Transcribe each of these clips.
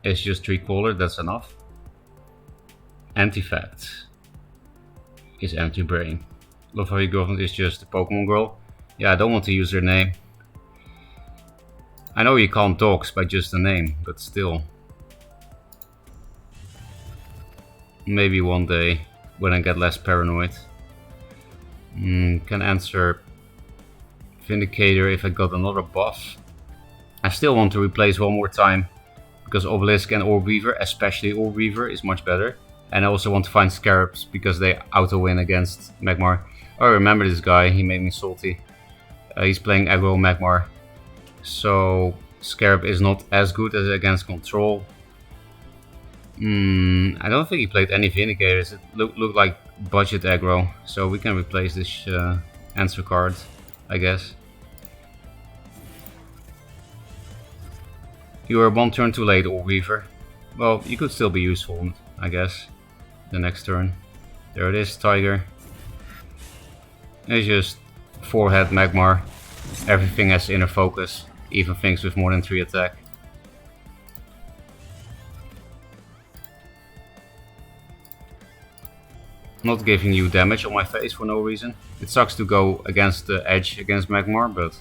It's just 3-color, that's enough. Antifact is Empty Brain. Love how your girlfriend is just a Pokemon girl. Yeah, I don't want to use her name. I know you can't dox by just a name, but still. Maybe one day, when I get less paranoid. Can answer Vindicator if I got another buff. I still want to replace one more time, because Obelisk and Orb Weaver, especially Orb Weaver, is much better. And I also want to find Scarabs, because they auto-win against Magmar. Oh, I remember this guy, he made me salty. He's playing aggro Magmar. So Scarab is not as good as against Control. I don't think he played any Vindicators. It looked like budget aggro. So we can replace this answer card, I guess. You are one turn too late, Orb Weaver. Well, you could still be useful, I guess. The next turn. There it is, Tiger. It's just forehead Magmar. Everything has inner focus, even things with more than 3 attack. Not giving you damage on my face for no reason. It sucks to go against the edge against Magmar, but...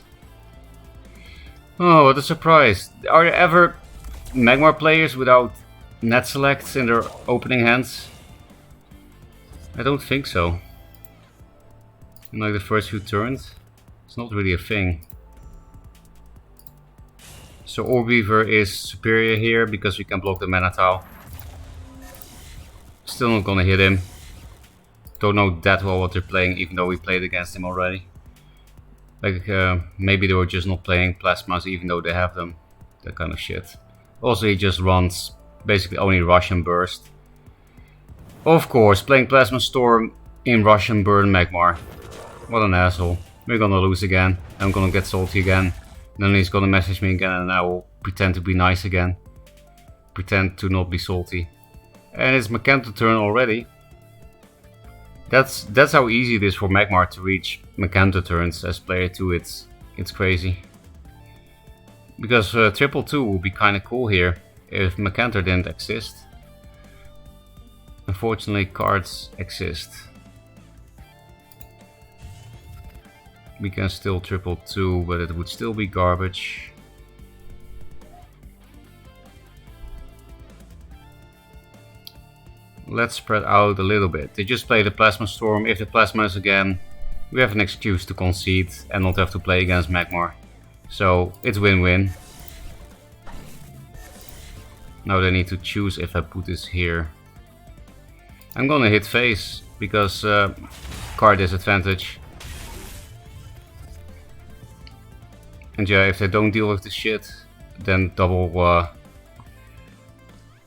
Oh, what a surprise. Are there ever Magmar players without net selects in their opening hands? I don't think so. In like the first few turns, it's not really a thing. So Orb Weaver is superior here because we can block the Mana Tile. Still not gonna hit him. Don't know that well what they're playing, even though we played against him already. Like, maybe they were just not playing Plasmas even though they have them. That kind of shit. Also, he just runs basically only Rush and Burst. Of course, playing Plasma Storm in Rush and Burn Magmar. What an asshole. We're gonna lose again. I'm gonna get salty again. Then he's gonna message me again and I will pretend to be nice again. Pretend to not be salty. And it's Makanto turn already. That's how easy it is for Magmar to reach Makanto turns as player 2. It's crazy. Because 2/2 would be kinda cool here if Makanto didn't exist. Unfortunately, cards exist. We can still 2/2, but it would still be garbage. Let's spread out a little bit. They just play the Plasma Storm. If the Plasma is again, we have an excuse to concede and not have to play against Magmar. So it's win-win. Now they need to choose if I put this here. I'm gonna hit face because card disadvantage. And yeah, if they don't deal with this shit, then double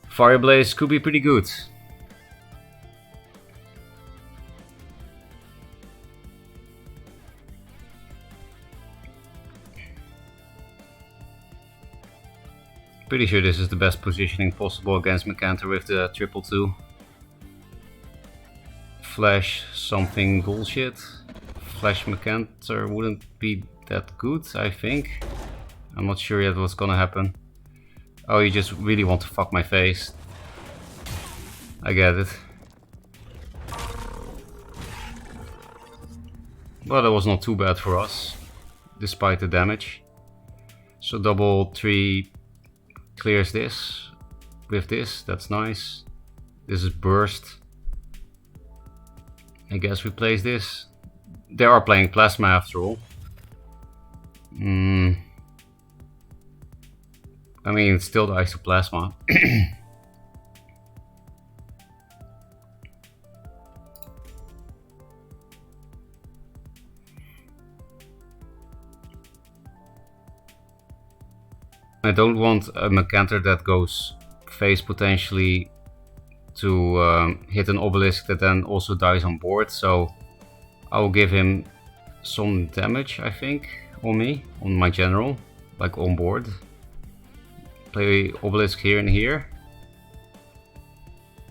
Fire Blaze could be pretty good. Pretty sure this is the best positioning possible against Makanto with the 2/2. Flash something bullshit. Flash Makanto wouldn't be that good, I think. I'm not sure yet what's gonna happen. Oh, you just really want to fuck my face. I get it. Well, that was not too bad for us, despite the damage. So double 3 clears this. With this, that's nice. This is burst. I guess we place this. They are playing Plasma after all. I mean, it still dies to Plasma. I don't want a Makanto that goes face potentially to hit an Obelisk that then also dies on board, so I will give him some damage, I think, on me, on my general, like on board. Play Obelisk here and here.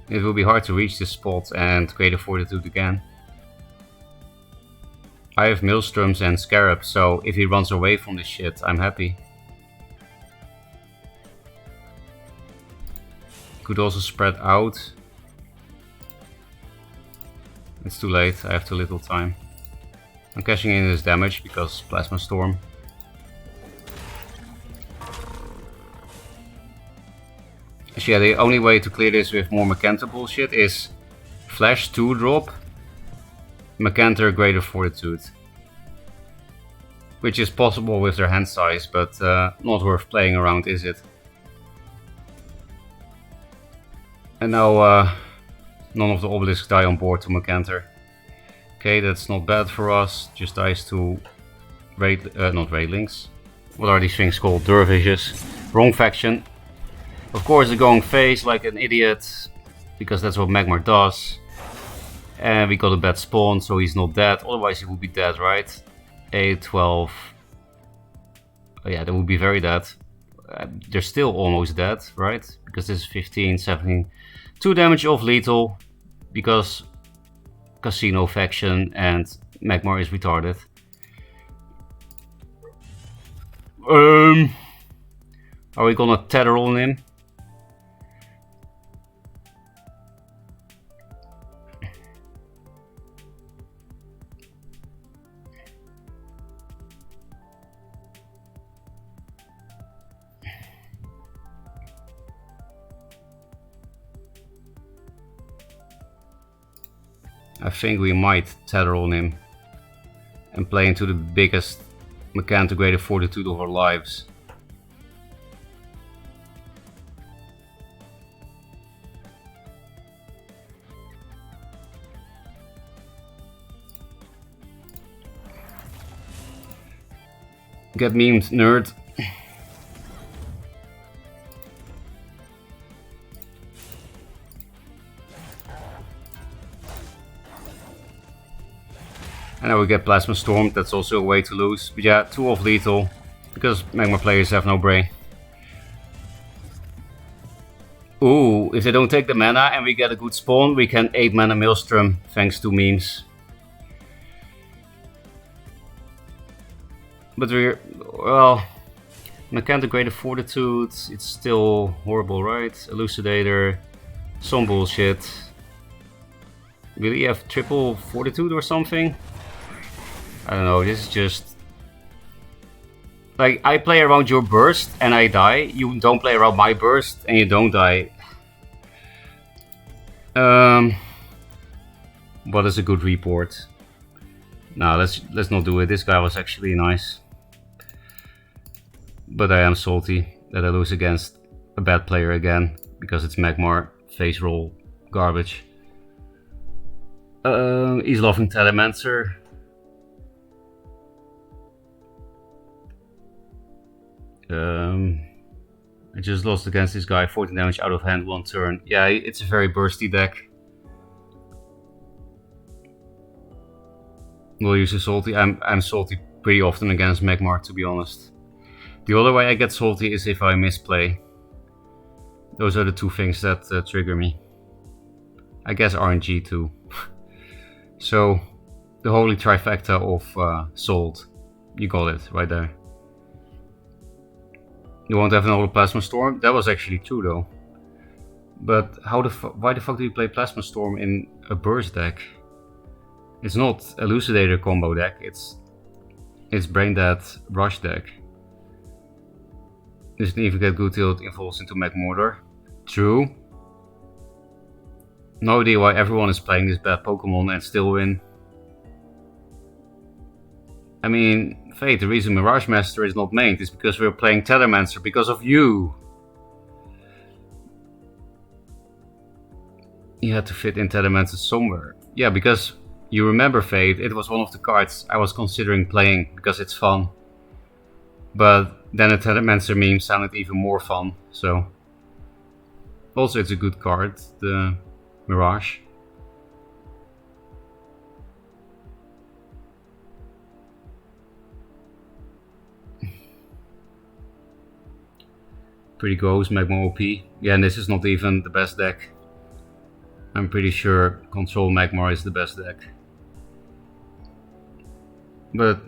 It will be hard to reach this spot and create a Fortitude again. I have Maelstroms and Scarab, so if he runs away from this shit, I'm happy. Could also spread out. It's too late, I have too little time. I'm cashing in this damage because Plasma Storm. So yeah, the only way to clear this with more Macanta bullshit is Flash 2-drop, Macanta Greater Fortitude. Which is possible with their hand size, but not worth playing around, is it? And now none of the obelisks die on board to Macanta. Okay, that's not bad for us. Just dies to not raidlings. What are these things called? Dervishes. Wrong faction. Of course, they're going phase like an idiot, because that's what Magmar does. And we got a bad spawn, so he's not dead. Otherwise, he would be dead, right? 8, 12. Oh, yeah, they would be very dead. They're still almost dead, right? Because this is 15, 17. 2 damage off lethal, because Casino faction and Magmar is retarded. Are we gonna tether on him? I think we might tether on him and play into the biggest Macanta Greater Fortitude of our lives. Get memed, nerd. And now we get Plasma Storm, that's also a way to lose. But yeah, 2 off lethal, because Magma players have no brain. Ooh, if they don't take the mana and we get a good spawn, we can 8 mana Maelstrom, thanks to memes. But we're, well, Macanta Greater Fortitude, it's still horrible, right? Elucidator, some bullshit. Will he have triple Fortitude or something? I don't know, this is just... Like, I play around your burst and I die. You don't play around my burst and you don't die. What is a good report? No, let's not do it. This guy was actually nice. But I am salty that I lose against a bad player again. Because it's Magmar, face roll, garbage. He's loving Telemancer. I just lost against this guy, 14 damage out of hand, 1 turn. Yeah, it's a very bursty deck. We'll use a salty. I'm salty pretty often against Magmar, to be honest. The other way I get salty is if I misplay. Those are the 2 things that trigger me. I guess RNG too. So, the holy trifecta of salt. You got it, right there. You won't have another Plasma Storm? That was actually true though. But why the fuck do you play Plasma Storm in a burst deck? It's not Elucidator combo deck, it's Brain Dead Rush deck. Doesn't even get good till it evolves into Magmortar. True. No idea why everyone is playing this bad Pokemon and still win. I mean, Fate, the reason Mirage Master is not mained is because we're playing Telemancer because of you. You had to fit in Telemancer somewhere. Yeah, because you remember Fate, it was one of the cards I was considering playing because it's fun. But then a Telemancer meme sounded even more fun, so... Also it's a good card, the Mirage. Pretty goes, Magma OP. Yeah, and this is not even the best deck. I'm pretty sure Control Magmar is the best deck. But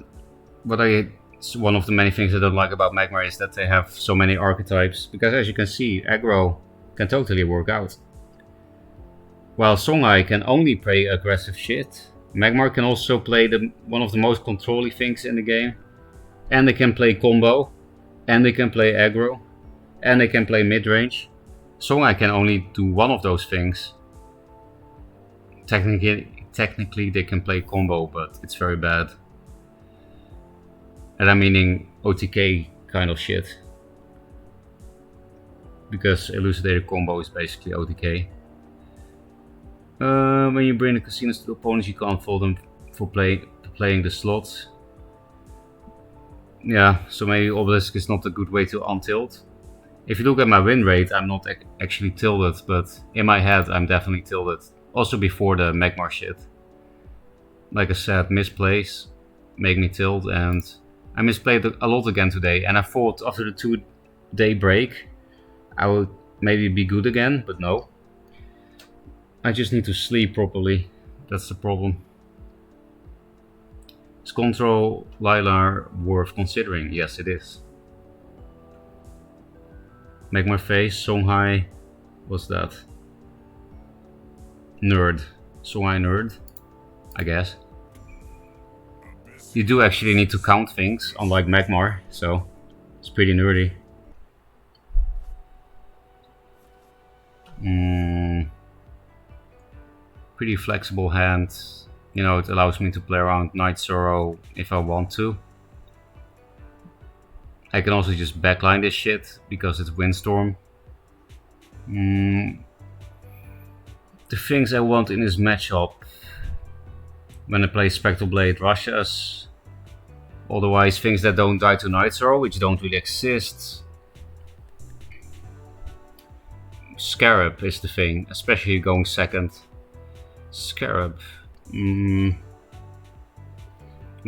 one of the many things I don't like about Magmar is that they have so many archetypes. Because as you can see, aggro, Can totally work out. While Songhai can only play aggressive shit, Magmar can also play one of the most controlling things in the game. And they can play combo, and they can play aggro, and they can play mid-range. Songhai can only do one of those things. Technically they can play combo, but it's very bad. And I'm meaning OTK kind of shit. Because Elucidator combo is basically OTK. When you bring the casinos to the opponents, you can't fault them for playing the slots. Yeah, so maybe Obelisk is not a good way to untilt. If you look at my win rate, I'm not actually tilted, but in my head I'm definitely tilted. Also before the Magmar shit. Like I said, misplays make me tilt, and I misplayed a lot again today, and I thought after the 2-day break I would maybe be good again, but no. I just need to sleep properly, that's the problem. Is Control Lilar worth considering? Yes, it is. Magmar face, Songhai, what's that? Nerd. Songhai nerd, I guess. You do actually need to count things, unlike Magmar, so it's pretty nerdy. Pretty flexible hand. You know, it allows me to play around Night Sorrow if I want to. I can also just backline this shit because it's Windstorm. The things I want in this matchup when I play Spectral Blade, Russias. Otherwise, things that don't die to Night Sorrow, which don't really exist. Scarab is the thing, especially going second. Scarab. We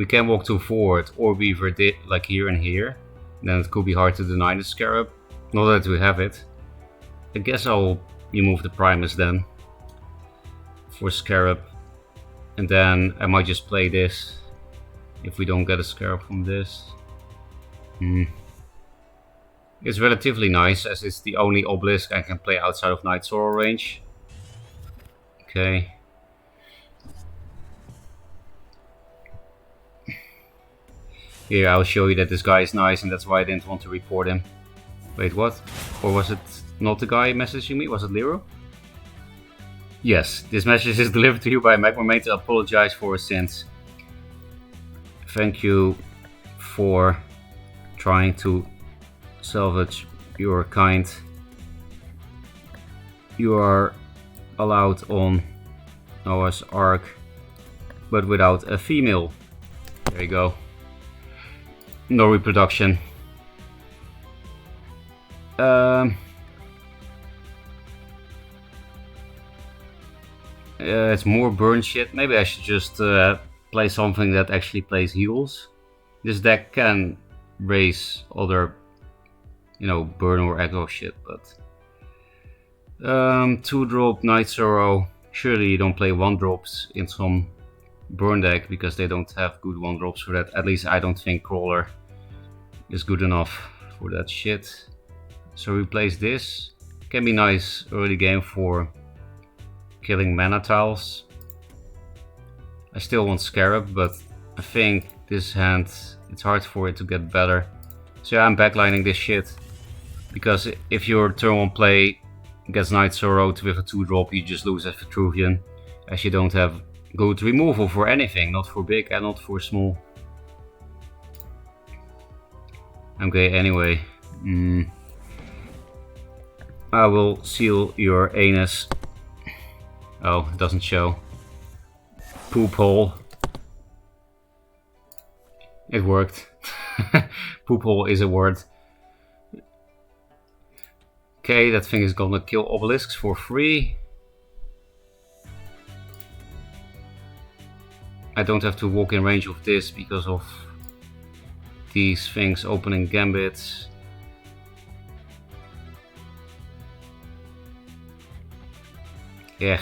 can walk 2 forward, or Weaver did like here and here. Then it could be hard to deny the Scarab. Not that we have it. I guess I'll remove the Primus then for Scarab. And then I might just play this if we don't get a Scarab from this. It's relatively nice as it's the only Obelisk I can play outside of Night Sorrow range. Okay. Here, I'll show you that this guy is nice and that's why I didn't want to report him. Wait, what? Or was it not the guy messaging me? Was it Lero? Yes, this message is delivered to you by Magmar Mate to apologize for his sins. Thank you for trying to salvage your kind. You are allowed on Noah's Ark, but without a female. There you go. No reproduction. It's more burn shit. Maybe I should just play something that actually plays heals. This deck can raise other, you know, burn or aggro shit, but 2-drop Night Sorrow. Surely you don't play 1-drops in some burn deck because they don't have good 1-drops for that. At least I don't think Crawler is good enough for that shit. So replace this. Can be nice early game for killing mana tiles. I still want Scarab, but I think this hand, it's hard for it to get better. So yeah, I'm backlining this shit. Because if your turn 1 play gets Night Sorrow with a 2-drop, you just lose at Vitruvian. As you don't have good removal for anything, not for big and not for small. Okay, anyway. I will seal your anus. Oh, it doesn't show. Poop hole. It worked. Poop hole is a word. Okay, that thing is gonna kill obelisks for free. I don't have to walk in range of this because of these things opening gambits. Yeah.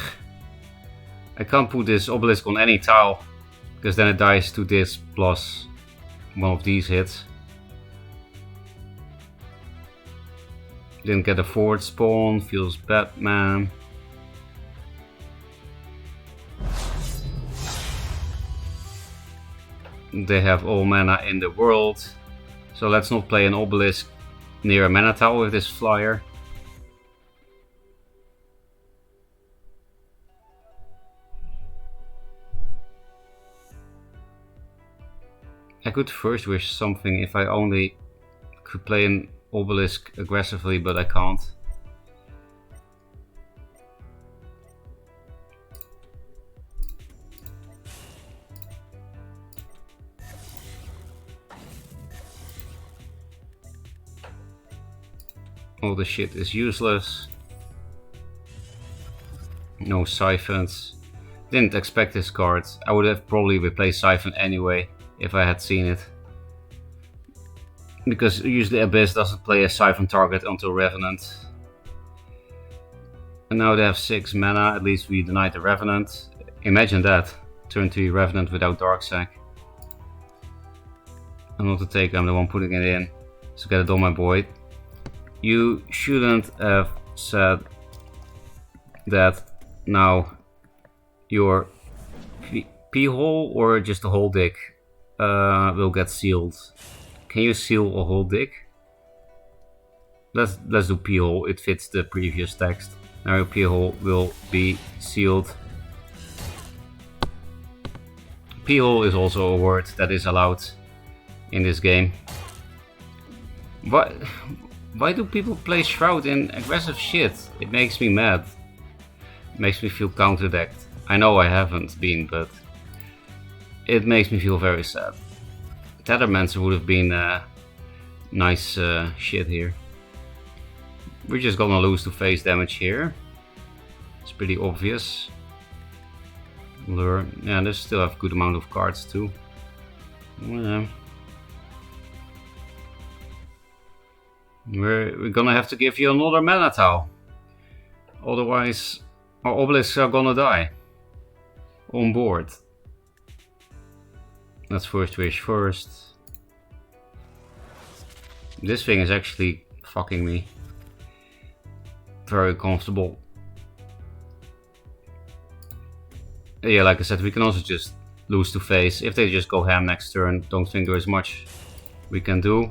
I can't put this obelisk on any tile because then it dies to this plus one of these hits. Didn't get a forward spawn, feels bad, man. They have all mana in the world, so let's not play an obelisk near a mana tower with this flyer. I could first wish something if I only could play an obelisk aggressively, but I can't. All the shit is useless. No siphons. Didn't expect this card. I would have probably replaced siphon anyway if I had seen it. Because usually Abyss doesn't play a siphon target until Revenant. And now they have 6 mana, at least we denied the Revenant. Imagine that. Turn 3 Revenant without Darksack. I'm not the taker, I'm the one putting it in. So get it on, my boy. You shouldn't have said that now your P-hole or just a whole dick will get sealed. Can you seal a whole dick? Let's do P-hole, it fits the previous text. Now your P-hole will be sealed. P-hole is also a word that is allowed in this game. Why do people play Shroud in aggressive shit? It makes me mad. It makes me feel counterdecked. I know I haven't been, but it makes me feel very sad. Tethermancer would have been nice shit here. We're just gonna lose to face damage here. It's pretty obvious. Lure. Yeah, they still have a good amount of cards too. Yeah. We're gonna have to give you another mana towel. Otherwise our obelisks are gonna die. On board. Let's first wish first. This thing is actually fucking me. Very comfortable. Yeah, like I said, we can also just lose to face. If they just go ham next turn, don't think there is much we can do.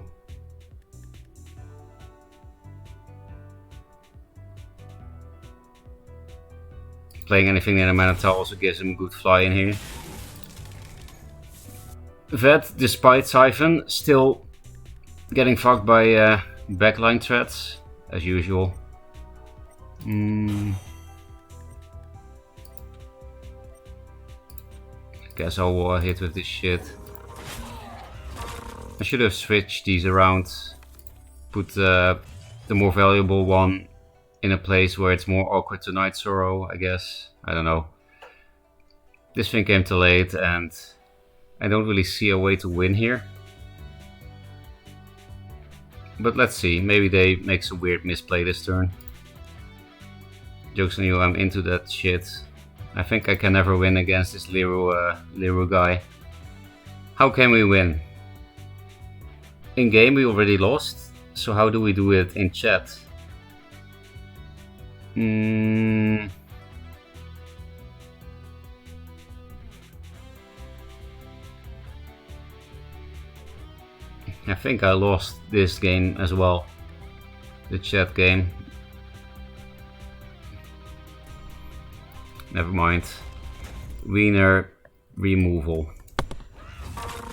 Playing anything in a mana tower also gives him a good fly in here. Vet, despite Siphon, still getting fucked by backline threats, as usual. I guess I'll hit with this shit. I should have switched these around. Put the more valuable one in a place where it's more awkward to Night Sorrow, I guess. I don't know. This thing came too late and I don't really see a way to win here. But let's see, maybe they make some weird misplay this turn. Jokes on you, I'm into that shit. I think I can never win against this Liru guy. How can we win? In game we already lost, so how do we do it in chat? I think I lost this game as well. The chat game. Never mind. Wiener removal.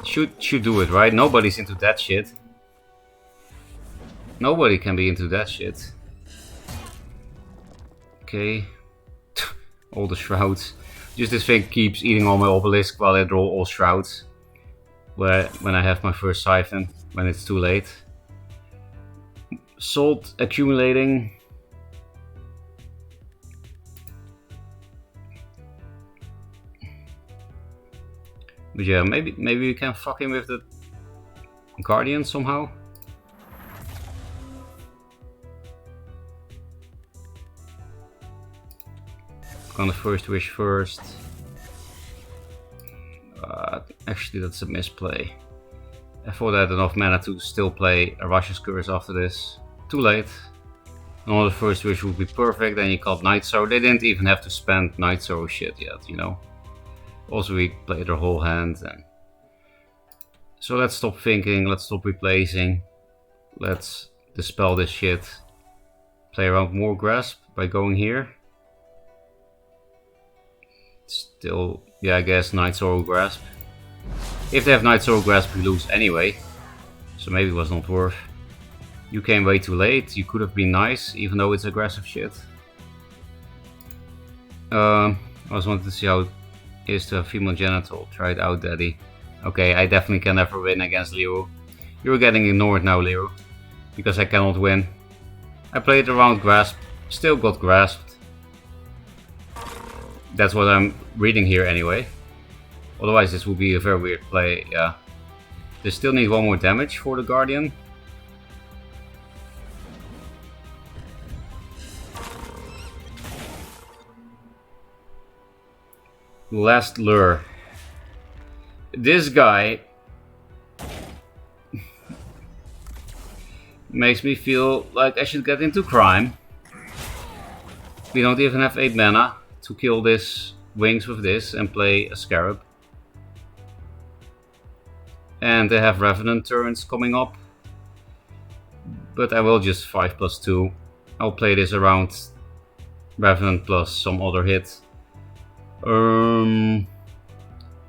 Should do it, right? Nobody's into that shit. Nobody can be into that shit. Okay. All the shrouds. Just this thing keeps eating all my obelisk while I draw all shrouds. When I have my first siphon, when it's too late. Salt accumulating. But yeah, maybe we can fuck him with the Guardian somehow. Gonna first wish first. Actually, that's a misplay. I thought I had enough mana to still play a Russia's Curse after this. Too late. Another first wish would be perfect, then you called Night Sorrow. They didn't even have to spend Night Sorrow shit yet, you know. Also, we played their whole hand. And so let's stop thinking, let's stop replacing. Let's dispel this shit. Play around more Grasp by going here. Still, yeah, I guess Night Sorrow Grasp. If they have Night Sorrow Grasp, we lose anyway. So maybe it was not worth. You came way too late. You could have been nice, even though it's aggressive shit. I just wanted to see how it is to have female genital. Try it out, daddy. Okay, I definitely can never win against Liru. You're getting ignored now, Liru. Because I cannot win. I played around Grasp. Still got grasped. That's what I'm reading here anyway. Otherwise this would be a very weird play, yeah. They still need one more damage for the Guardian. Last lure. This guy makes me feel like I should get into crime. We don't even have 8 mana to kill this Wings with this and play a Scarab. And they have Revenant turns coming up. But I will just 5+2. I'll play this around Revenant plus some other hit.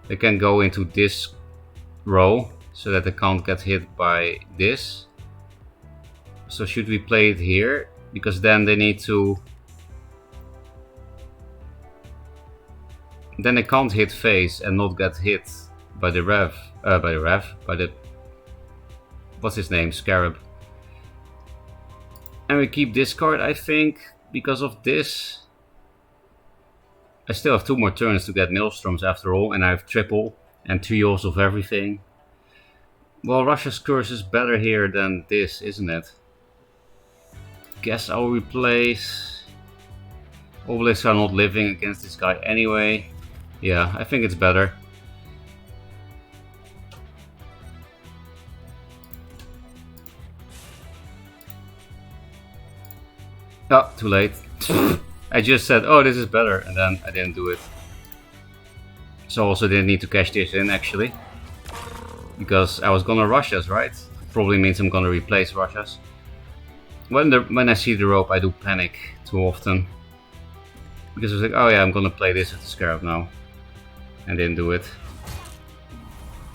They can go into this row so that they can't get hit by this. So should we play it here? Because then they need to... Then they can't hit face and not get hit by the by the... What's his name? Scarab. And we keep this card, I think, because of this. I still have 2 more turns to get Maelstroms after all, and I have triple and trios of everything. Well, Russia's Curse is better here than this, isn't it? Guess I'll replace... Obelisks are not living against this guy anyway. Yeah, I think it's better. Oh, too late. I just said, oh, this is better, and then I didn't do it. So also didn't need to cash this in, actually. Because I was gonna Russia's, right? Probably means I'm gonna replace Russia's. When I see the rope, I do panic too often. Because I was like, oh yeah, I'm gonna play this with the Scarab now. And didn't do it.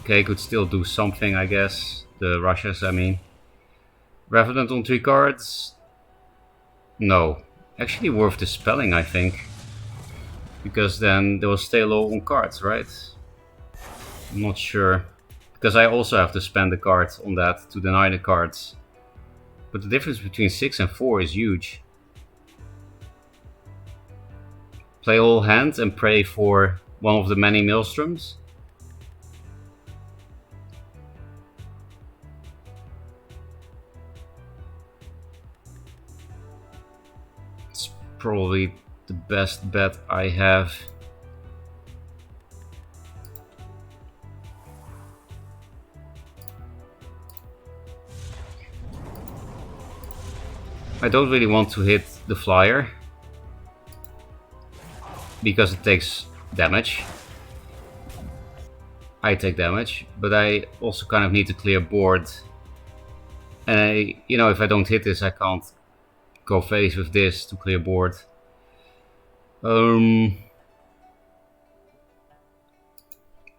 Okay, could still do something, I guess. The Russia's, I mean. Revenant on 3 cards? No. Actually worth the spelling, I think. Because then they will stay low on cards, right? I'm not sure. Because I also have to spend a card on that to deny the cards. But the difference between 6 and 4 is huge. Play whole hand and pray for one of the many Maelstroms. It's probably the best bet I have. I don't really want to hit the flyer because it takes damage. I take damage, but I also kind of need to clear board. And you know, if I don't hit this, I can't go face with this to clear board.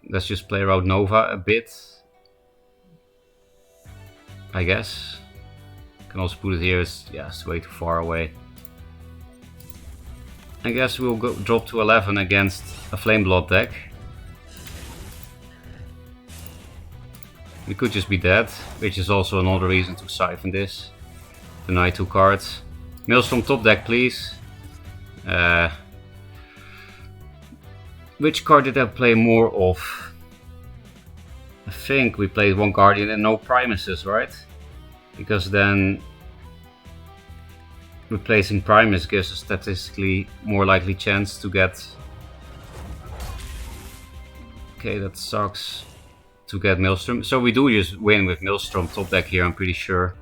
Let's just play around Nova a bit, I guess. Can also put it here, it's way too far away. I guess we'll drop to 11 against a Flameblood deck. We could just be dead, which is also another reason to siphon this. Deny 2 cards. Maelstrom top deck, please. Which card did I play more of? I think we played 1 Guardian and no Primuses, right? Because then replacing Primus gives a statistically more likely chance to get... Okay, that sucks. To get Maelstrom. So we do just win with Maelstrom top deck here, I'm pretty sure.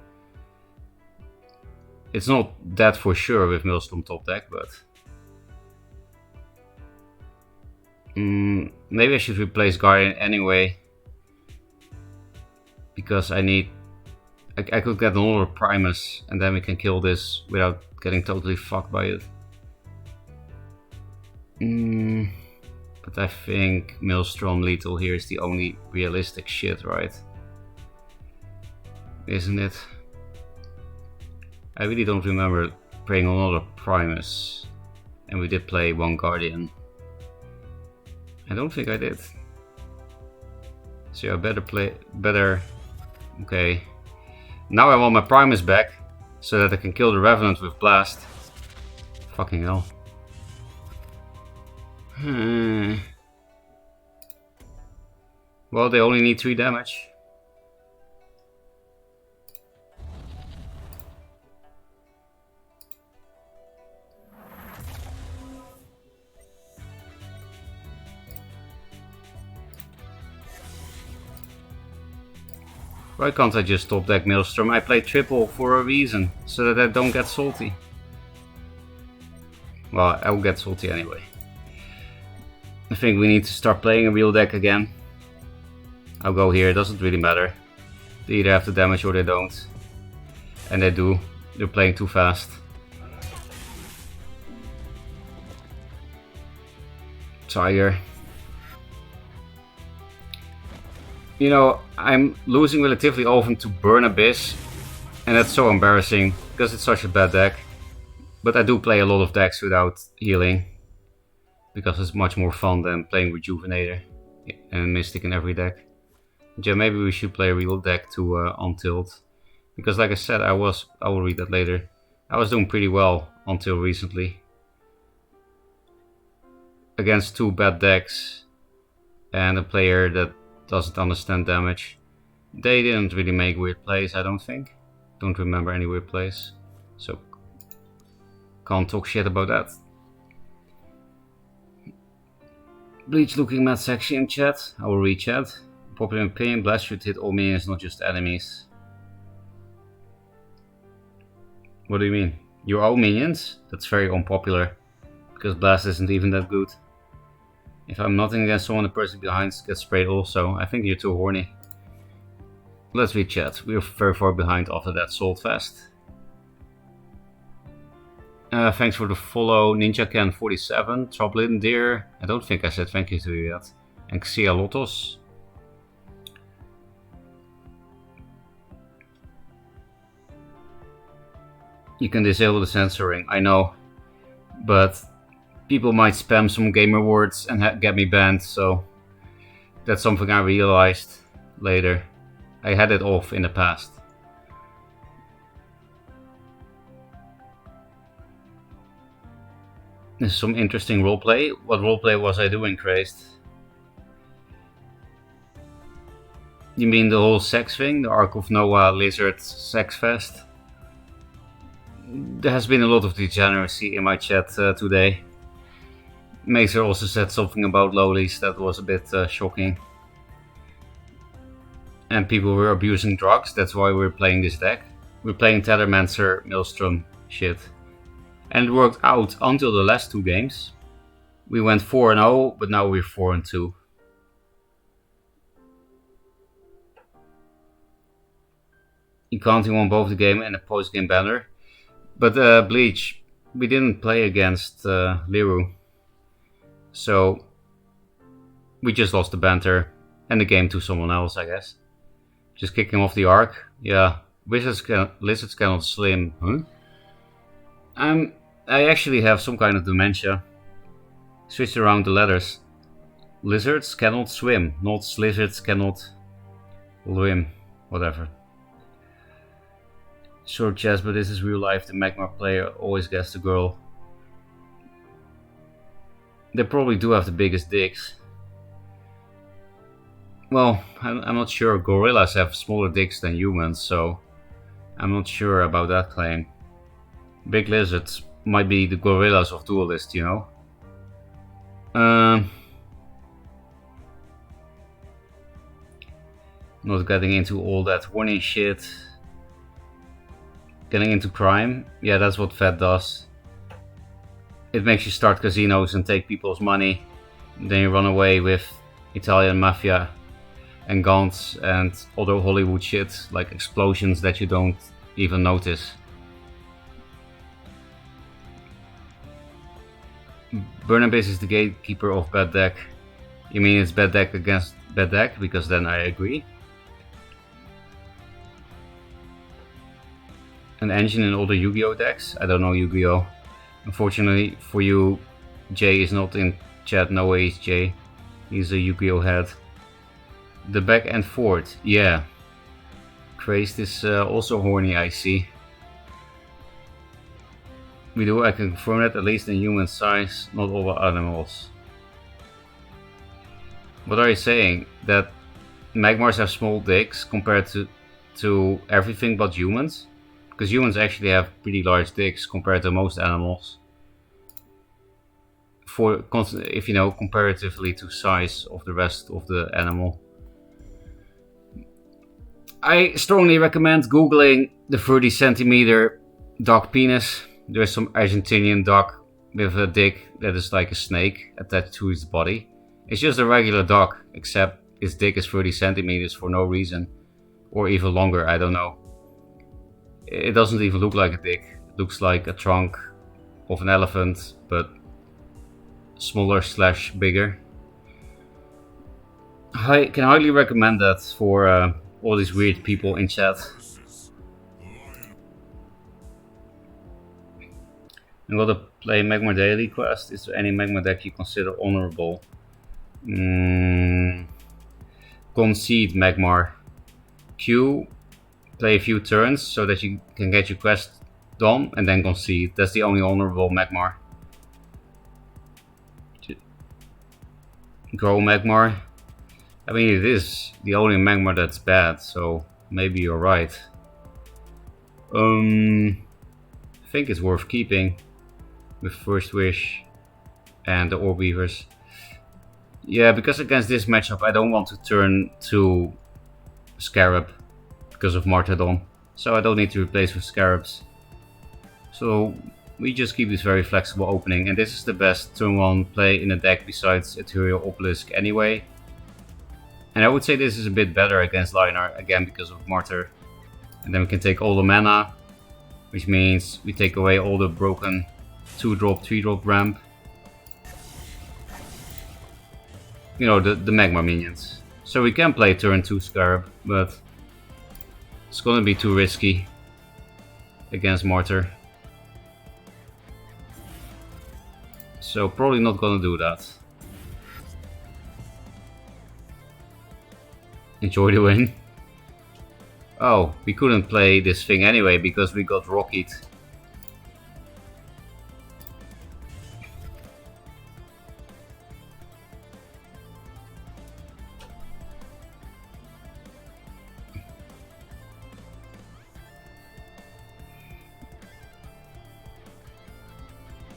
It's not that for sure with Maelstrom top deck, but maybe I should replace Guardian anyway, because I could get another Primus and then we can kill this without getting totally fucked by it. But I think Maelstrom lethal here is the only realistic shit, right? Isn't it? I really don't remember playing another Primus, and we did play one Guardian. I don't think I did. So I better. Okay. Now I want my Primus back, so that I can kill the Revenant with Blast. Fucking hell. Well, they only need 3 damage. Why can't I just top deck Maelstrom? I play triple for a reason, so that I don't get salty. Well, I will get salty anyway. I think we need to start playing a real deck again. I'll go here, it doesn't really matter. They either have the damage or they don't. And they do. They're playing too fast. Tiger. You know, I'm losing relatively often to Burn Abyss, and that's so embarrassing because it's such a bad deck. But I do play a lot of decks without healing, because it's much more fun than playing Rejuvenator and Mystic in every deck. But yeah, maybe we should play a real deck to on tilt, because like I said, I will read that later. I was doing pretty well until recently against 2 bad decks and a player that doesn't understand damage. They didn't really make weird plays, I don't think. Don't remember any weird plays, so can't talk shit about that. Bleach looking mad sexy in chat. I will read chat. Popular opinion, Blast should hit all minions, not just enemies. What do you mean? Your own minions? That's very unpopular, because Blast isn't even that good. If I'm nothing against someone, the person behind gets sprayed also. I think you're too horny. Let's read chat. We're very far behind after that Salt Fest. Thanks for the follow, NinjaCan47, Troublin Deer. I don't think I said thank you to you yet. And Xia Lotos. You can disable the censoring, I know. But people might spam some gamer words and get me banned, so that's something I realized later. I had it off in the past. This is some interesting roleplay. What roleplay was I doing, Christ? You mean the whole sex thing? The Ark of Noah Lizard Sex Fest? There has been a lot of degeneracy in my chat today. Mazer also said something about lolies that was a bit shocking. And people were abusing drugs, that's why we're playing this deck. We're playing Tethermancer, Maelstrom shit. And it worked out until the last 2 games. We went 4-0, but now we're 4-2. You can't won both the game and the post-game banner. But Bleach, we didn't play against Liru. So we just lost the banter and the game to someone else, I guess. Just kicking off the Ark. Yeah, lizards cannot swim. Huh? I actually have some kind of dementia. Switch around the letters. Lizards cannot swim, not lizards cannot swim. Whatever. Short chess, but this is real life. The Magma player always gets the girl. They probably do have the biggest dicks. Well, I'm not sure. Gorillas have smaller dicks than humans, so I'm not sure about that claim. Big lizards might be the gorillas of Duelyst, you know? Not getting into all that horny shit. Getting into crime? Yeah, that's what Fed does. It makes you start casinos and take people's money. Then you run away with Italian mafia and guns and other Hollywood shit, like explosions that you don't even notice. Burnabis is the gatekeeper of bad deck. You mean it's bad deck against bad deck? Because then I agree. An engine in all the Yu-Gi-Oh decks? I don't know Yu-Gi-Oh. Unfortunately for you, Jay is not in chat. No way he's Jay. He's a Yu-Gi-Oh head. The back and forth, yeah. Crazed is also horny, I see. We do, I can confirm that, at least in human size, not all animals. What are you saying? That Magmars have small dicks compared to everything but humans? Because humans actually have pretty large dicks compared to most animals. If you know, comparatively to size of the rest of the animal. I strongly recommend googling the 30 centimeter dog penis. There's some Argentinian dog with a dick that is like a snake attached to his body. It's just a regular dog, except his dick is 30 centimeters for no reason. Or even longer, I don't know. It doesn't even look like a dick. It looks like a trunk of an elephant, but smaller / bigger. I can highly recommend that for all these weird people in chat. I'm gonna play Magmar Daily Quest. Is there any Magmar deck you consider honorable? Concede Magmar. Q, play a few turns so that you can get your quest done and then concede. That's the only honorable Magmar. Grow Magmar. I mean, it is the only Magmar that's bad, so maybe you're right. I think it's worth keeping with First Wish and the Orb Weavers. Yeah, because against this matchup I don't want to turn to Scarab because of Martyrdom, so I don't need to replace with Scarabs. So we just keep this very flexible opening, and this is the best turn 1 play in the deck besides Ethereal Obelisk anyway. And I would say this is a bit better against Linar, again because of Martyr. And then we can take all the mana, which means we take away all the broken 2-drop, 3-drop ramp. You know, the Magmar minions. So we can play turn 2 Scarab, but it's gonna be too risky against Martyr. So probably not gonna do that. Enjoy the win. Oh, we couldn't play this thing anyway because we got rockied.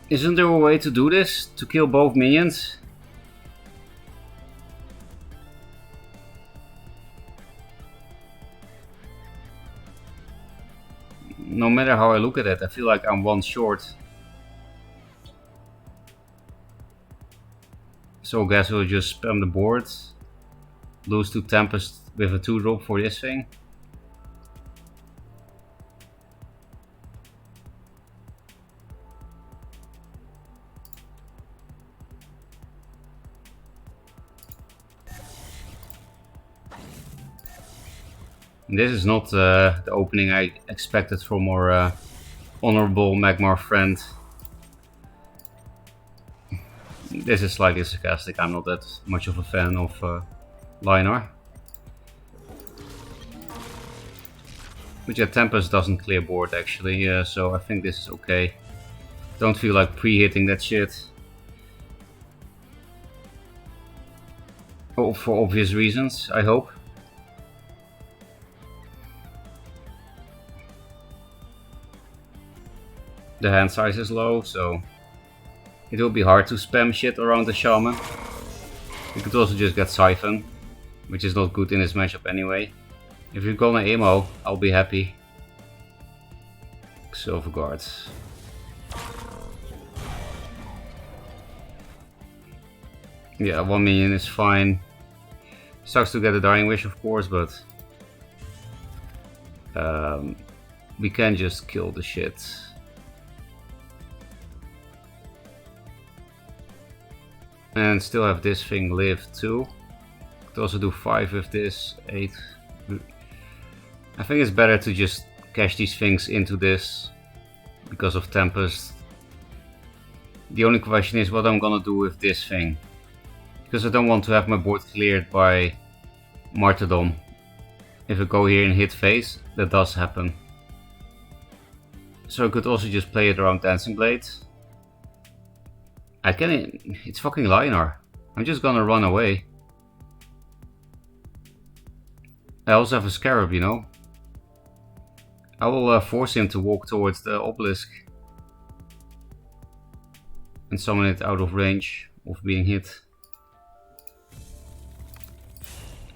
Isn't there a way to do this? To kill both minions? No matter how I look at it, I feel like I'm one short. So I guess we'll just spam the board. Lose to Tempest with a 2-drop for this thing. This is not the opening I expected from our honorable Magmar friend. This is slightly sarcastic, I'm not that much of a fan of Linar. But yeah, Tempest doesn't clear board actually, so I think this is okay. Don't feel like pre-hitting that shit. Oh, for obvious reasons, I hope. The hand size is low, so it will be hard to spam shit around the Shaman. You could also just get Siphon, which is not good in this matchup anyway. If you're gonna emo, I'll be happy. Silver Guards. Yeah, 1 minion is fine. Sucks to get a Dying Wish, of course, but we can just kill the shit. And still have this thing live too. Could also do 5 with this, 8. I think it's better to just cash these things into this because of Tempest. The only question is what I'm gonna do with this thing. Because I don't want to have my board cleared by Martyrdom. If I go here and hit face, that does happen. So I could also just play it around Dancing Blade. It's fucking Linar. I'm just gonna run away. I also have a Scarab, you know. I will force him to walk towards the obelisk. And summon it out of range of being hit.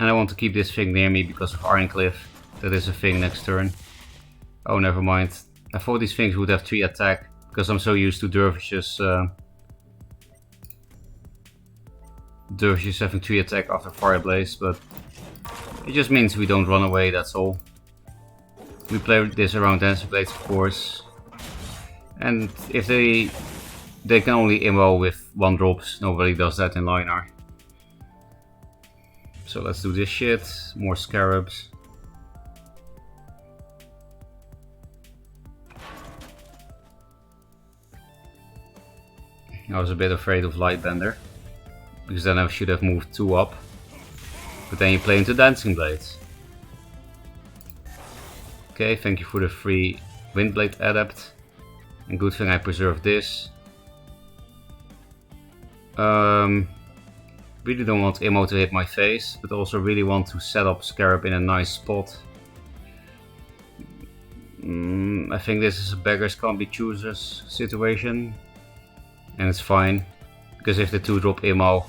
And I want to keep this thing near me because of Ironcliff. That is a thing next turn. Oh, never mind. I thought these things would have 3 attack because I'm so used to Dervishes. Dervishes having 3 attack after Fireblaze, but it just means we don't run away, that's all. We play this around Dancing Blades, of course. And if they can only immo with 1 drops, nobody does that in Linar. So let's do this shit, more Scarabs. I was a bit afraid of Lightbender, because then I should have moved 2 up. But then you play into Dancing Blades. Okay, thank you for the free Windblade Adept. And good thing I preserved this. Really don't want Immo to hit my face, but also really want to set up Scarab in a nice spot. I think this is a beggars can't be choosers situation. And it's fine, because if the 2-drop Immo,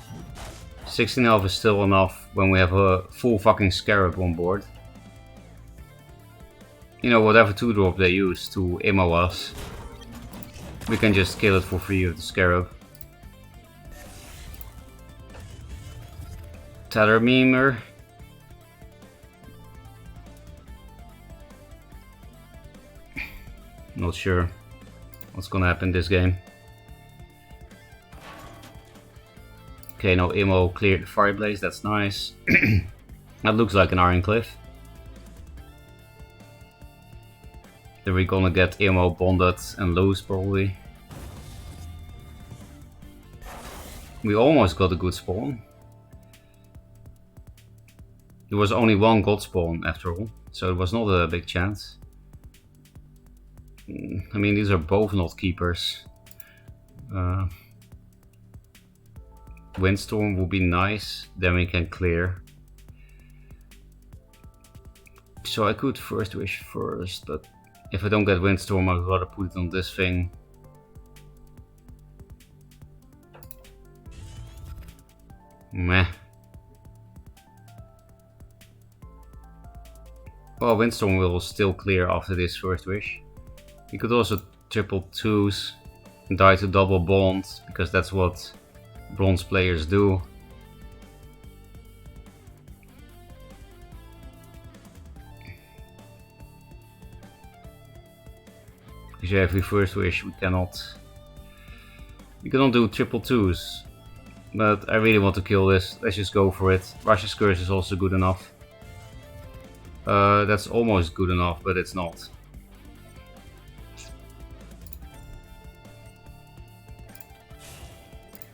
16 health is still enough when we have a full fucking Scarab on board. You know, whatever 2-drop they use to Immo us, we can just kill it for free with the Scarab. Tether Memer. Not sure what's gonna happen this game. Okay, no Immo cleared the Fireblaze, that's nice. That looks like an Ironcliff. Then we're gonna get Immo bonded and loose probably. We almost got a good spawn. There was only 1 god spawn after all, so it was not a big chance. I mean, these are both not keepers. Windstorm will be nice, then we can clear. So I could First Wish first, but if I don't get Windstorm, I'd rather put it on this thing. Meh. Well, Windstorm will still clear after this First Wish. You could also triple 2s and die to double bond, because that's what bronze players do. Because yeah, if we First Wish, we cannot do triple 2s. But I really want to kill this. Let's just go for it. Russia's Curse is also good enough. That's almost good enough, but it's not.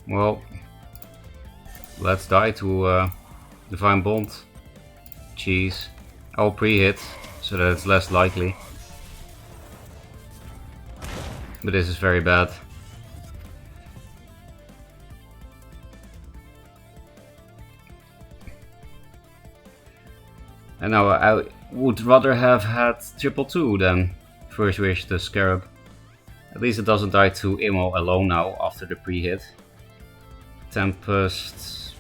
Well, let's die to Divine Bond. Jeez. I'll pre-hit, so that it's less likely. But this is very bad. And now I would rather have had triple 2 than First Wish the Scarab. At least it doesn't die to Immo alone now after the pre-hit. Tempest.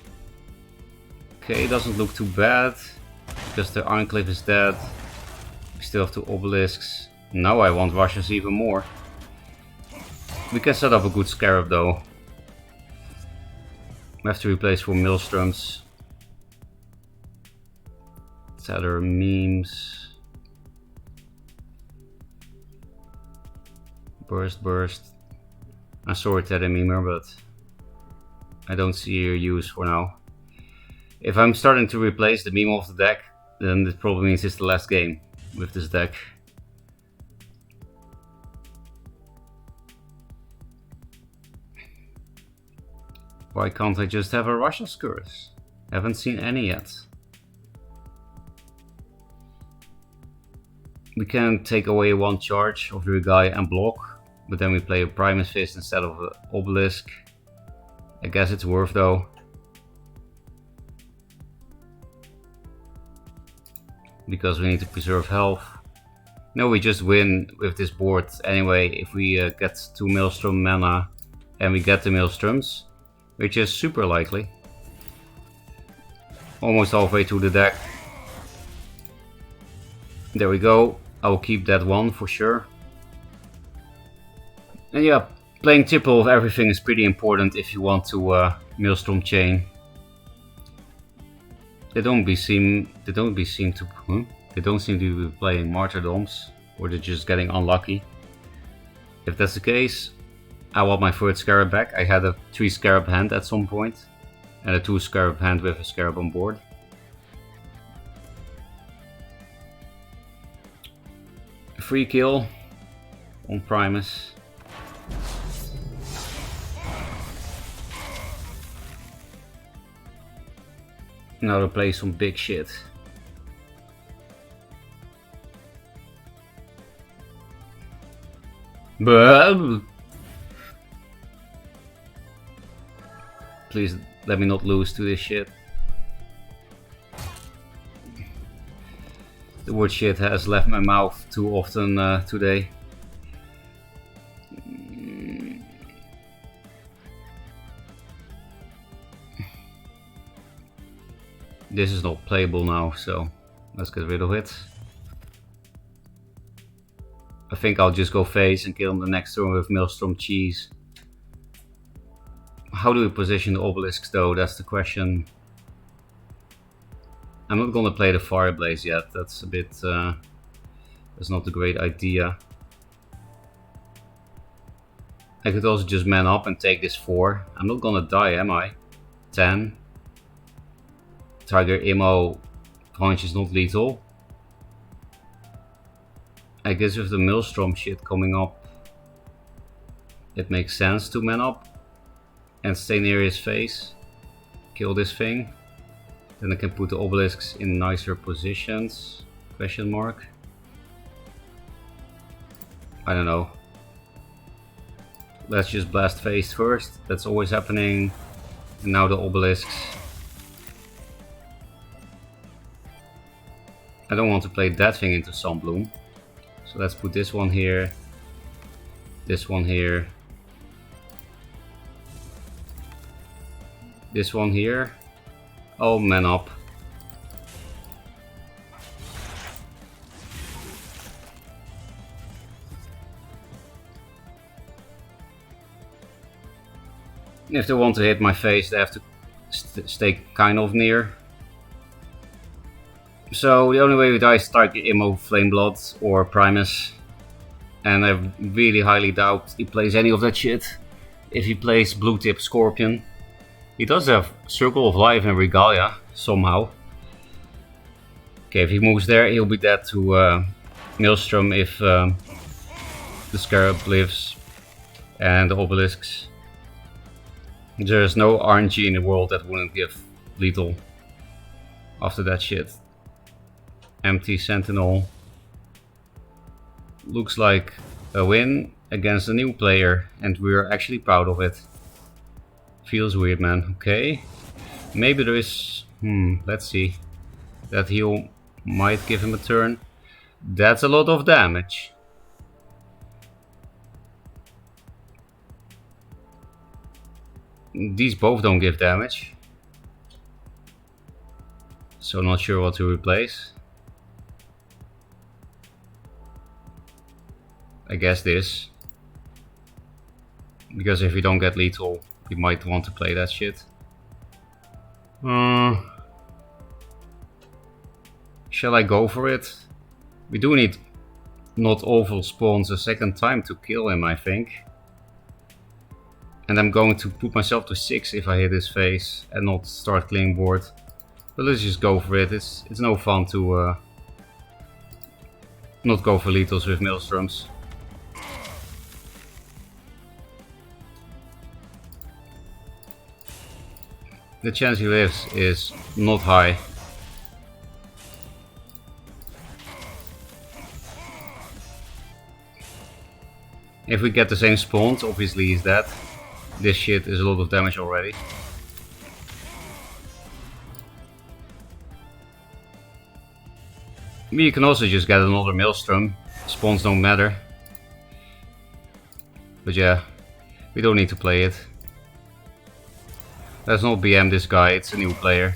Okay, doesn't look too bad, because the Ironcliff is dead. We still have 2 obelisks. Now I want Russians even more. We can set up a good Scarab though. We have to replace 4 Maelstroms. Tether memes. Burst. I saw a Tether memer, but I don't see a use for now. If I'm starting to replace the meme off the deck, then it probably means it's the last game with this deck. Why can't I just have a Russia Scourge? Haven't seen any yet. We can take away 1 charge of the Regalia and block, but then we play a Primus Fist instead of an Obelisk. I guess it's worth though. Because we need to preserve health. No, we just win with this board anyway if we get 2 Maelstrom mana and we get the Maelstroms, which is super likely. Almost halfway through the deck. There we go. I will keep that one for sure. And yeah, playing triple of everything is pretty important if you want to Maelstrom chain. They don't seem to be playing martyrdoms, or they're just getting unlucky. If that's the case, I want my 3rd Scarab back. I had a 3 Scarab hand at some point, and a 2 Scarab hand with a Scarab on board. Free kill on Primus. Now to play some big shit. Please let me not lose to this shit. The word shit has left my mouth too often today. This is not playable now, so let's get rid of it. I think I'll just go face and kill him the next turn with Maelstrom Cheese. How do we position the obelisks though? That's the question. I'm not gonna play the Fireblaze yet. That's a bit... that's not a great idea. I could also just man up and take this 4. I'm not gonna die, am I? 10. Tiger Immo punch is not lethal. I guess with the Maelstrom shit coming up, it makes sense to man up and stay near his face. Kill this thing. Then I can put the obelisks in nicer positions. Question mark. I don't know. Let's just blast face first. That's always happening. And now the obelisks. I don't want to play that thing into Sunbloom. So let's put this one here. This one here. This one here. Oh, man up. If they want to hit my face, they have to stay kind of near. So the only way we die is Tiger Immo, Flameblood or Primus. And I really highly doubt he plays any of that shit. If he plays Blue Tip Scorpion. He does have Circle of Life and Regalia, somehow. Okay, if he moves there, he'll be dead to Maelstrom if the Scarab lives. And the obelisks. There's no RNG in the world that wouldn't give lethal after that shit. Empty Sentinel. Looks like a win against a new player, and we're actually proud of it. Feels weird, man. Okay. Maybe there is... let's see. That heal might give him a turn. That's a lot of damage. These both don't give damage. So not sure what to replace. guess this. Because if you don't get lethal, you might want to play that shit. Shall I go for it? We do need not awful spawns a second time to kill him, I think. And I'm going to put myself to 6 if I hit his face and not start clearing board. But let's just go for it. It's no fun to not go for lethals with maelstroms. The chance he lives is not high. If we get the same spawns, obviously he's dead. This shit is a lot of damage already. You can also just get another maelstrom. Spawns don't matter. But yeah, we don't need to play it. Let's not BM this guy, it's a new player.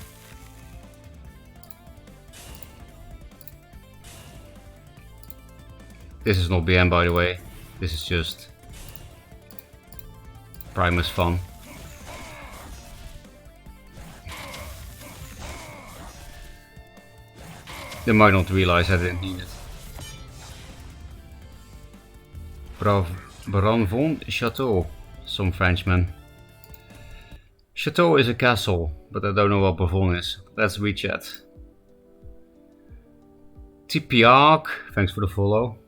This is not BM, by the way. This is just Primus fun. They might not realize I didn't need it. Baron von Chateau, some Frenchman. Chateau is a castle, but I don't know what Bavon is. Let's WeChat. Tipiak, thanks for the follow.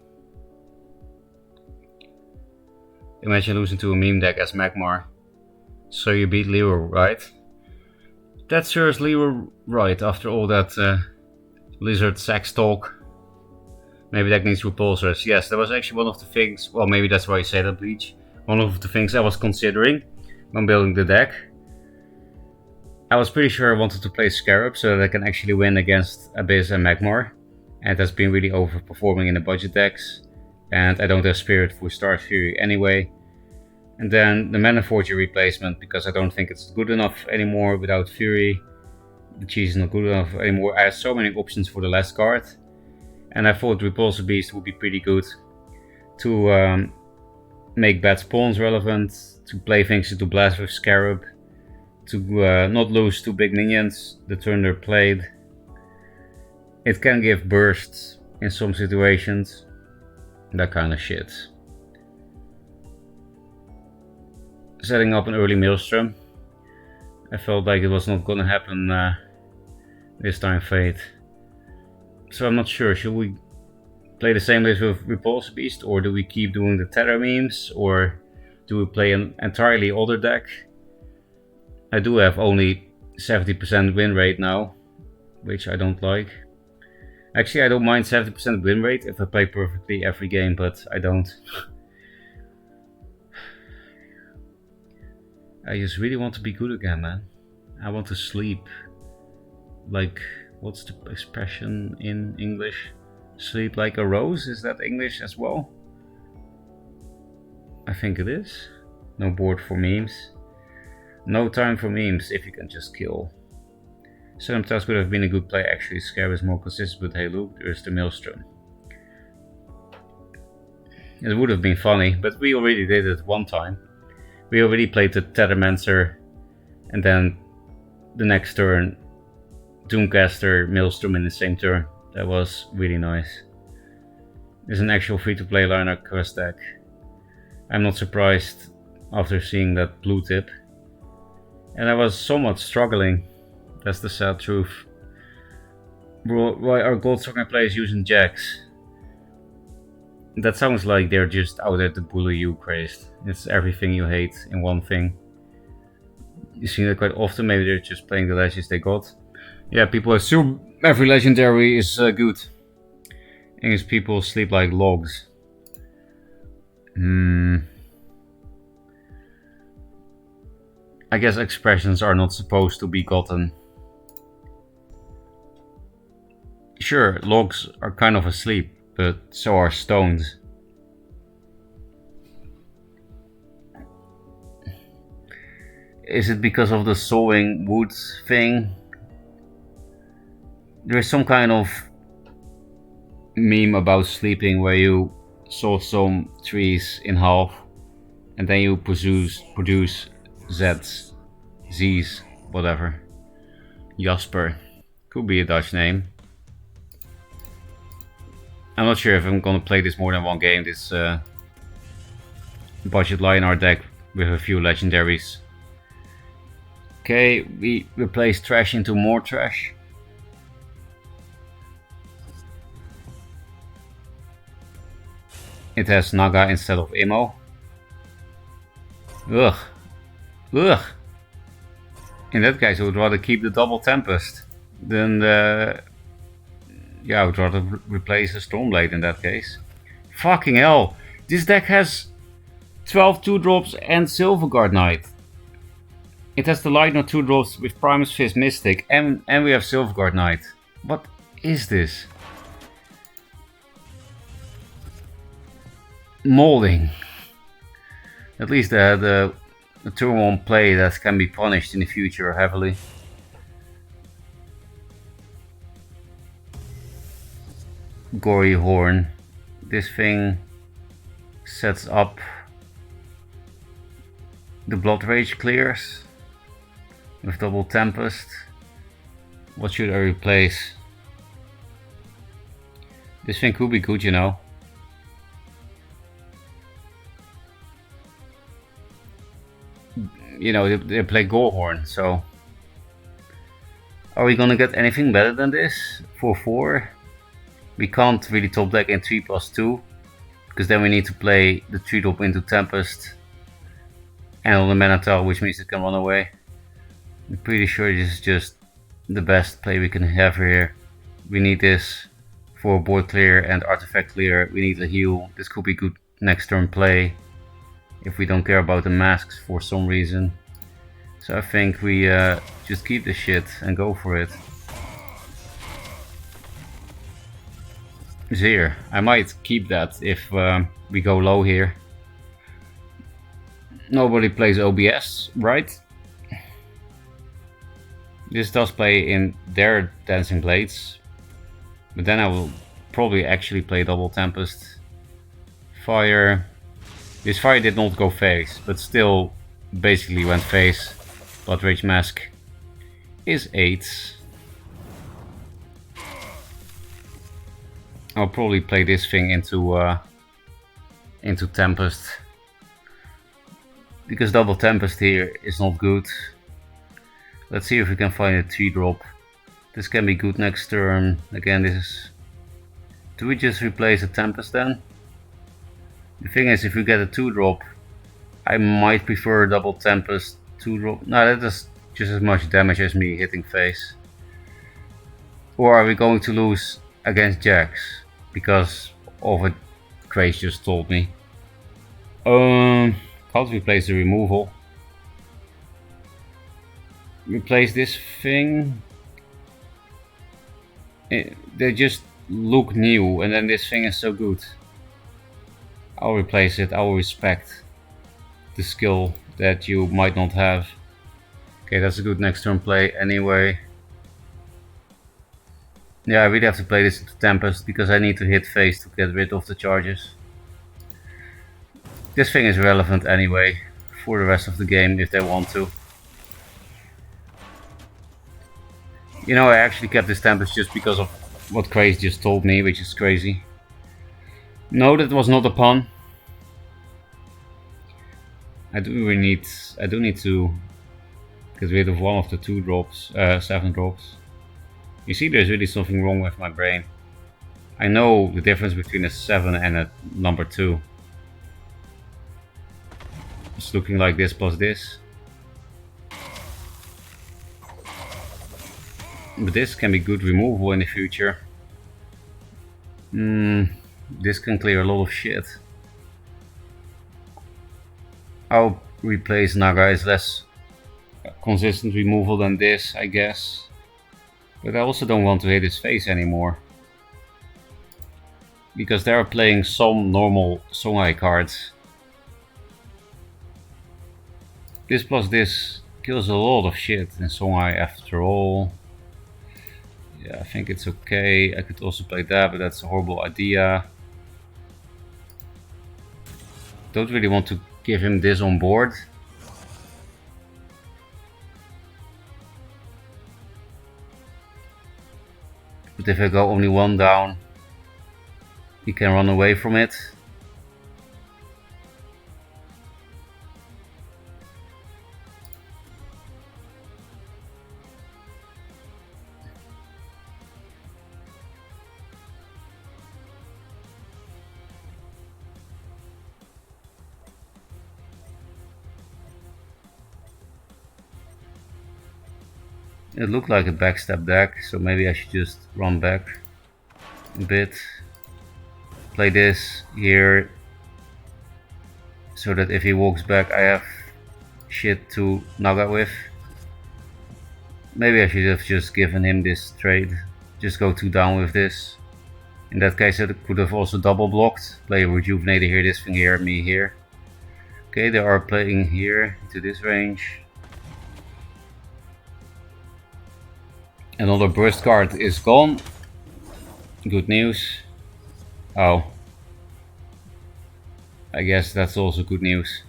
Imagine losing to a meme deck as Magmar. So you beat Leroy, right? That serves Leroy right after all that lizard sex talk. Maybe that needs repulsors. Yes, that was actually one of the things. Well, maybe that's why you say that, Bleach. One of the things I was considering when building the deck. I was pretty sure I wanted to play Scarab so that I can actually win against Abyss and Magmar. And that's been really overperforming in the budget decks. And I don't have Spirit for Star Fury anyway. And then the Mana Forger replacement, because I don't think it's good enough anymore without Fury. The cheese is not good enough anymore. I had so many options for the last card. And I thought Repulsor Beast would be pretty good to make bad spawns relevant, to play things into Blast with Scarab, to not lose 2 big minions the turn they're played. It can give bursts in some situations. That kind of shit. Setting up an early Maelstrom. I felt like it was not gonna happen this time, Fate. So I'm not sure, should we play the same list with Repulse Beast, or do we keep doing the Terra memes, or do we play an entirely other deck? I do have only 70% win rate now, which I don't like. Actually, I don't mind 70% win rate if I play perfectly every game, but I don't. I just really want to be good again, man. I want to sleep. Like, what's the expression in English? Sleep like a rose? Is that English as well? I think it is. No board for memes. No time for memes if you can just kill. Sometimes would have been a good play actually. Scarab is more consistent, but hey look, there's the Maelstrom. It would have been funny, but we already did it one time. We already played the Tethermancer, and then the next turn Doomcaster, Maelstrom in the same turn. That was really nice. There's an actual free-to-play lineup quest deck. I'm not surprised after seeing that blue tip. And I was somewhat struggling. That's the sad truth. Why are Goldstocking players using jacks? That sounds like they're just out at the bully you crazed. It's everything you hate in one thing. You see that quite often, maybe they're just playing the legends they got. Yeah, people assume every legendary is good. English people sleep like logs. I guess expressions are not supposed to be gotten. Sure, logs are kind of asleep, but so are stones. Is it because of the sawing wood thing? There is some kind of meme about sleeping where you soul stone trees in half, and then you produce Zs, Z's, whatever. Jasper, could be a Dutch name. I'm not sure if I'm gonna play this more than one game. This budget Lionheart deck with a few legendaries. Okay, we replace trash into more trash. It has Naga instead of Emo. Ugh. Ugh. In that case, I would rather keep the double Tempest than the... Yeah, I would rather replace a Stormblade in that case. Fucking hell. This deck has 12 2-drops and Silverguard Knight. It has the Lightning 2-drops with Primus Fist Mystic and we have Silverguard Knight. What is this? Molding. At least they had a turn 1 play that can be punished in the future heavily. Gory Horn. This thing sets up the Blood Rage clears with double Tempest. What should I replace? This thing could be good, you know. You know, they play Gorehorn, so are we gonna get anything better than this for 4? We can't really top deck in 3+2 because then we need to play the 3-drop into Tempest and on the Minotaur, which means it can run away. I'm pretty sure this is just the best play we can have here. We need this for board clear and artifact clear. We need a heal. This could be good next turn play if we don't care about the masks for some reason. So I think we just keep this shit and go for it. Zeer. I might keep that if we go low here. Nobody plays OBS, right? This does play in their Dancing Blades, but then I will probably actually play double Tempest. Fire. This fire did not go face, but still basically went face. Blood Rage Mask is 8. I'll probably play this thing into Tempest, because double Tempest here is not good. Let's see if we can find a 3-drop. This can be good next turn. Again, this is... Do we just replace a Tempest then? The thing is, if we get a 2-drop, I might prefer a double Tempest 2-drop. No, that does just as much damage as me hitting face. Or are we going to lose against Jax because of what Grace just told me? Can't replace the removal. Replace this thing. They just look new, and then this thing is so good. I'll replace it. I will respect the skill that you might not have. Okay, that's a good next turn play anyway. Yeah, I really have to play this into Tempest because I need to hit face to get rid of the charges. This thing is relevant anyway for the rest of the game if they want to. You know, I actually kept this Tempest just because of what Craze just told me, which is crazy. No, that was not a pun. I do need to get rid of one of the 2-drops, 7-drops. You see, there's really something wrong with my brain. I know the difference between a 7 and a number 2. It's looking like this plus this. But this can be good removal in the future. This can clear a lot of shit. I'll replace Naga as less consistent removal than this, I guess. But I also don't want to hit his face anymore. Because they are playing some normal Songhai cards. This plus this kills a lot of shit in Songhai after all. Yeah, I think it's okay. I could also play that, but that's a horrible idea. Don't really want to give him this on board. But if I go only one down, he can run away from it. It looked like a backstep deck, so maybe I should just run back a bit. Play this here, so that if he walks back I have shit to naga with. Maybe I should have just given him this trade. Just go 2 down with this. In that case I could have also double blocked. Play a Rejuvenator here, this thing here, me here. Okay, they are playing here into this range. Another burst card is gone. Good news. Oh. I guess that's also good news.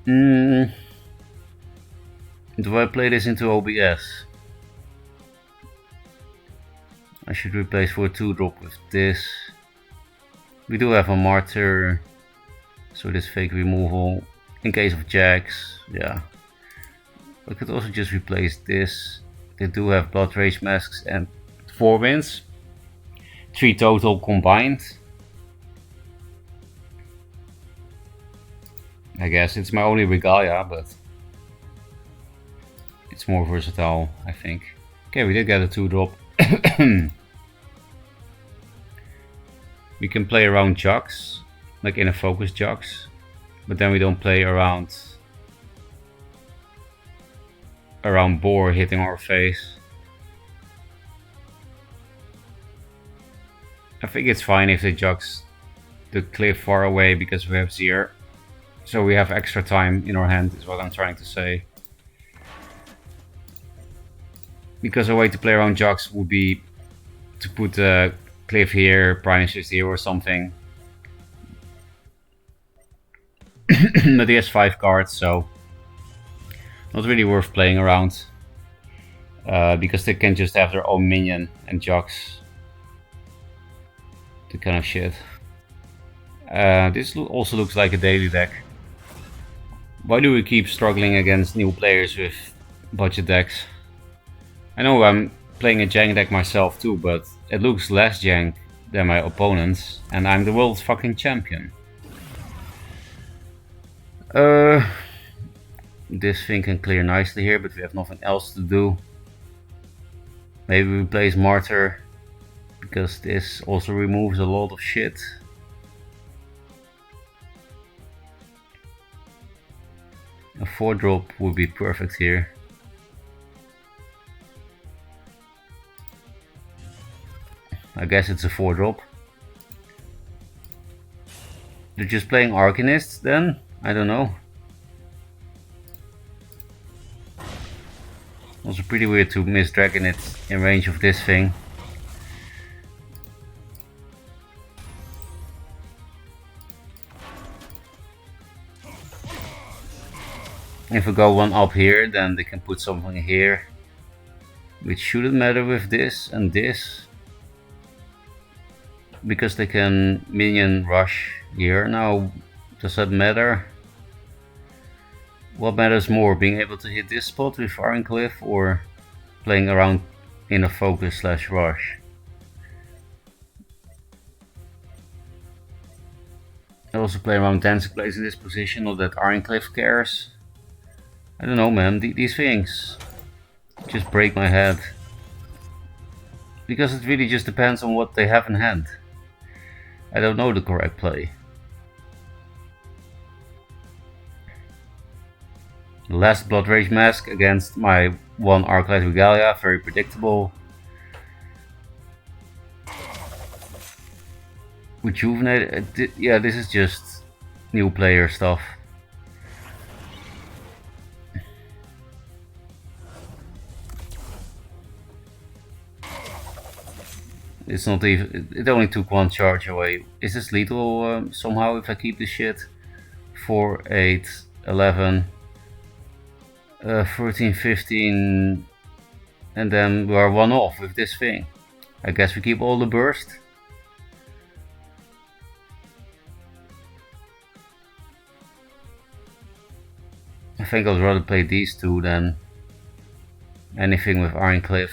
Do I play this into OBS? I should replace for a 2-drop with this. We do have a Martyr, so this fake removal in case of jacks. Yeah. I could also just replace this. They do have Blood Rage Masks and 4 wins. 3 total combined. I guess it's my only Regalia, but it's more versatile, I think. Okay, we did get a 2-drop. We can play around Jugs, like in a focus Jugs, but then we don't play around Boar hitting our face. I think it's fine if they Jugs the cliff far away because we have Zir. So we have extra time in our hand is what I'm trying to say. Because a way to play around Jugs would be to put a cliff here, Primus here or something. But he has 5 cards, so not really worth playing around. Because they can just have their own minion and Jugs. The kind of shit. This also looks like a daily deck. Why do we keep struggling against new players with budget decks? I know I'm playing a jank deck myself too, but it looks less jank than my opponents, and I'm the world fucking champion. This thing can clear nicely here, but we have nothing else to do. Maybe we place Martyr, because this also removes a lot of shit. A 4-drop would be perfect here. I guess it's a 4-drop. They're just playing Arcanist then? I don't know. Also pretty weird to miss Dragon it in range of this thing. If we go 1 up here, then they can put something here, which shouldn't matter with this and this, because they can minion rush here. Now, does that matter? What matters more, being able to hit this spot with Iron Cliff or playing around in a focus / rush? I also play around Dancing Place in this position, not that Iron Cliff cares. I don't know, man, these things just break my head. Because it really just depends on what they have in hand. I don't know the correct play. Last Blood Rage Mask against my 1 Arclight Regalia, very predictable. Rejuvenate, yeah, this is just new player stuff. It's not even. It only took one charge away. Is this lethal somehow if I keep this shit? 4, 8, 11, 13, 15, and then we are one off with this thing. I guess we keep all the burst. I think I'd rather play these two than anything with Iron Cliff.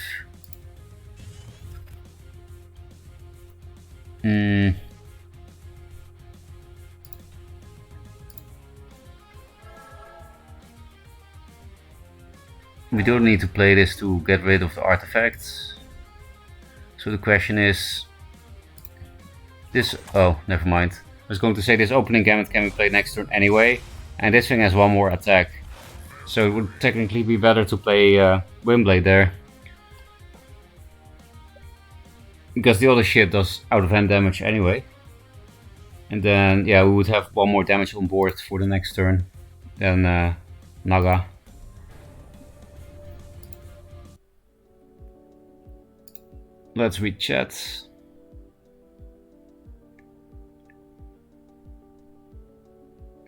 We don't need to play this to get rid of the artifacts. So the question is, this, oh, never mind. I was going to say this opening gambit can be played next turn anyway, and this thing has one more attack. So it would technically be better to play Windblade there. Because the other shit does out of hand damage anyway. And then, yeah, we would have one more damage on board for the next turn than Naga. Let's read chat.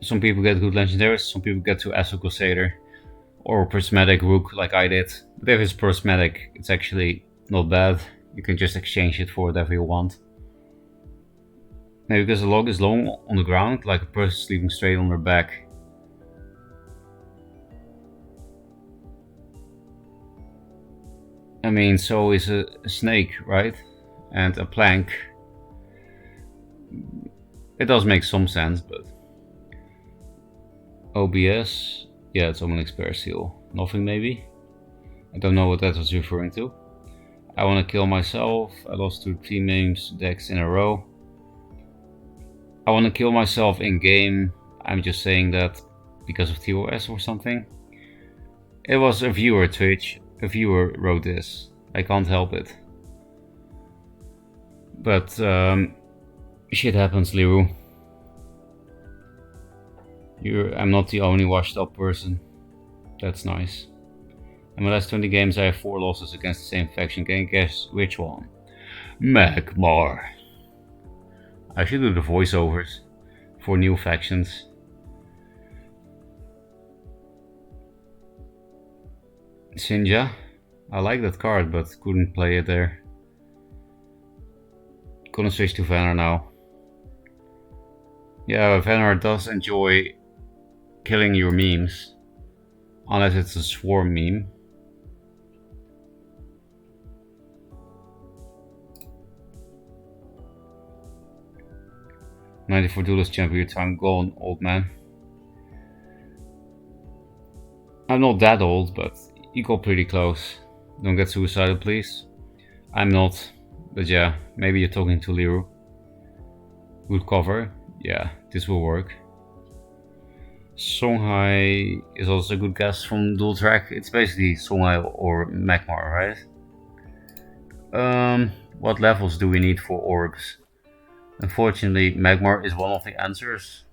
Some people get good legendaries, some people get to Astral Crusader or Prismatic Rook like I did. But if it's Prismatic, it's actually not bad. You can just exchange it for whatever you want. Maybe because the log is long on the ground, like a person sleeping straight on their back. I mean, so is a snake, right? And a plank. It does make some sense, but... OBS? Yeah, it's Omen Expert Seal. Nothing maybe? I don't know what that was referring to. I want to kill myself. I lost 2 team names decks in a row. I want to kill myself in game. I'm just saying that because of TOS or something. It was a viewer, Twitch. A viewer wrote this. I can't help it. But shit happens, Liru. I'm not the only washed up person. That's nice. In my last 20 games I have 4 losses against the same faction. Can you guess which one? Magmar. I should do the voiceovers for new factions. Sinja. I like that card, but couldn't play it there. Gonna switch to Vanner now. Yeah, Vanner does enjoy killing your memes. Unless it's a swarm meme. $94 Duelyst champion, your time gone, old man. I'm not that old, but you got pretty close. Don't get suicidal, please. I'm not, but yeah, maybe you're talking to Liru. Good cover, yeah, this will work. Songhai is also a good guess from Dual Track. It's basically Songhai or Magmar, right? What levels do we need for orbs? Unfortunately, Magmar is one of the answers.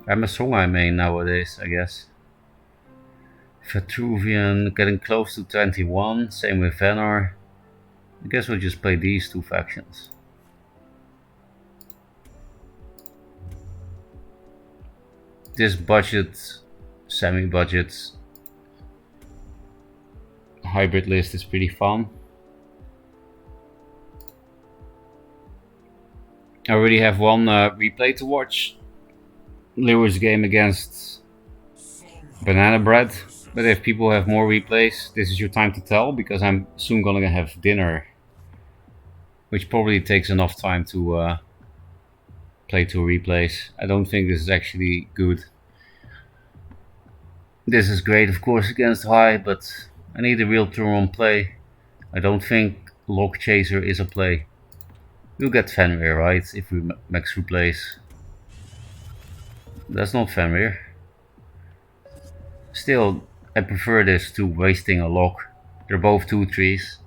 I'm a Songhai main nowadays, I guess. Vitruvian getting close to 21, same with Vannar. I guess we'll just play these two factions. This budget, semi-budget hybrid list is pretty fun. I already have one replay to watch. Liru's game against Banana Bread. But if people have more replays, this is your time to tell, because I'm soon gonna have dinner. Which probably takes enough time to play 2 replays. I don't think this is actually good. This is great, of course, against high, but I need a real turn 1 play. I don't think Lock Chaser is a play. We'll get Fenrir, right, if we max replays. That's not Fenrir. Still, I prefer this to wasting a Lock. They're both 2/3s.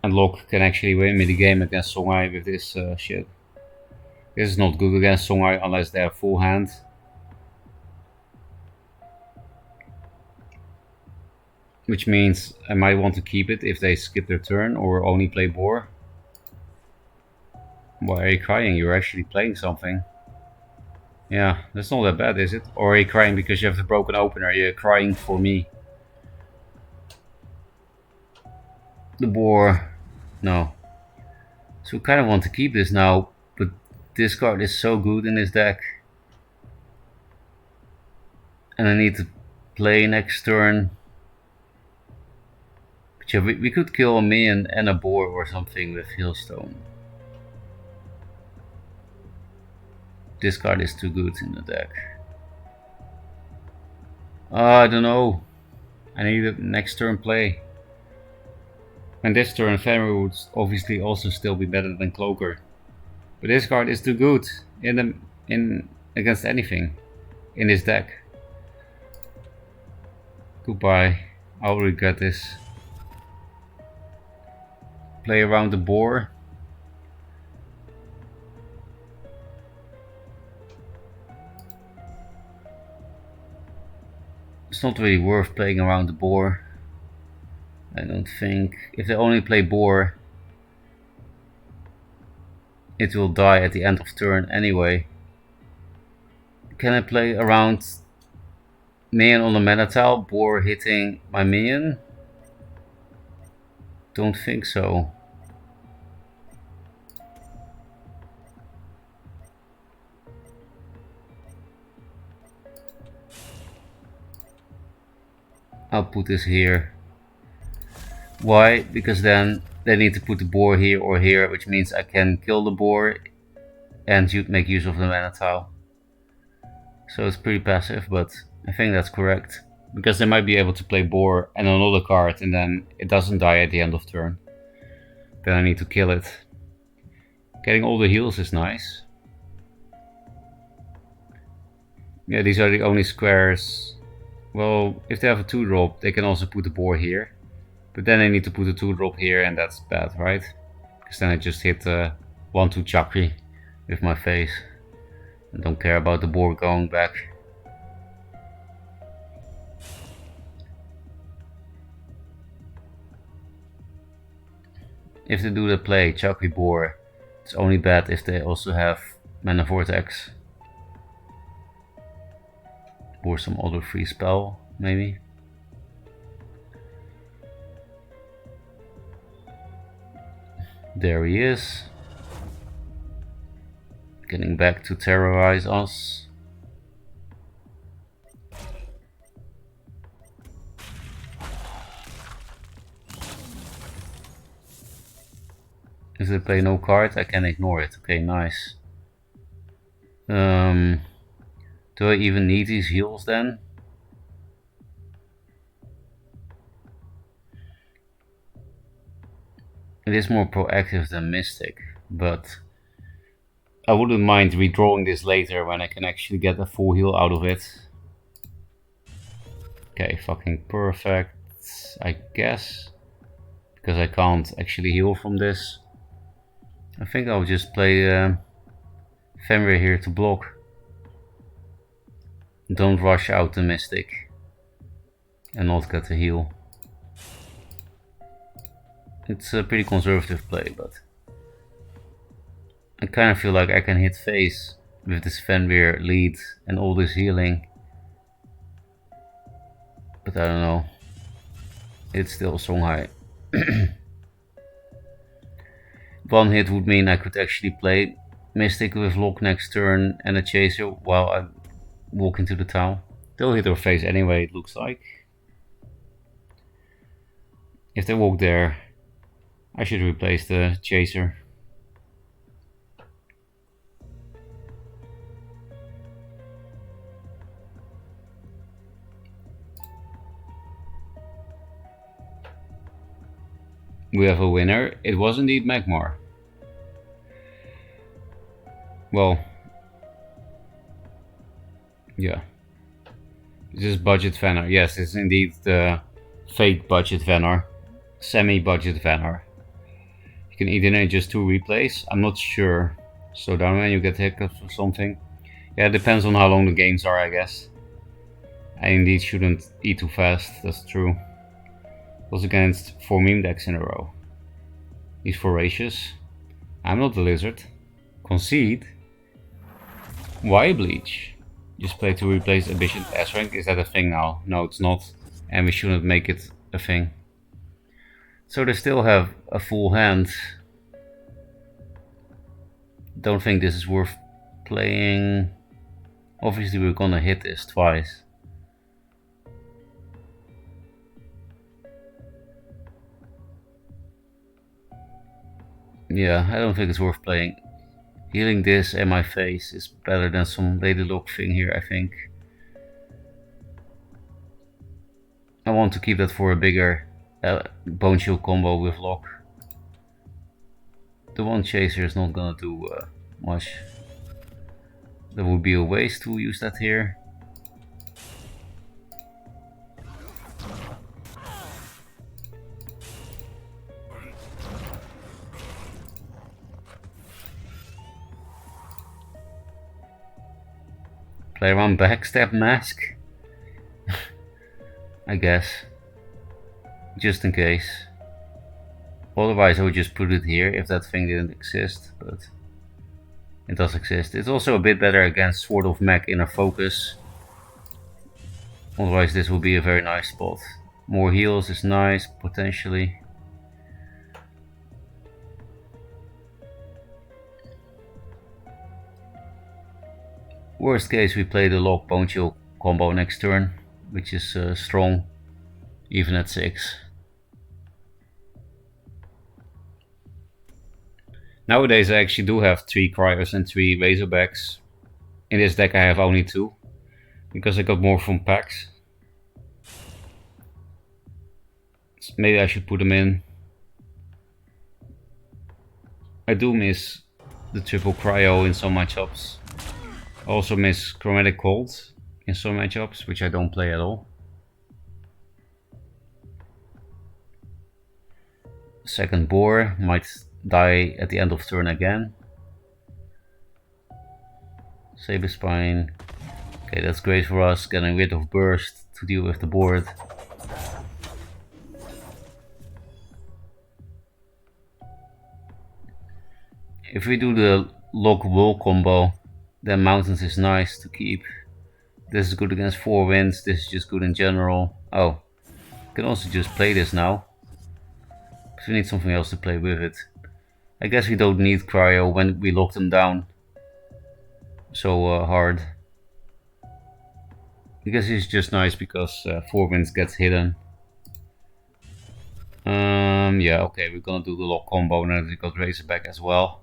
And Lock can actually win me the game against Songhai with this shit. This is not good against Songhai unless they have full hand. Which means I might want to keep it if they skip their turn or only play boar. Why are you crying? You're actually playing something. Yeah, that's not that bad, is it? Or are you crying because you have the broken opener? You're crying for me. The boar. No. So I kind of want to keep this now, but this card is so good in this deck. And I need to play next turn. But yeah, we could kill a minion and a boar or something with Hailstone. This card is too good in the deck. I don't know. I need a next turn play. And this turn Fenrir would obviously also still be better than Cloaker. But this card is too good in against anything in this deck. Goodbye. I'll regret this. Play around the boar. It's not really worth playing around the boar. I don't think. If they only play boar, it will die at the end of turn anyway. Can I play around minion on the mana tile, boar hitting my minion? Don't think so. I'll put this here. Why? Because then they need to put the boar here or here, which means I can kill the boar and make use of the mana tile. So it's pretty passive, but I think that's correct. Because they might be able to play boar and another card and then it doesn't die at the end of turn. Then I need to kill it. Getting all the heals is nice. Yeah, these are the only squares. Well, if they have a 2-drop, they can also put the boar here. But then I need to put a 2-drop here and that's bad, right? Because then I just hit 1-2 Chakri with my face. I don't care about the boar going back. If they do the play Chakri boar, it's only bad if they also have Mana Vortex. Or some other free spell, maybe. There he is. Getting back to terrorize us. If they play no card, I can ignore it. Okay, nice. Do I even need these heals then? It is more proactive than Mystic, but I wouldn't mind redrawing this later when I can actually get a full heal out of it. Okay, fucking perfect, I guess. Because I can't actually heal from this. I think I'll just play Fenrir here to block. Don't rush out the Mystic and not get the heal. It's a pretty conservative play, but I kind of feel like I can hit face with this Fenrir lead and all this healing. But I don't know. It's still Songhai. One hit would mean I could actually play Mystic with lock next turn and a chaser while I walk into the town. They'll hit our face anyway, it looks like. If they walk there, I should replace the chaser. We have a winner. It was indeed Magmar. Well, yeah. This is budget Vanner. Yes, it's indeed the fake budget Vanner. Semi-budget Vanner. You can either just 2 replays. I'm not sure. Slow down when you get hiccups or something. Yeah, it depends on how long the games are, I guess. I indeed shouldn't eat too fast, that's true. Was against 4 meme decks in a row. He's voracious. I'm not the lizard. Concede? Why bleach? Just play to replace Ambition S rank? Is that a thing now? No, it's not. And we shouldn't make it a thing. So they still have a full hand. Don't think this is worth playing. Obviously we're gonna hit this twice. Yeah, I don't think it's worth playing. Healing this in my face is better than some Lady Luck thing here, I think. I want to keep that for a bigger Bone Shield combo with Lock. The one Chaser is not gonna do much. That would be a waste to use that here. Play around Backstab Mask? I guess. Just in case. Otherwise I would just put it here if that thing didn't exist, but it does exist. It's also a bit better against Sword of Mech Inner Focus. Otherwise this will be a very nice spot. More heals is nice, potentially. Worst case we play the Lock Bone Shield combo next turn, which is strong, even at 6. Nowadays I actually do have 3 Cryos and 3 Razorbacks. In this deck I have only 2, because I got more from packs. So maybe I should put them in. I do miss the triple Cryo in some matchups. I also miss Chromatic Cold in some matchups, which I don't play at all. Second Boar might die at the end of turn again. Saber Spine. Okay, that's great for us, getting rid of Burst to deal with the board. If we do the Lock Wool combo, then Mountains is nice to keep. This is good against 4 winds, this is just good in general. Oh, can also just play this now. But we need something else to play with it. I guess we don't need Cryo when we lock them down so hard. I guess it's just nice because 4 winds gets hidden. Yeah, okay, we're gonna do the lock combo now that we got Razorback as well.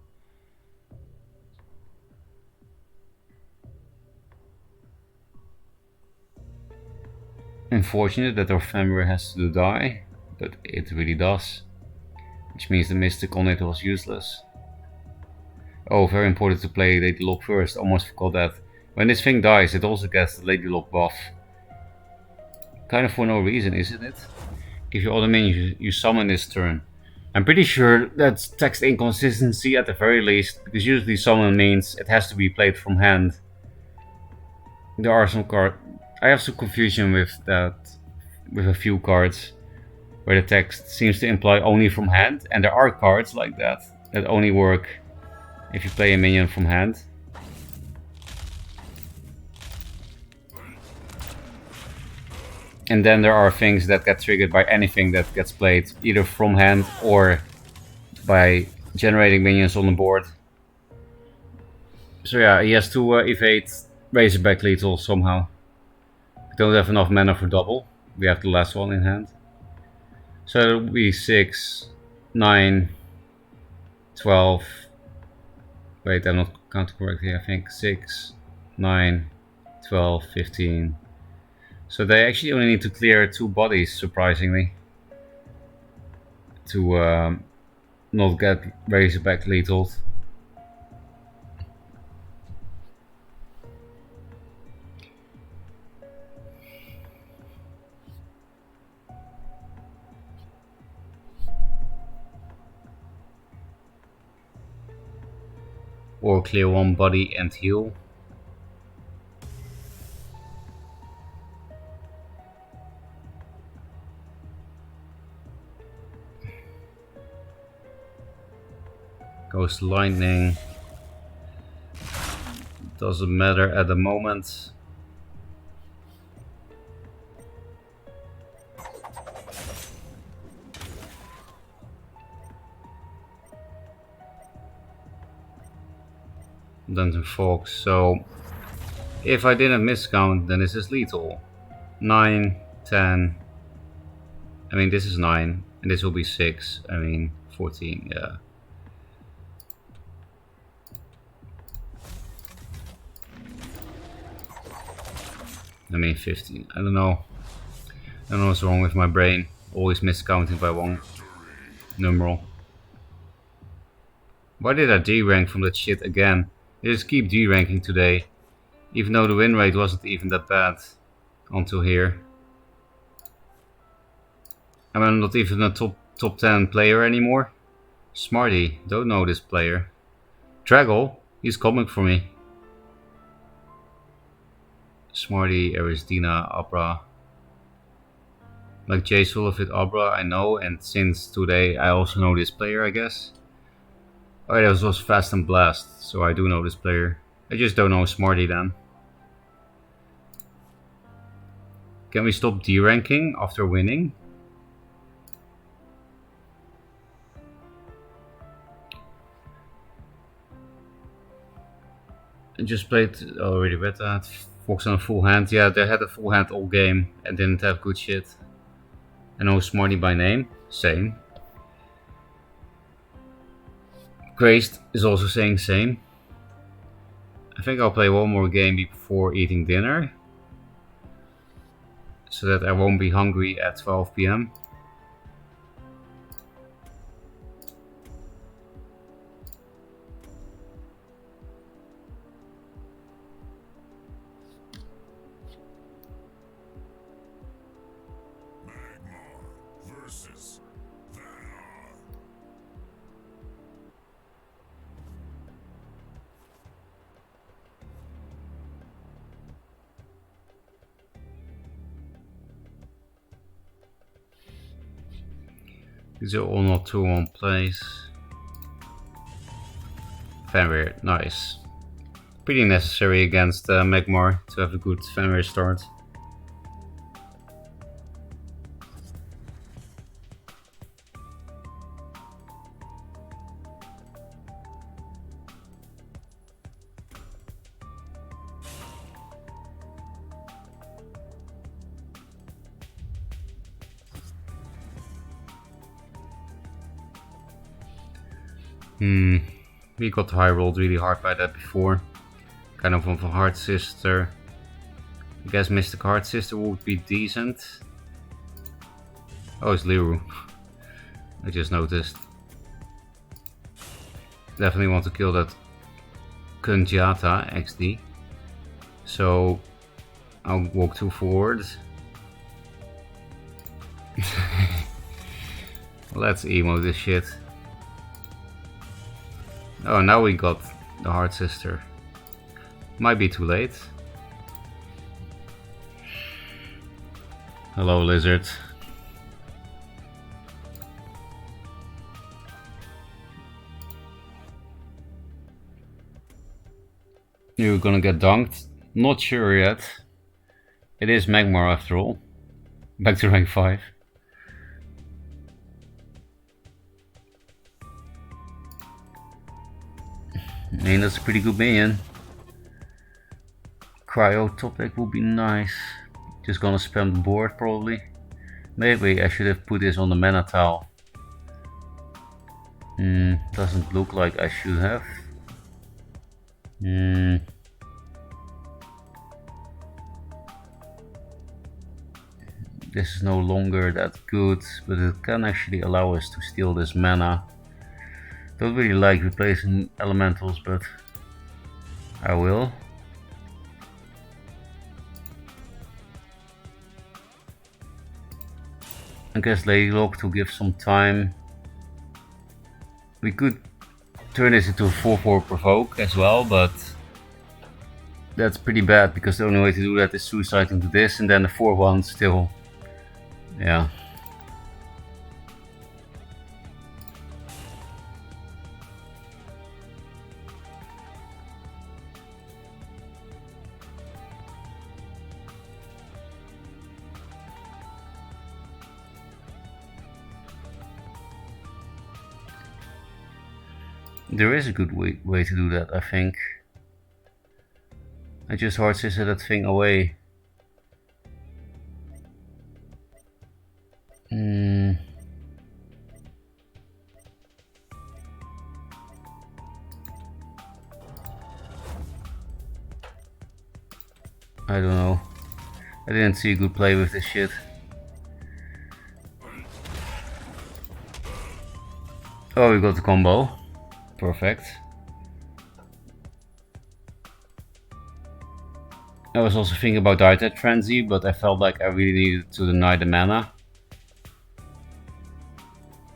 Unfortunate that our Fenrir has to die, but it really does. Which means the Mystic on it was useless. Oh, very important to play Lady Luck first, almost forgot that. When this thing dies, it also gets the Lady Luck buff. Kind of for no reason, isn't it? If your other minions you summon this turn. I'm pretty sure that's text inconsistency at the very least, because usually summon means it has to be played from hand. There are some cards. I have some confusion with that, with a few cards, where the text seems to imply only from hand, and there are cards like that only work if you play a minion from hand. And then there are things that get triggered by anything that gets played, either from hand or by generating minions on the board. So yeah, he has to evade Razorback lethal somehow. We don't have enough mana for double. We have the last one in hand. So it'll be 6, 9, 12. Wait, I'm not counting correctly. I think 6, 9, 12, 15. So they actually only need to clear 2 bodies, surprisingly, to not get Razorback lethal. Or clear one body and heal. Goes lightning. Doesn't matter at the moment. Dungeon Fog. So if I didn't miscount, then this is lethal. 9, 10. I mean, this is 9, and this will be 6. I mean, 14. Yeah. I mean, 15. I don't know. I don't know what's wrong with my brain. Always miscounting by one numeral. Why did I D-rank from that shit again? I just keep D-ranking today. Even though the win rate wasn't even that bad. Until here. I'm not even a top 10 player anymore. Smarty, don't know this player. Draggle, he's coming for me. Smarty, Aristina, Abra. Like Jay Sullivan, Abra, I know, and since today I also know this player, I guess. Oh yeah, that was Fast and Blast, so I do know this player. I just don't know Smarty then. Can we stop D-ranking after winning? I just played, already read that. Fox on a full hand. Yeah, they had a full hand all game and didn't have good shit. I know Smarty by name. Same. Crazed is also saying same. I think I'll play one more game before eating dinner. So that I won't be hungry at 12 PM. These are all not 2-1 plays. Fenrir, nice. Pretty necessary against Magmar to have a good Fenrir start. We got high rolled really hard by that before. Kind of a Heart Sister. I guess Mystic Heart Sister would be decent. Oh, it's Liru. I just noticed. Definitely want to kill that Kunjata XD. So I'll walk 2 forward. Let's emo this shit. Oh, now we got the Heart Sister. Might be too late. Hello, Lizard. You're gonna get dunked? Not sure yet. It is Magmar after all. Back to rank 5. I mean, that's a pretty good minion. Cryo topic would be nice. Just gonna spam the board probably. Maybe I should have put this on the mana tile. Doesn't look like I should have. This is no longer that good, but it can actually allow us to steal this mana. Don't really like replacing elementals, but I will. I guess Ladylock to give some time. We could turn this into a 4/4 provoke as well, but that's pretty bad because the only way to do that is suicide into this, and then the 4/1 still, yeah. There is a good way to do that, I think. I just hard scissor that thing away. I don't know. I didn't see a good play with this shit. Oh, we got the combo. Perfect. I was also thinking about Dietite Frenzy, but I felt like I really needed to deny the mana.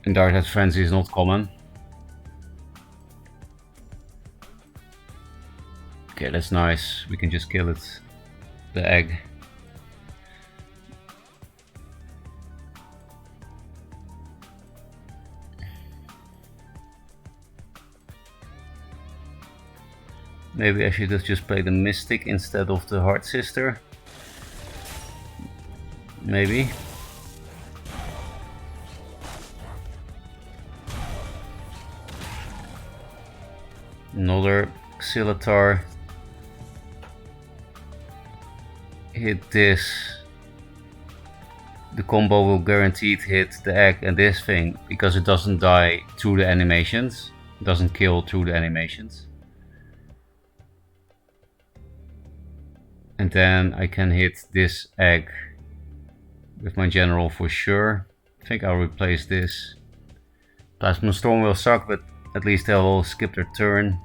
And Dietite Frenzy is not common. Okay, that's nice. We can just kill it. The egg. Maybe I should have just played the Mystic instead of the Heart Sister. Maybe. Another Xylatar. Hit this. The combo will guaranteed hit the egg and this thing because it doesn't die through the animations. It doesn't kill through the animations. And then I can hit this egg with my general for sure. I think I'll replace this. Plasma Storm will suck, but at least they'll skip their turn.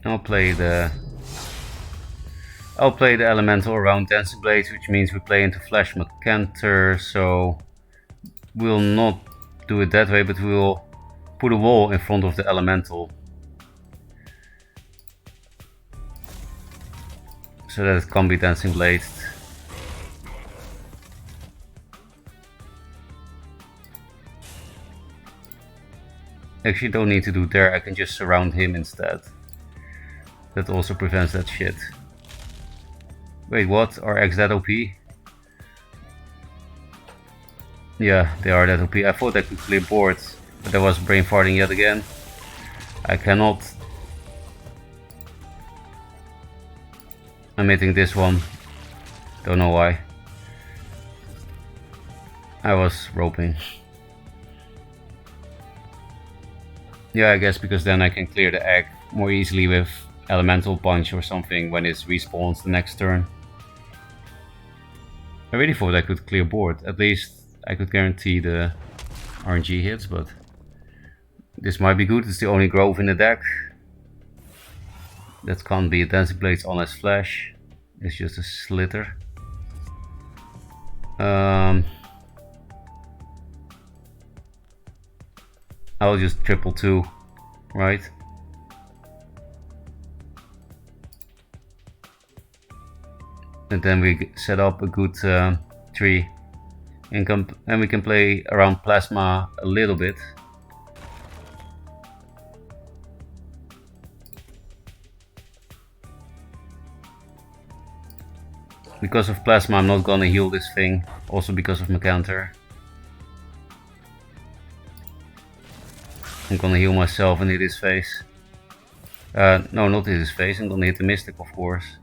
I'll play the elemental around Dancing Blades, which means we play into Flash Macanter, so we'll not do it that way, but we will put a wall in front of the elemental so that it can't be Dancing Bladed. Actually don't need to do there, I can just surround him instead. That also prevents that shit. Wait, what? Are eggs that OP? Yeah, they are that OP. I thought I could clear boards, but I was brain farting yet again. I cannot. I'm hitting this one. Don't know why. I was roping. Yeah, I guess because then I can clear the egg more easily with Elemental Punch or something when it respawns the next turn. I really thought I could clear board. At least I could guarantee the RNG hits, but this might be good. It's the only Grove in the deck. That can't be a Dancing Blades unless Flash. It's just a Slither. I'll just 2/2, right? And then we set up a good tree. And we can play around Plasma a little bit. Because of Plasma I'm not gonna heal this thing, also because of Macanter. I'm gonna heal myself and hit his face. No, not hit his face, I'm gonna hit the Mystic of course.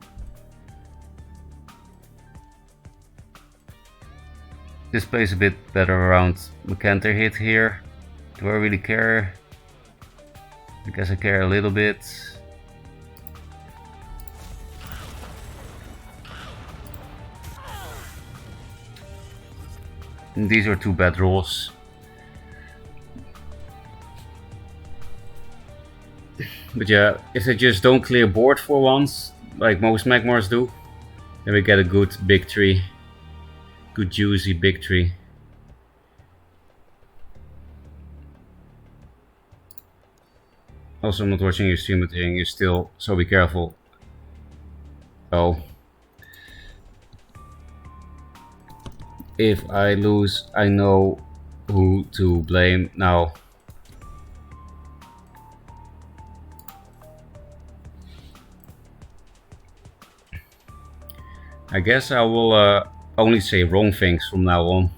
This plays a bit better around Macanter hit here. Do I really care? I guess I care a little bit. And these are two bad rolls. But yeah, if they just don't clear board for once, like most Magmars do, then we get a good big tree. Good juicy big tree. Also, I'm not watching your stream, but hearing you still, so be careful. Oh. If I lose, I know who to blame now. I guess I will only say wrong things from now on.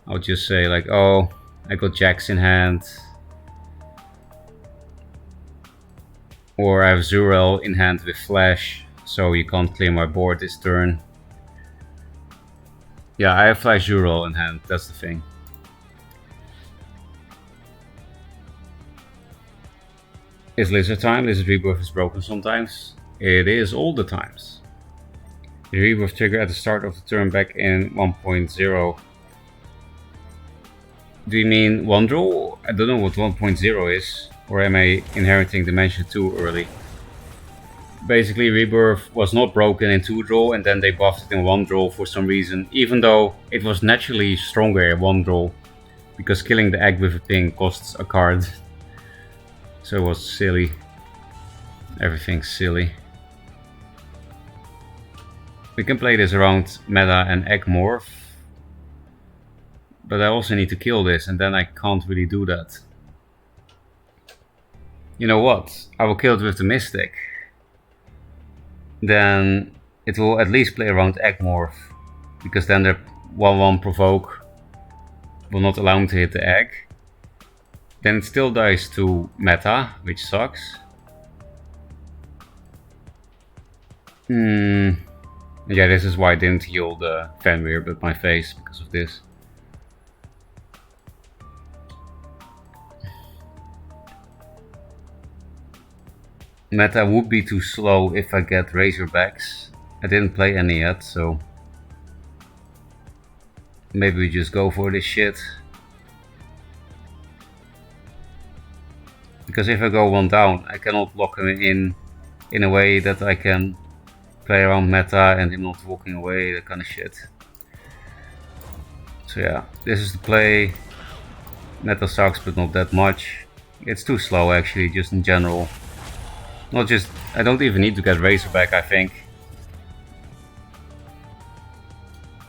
I'll just say like, oh, I got jacks in hand. Or I have Zurel in hand with flash, so you can't clear my board this turn. Yeah, I have flash Zurel in hand, that's the thing. Is Lizard time? Lizard Rebirth is broken sometimes. It is all the times. The Rebirth trigger at the start of the turn back in 1.0. Do you mean 1 draw? I don't know what 1.0 is. Or am I inheriting Dimension 2 early? Basically, Rebirth was not broken in 2 draw and then they buffed it in 1 draw for some reason. Even though it was naturally stronger in 1 draw. Because killing the egg with a ping costs a card. So it was silly. Everything's silly. We can play this around meta and egg morph. But I also need to kill this and then I can't really do that. You know what? I will kill it with the Mystic. Then it will at least play around egg morph. Because then the 1-1 provoke will not allow him to hit the egg. Then it still dies to meta, which sucks. Yeah, this is why I didn't heal the Fenrir, but my face because of this. Meta would be too slow if I get Razorbacks. I didn't play any yet, so maybe we just go for this shit. Because if I go 1 down, I cannot lock him in a way that I can play around meta and him not walking away, that kind of shit. So yeah, this is the play. Meta sucks, but not that much. It's too slow actually, just in general. Not just, I don't even need to get Razorback, I think.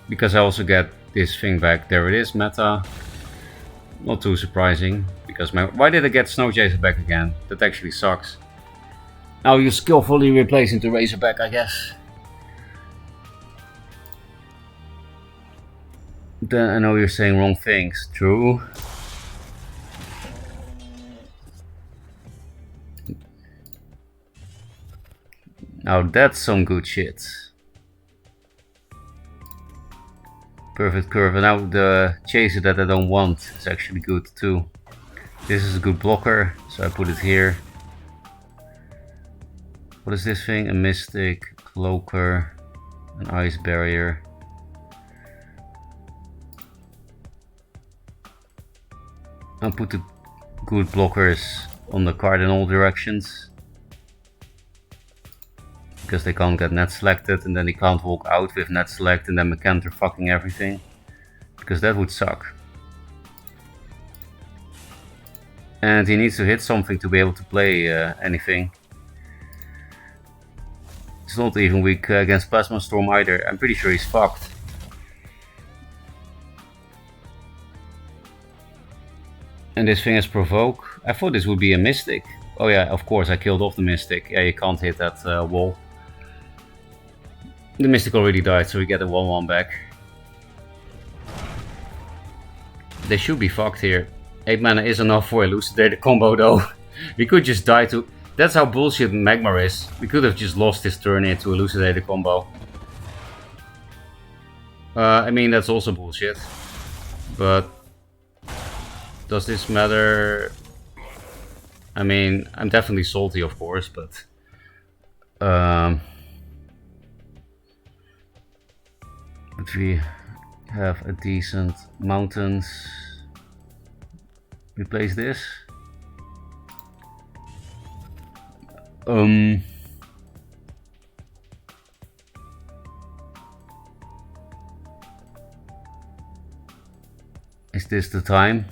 Because I also get this thing back. There it is, meta. Not too surprising. Because why did I get Snow Chaser back again? That actually sucks. Now you skillfully replace into Razorback, I guess. Then I know you're saying wrong things. True. Now that's some good shit. Perfect curve. And now the chaser that I don't want is actually good too. This is a good blocker, so I put it here. What is this thing? A Mystic, Cloaker, an Ice Barrier. I'll put the good blockers on the card in all directions. Because they can't get net selected and then they can't walk out with net select and then Mecanter fucking everything. Because that would suck. And he needs to hit something to be able to play anything. He's not even weak against Plasma Storm either. I'm pretty sure he's fucked. And this thing is Provoke. I thought this would be a Mystic. Oh yeah, of course I killed off the Mystic. Yeah, you can't hit that wall. The Mystic already died, so we get a 1-1 back. They should be fucked here. 8 mana is enough for Elucidate the combo though. We could just die to... That's how bullshit Magmar is. We could have just lost this turn here to Elucidate the combo. I mean, that's also bullshit. But... does this matter? I mean, I'm definitely salty of course, but... but we have a decent mountains. Replace this. Is this the time?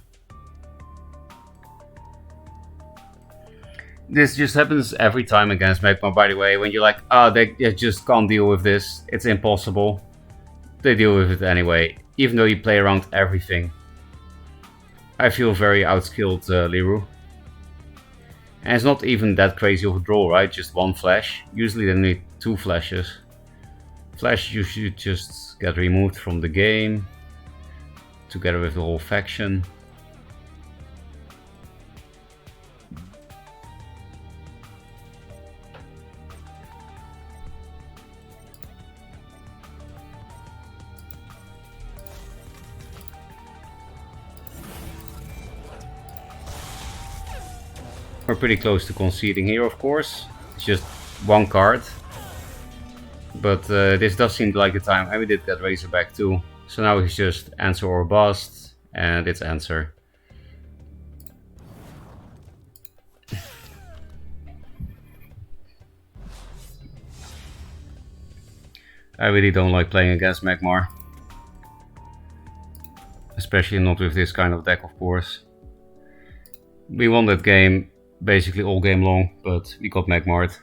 This just happens every time against Magma, by the way, when you're like, oh, they just can't deal with this, it's impossible. They deal with it anyway, even though you play around everything. I feel very outskilled, Liru. And it's not even that crazy of a draw, right? Just one flash. Usually they need 2 flashes. Flash you should just get removed from the game, together with the whole faction. We're pretty close to conceding here, of course. It's just 1 card. But this does seem like the time, and we did get Razorback too. So now it's just answer or bust, and it's answer. I really don't like playing against Magmar. Especially not with this kind of deck, of course. We won that game basically all game long, but we got Magmar'd.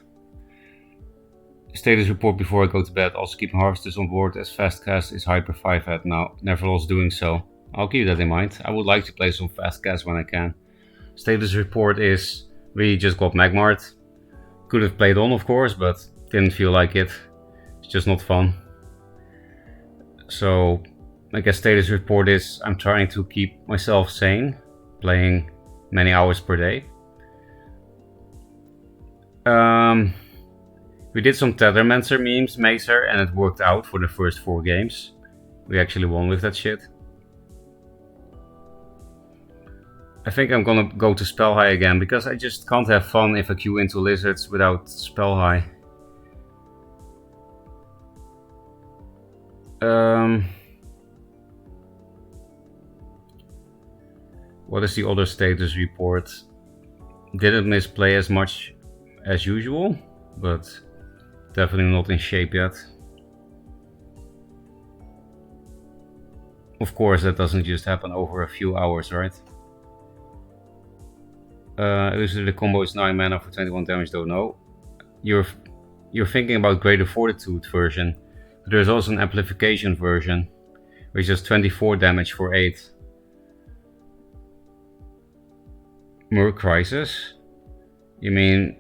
Status report before I go to bed. Also keeping Harvesters on board as fast cast is hyper 5 at now. Never lost doing so. I'll keep that in mind. I would like to play some fast cast when I can. Status report is we just got Magmar'd. Could have played on, of course, but didn't feel like it. It's just not fun. So I guess status report is I'm trying to keep myself sane, playing many hours per day. We did some Tethermancer memes, Macer, and it worked out for the first 4 games. We actually won with that shit. I think I'm gonna go to Spell High again, because I just can't have fun if I queue into Lizards without Spell High. What is the other status report? Didn't misplay as much as usual, but definitely not in shape yet. Of course, that doesn't just happen over a few hours, right? Usually the combo is 9 mana for 21 damage, though. No, you're thinking about Greater Fortitude version, but there's also an amplification version, which is 24 damage for 8. Mer Crisis? You mean,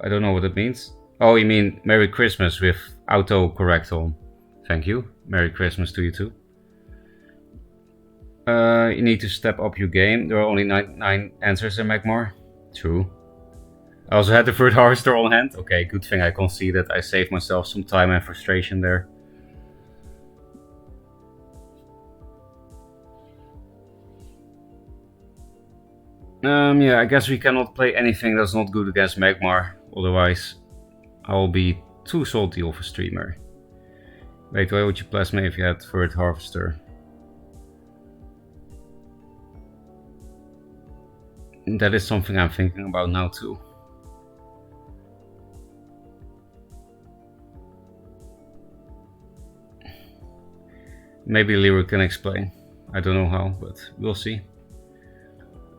I don't know what it means. Oh, you mean Merry Christmas with auto correct on. Thank you. Merry Christmas to you too. You need to step up your game. There are only 9 answers in Magmar. True. I also had the third Harvester on hand. Okay, good thing I conceded. I saved myself some time and frustration there. Yeah, I guess we cannot play anything that's not good against Magmar. Otherwise, I will be too salty of a streamer. Wait, why would you plasma if you had third Harvester? That is something I'm thinking about now too. Maybe Lyric can explain. I don't know how, but we'll see.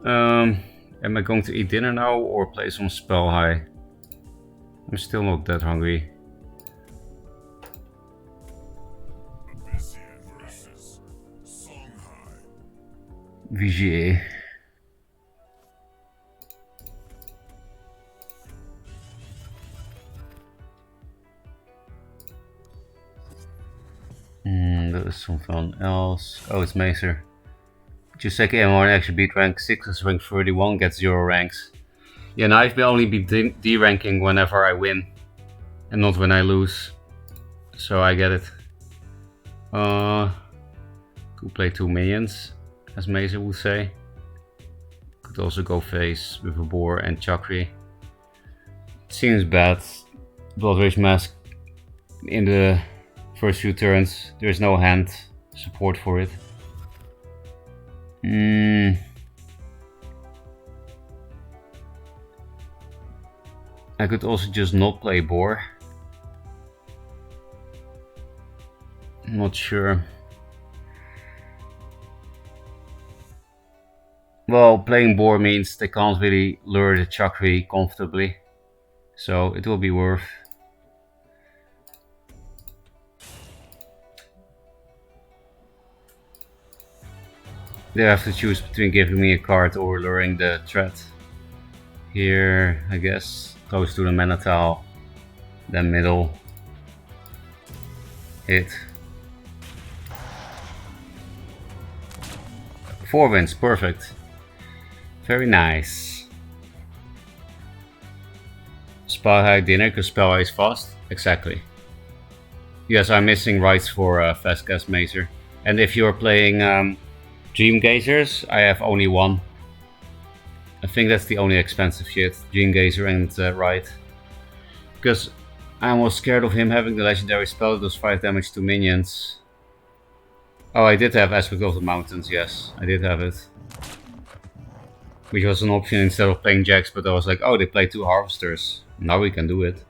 Am I going to eat dinner now or play some Spell High? I'm still not that hungry. Vigier. That is something else. Oh, it's Macer. Juseki M1 actually beat rank 6 as rank 31, gets 0 ranks. Yeah, and I've only been D-ranking whenever I win, and not when I lose. So I get it. Could play 2 minions, as Macer would say. Could also go face with a boar and Chakri. It seems bad. Blood Rage Mask in the first few turns. There's no hand support for it. I could also just not play boar. I'm not sure. Well, playing boar means they can't really lure the Chakri comfortably, so it will be worth. They have to choose between giving me a card or luring the threat. Here, I guess, close to the Minotaur, then middle, hit. 4 wins, perfect. Very nice. Spell high dinner, because spell high is fast. Exactly. Yes, I'm missing rights for Fast Cast Mazer. And if you're playing Dream Gazers, I have only one. I think that's the only expensive shit. Dream Gazer and Right. Because I was scared of him having the legendary spell that does 5 damage to minions. Oh, I did have Aspect of the Mountains, yes. I did have it. Which was an option instead of playing Jax, but I was like, oh, they play 2 Harvesters. Now we can do it.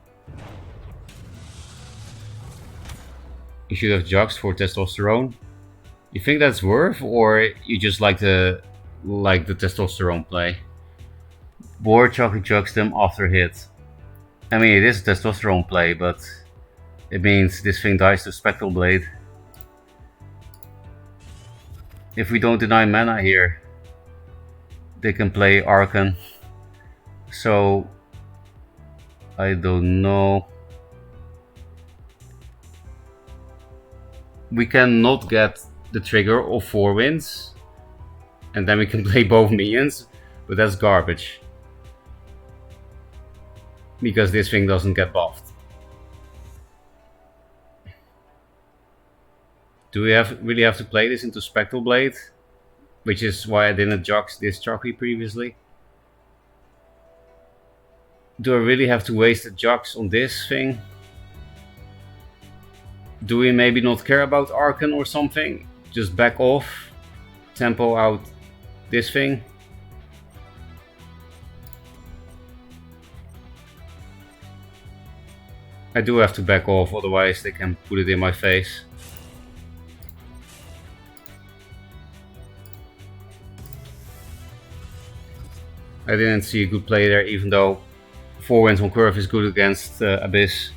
You should have Jax for testosterone. You think that's worth, or you just like the testosterone play? Boar chocolate chucks them after hit. I mean, it is a testosterone play, but it means this thing dies to Spectral Blade. If we don't deny mana here, they can play Archon. So, I don't know. We cannot get the trigger of 4 wins, and then we can play both minions, but that's garbage. Because this thing doesn't get buffed. Do we really have to play this into Spectral Blade? Which is why I didn't Jox this Chakri previously. Do I really have to waste a Jox on this thing? Do we maybe not care about Archon or something? Just back off, tempo out this thing? I do have to back off, otherwise they can put it in my face. I didn't see a good play there, even though 4 wins on curve is good against Abyss.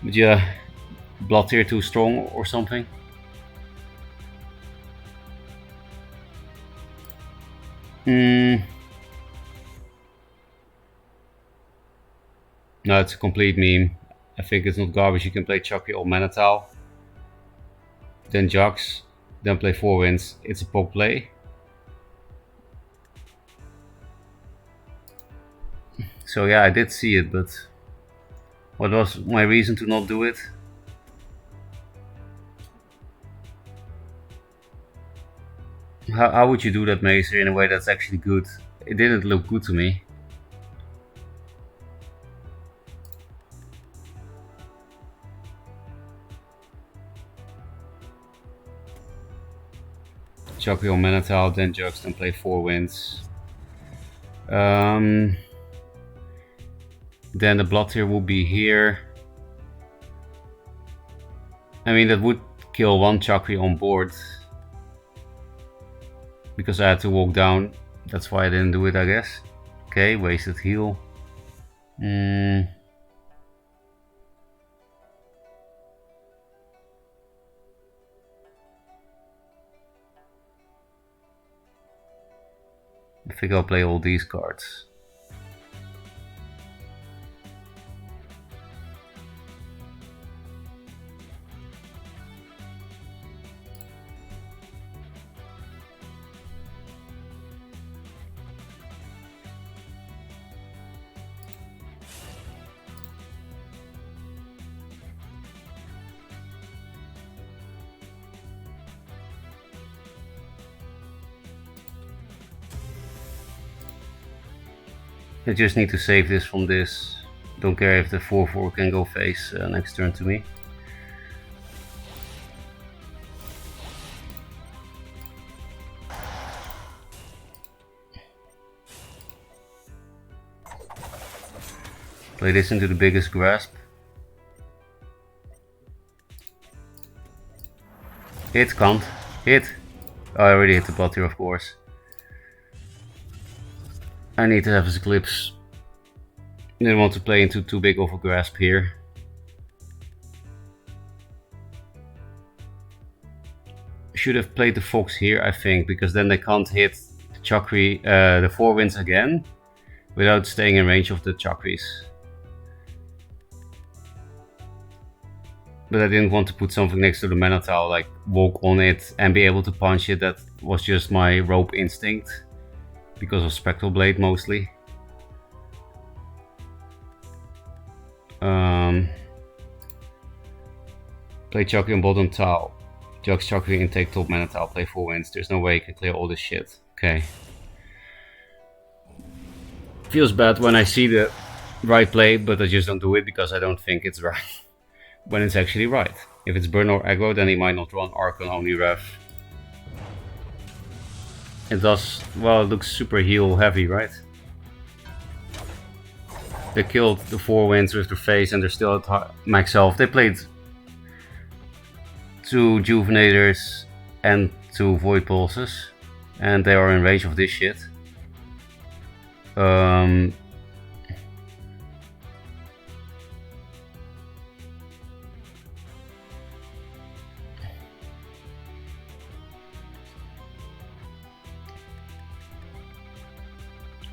But yeah, Blood tier too strong or something. No, it's a complete meme. I think it's not garbage. You can play Chucky or Manatal, then Jux, then play 4 wins. It's a pop play. So yeah, I did see it, but what was my reason to not do it? How would you do that, Mazer, in a way that's actually good? It didn't look good to me. Chucky on Manatal, then Jux, then play 4 wins. Then the Blood tier will be here. I mean, that would kill 1 Chakri on board. Because I had to walk down. That's why I didn't do it, I guess. Okay, wasted heal. I think I'll play all these cards. I just need to save this from this. Don't care if the 4/4 can go face next turn to me. Play this into the biggest grasp. Hit, can't. Hit. Oh, I already hit the Blood tier, of course. I need to have his Eclipse. Didn't want to play into too big of a grasp here. Should have played the Fox here, I think, because then they can't hit the Chakri, the 4 winds again without staying in range of the Chakris. But I didn't want to put something next to the Minotaur, like walk on it and be able to punch it. That was just my rope instinct, because of Spectral Blade mostly. Play Chakri on bottom Tau. Jux Chakri and take top Minotaur, play 4 wins. There's no way you can clear all this shit. Okay. Feels bad when I see the right play, but I just don't do it because I don't think it's right. When it's actually right. If it's burn or aggro, then he might not run Archon, only Rev. It does, well, it looks super heal heavy, right? They killed the 4 winds with their face and they're still at max health. They played 2 Juvenators and 2 Void Pulses, and they are in range of this shit.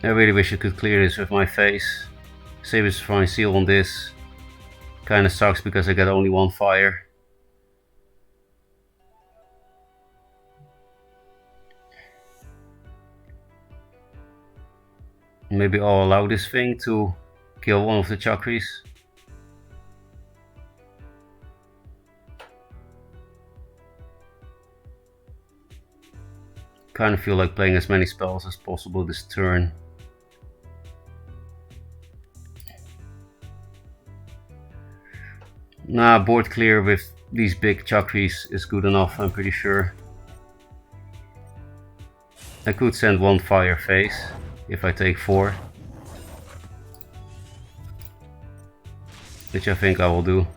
I really wish I could clear this with my face. Save his fine seal on this. Kinda sucks because I get only 1 fire. Maybe I'll allow this thing to kill one of the Chakris. Kinda feel like playing as many spells as possible this turn. Nah, board clear with these big Chakris is good enough, I'm pretty sure. I could send 1 fire phase if I take 4. Which I think I will do.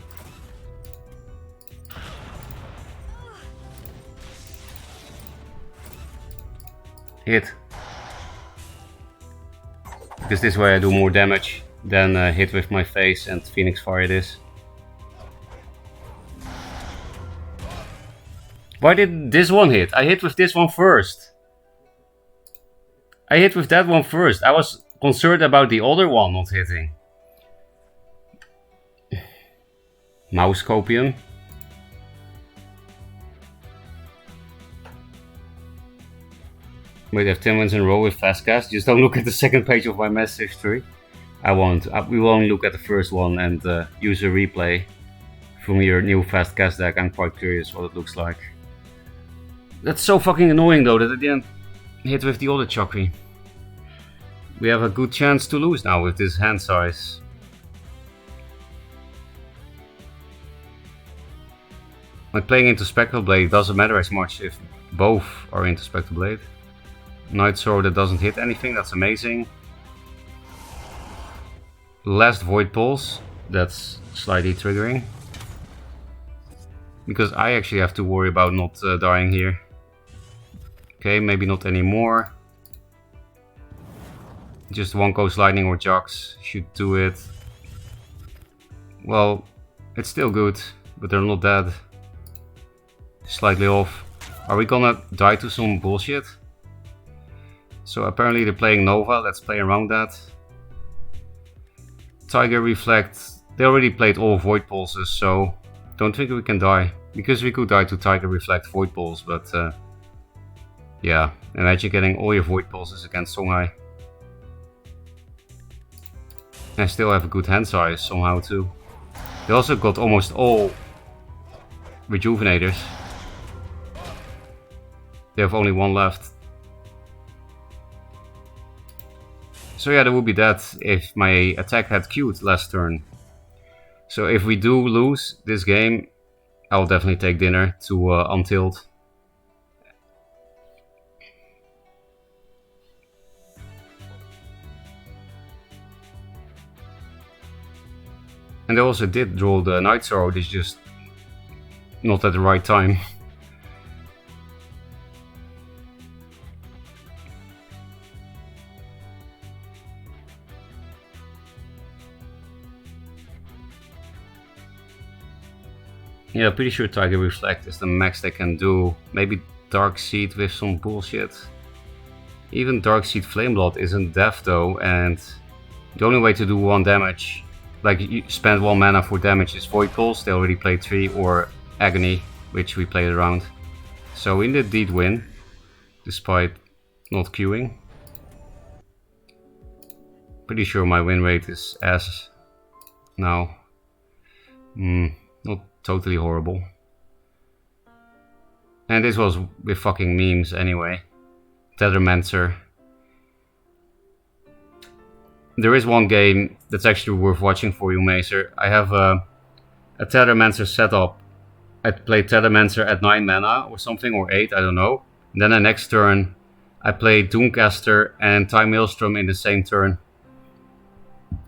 Hit. Because this way I do more damage than hit with my face and Phoenix Fire this. Why did this one hit? I hit with this one first. I hit with that one first. I was concerned about the other one not hitting. Mouse Copium. Wait, I have 10 wins in a row with fast cast. Just don't look at the second page of my message tree. I won't. We will only look at the first one and use a replay from your new fast cast deck. I'm quite curious what it looks like. That's so fucking annoying though that I didn't hit with the other Chakri. We have a good chance to lose now with this hand size. Like playing into Spectral Blade doesn't matter as much if both are into Spectral Blade. Night Sword that doesn't hit anything, that's amazing. Last Void Pulse, that's slightly triggering. Because I actually have to worry about not dying here. Okay, maybe not anymore. Just 1 Ghost Lightning or Jux should do it. Well, it's still good, but they're not dead. Slightly off. Are we gonna die to some bullshit? So apparently they're playing Nova, let's play around that. Tiger Reflect, they already played all Void Pulses, so don't think we can die. Because we could die to Tiger Reflect Void Pulse, but yeah, imagine getting all your Void Pulses against Songhai. I still have a good hand size somehow too. They also got almost all Rejuvenators. They have only 1 left. So yeah, that would be that if my attack had queued last turn. So if we do lose this game, I'll definitely take dinner to untilt. And they also did draw the Night Sword, it's just not at the right time. Yeah, pretty sure Tiger Reflect is the max they can do. Maybe Dark Seed with some bullshit. Even Dark Seed Flameblood isn't deaf though, and the only way to do 1 damage, like you spend 1 mana for damage, is Void Pulse, they already played 3, or Agony, which we played around. So we indeed win, despite not queuing. Pretty sure my win rate is as now. Not totally horrible. And this was with fucking memes anyway. Tethermancer. There is one game that's actually worth watching for you, Macer. I have a Tethermancer setup. I play Tethermancer at 9 mana or something, or 8, I don't know. And then the next turn, I play Doomcaster and Time Maelstrom in the same turn.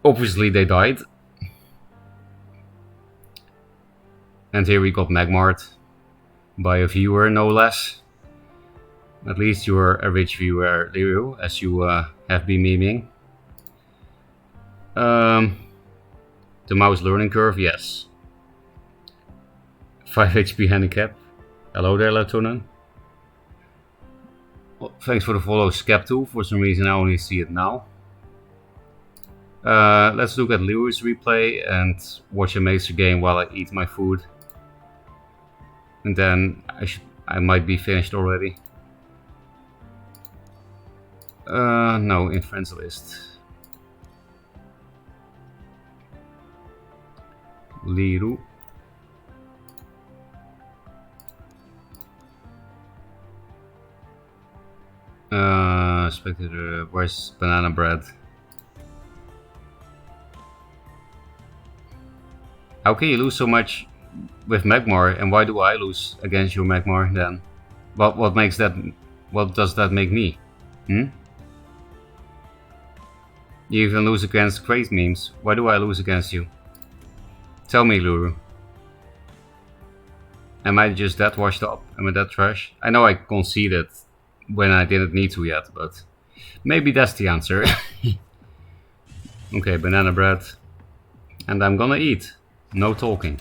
Obviously they died. And here we got Magmart by a viewer, no less. At least you're a rich viewer, Liru, as you have been memeing. The mouse learning curve, yes. 5 HP handicap. Hello there, Latonan. Well, thanks for the follow, Skepto. For some reason I only see it now. Let's look at Liru's replay and watch a Macer game while I eat my food. And then I might be finished already. No, in friends list. Liru. Spectator, where's Banana Bread? How can you lose so much with Magmar, and why do I lose against your Magmar then? What makes that? What does that make me? You even lose against Great Memes. Why do I lose against you? Tell me, Luru. Am I just that washed up? Am I that trash? I know I conceded when I didn't need to yet, but maybe that's the answer. Okay, banana bread. And I'm gonna eat. No talking.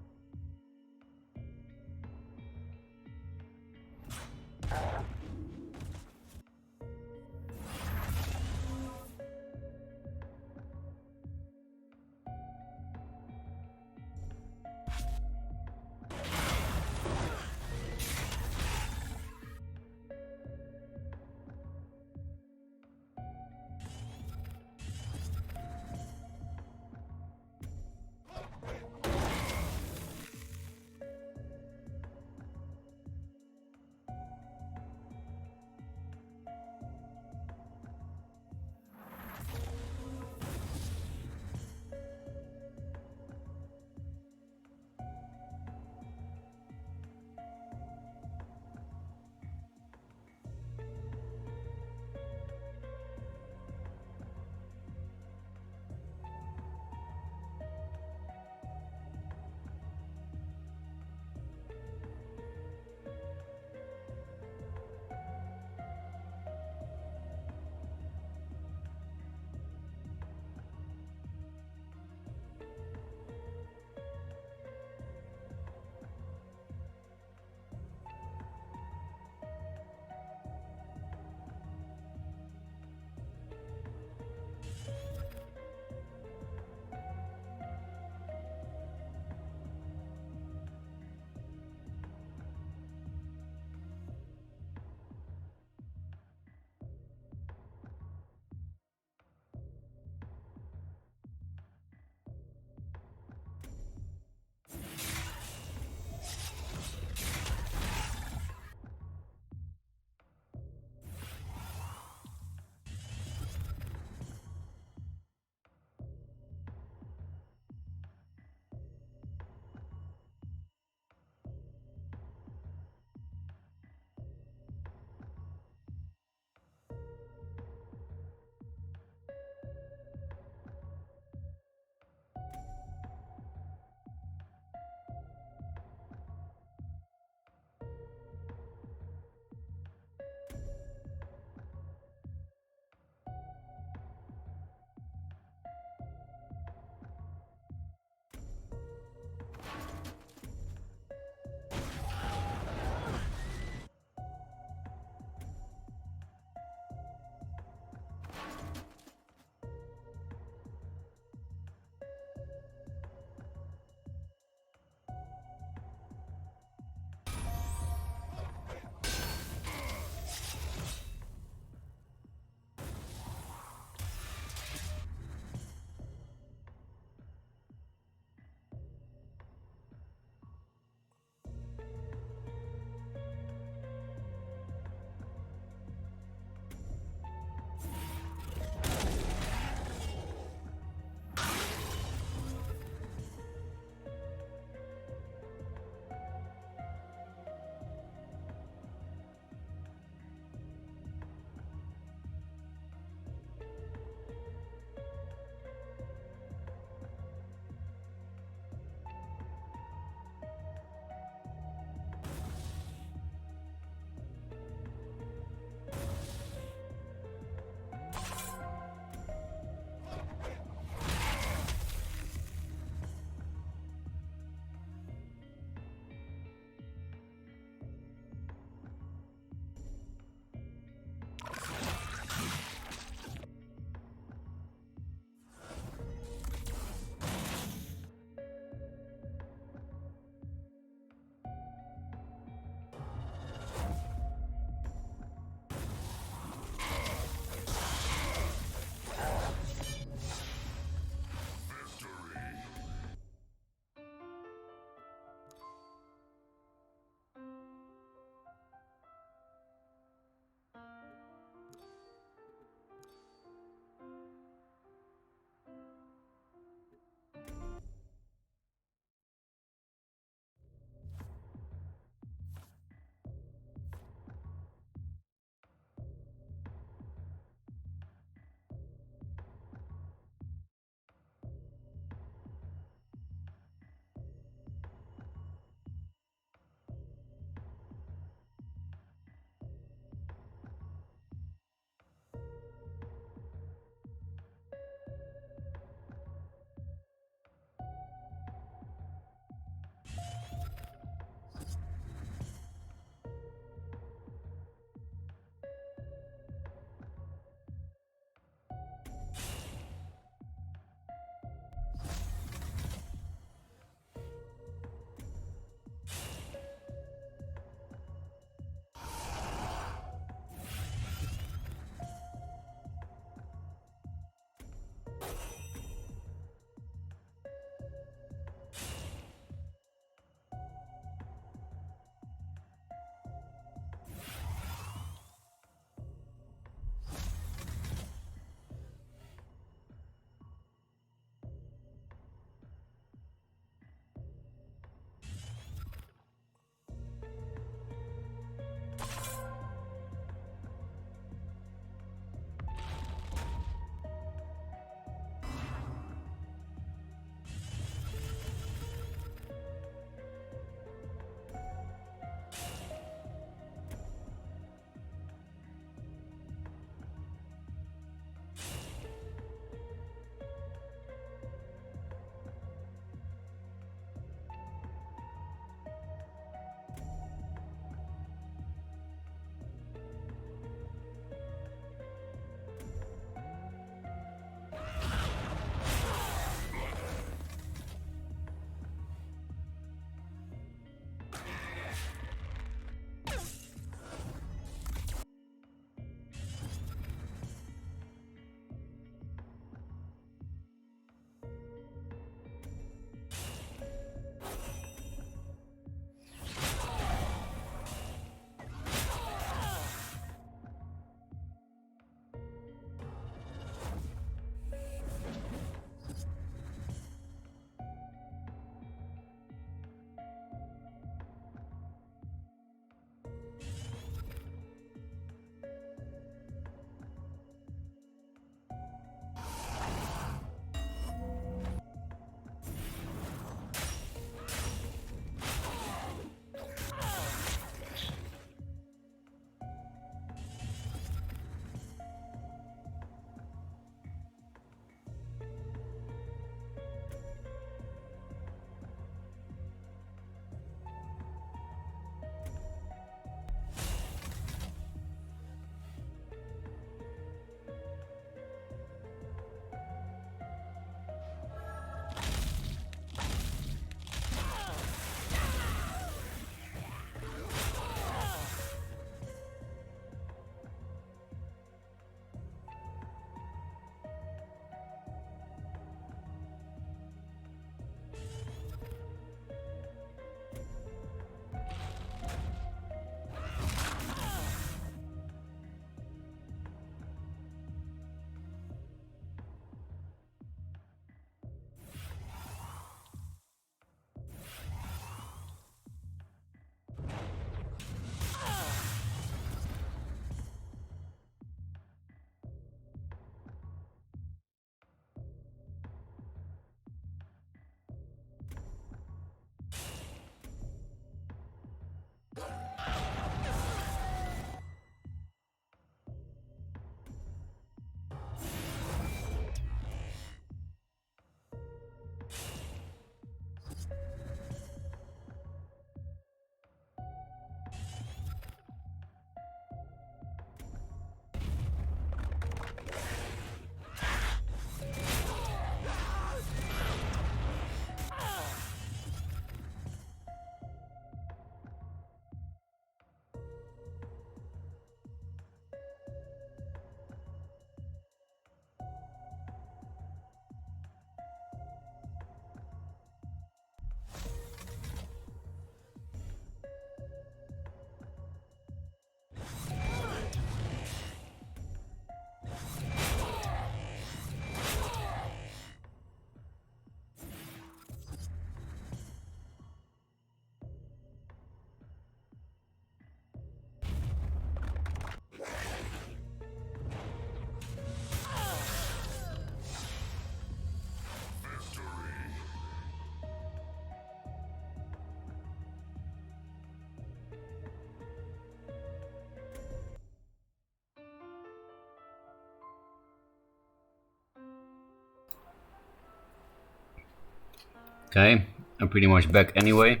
Okay, I'm pretty much back anyway.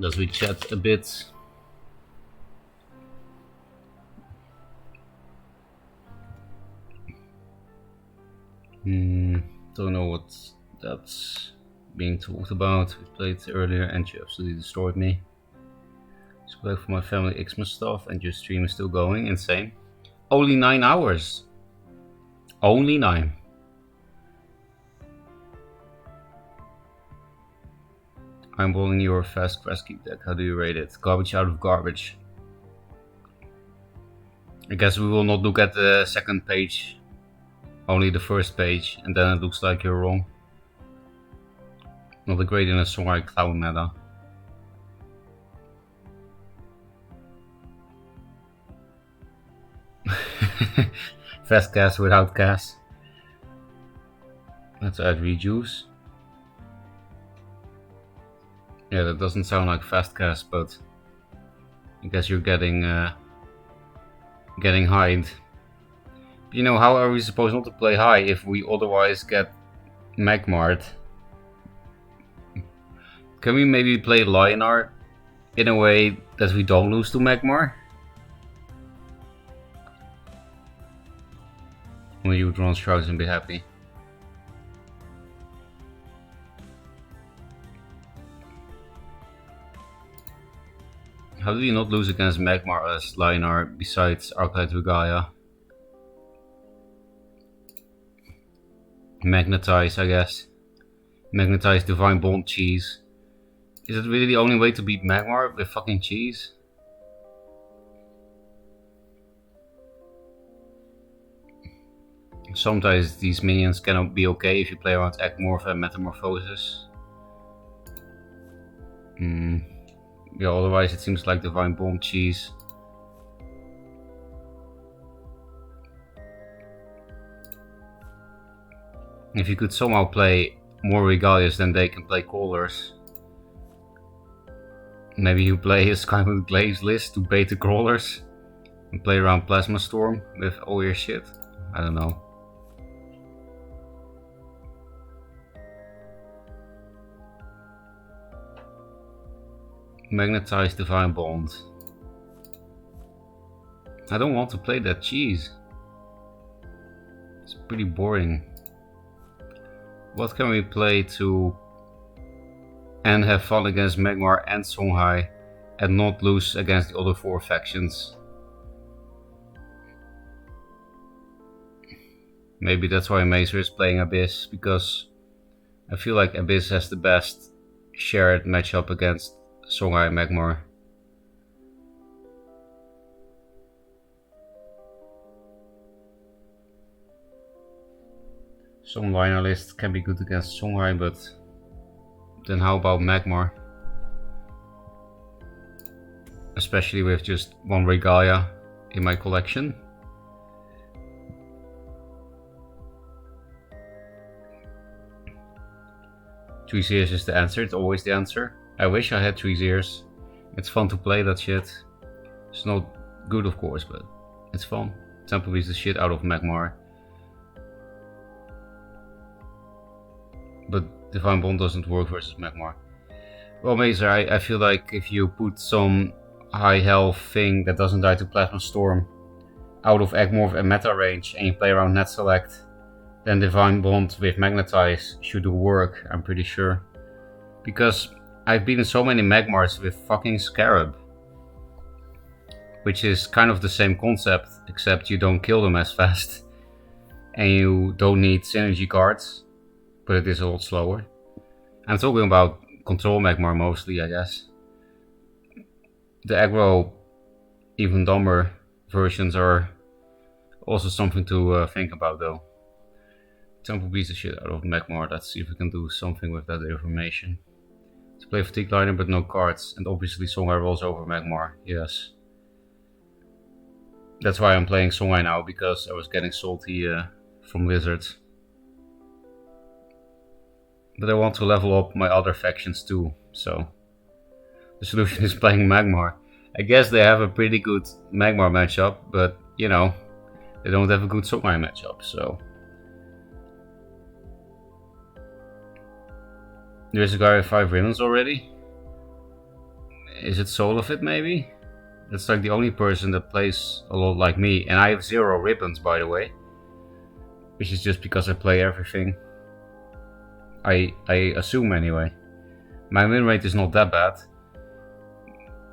As we chat a bit. Don't know what that's being talked about. We played earlier and you absolutely destroyed me. Just back for my family Xmas stuff and your stream is still going. Insane. Only 9 hours. Only 9. I'm bowling your fast rescue deck. How do you rate it? Garbage out of garbage. I guess we will not look at the second page. Only the first page, and then it looks like you're wrong. Not a great in a Songhai clown meta. Fast cast without cast. Let's add rejuice. Yeah, that doesn't sound like fast cast, but I guess you're getting hide. You know, how are we supposed not to play high if we otherwise get Magmarred? Can we maybe play Lionar in a way that we don't lose to Magmar? When you draw Shrouds and be happy. How do you not lose against Magmar as Lionar besides Arclight Regaya? Magnetize, I guess. Magnetize, Divine Bond, Cheese. Is it really the only way to beat Magmar with fucking Cheese? Sometimes these minions cannot be okay if you play around Ekmorph and Metamorphosis. Yeah, otherwise it seems like Divine Bond, Cheese. If you could somehow play more Regalias than they can play Crawlers. Maybe you play a Skymoon Glaives list to bait the Crawlers and play around Plasma Storm with all your shit. I don't know. Magnetize Divine Bond. I don't want to play that Cheese. It's pretty boring. What can we play to and have fun against Magmar and Songhai and not lose against the other 4 factions? Maybe that's why Mazer is playing Abyss, because I feel like Abyss has the best shared matchup against Songhai and Magmar. Some liner lists can be good against Songhai, but then how about Magmar? Especially with just 1 Regalia in my collection. Tweezers is the answer, it's always the answer. I wish I had Tweezers. It's fun to play that shit. It's not good of course, but it's fun. Temple beats the shit out of Magmar. But Divine Bond doesn't work versus Magmar. Well, Mazer, I feel like if you put some high health thing that doesn't die to Plasma Storm out of Ekmorph and meta range and you play around Net Select, then Divine Bond with Magnetize should do work, I'm pretty sure. Because I've beaten so many Magmars with fucking Scarab. Which is kind of the same concept, except you don't kill them as fast. And you don't need synergy cards. But it is a lot slower. I'm talking about control Magmar mostly, I guess. The aggro, even dumber versions are also something to think about though. Temple beats the shit out of Magmar. Let's see if we can do something with that information. To play Fatigue Liner but no cards. And obviously Songhai rolls over Magmar, yes. That's why I'm playing Songhai now, because I was getting salty from Wizards. But I want to level up my other factions too, so the solution is playing Magmar. I guess they have a pretty good Magmar matchup, but you know, they don't have a good Songhai matchup, so There's a guy with 5 ribbons already. Is it Solofit maybe? That's like the only person that plays a lot like me, and I have 0 ribbons by the way. Which is just because I play everything. I assume anyway. My win rate is not that bad.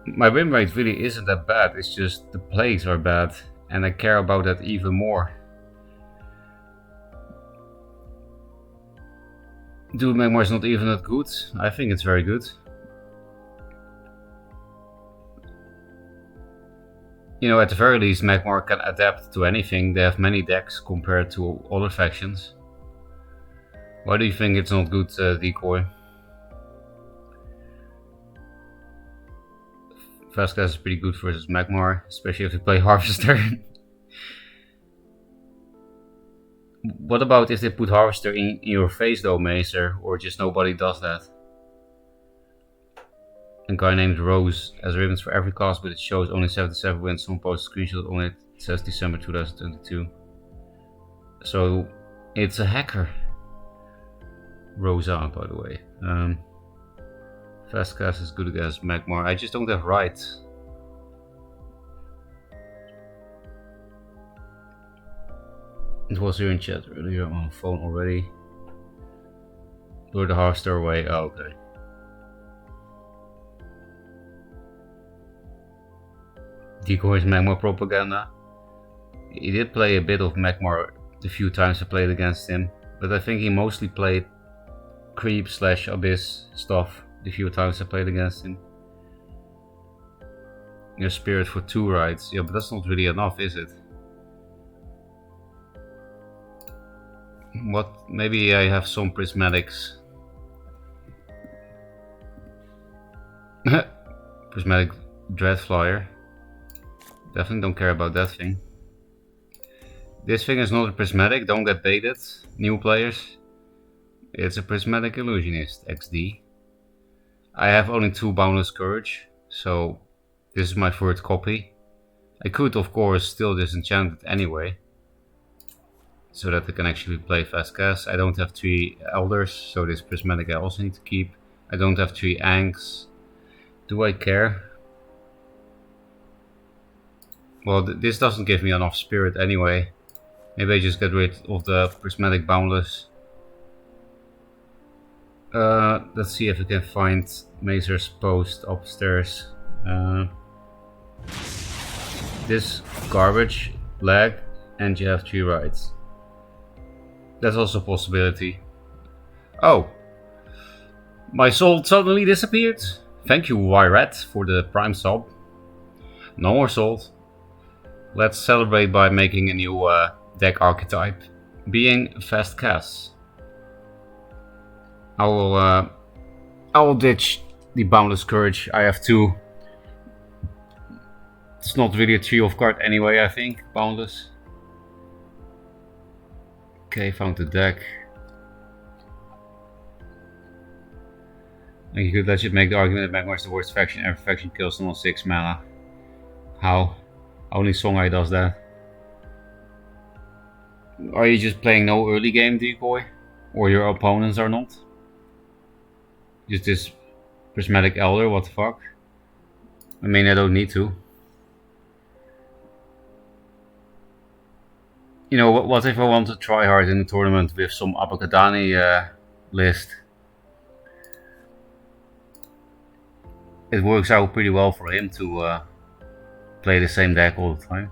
My win rate really isn't that bad, it's just the plays are bad. And I care about that even more. Duel Magmar is not even that good. I think it's very good. You know, at the very least, Magmar can adapt to anything. They have many decks compared to other factions. Why do you think it's not good, Decoy? Fastcast is pretty good versus Magmar, especially if you play Harvester. What about if they put Harvester in your face though, Macer, or just nobody does that? A guy named Rose has ribbons for every class, but it shows only 77 wins. Someone posted a screenshot on it. It says December 2022. So it's a hacker. Rosa, by the way. Fastcast is good against Magmar. I just don't have rights. It was here in chat earlier on the phone already. Lure the Harvester away. Oh, okay. Decoy's Magmar propaganda. He did play a bit of Magmar the few times I played against him, but I think he mostly played creep / abyss stuff the few times I played against him. Your spirit for 2 rides. Yeah, but that's not really enough, is it? What? Maybe I have some prismatics. Prismatic Dreadflyer. Definitely don't care about that thing. This thing is not a prismatic, don't get baited, new players. It's a prismatic illusionist, XD. I have only 2 boundless courage, so this is my 3rd copy. I could of course still disenchant it anyway, so that I can actually play Fastcast. I don't have 3 elders, so this prismatic I also need to keep. I don't have 3 Anks. Do I care? Well, this doesn't give me enough spirit anyway. Maybe I just get rid of the prismatic boundless. Let's see if we can find Macer's post upstairs. This garbage, lag, and you have 3 rides. That's also a possibility. Oh! My soul suddenly disappeared. Thank you, Wyrat, for the prime sub. No more salt. Let's celebrate by making a new deck archetype, being Fastcast. I will ditch the Boundless Courage. I have 2. It's not really a trio of card anyway, I think. Boundless. Okay, found the deck. And you could legit make the argument that Magmar is the worst faction. Every faction kills them on 6 mana. How? Only Songhai does that. Are you just playing no early game, Decoy? Or your opponents are not? Just this Prismatic Elder, what the fuck? I mean, I don't need to. You know, what if I want to try hard in the tournament with some Abakadani list? It works out pretty well for him to play the same deck all the time.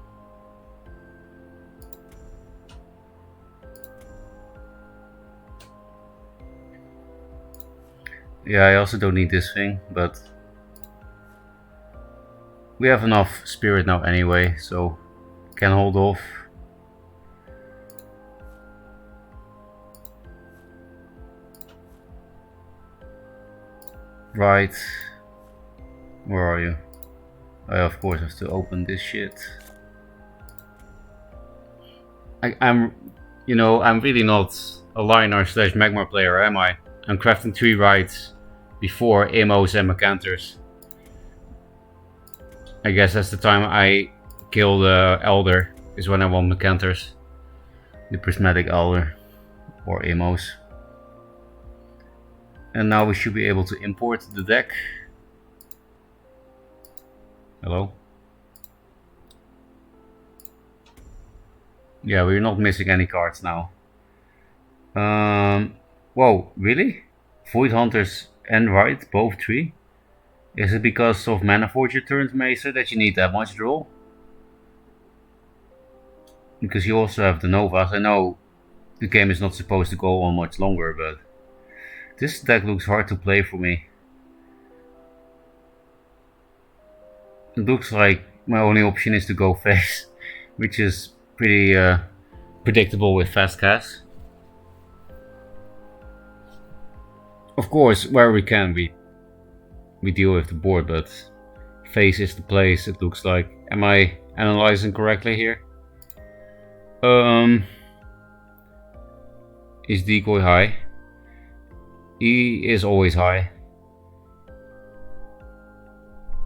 Yeah, I also don't need this thing, but we have enough spirit now anyway, so can hold off. Right, where are you? I of course have to open this shit. I'm really not a Lionar / Magmar player, am I? I'm crafting 3 rides before Immos and Macanters. I guess that's the time I kill the Elder, is when I want Macanters. The Prismatic Elder or Immos. And now we should be able to import the deck. Hello? Yeah, we're not missing any cards now. Whoa, really? Void Hunters and Rite, both 3? Is it because of Mana Forger turns Maester that you need that much draw? Because you also have the Novas. I know the game is not supposed to go on much longer, but this deck looks hard to play for me. It looks like my only option is to go face, which is pretty predictable with fast cast. Of course, where we can, we deal with the board, but face is the place, it looks like. Am I analyzing correctly here? Is decoy high? E is always high.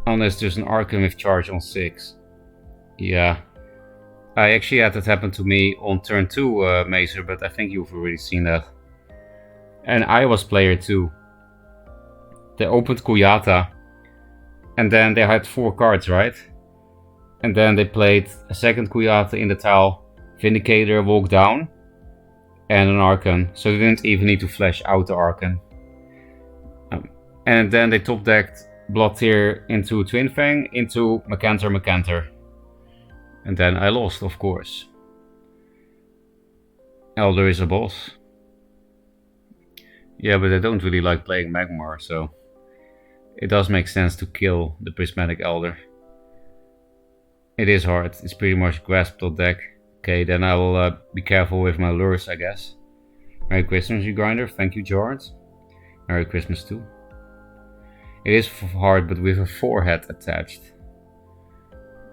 Unless there's an Archon with charge on 6. Yeah. I actually had that happen to me on turn 2, Mazer, but I think you've already seen that. And I was player 2. They opened Kyoto, and then they had 4 cards, right? And then they played a second Kyoto in the tile, Vindicator, Walk Down, and an Archon. So they didn't even need to flash out the Archon. And then they top decked Blood Tear into Twin Fang, into Macanter. And then I lost, of course. Elder is a boss. Yeah, but I don't really like playing Magmar, so it does make sense to kill the Prismatic Elder. It is hard, it's pretty much grasp.deck. Okay, then I will be careful with my lures, I guess. Merry Christmas, you grinder. Thank you, Jard. Merry Christmas too. It is hard, but with a 4-head attached.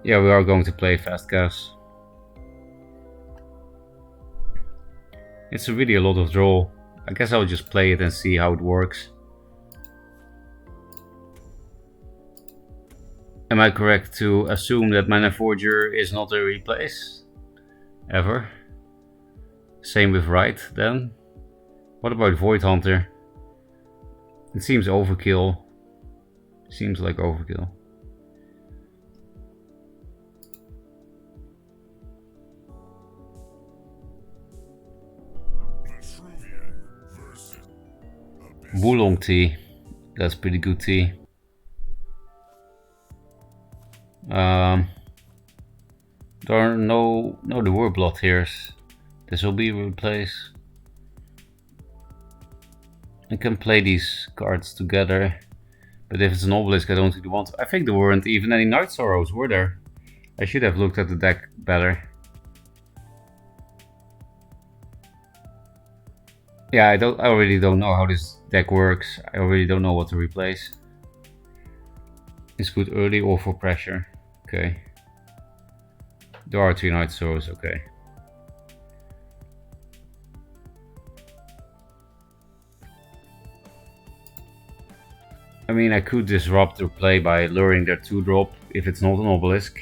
Yeah, we are going to play fast cast. It's really a lot of draw. I guess I'll just play it and see how it works. Am I correct to assume that Mana Forger is not a replace? Ever? Same with Rite then? What about Void Hunter? It seems overkill. Seems like overkill. Oolong tea. That's pretty good tea. There are no there were blood tears. This will be replaced. I can play these cards together. But if it's an obelisk, I don't really want to. I think there weren't even any Night Sorrows, were there? I should have looked at the deck better. Yeah, I already don't know how this deck works. I already don't know what to replace. It's good early or for pressure. Okay. There are 3 Night Sorrows, okay. I mean, I could disrupt their play by luring their 2-drop if it's not an obelisk.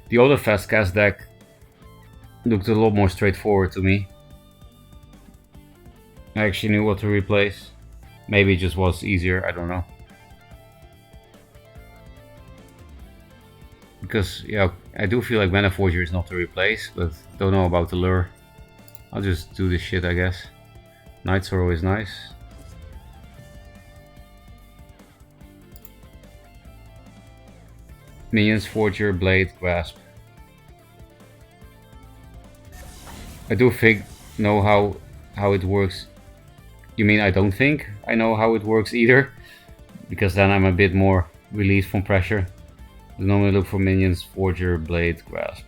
The other fast cast deck looked a lot more straightforward to me. I actually knew what to replace. Maybe it just was easier, I don't know. Because, yeah, I do feel like Mana Forger is not to replace, but don't know about the lure. I'll just do this shit, I guess. Night Sorrow is nice. Minions, Forger, Blade, Grasp. I do know how it works. You mean I don't think I know how it works either? Because then I'm a bit more released from pressure. I normally look for Minions, Forger, Blade, Grasp.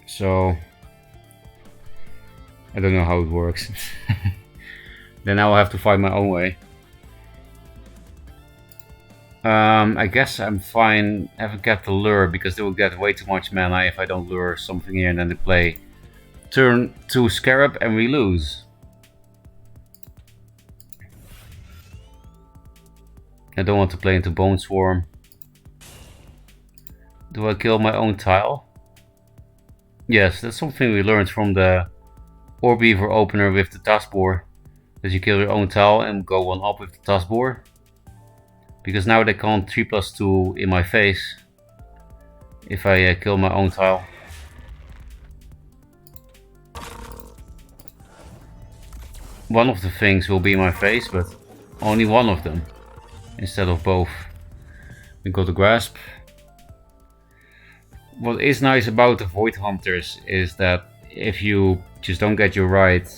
So I don't know how it works. Then I'll have to find my own way. I guess I'm fine having kept the lure because they will get way too much mana if I don't lure something here and then they play turn 2 Scarab and we lose. I don't want to play into Bone Swarm. Do I kill my own tile? Yes, that's something we learned from the Orb Weaver opener with the taskbar. That you kill your own tile and go one up with the taskbar. Because now they can't 3+2 in my face if I kill my own tile. One of the things will be in my face, but only one of them instead of both. We got the grasp. What is nice about the Void Hunters is that if you just don't get your right,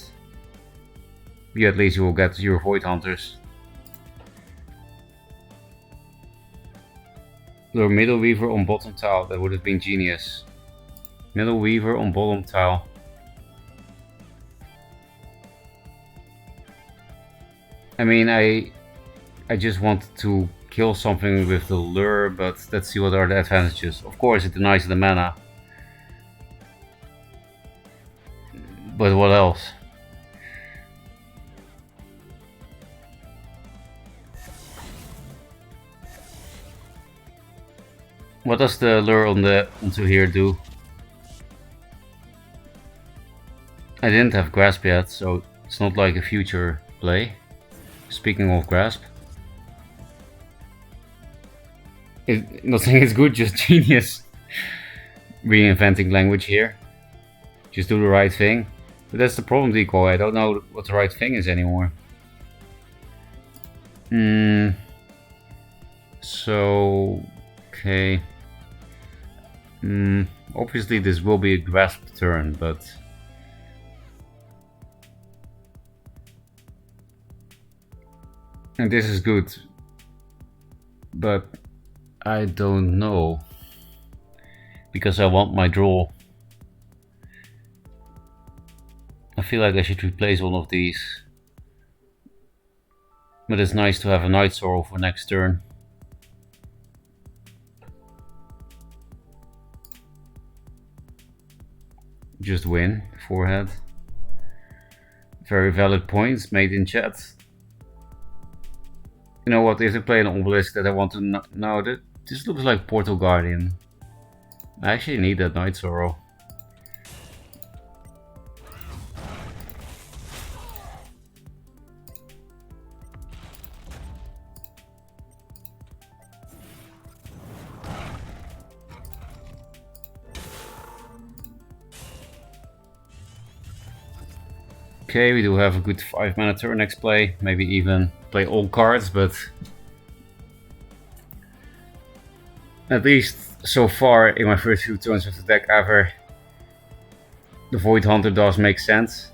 you at least will get your Void Hunters. Lure Middle Weaver on bottom tile, that would have been genius. Middle Weaver on bottom tile. I mean, I just wanted to kill something with the lure, but let's see what are the advantages. Of course, it denies the mana. But what else? What does the lure onto here do? I didn't have grasp yet, so it's not like a future play. Speaking of grasp, nothing is good, just genius. Reinventing language here. Just do the right thing. But that's the problem, Decoy. I don't know what the right thing is anymore. So, okay. Obviously this will be a grasp turn, but and this is good, but I don't know, because I want my draw. I feel like I should replace one of these, but it's nice to have a Night Sorrow for next turn. Just win, forehead. Very valid points made in chat. You know what, if I play an obelisk that I want to know, that this looks like Portal Guardian. I actually need that Night Sorrow. Okay, we do have a good 5-mana turn next play. Maybe even play all cards, but at least so far in my first few turns with the deck ever, the Void Hunter does make sense.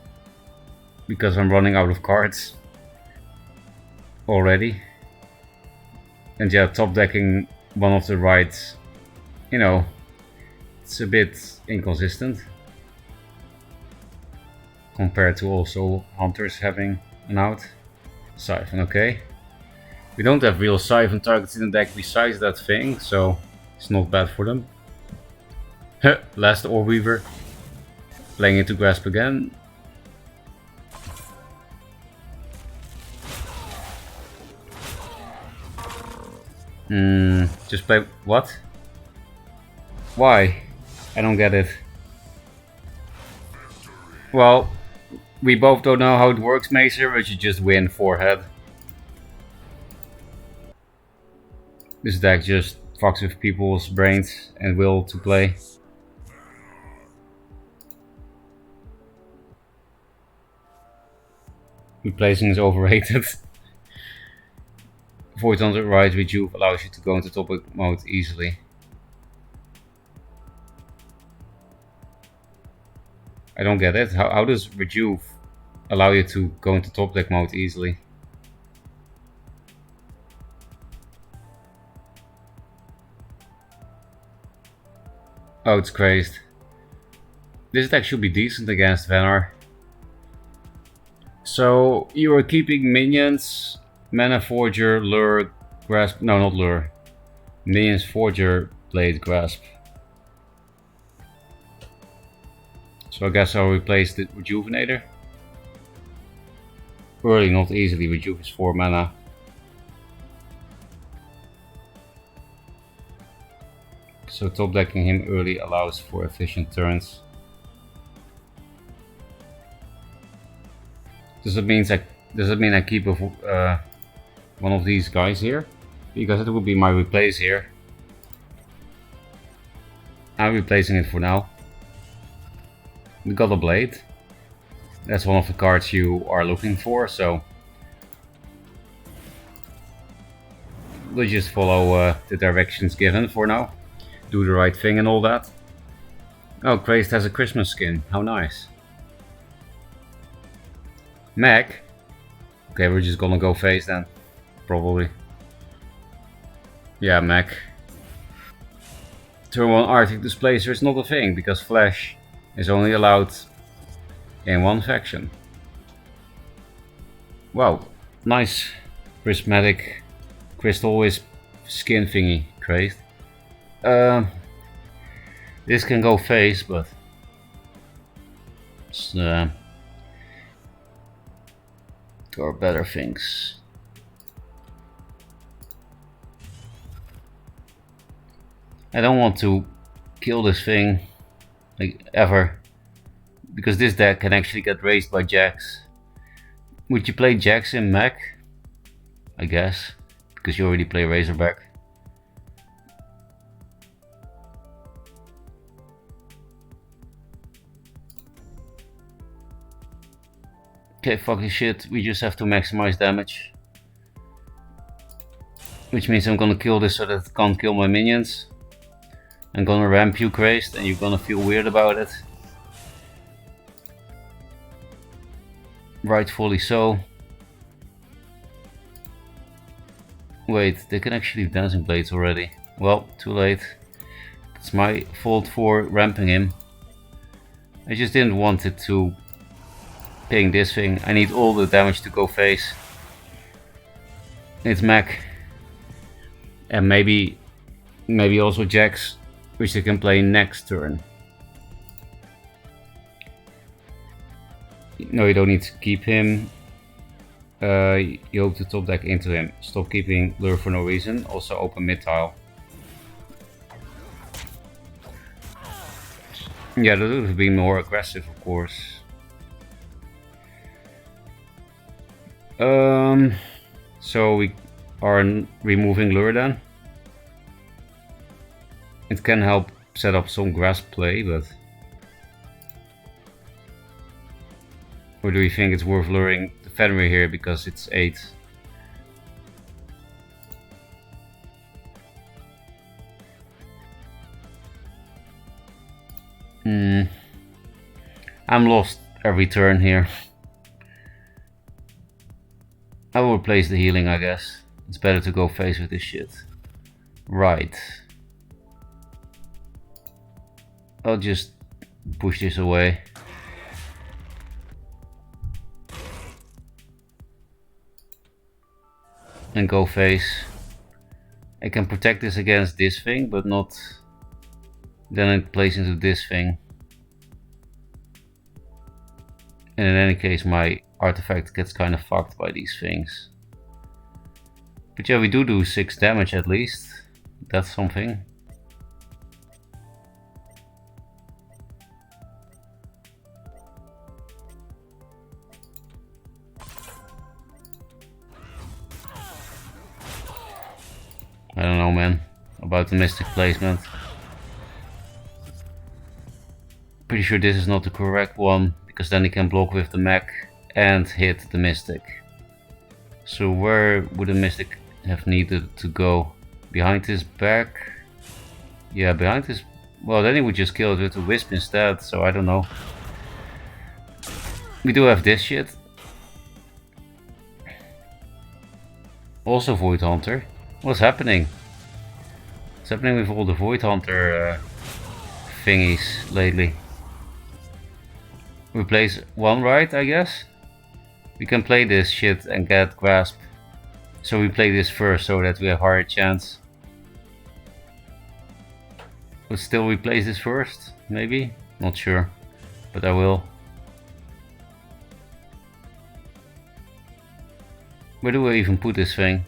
Because I'm running out of cards already. And yeah, top decking one of the rights, you know, it's a bit inconsistent. Compared to also hunters having an out. Siphon, okay. We don't have real Siphon targets in the deck besides that thing, so it's not bad for them. Last Orb Weaver. Playing into Grasp again. Just play... what? Why? I don't get it. Well, we both don't know how it works, Macer, but you just win forehead. This deck just fucks with people's brains and will to play. Replacing is overrated. Void Hunter Rise Rejuve allows you to go into topic mode easily. I don't get it. How does Rejuve allow you to go into top deck mode easily? Oh, it's crazed. This deck should be decent against Venar. So you are keeping minions, Mana Forger, Lure, Grasp. No, not Lure. Minions, Forger, Blade, Grasp. So I guess I'll replace the Rejuvenator. Early, not easily. Rejuve is 4 mana. So top decking him early allows for efficient turns. Does it mean I keep one of these guys here? Because it would be my replace here. I'm replacing it for now. We got a blade. That's one of the cards you are looking for, so we'll just follow the directions given for now. Do the right thing and all that. Oh, Crazed has a Christmas skin. How nice. Mac. Okay, we're just gonna go face then. Probably. Yeah, Mac. Turn 1 Arctic Displacer is not a thing, because Flash is only allowed in one faction. Wow, nice prismatic crystal with skin thingy, Crazed. This can go face, but there are better things. I don't want to kill this thing, like, ever, because this deck can actually get raised by Jax. Would you play Jax in Mech? I guess, because you already play Razorback. Okay, fuck this shit, we just have to maximize damage. Which means I'm gonna kill this so that it can't kill my minions. I'm gonna ramp you, Crazed, and you're gonna feel weird about it. Rightfully so. Wait, they can actually have Dancing Blades already. Well, too late. It's my fault for ramping him. I just didn't want it to ping this thing. I need all the damage to go face. It's Mech. And maybe also Jax, which they can play next turn. No, you don't need to keep him. You hope to top deck into him. Stop keeping Lure for no reason. Also open mid tile. Yeah, that would have been more aggressive, of course. So we are removing Lure then. It can help set up some grasp play, but... Or do you think it's worth luring the Fenrir here because it's 8? I'm lost every turn here. I will replace the healing, I guess. It's better to go face with this shit. Right. I'll just push this away. And go face. I can protect this against this thing, but not... Then it plays into this thing. And in any case my artifact gets kind of fucked by these things. But yeah, we do 6 damage at least. That's something. I don't know, man, about the mystic placement. Pretty sure this is not the correct one, because then he can block with the mech and hit the mystic. So where would the mystic have needed to go? Behind his back? Yeah, behind his... Well, then he would just kill it with a wisp instead, so I don't know. We do have this shit. Also Void Hunter. What's happening? What's happening with all the Void Hunter thingies lately? Replace one, right, I guess? We can play this shit and get grasp. So we play this first so that we have higher chance. But still replace this first, maybe? Not sure, but I will. Where do I even put this thing?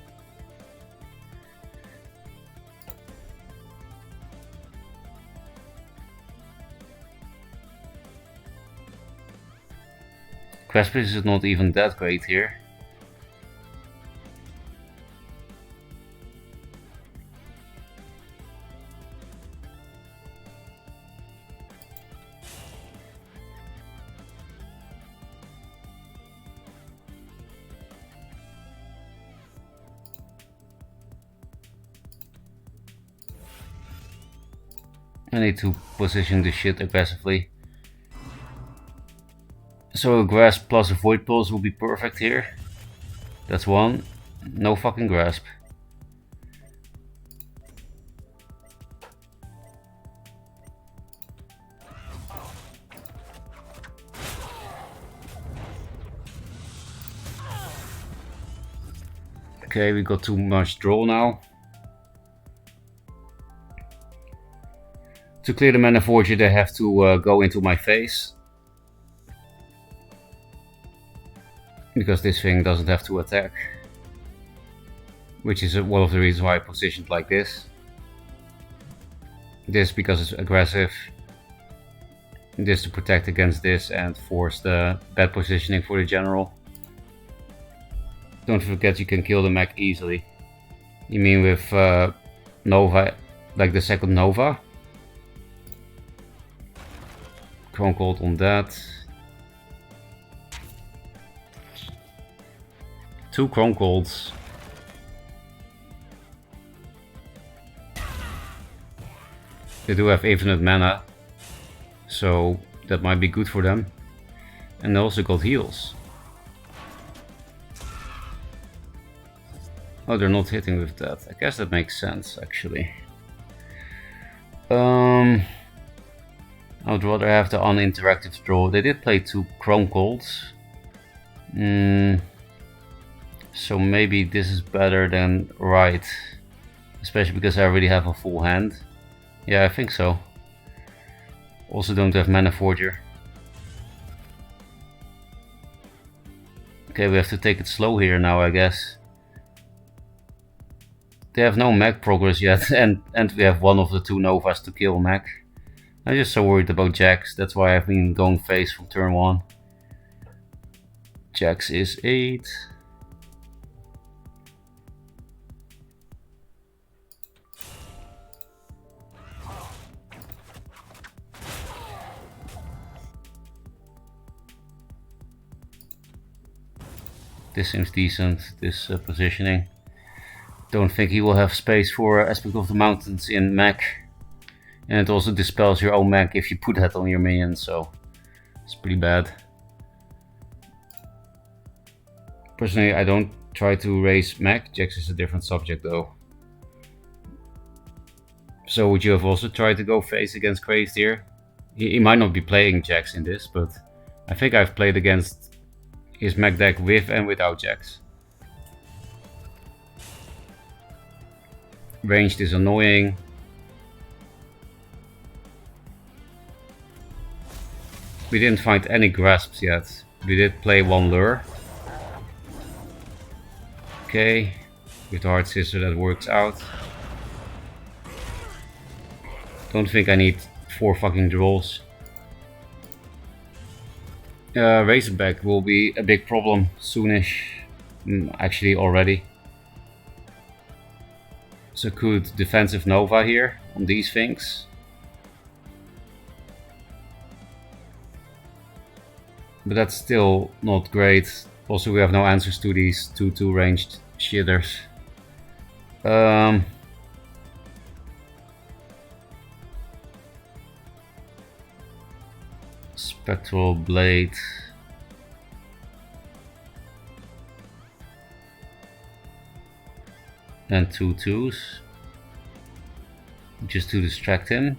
Grasp is not even that great here. I need to position this shit aggressively. So a grasp plus a void pulse will be perfect here. That's one. No fucking grasp. Okay, we got too much draw now. To clear the Mana Forger, they have to go into my face. Because this thing doesn't have to attack. Which is one of the reasons why I positioned like this. This because it's aggressive. This to protect against this and force the bad positioning for the general. Don't forget you can kill the mech easily. You mean with Nova, like the second Nova? Chrome Cold on that. 2 Chrome Colds. They do have infinite mana, so that might be good for them. And they also got heals. Oh, they're not hitting with that. I guess that makes sense, actually. I'd rather have the uninteractive draw. They did play 2 Chrome Colds. So maybe this is better than right. Especially because I already have a full hand. Yeah, I think so. Also don't have Mana Forger. Okay, we have to take it slow here now, I guess. They have no mech progress yet, and we have one of the 2 Novas to kill mech. I'm just so worried about Jax, that's why I've been going face from turn 1. Jax is 8. This seems decent, this positioning. Don't think he will have space for Aspect of the Mountains in mech. And it also dispels your own mech if you put that on your minion, so it's pretty bad. Personally, I don't try to raise mech. Jax is a different subject though. So would you have also tried to go face against Crazed here? He might not be playing Jax in this, but I think I've played against his mech deck with and without Jax. Ranged is annoying. We didn't find any grasps yet. We did play 1 lure. Okay, with the Hard Scissor that works out. Don't think I need 4 fucking draws. Razorback will be a big problem soonish. Actually already. So could defensive Nova here on these things. But that's still not great. Also we have no answers to these 2-2 ranged shitters. Spectral Blade. And 2 2s. Just to distract him.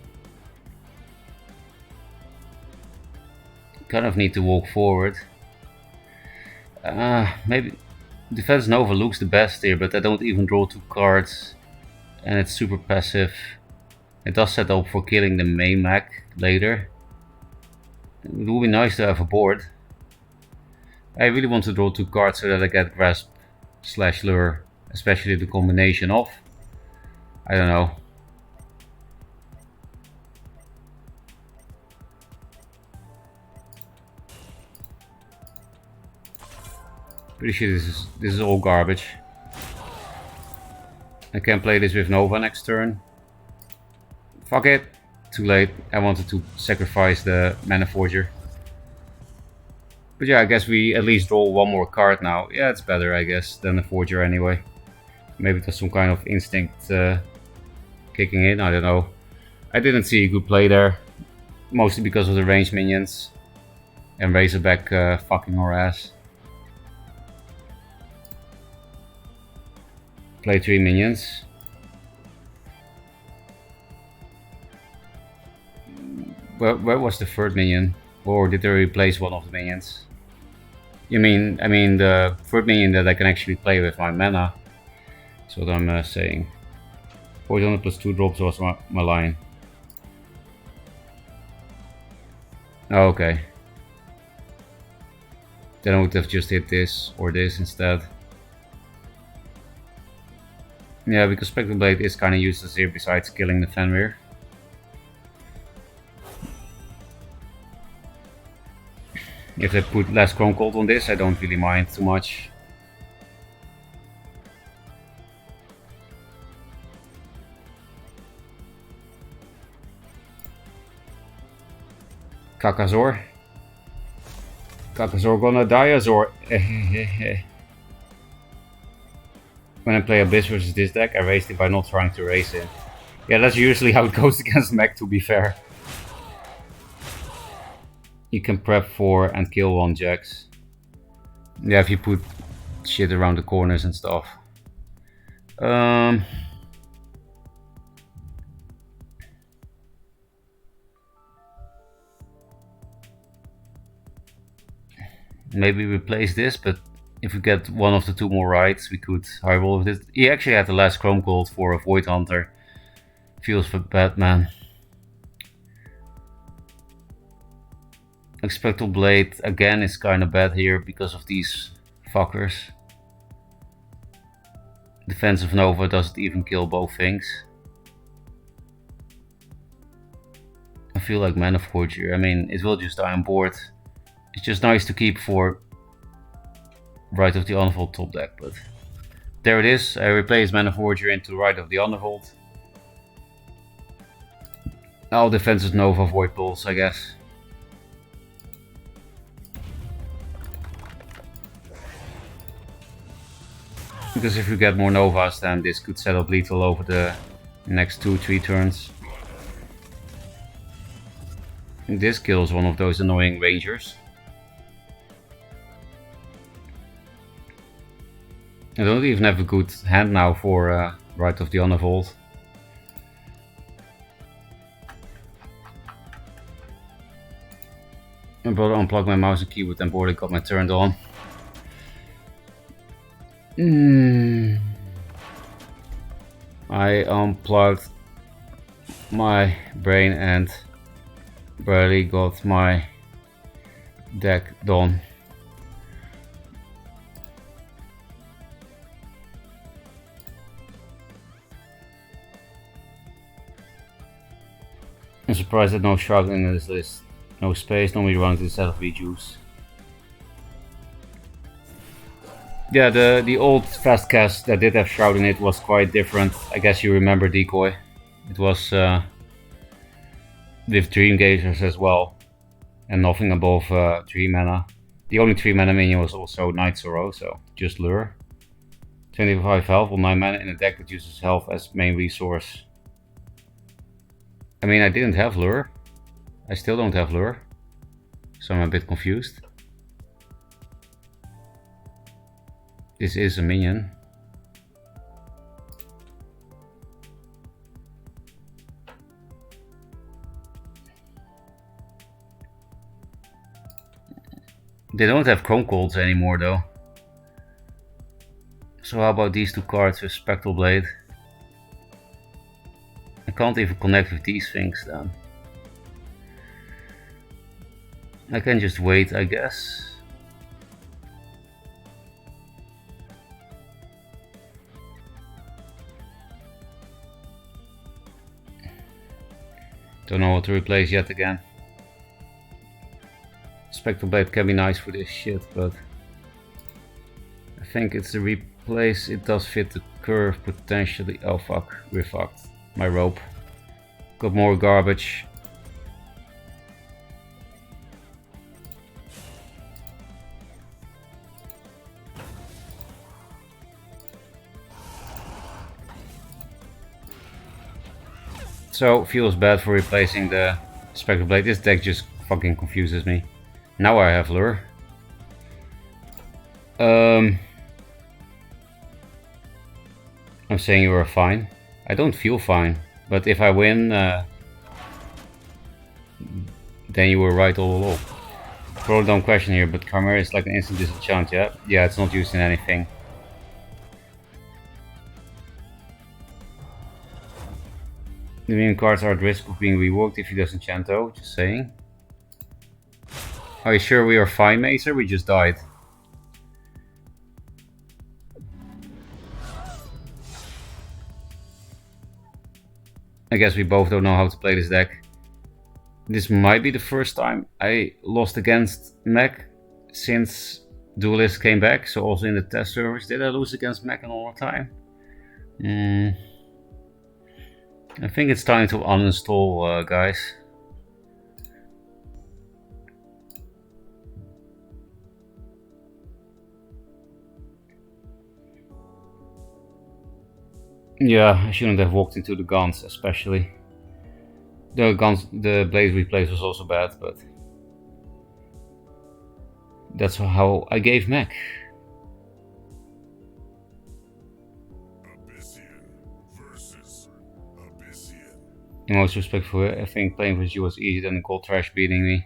Kind of need to walk forward. Maybe Defense Nova looks the best here, but I don't even draw 2 cards. And it's super passive. It does set up for killing the main mech later. It would be nice to have a board. I really want to draw 2 cards so that I get Grasp / Lure. Especially the combination of. I don't know. Pretty sure this is all garbage. I can play this with Nova next turn. Fuck it. Too late. I wanted to sacrifice the Mana Forger. But yeah, I guess we at least draw one more card now. Yeah, it's better, I guess, than the Forger anyway. Maybe it was some kind of instinct kicking in, I don't know. I didn't see a good play there. Mostly because of the ranged minions. And Razorback fucking our ass. Play 3 minions. Where was the third minion? Or did they replace one of the minions? I mean the third minion that I can actually play with my mana. That's what I'm saying. Poison plus 2 drops was my line. Oh, okay. Then I would have just hit this or this instead. Yeah, because Spectral Blade is kind of useless here besides killing the Fenrir. If they put less Chrome Cold on this, I don't really mind too much. Kakazor. Kakazor gonna die, Azor. When I play Abyss versus this deck, I raised it by not trying to raise it. Yeah, that's usually how it goes against mech, to be fair. You can prep for and kill 1 Jax. Yeah, if you put shit around the corners and stuff. Maybe replace this, but if we get one of the 2 more rights, we could highroll with this. He actually had the last Chrome Gold for a Void Hunter. Feels for Batman. Spectral Blade again is kind of bad here because of these fuckers. Defensive Nova doesn't even kill both things. I feel like Mana Forger. I mean, it will just die on board. It's just nice to keep for Right of the Underworld top deck, but there it is. I replaced Mana Forger into Right of the Underworld. Now defensive Nova Void Pulse, I guess. Because if you get more Novas, then this could set up lethal over the next 2-3 turns. And this kills one of those annoying rangers. I don't even have a good hand now for Right of the Underworld. I'm about to unplug my mouse and keyboard and already got my turned on. I unplugged my brain and barely got my deck done. I'm surprised that no Shroud in this list. No space, normally runs instead of rejuice. Yeah, the old fast cast that did have Shroud in it was quite different. I guess you remember Decoy. It was with Dream Gazers as well. And nothing above 3 mana. The only 3 mana minion was also Night Sorrow, so just Lure. 25 health on 9 mana in a deck that uses health as main resource. I mean, I didn't have Lure. I still don't have Lure. So I'm a bit confused. This is a minion. They don't have Chrome Colds anymore though. So how about these 2 cards with Spectral Blade? I can't even connect with these things then. I can just wait, I guess. Don't know what to replace yet again. Spectral Blade can be nice for this shit, but think it's a replace. It does fit the curve potentially. Oh fuck, we're fucked. My rope. Got more garbage. So, feels bad for replacing the Spectre Blade. This deck just fucking confuses me. Now I have Lure. I'm saying you are fine. I don't feel fine. But if I win, then you were right all along. Probably dumb question here, but Chimera is like an instant disenchant, yeah? Yeah, it's not used in anything. The minion cards are at risk of being reworked if he doesn't Chanto, just saying. Are you sure we are fine, Macer? We just died. I guess we both don't know how to play this deck. This might be the first time I lost against Mech since Duelyst came back, so also in the test servers. Did I lose against Mech in all the time? I think it's time to uninstall, guys. Yeah, I shouldn't have walked into the guns, especially. The Blaze replace was also bad, but that's how I gave Mech. In most respectful, I think playing with you was easier than Gold Trash beating me.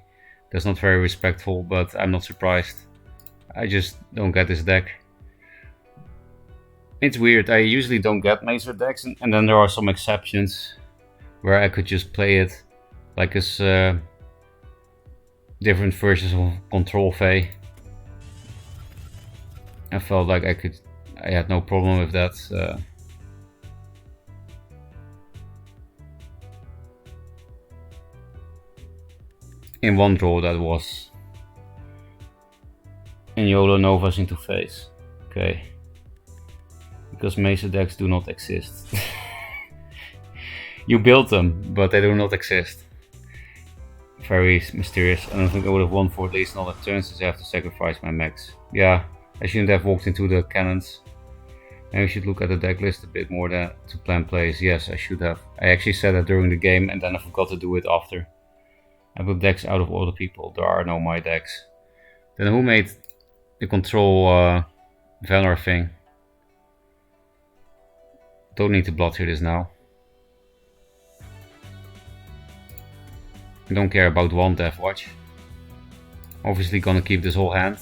That's not very respectful, but I'm not surprised. I just don't get this deck. It's weird, I usually don't get Macer decks, and then there are some exceptions where I could just play it like as different versions of Control Fey. I felt like I had no problem with that. In one draw that was. And YOLO Novas into face. Okay. Because Mesa decks do not exist. You built them, but they do not exist. Very mysterious. I don't think I would have won for at least another turn since I have to sacrifice my mechs. Yeah, I shouldn't have walked into the cannons. Maybe I should look at the deck list a bit more to plan plays. Yes, I should have. I actually said that during the game and then I forgot to do it after. I put decks out of all the people. There are no my decks. Then who made the control Valor thing? Don't need to blood here this now. I don't care about one Death Watch. Obviously gonna keep this whole hand.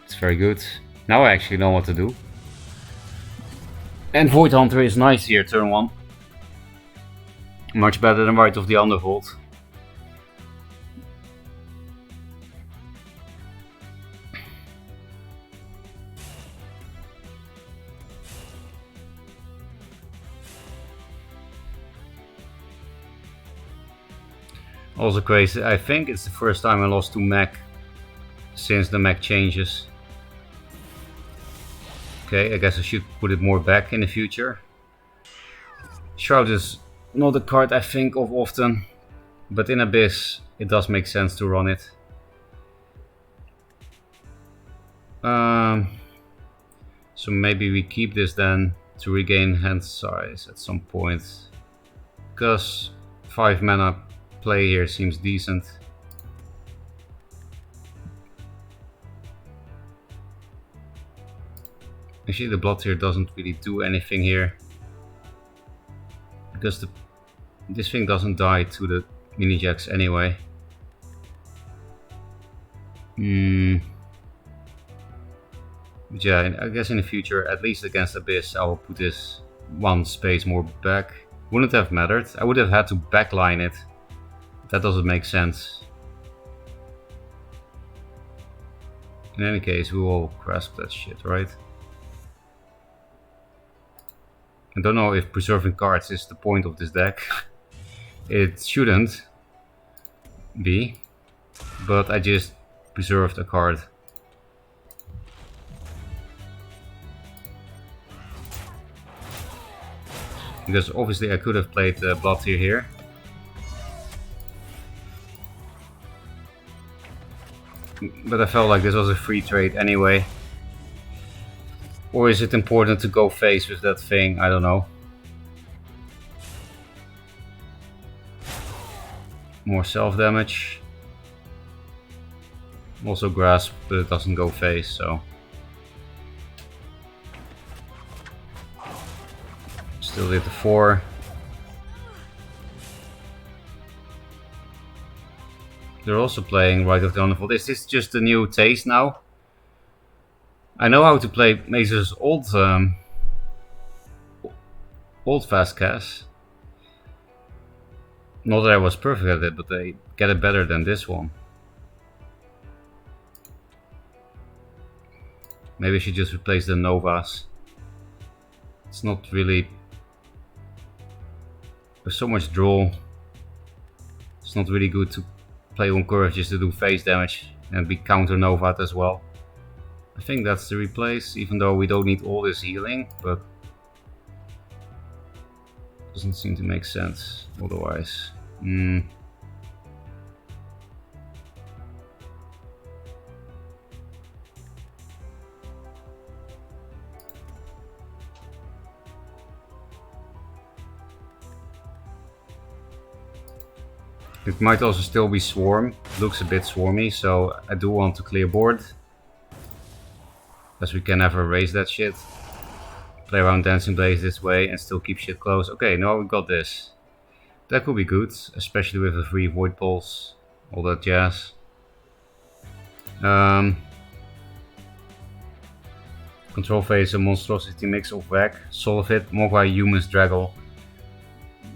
It's very good. Now I actually know what to do. And Void Hunter is nice here, turn 1. Much better than Rite of the Underworld. Also crazy, I think it's the first time I lost to mech since the mech changes. Okay, I guess I should put it more back in the future. Shroud is not a card I think of often, but in Abyss it does make sense to run it. So maybe we keep this then to regain hand size at some point. Because 5 mana play here seems decent. Actually the blood here doesn't really do anything here. Because this thing doesn't die to the mini jacks anyway. But yeah, I guess in the future, at least against Abyss, I will put this one space more back. Wouldn't have mattered. I would have had to backline it. That doesn't make sense. In any case, we will grasp that shit, right? I don't know if preserving cards is the point of this deck. It shouldn't be, but I just preserved a card. Because obviously I could have played Blood Tier here. But I felt like this was a free trade anyway. Or is it important to go face with that thing? I don't know. More self-damage. Also grasp, but it doesn't go face, so... Still did the 4. They're also playing Rite of the Unfold. Is this just a new taste now? I know how to play Mazer's old fast cast. Not that I was perfect at it, but they get it better than this one. Maybe I should just replace the Novas. It's not really... There's so much draw. It's not really good to play on curve just to do face damage and be counter Nova as well. I think that's the replace, even though we don't need all this healing, but doesn't seem to make sense otherwise. It might also still be Swarm. It looks a bit swarmy, so I do want to clear board. As we can never raise that shit. Play around Dancing Blaze this way and still keep shit close. Okay, now we got this. That could be good, especially with the 3 Void Pulse, all that jazz. Control phase, a monstrosity mix of Whack, Solvit, Mogwai, Humans, Draggle.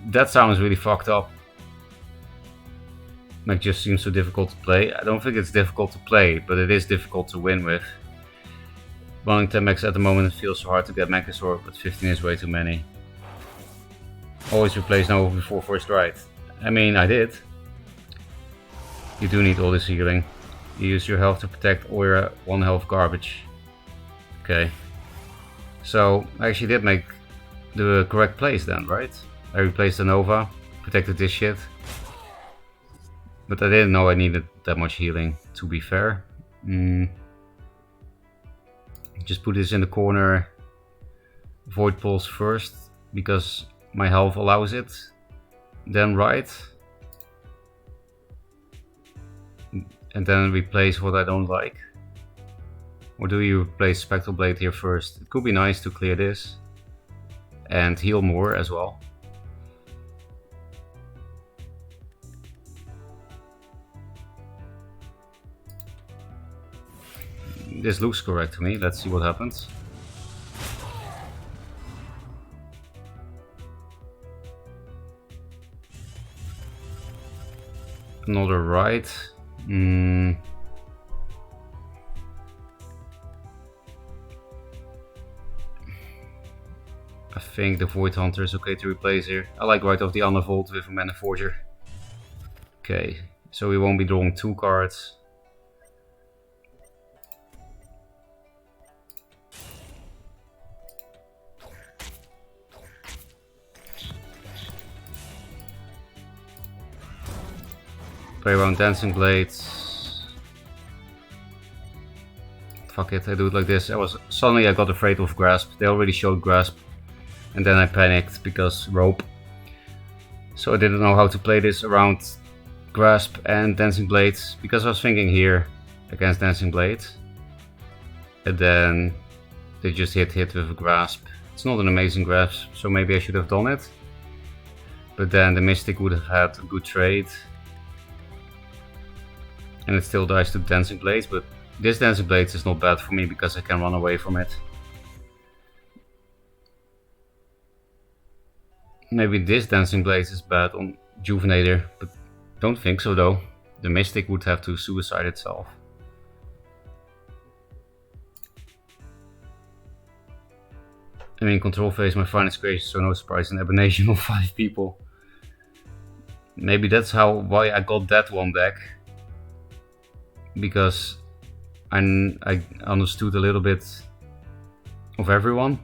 That sounds really fucked up. Mech just seems so difficult to play. I don't think it's difficult to play, but it is difficult to win with. Running 10 mechs at the moment, it feels so hard to get Mechasaur, but 15 is way too many. Always replace Nova before first ride. I mean, I did. You do need all this healing. You use your health to protect all your 1 health garbage. Okay. So, I actually did make the correct plays then, right? I replaced the Nova, protected this shit. But I didn't know I needed that much healing, to be fair. Just put this in the corner. Void Pulse first, because my health allows it. Then right. And then replace what I don't like. Or do you replace Spectral Blade here first? It could be nice to clear this. And heal more as well. This looks correct to me. Let's see what happens. Another right. I think the Void Hunter is okay to replace here. I like Rite of the Undervolt with a Mana Forger. Okay, so we won't be drawing 2 cards. Play around Dancing Blades. Fuck it, I do it like this. Suddenly I got afraid of Grasp. They already showed Grasp. And then I panicked because Rope. So I didn't know how to play this around Grasp and Dancing Blades. Because I was thinking here against Dancing Blades. And then they just hit with a Grasp. It's not an amazing Grasp, so maybe I should have done it. But then the Mystic would have had a good trade. And it still dies to Dancing Blades, but this Dancing Blades is not bad for me because I can run away from it. Maybe this Dancing Blades is bad on Juvenator, but don't think so though. The Mystic would have to suicide itself. I mean, Control Phase, my finest creation, so no surprise, an Abomination of 5 people. Maybe that's why I got that one deck. Because I understood a little bit of everyone.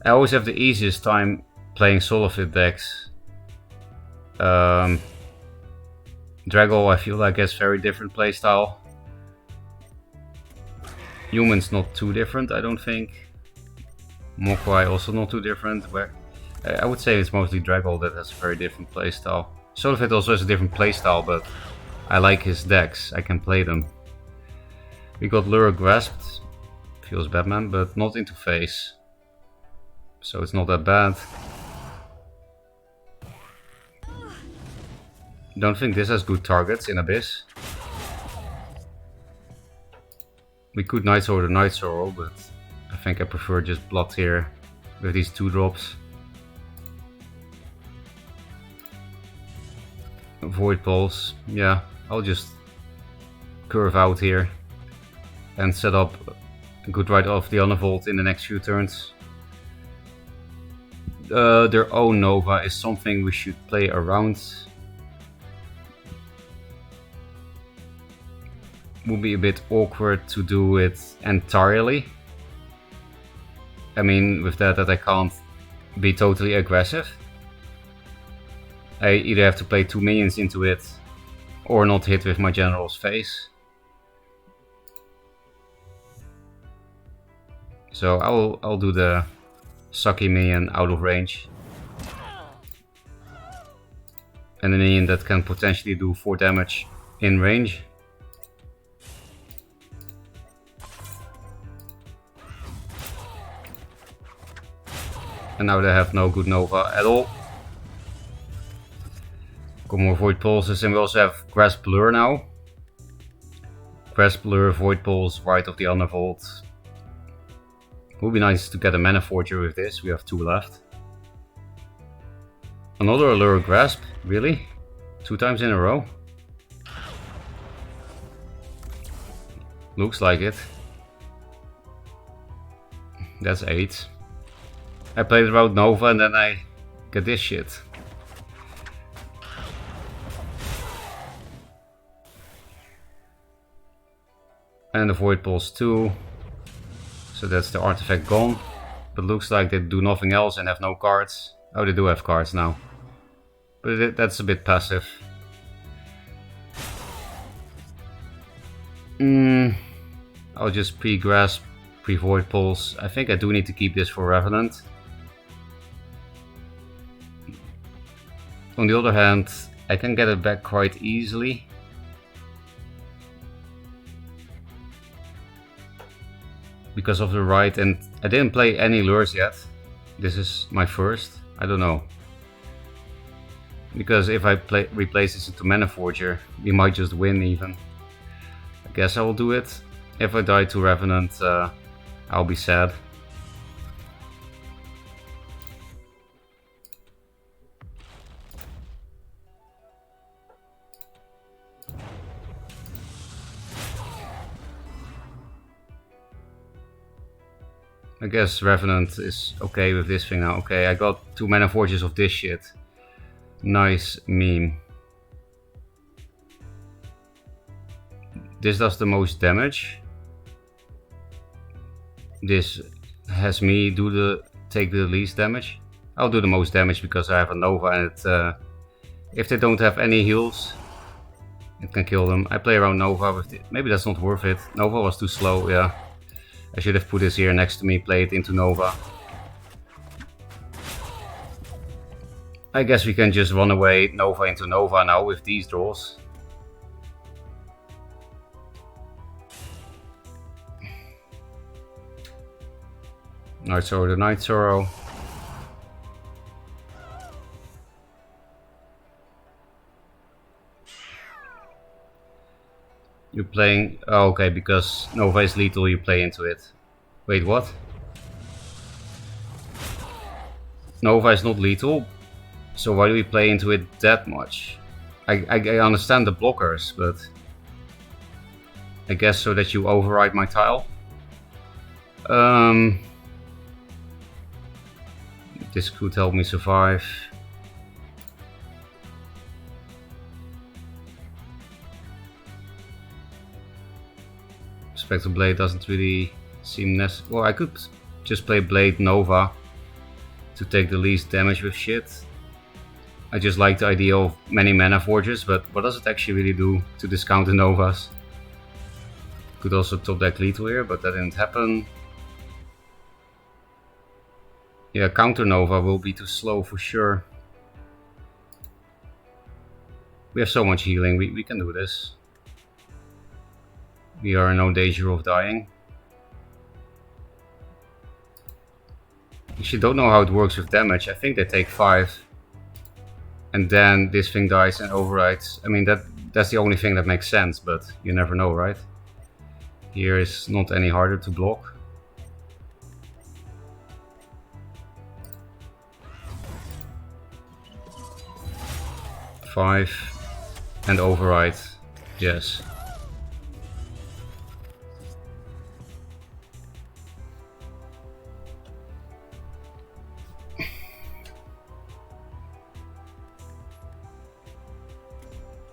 I always have the easiest time playing solo fit decks. Draggle, I feel like has very different playstyle. Human's not too different, I don't think. Mokwai also not too different. Where I would say it's mostly Draggle that has a very different playstyle. Solifit also has a different playstyle, but I like his decks. I can play them. We got Lure Grasped. Feels Batman, but not into face. So it's not that bad. Don't think this has good targets in Abyss. We could Night Sword or Night Sorrow, but I think I prefer just Blood here with these 2-drops. Void Pulse, yeah, I'll just curve out here and set up a good ride off the Undervolt in the next few turns. Their own Nova is something we should play around. Would be a bit awkward to do it entirely. I mean, with that I can't be totally aggressive. I either have to play 2 minions into it or not hit with my general's face. So I'll do the sucky minion out of range. And a minion that can potentially do 4 damage in range. And now they have no good Nova at all. Got more Void Pulses, and we also have Grasp Lure now. Grasp Lure, Void Pulse, right of the Undervolt. Would be nice to get a Mana Forger with this, we have 2 left. Another Allure Grasp, really? 2 times in a row? Looks like it. That's 8. I played around Nova and then I get this shit. And the Void Pulse 2. So that's the artifact gone. But looks like they do nothing else and have no cards. Oh, they do have cards now. But that's a bit passive. I'll just pre-grasp, pre-Void Pulse. I think I do need to keep this for Revenant. On the other hand, I can get it back quite easily. Because of the ride, and I didn't play any lures yet. This is my first. I don't know. Because if I replace this into Mana Forger, we might just win even. I guess I will do it. If I die to Revenant, I'll be sad. I guess Revenant is okay with this thing now. Okay, I got 2 Mana Forges of this shit. Nice meme. This does the most damage. This has me take the least damage. I'll do the most damage because I have a Nova and it, if they don't have any heals, it can kill them. I play around Nova with it. Maybe that's not worth it. Nova was too slow, yeah. I should have put this here next to me, play it into Nova. I guess we can just run away Nova into Nova now with these draws. Night Sorrow to Night Sorrow. You're playing... Oh, okay, because Nova is lethal, you play into it. Wait, what? Nova is not lethal, so why do we play into it that much? I understand the blockers, but... I guess so that you override my tile. This could help me survive. Spectral Blade doesn't really seem necessary. Well, I could just play Blade Nova to take the least damage with shit. I just like the idea of many mana forges, but what does it actually really do to discount the Novas? Could also top deck lethal here, but that didn't happen. Yeah, counter Nova will be too slow for sure. We have so much healing, we can do this. We are in no danger of dying. Actually, don't know how it works with damage. I think they take 5. And then this thing dies and overrides. I mean, that's the only thing that makes sense, but you never know, right? Here is not any harder to block. Five and override, yes.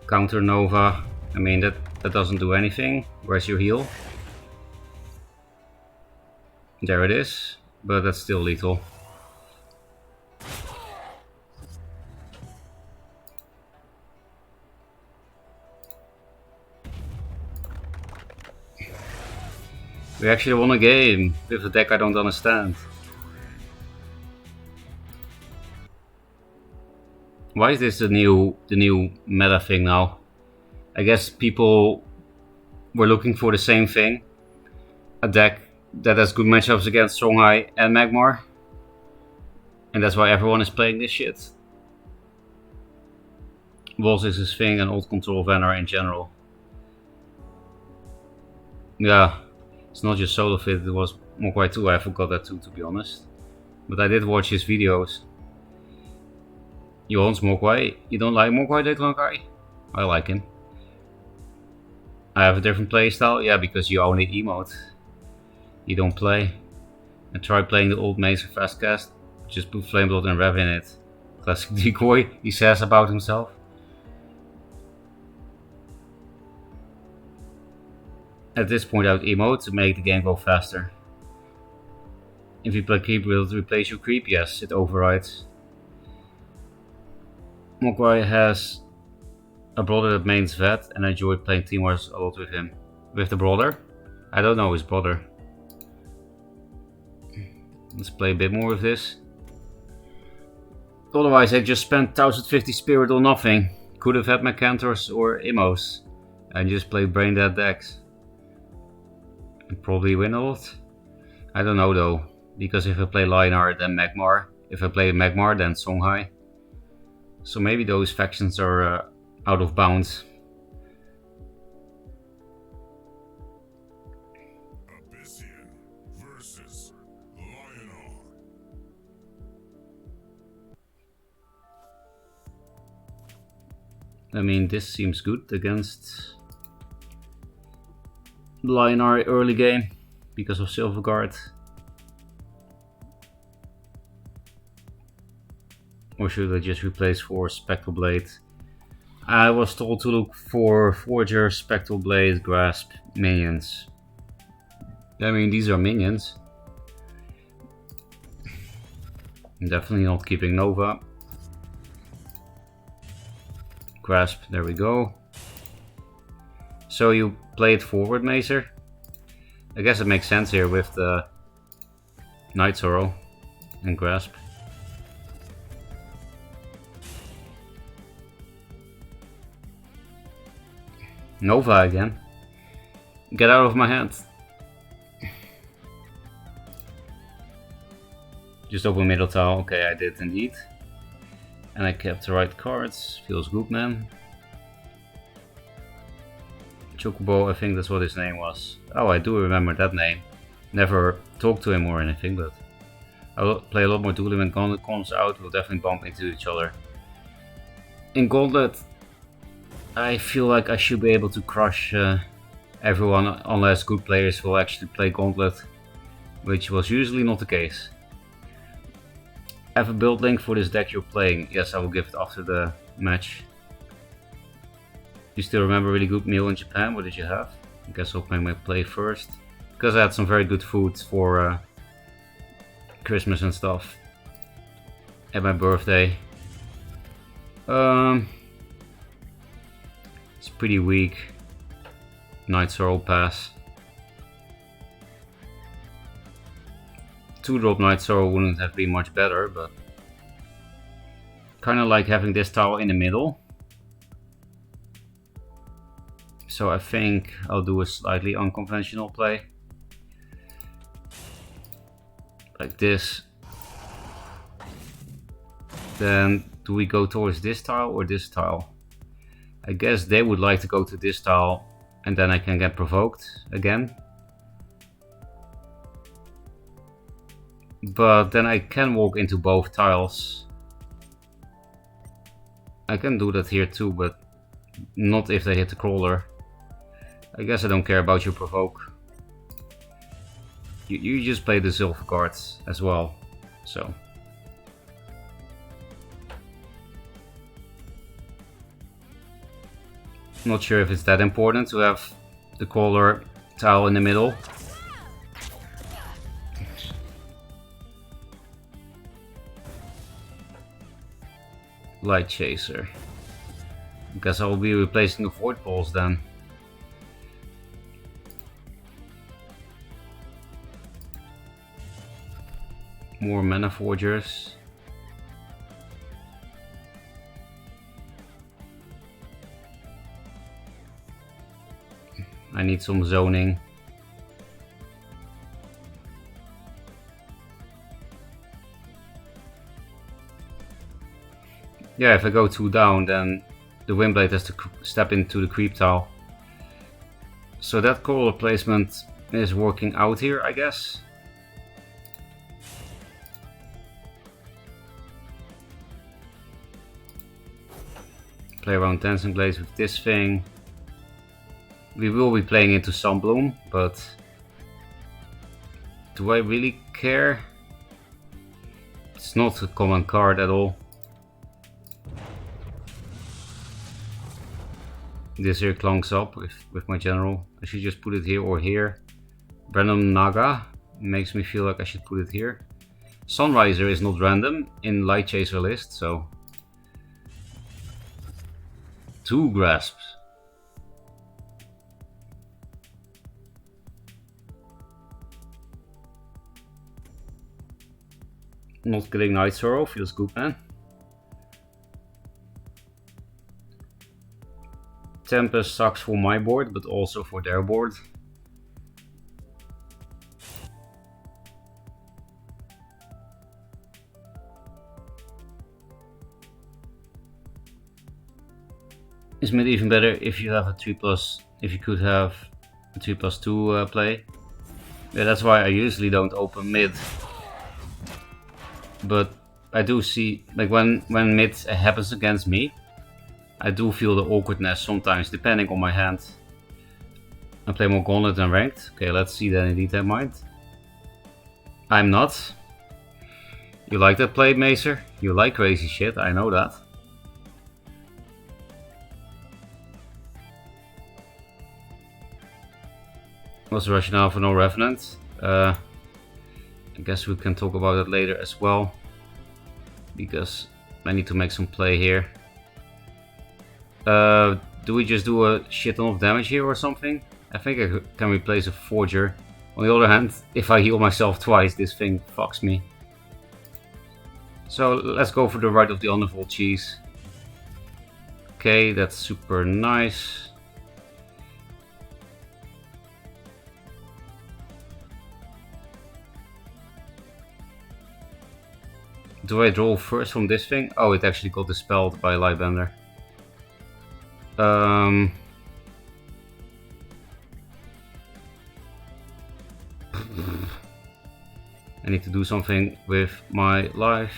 Counter Nova, I mean that doesn't do anything. Where's your heal? There it is, but that's still lethal. We actually won a game with a deck I don't understand. Why is this the new meta thing now? I guess people were looking for the same thing. A deck that has good matchups against Songhai and Magmar. And that's why everyone is playing this shit. Walls is his thing and old control Vanner in general. Yeah, it's not just solo fit, it was Mogwai too, I forgot that too, to be honest. But I did watch his videos. Johan's Mogwai. You don't like Mogwai Deklankai? I like him. I have a different playstyle? Yeah, because you only emote. You don't play. And try playing the old maze for fast cast. Just put Flameblood and Rev in it. Classic decoy, he says about himself. At this point I would emote to make the game go faster. If you play creep, will it replace your creep? Yes, it overrides. Mogwai has a brother that mains vet and I enjoy playing Team Wars a lot with him. With the brother? I don't know his brother. Let's play a bit more with this. Otherwise I just spent 1050 spirit on nothing. Could have had Macantors or Immos. And just play brain dead decks. And probably win a lot. I don't know though. Because if I play Lionheart then Magmar. If I play Magmar then Songhai. So maybe those factions are out of bounds. Versus Lionheart. I mean, this seems good against Lionheart early game because of Silverguard. Or should I just replace for Spectral Blade? I was told to look for Forger, Spectral Blade, Grasp, minions. I mean, these are minions. I'm definitely not keeping Nova. Grasp, there we go. So you play it forward, Mazer? I guess it makes sense here with the Night Sorrow and Grasp. Nova again. Get out of my hand. Just open middle tile. Okay, I did indeed. And I kept the right cards. Feels good, man. Chocobo, I think that's what his name was. Oh, I do remember that name. Never talked to him or anything, but I'll play a lot more Dueling when Gauntlet comes out. We'll definitely bump into each other. In Gauntlet, I feel like I should be able to crush everyone unless good players will actually play Gauntlet, which was usually not the case. Have a build link for this deck you're playing? Yes, I will give it after the match. You still remember a really good meal in Japan? What did you have? I guess I'll play first. Because I had some very good food for Christmas and stuff. at my birthday. It's pretty weak. Night Sorrow pass. 2-drop Night Sorrow wouldn't have been much better, but kind of like having this tile in the middle. So I think I'll do a slightly unconventional play. Like this. Then do we go towards this tile or this tile? I guess they would like to go to this tile and then I can get provoked again. But then I can walk into both tiles. I can do that here too, but not if they hit the crawler. I guess I don't care about your provoke. You just play the silver cards as well, so. Not sure if it's that important to have the crawler tile in the middle. Light Chaser. Guess I will be replacing the Void Balls then. More Mana Forgers. I need some zoning. Yeah, if I go 2 down, then the Windblade has to step into the creep tile. So that crawler placement is working out here, I guess. Play around Dancing Blades with this thing. We will be playing into Sunbloom, but do I really care? It's not a common card at all. This here clunks up with my general. I should just put it here or here. Random Naga makes me feel like I should put it here. Sunriser is not random in Light Chaser list, so 2 grasps. Not getting Night Sorrow feels good, man. Tempest sucks for my board, but also for their board. Is mid even better if you have a 3+, if you could have a 3+2 play? Yeah, that's why I usually don't open mid. But I do see, like when mid happens against me, I do feel the awkwardness sometimes, depending on my hand. I play more Gauntlet than Ranked. Okay, let's see that in detail, mind. I'm not. You like that play, Macer? You like crazy shit, I know that. What's the rationale for no Revenant? I guess we can talk about it later as well, because I need to make some play here. Do we just do a shit ton of damage here or something? I think I can replace a Forger. On the other hand, if I heal myself twice, this thing fucks me. So let's go for the Rite of the Underworld cheese. Okay, that's super nice. Do I draw first from this thing? Oh, it actually got dispelled by Lightbender. I need to do something with my life.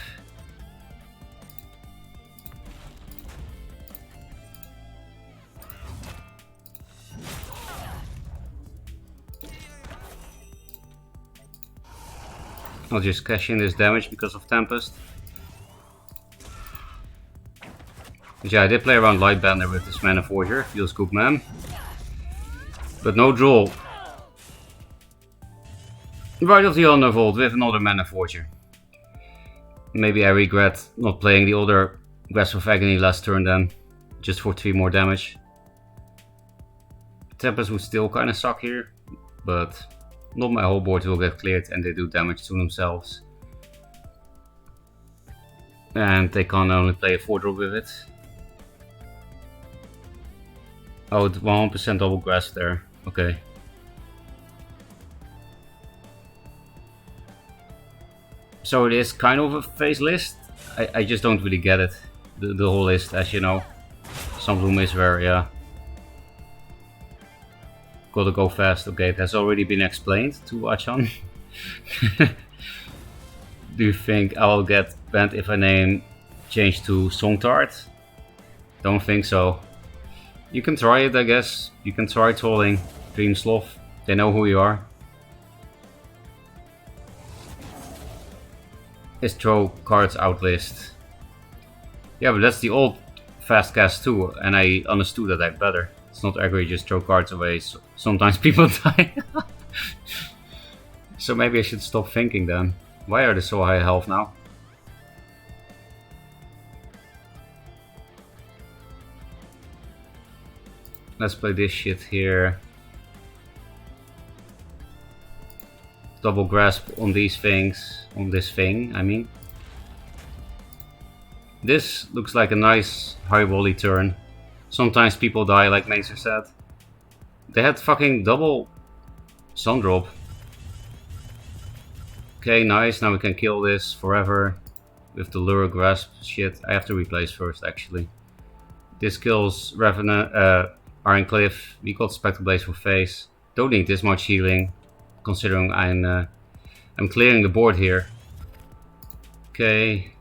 I'll just cash in this damage because of Tempest. But yeah, I did play around Lightbender with this Mana Forger. Feels good, man. But no draw. Rite of the Underworld with another Mana Forger. Maybe I regret not playing the older Grasp of Agony last turn then, just for 3 more damage. Tempest would still kinda suck here, but not my whole board will get cleared and they do damage to themselves. And they can only play a 4-drop with it. Oh, 100% double grasp there. Okay. So it is kind of a phase list. I just don't really get it. The whole list, as you know. Some room is where, yeah. Gotta go fast. Okay, it has already been explained to Achan. Do you think I will get banned if I name change to Songtart? Don't think so. You can try it, I guess. You can try trolling Dream Sloth. They know who you are. Is throw cards out list. Yeah, but that's the old fast cast too, and I understood that act better. It's not agree, just throw cards away. So sometimes people die. So maybe I should stop thinking then. Why are they so high health now? Let's play this shit here. Double grasp on these things. On this thing, I mean. This looks like a nice high volley turn. Sometimes people die, like Mazer said. They had fucking double sun drop. Okay, nice. Now we can kill this forever with the lure grasp shit. I have to replace first, actually. This kills Revenant, Iron Cliff. We got Spectral Blaze for face. Don't need this much healing, considering I'm clearing the board here. Okay.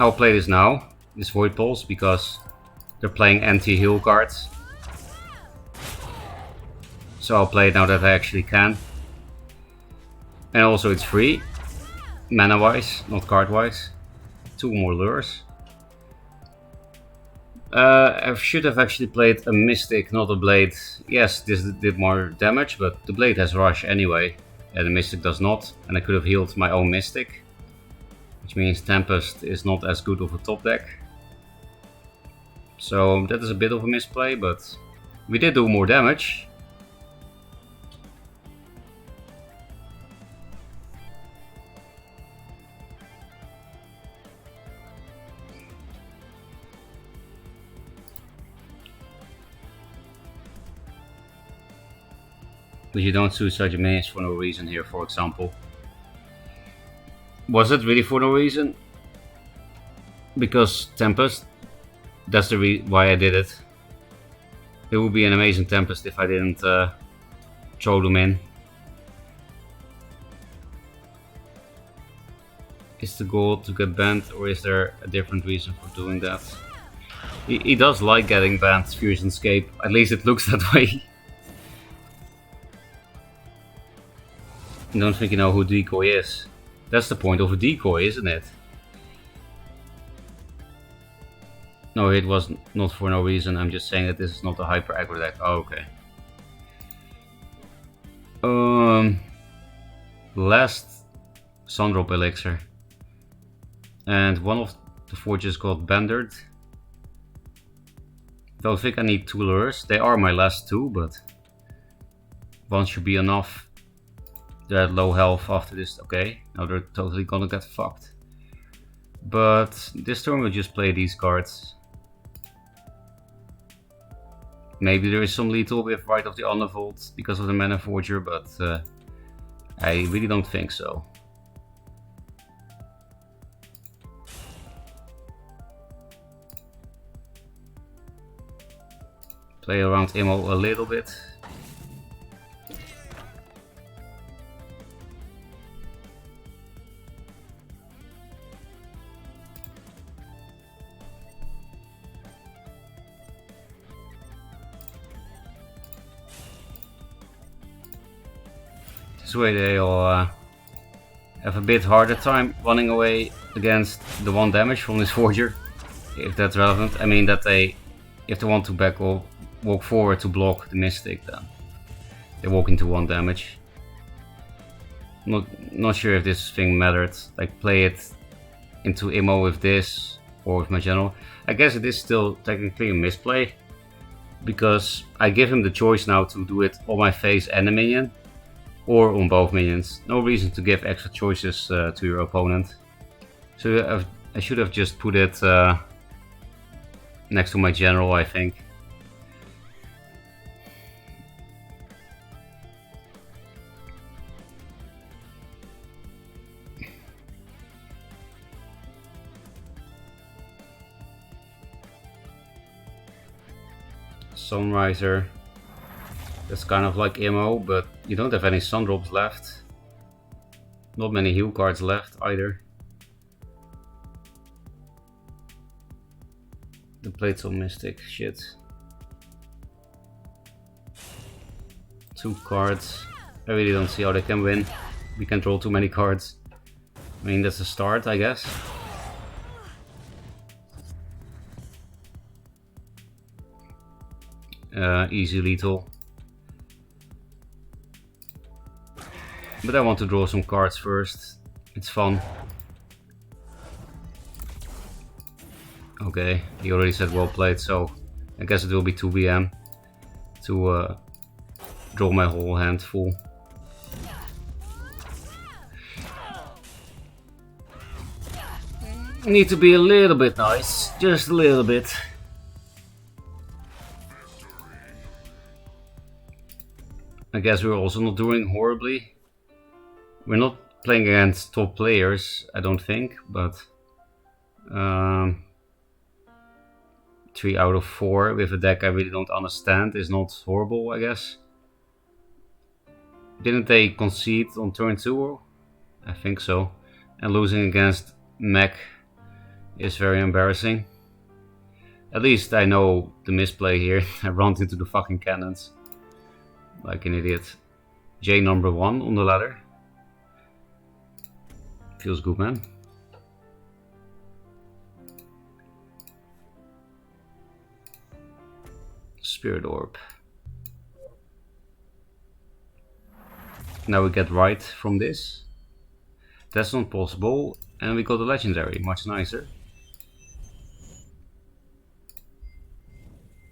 I'll play this now, this Void Pulse, because they're playing anti-heal cards. So I'll play it now that I actually can. And also it's free, mana-wise, not card-wise. 2 more lures. I should have actually played a Mystic, not a Blade. Yes, this did more damage, but the Blade has Rush anyway. And the Mystic does not, and I could have healed my own Mystic. Which means Tempest is not as good of a top deck. So that is a bit of a misplay, but we did do more damage. But you don't suicide your minions for no reason here, for example. Was it really for no reason? Because Tempest, that's the why I did it. It would be an amazing Tempest if I didn't throw them in. Is the goal to get banned, or is there a different reason for doing that? He does like getting banned, Fusion Escape. At least it looks that way. I don't think you know who Decoy is. That's the point of a decoy, isn't it? No, it was not for no reason. I'm just saying that this is not a hyper aggro deck. Oh, okay. Last Sundrop Elixir. And one of the forges got bandered. Don't think I need 2 lures. They are my last 2, but one should be enough. They're at low health after this. Okay, now they're totally gonna get fucked. But this turn we'll just play these cards. Maybe there is some lethal with Rite of the Undervault because of the Mana Forger, but I really don't think so. Play around Immo a little bit. This way they'll have a bit harder time running away against the 1 damage from this Forger. If that's relevant, I mean that if they want to back or walk forward to block the Mystic, then they walk into 1 damage. Not sure if this thing mattered. Like play it into Immo with this or with my general. I guess it is still technically a misplay, because I give him the choice now to do it on my face and a minion, or on both minions. No reason to give extra choices to your opponent. So I should have just put it next to my general, I think. Sunriser. That's kind of like Immo, but you don't have any sun drops left. Not many heal cards left either. The Plates of Mystic, shit. 2 cards. I really don't see how they can win. We can't draw too many cards. I mean, that's a start, I guess. Easy lethal. But I want to draw some cards first. It's fun. Okay, he already said well played, so I guess it will be 2 BM to draw my whole hand full. Need to be a little bit nice, just a little bit. I guess we're also not doing horribly. We're not playing against top players, I don't think, but 3 out of 4 with a deck I really don't understand is not horrible, I guess. Didn't they concede on turn 2? I think so. And losing against mech is very embarrassing. At least I know the misplay here. I run into the fucking cannons like an idiot. J number 1 on the ladder. Feels good, man. Spirit Orb. Now we get right from this. That's not possible. And we got a legendary, much nicer.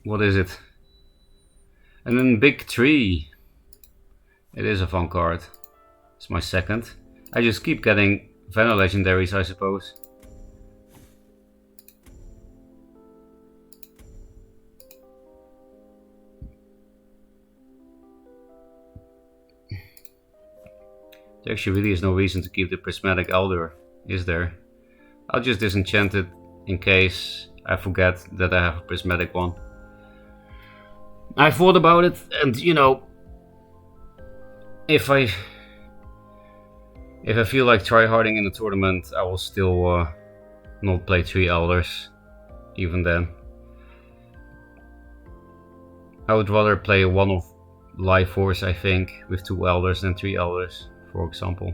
What is it? And then Big Tree. It is a fun card. It's my second. I just keep getting Vanilla legendaries, I suppose. There actually really is no reason to keep the Prismatic Elder, is there? I'll just disenchant it in case I forget that I have a Prismatic one. I thought about it, and you know, if I feel like tryharding in the tournament, I will still not play 3 Elders, even then. I would rather play one of Life Force, I think, with 2 Elders than 3 Elders, for example.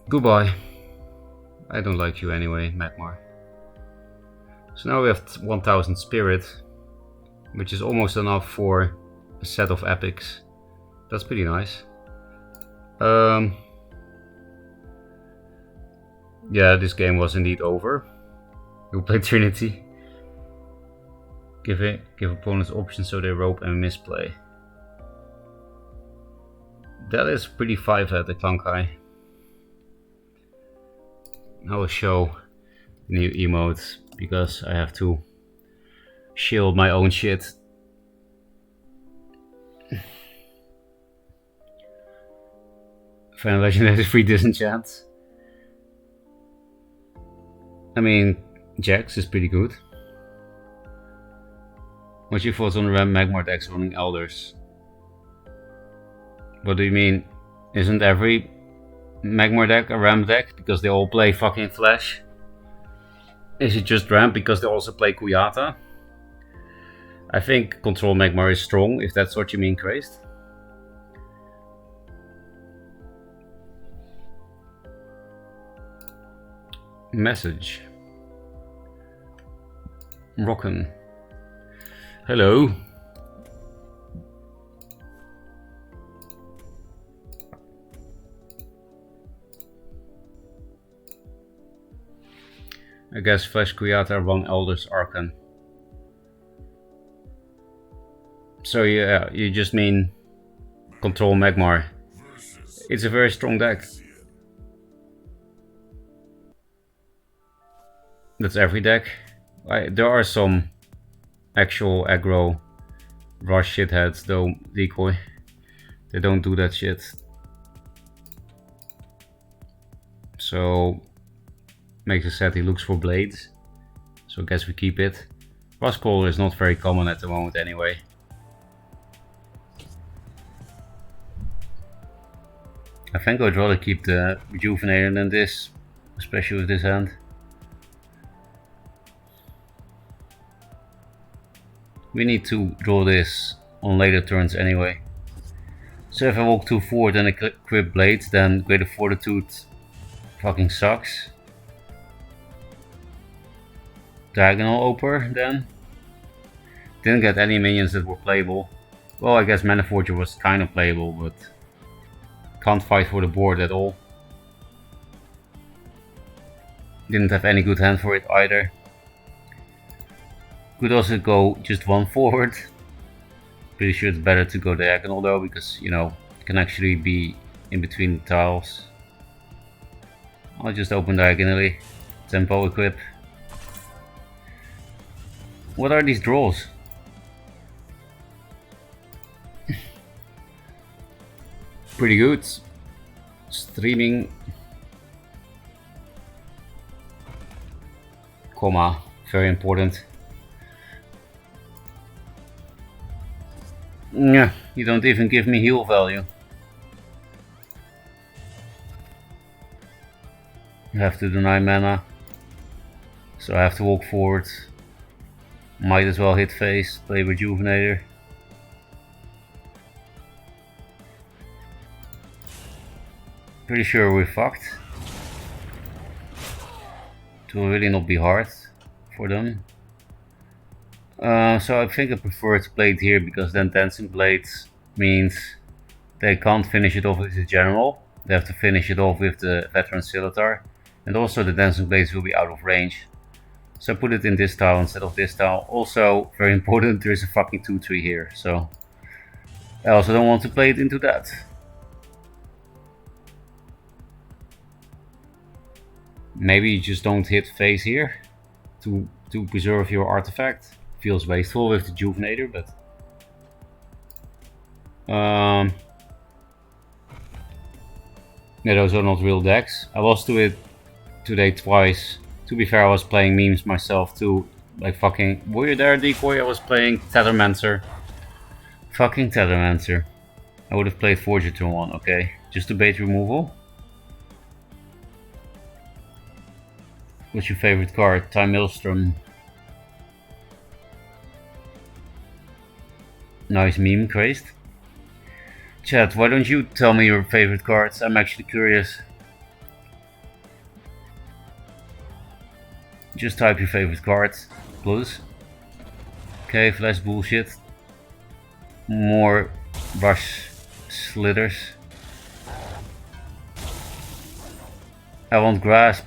Goodbye. I don't like you anyway, Magmar. So now we have 1000 Spirit, which is almost enough for a set of epics. That's pretty nice. Yeah, this game was indeed over. We'll play Trinity. Give opponents options so they rope and misplay. That is pretty 5 at the Klankai. I will show new emotes because I have to shield my own shit. Final Legendary free disenchant. I mean, Jax is pretty good. What's your thoughts on Ram Magmar decks running Elders? What do you mean? Isn't every Magmar deck a Ram deck because they all play fucking Flash? Is it just Ram because they also play Kuyata? I think Control Magmar is strong, if that's what you mean, Crazed. Message. Rockin'. Hello. I guess Flash Creator won Elder's Archon. So yeah, you just mean control Magmar. It's a very strong deck. That's every deck. There are some actual aggro rush shitheads though, Decoy. They don't do that shit. So makes it sad he looks for blades. So I guess we keep it. Rustcaller is not very common at the moment anyway. I think I'd rather keep the Rejuvenator than this, especially with this hand. We need to draw this on later turns anyway. So if I walk 2 forward and equip blades, then Greater Fortitude fucking sucks. Diagonal Oper then. Didn't get any minions that were playable. Well, I guess Mana Forger was kind of playable, but can't fight for the board at all. Didn't have any good hand for it either. Could also go just 1 forward. Pretty sure it's better to go diagonal though, because you know, it can actually be in between the tiles. I'll just open diagonally. Tempo equip. What are these draws? Pretty good. Streaming. Comma. Very important. Yeah, you don't even give me heal value. I have to deny mana. So I have to walk forward. Might as well hit face, play Rejuvenator. Pretty sure we're fucked. It will really not be hard for them. So I think I prefer to play it here, because then Dancing Blades means they can't finish it off with the General. They have to finish it off with the Veteran Scimitar. And also the Dancing Blades will be out of range. So I put it in this tile instead of this tile. Also, very important, there is a fucking 2-3 here. So I also don't want to play it into that. Maybe you just don't hit face here to preserve your artifact. Feels wasteful with the Juvenator, but yeah, those are not real decks. I lost to it today twice. To be fair, I was playing memes myself too. Like fucking, were you there, Decoy? I was playing Tethermancer. Fucking Tethermancer. I would have played Forger turn 1, okay. Just to bait removal. What's your favorite card? Time Maelstrom. Nice meme, crazed. Chat, why don't you tell me your favorite cards? I'm actually curious. Just type your favorite cards, please. Okay, Flash bullshit. More brush slithers. I want Grasp.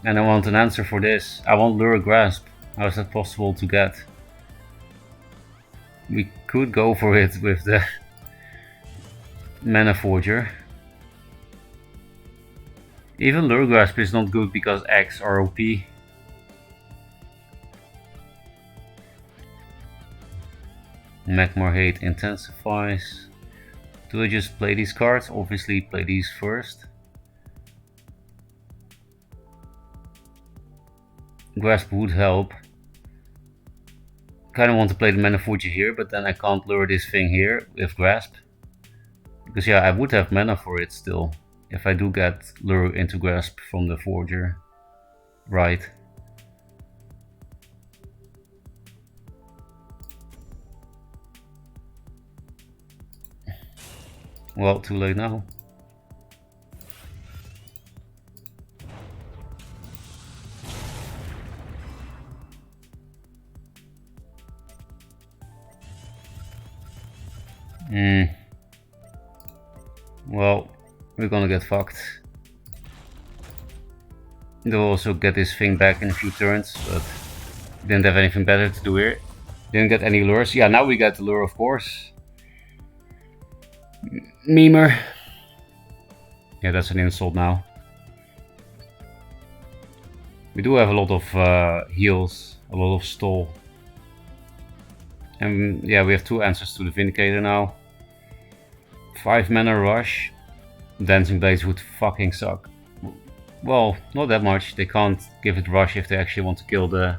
And I want an answer for this. I want Lure Grasp. How is that possible to get? We could go for it with the Mana Forger. Even Lure Grasp is not good because X are OP. Magmar Hate intensifies. Do I just play these cards? Obviously play these first. Grasp would help. Kinda want to play the Mana Forger here, but then I can't lure this thing here with Grasp. Because yeah, I would have mana for it still. If I do get lure into Grasp from the Forger. Right. Well, too late now. Well, we're gonna get fucked. They'll also get this thing back in a few turns, but didn't have anything better to do here. Didn't get any lures. Yeah, now we got the lure, of course. Memer. Yeah, that's an insult now. We do have a lot of heals, a lot of stall. And yeah, we have 2 answers to the Vindicator now. 5 mana rush. Dancing Blades would fucking suck. Well, not that much. They can't give it rush if they actually want to kill the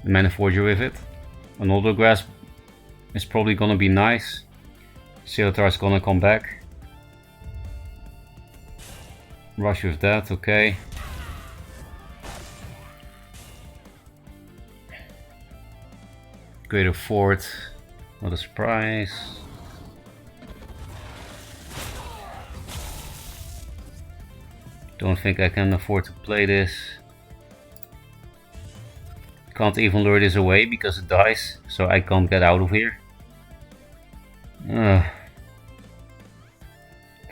Mana Forger with it. Another Grasp is probably gonna be nice. Seotar's gonna come back. Rush with that, okay. Greater Fort, not a surprise. Don't think I can afford to play this. Can't even lure this away because it dies, so I can't get out of here.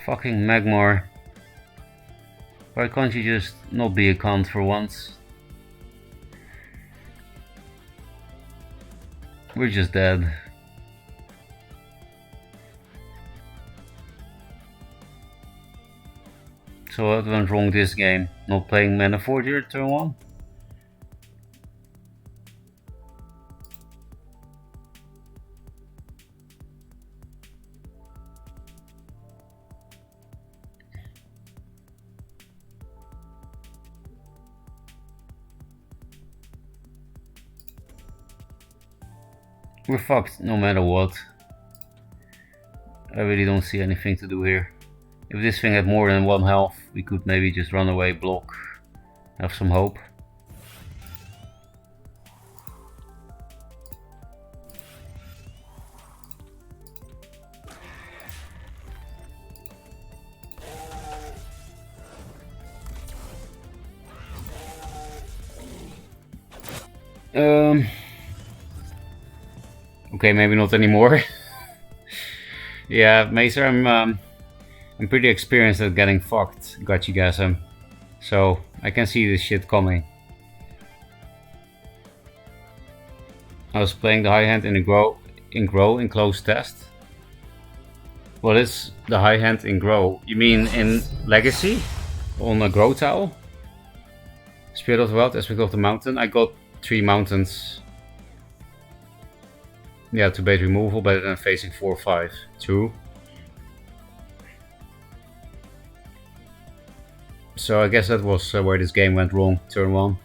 Fucking Magmar. Why can't you just not be a cunt for once? We're just dead. So what went wrong this game? Not playing Mana Forger turn 1? We're fucked no matter what. I really don't see anything to do here. If this thing had more than 1 health, we could maybe just run away, block, have some hope. Okay, maybe not anymore. Yeah, Macer, I'm pretty experienced at getting fucked, Gachigasm. So I can see this shit coming. I was playing the high hand in Grow in close test. What is the high hand in Grow? You mean in Legacy? On a Grow Towel? Spirit of the Wild, Aspect of the Mountain. I got 3 mountains. Yeah, to bait removal, better than facing 4 or 5. True. So I guess that was where this game went wrong, turn 1.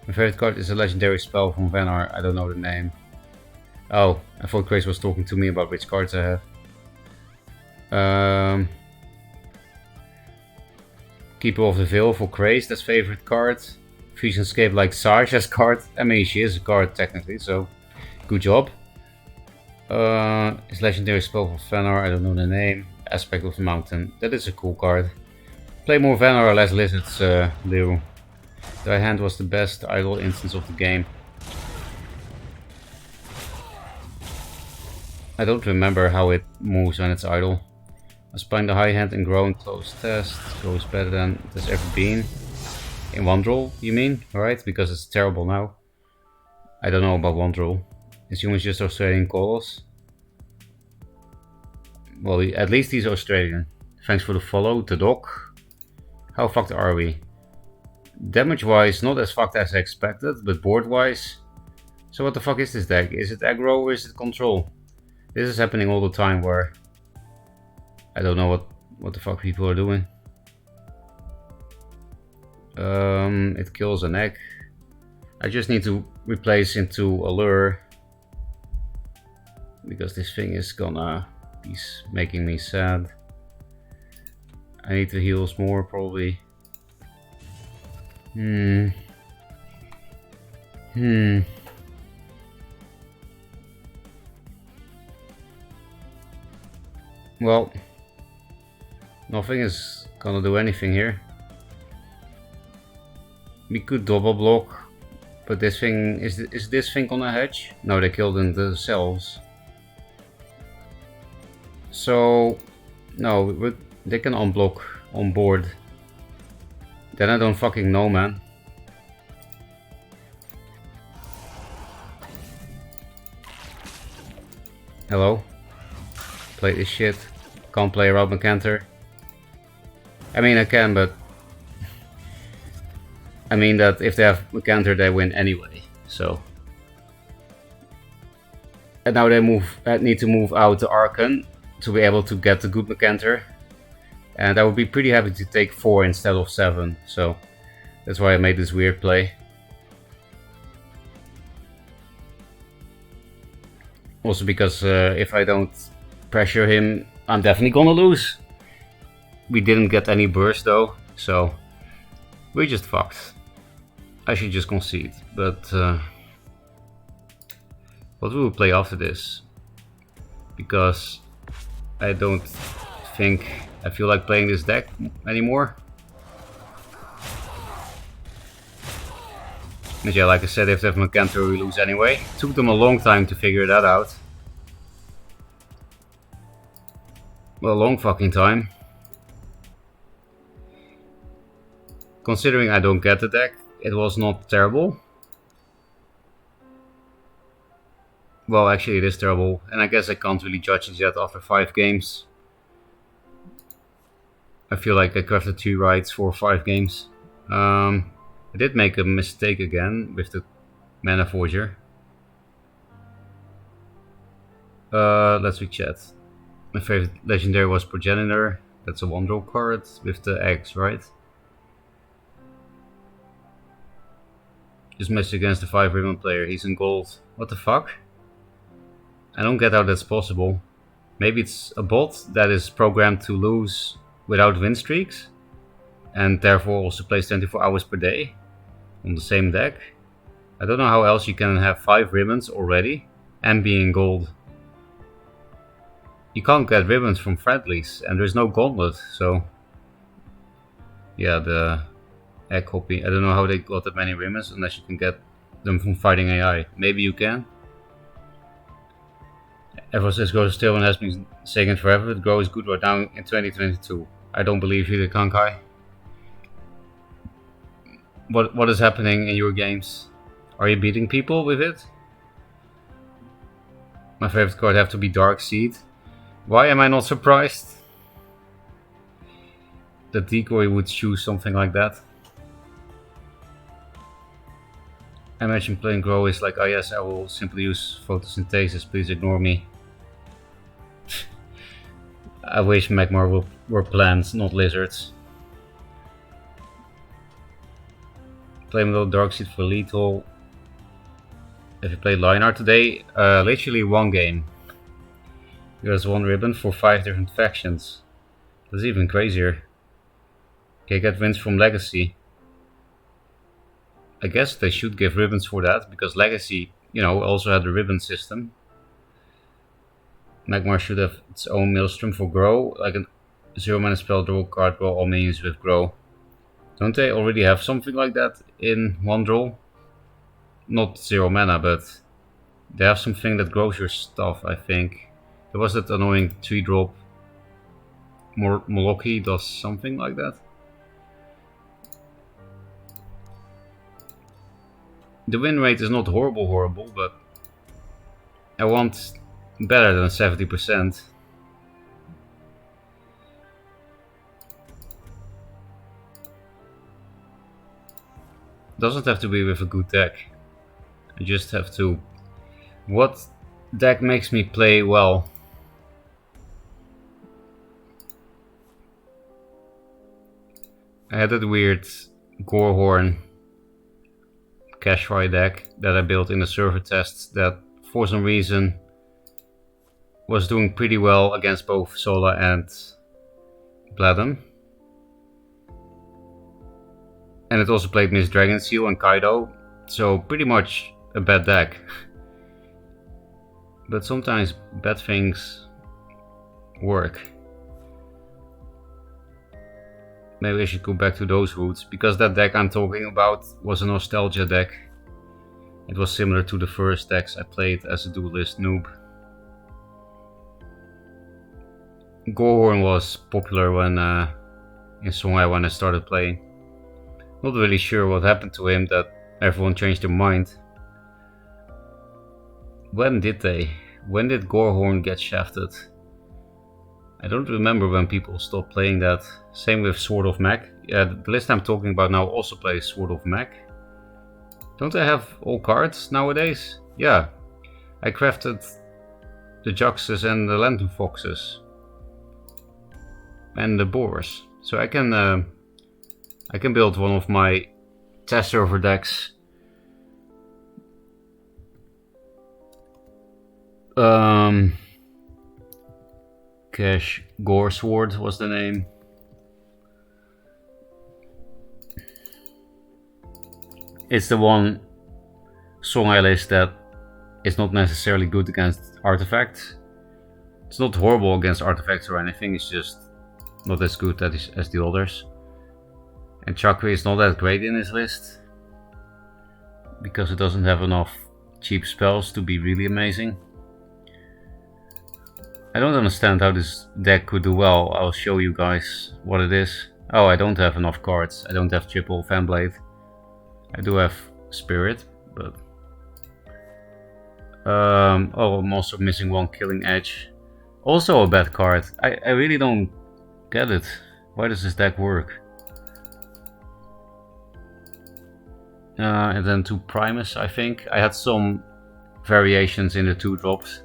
My favorite card is a legendary spell from Vanar, I don't know the name. Oh, I thought Grace was talking to me about which cards I have. Keeper of the Veil for Grace, that's favorite card. Fusion Escape like Sasha's card. I mean, she is a card technically, so good job. It's legendary spell for Vanar, I don't know the name. Aspect of the Mountain, that is a cool card. Play more Vanar or less Lizards, Liu. Thy hand was the best idle instance of the game. I don't remember how it moves when it's idle. I spine the high hand and grow in close test. Grows better than it has ever been. In one draw, you mean? Right? Because it's terrible now. I don't know about one draw. Is humans just Australian calls? Well, at least he's Australian. Thanks for the follow, the doc. How fucked are we? Damage wise, not as fucked as I expected, but board wise. So what the fuck is this deck? Is it aggro or is it control? This is happening all the time where I don't know what the fuck people are doing. It kills an egg. I just need to replace into a lure because this thing is gonna be making me sad. I need to heal more probably. Well, nothing is gonna do anything here. We could double block, but this thing is this thing gonna hedge? No, they killed them themselves. So, no, they can unblock on board. Then I don't fucking know, man. Hello? Play this shit. Can't play around Mercantor. I mean, I can, but... I mean that if they have Mercantor, they win anyway, so... And now they need to move out the Archon to be able to get the good Mercantor. And I would be pretty happy to take 4 instead of 7, so... That's why I made this weird play. Also because if I don't pressure him, I'm definitely gonna lose. We didn't get any burst though, so we're just fucked. I should just concede, but what will we play after this? Because I don't think I feel like playing this deck anymore. But yeah, like I said, if they have Mercantor, we lose anyway. Took them a long time to figure that out. Well, a long fucking time. Considering I don't get the deck, it was not terrible. Well, actually it is terrible, and I guess I can't really judge it yet after 5 games. I feel like I crafted 2 rights for 5 games. I did make a mistake again with the Mana Forger. Let's re-chat. My favorite legendary was Progenitor. That's a 1-draw card with the eggs, right? Just missed against the 5 ribbon player. He's in gold. What the fuck? I don't get how that's possible. Maybe it's a bot that is programmed to lose without win streaks, and therefore also plays 24 hours per day on the same deck. I don't know how else you can have 5 ribbons already and be in gold. You can't get ribbons from friendlies, and there's no gauntlet, so... Yeah, the egg copy. I don't know how they got that many ribbons unless you can get them from fighting AI. Maybe you can. Ever since Grow still and has been saying it forever, but Grow is good right now in 2022. I don't believe you, the Kankai. What is happening in your games? Are you beating people with it? My favorite card have to be Dark Seed. Why am I not surprised that Decoy would choose something like that? I imagine playing Grow is like, oh yes, I will simply use photosynthesis, please ignore me. I wish Magmar were plants, not lizards. Play a little Darkseid for lethal. If you played Lionheart today, literally 1 game. There's 1 ribbon for 5 different factions. That's even crazier. Okay, get wins from Legacy. I guess they should give ribbons for that, because Legacy, you know, also had the ribbon system. Magmar should have its own Maelstrom for Grow, like a 0-mana spell, draw a card, draw all minions with Grow. Don't they already have something like that in 1-draw? Not 0 mana, but they have something that grows your stuff, I think. There was that annoying 3-drop Moloki does something like that. The win rate is not horrible, but I want better than 70%. Doesn't have to be with a good deck. I just have to... What deck makes me play well? I had that weird Gorehorn Cashfly deck that I built in the server tests that for some reason was doing pretty well against both Sola and Bladem. And it also played Miss Dragon Seal and Kaido, so pretty much a bad deck. But sometimes bad things work. Maybe I should go back to those roots, because that deck I'm talking about was a nostalgia deck. It was similar to the first decks I played as a Duelyst noob. Gorehorn was popular when in Songhai when I started playing. Not really sure what happened to him that everyone changed their mind. When did they? When did Gorehorn get shafted? I don't remember when people stopped playing that. Same with Sword of Mag. Yeah, the list I'm talking about now also plays Sword of Mag. Don't I have all cards nowadays? Yeah. I crafted the Juxes and the Lantern Foxes. And the Boars. So I can build one of my test server decks. Cash Gore Sword was the name. It's the one Songhai list that is not necessarily good against artifacts. It's not horrible against artifacts or anything, it's just not as good as the others. And Chakri is not that great in this list, because it doesn't have enough cheap spells to be really amazing. I don't understand how this deck could do well. I'll show you guys what it is. Oh, I don't have enough cards. I don't have triple Fanblade. I do have Spirit, but... oh, I'm also missing one Killing Edge. Also a bad card. I really don't get it. Why does this deck work? And then 2 Primus, I think. I had some variations in the 2 drops.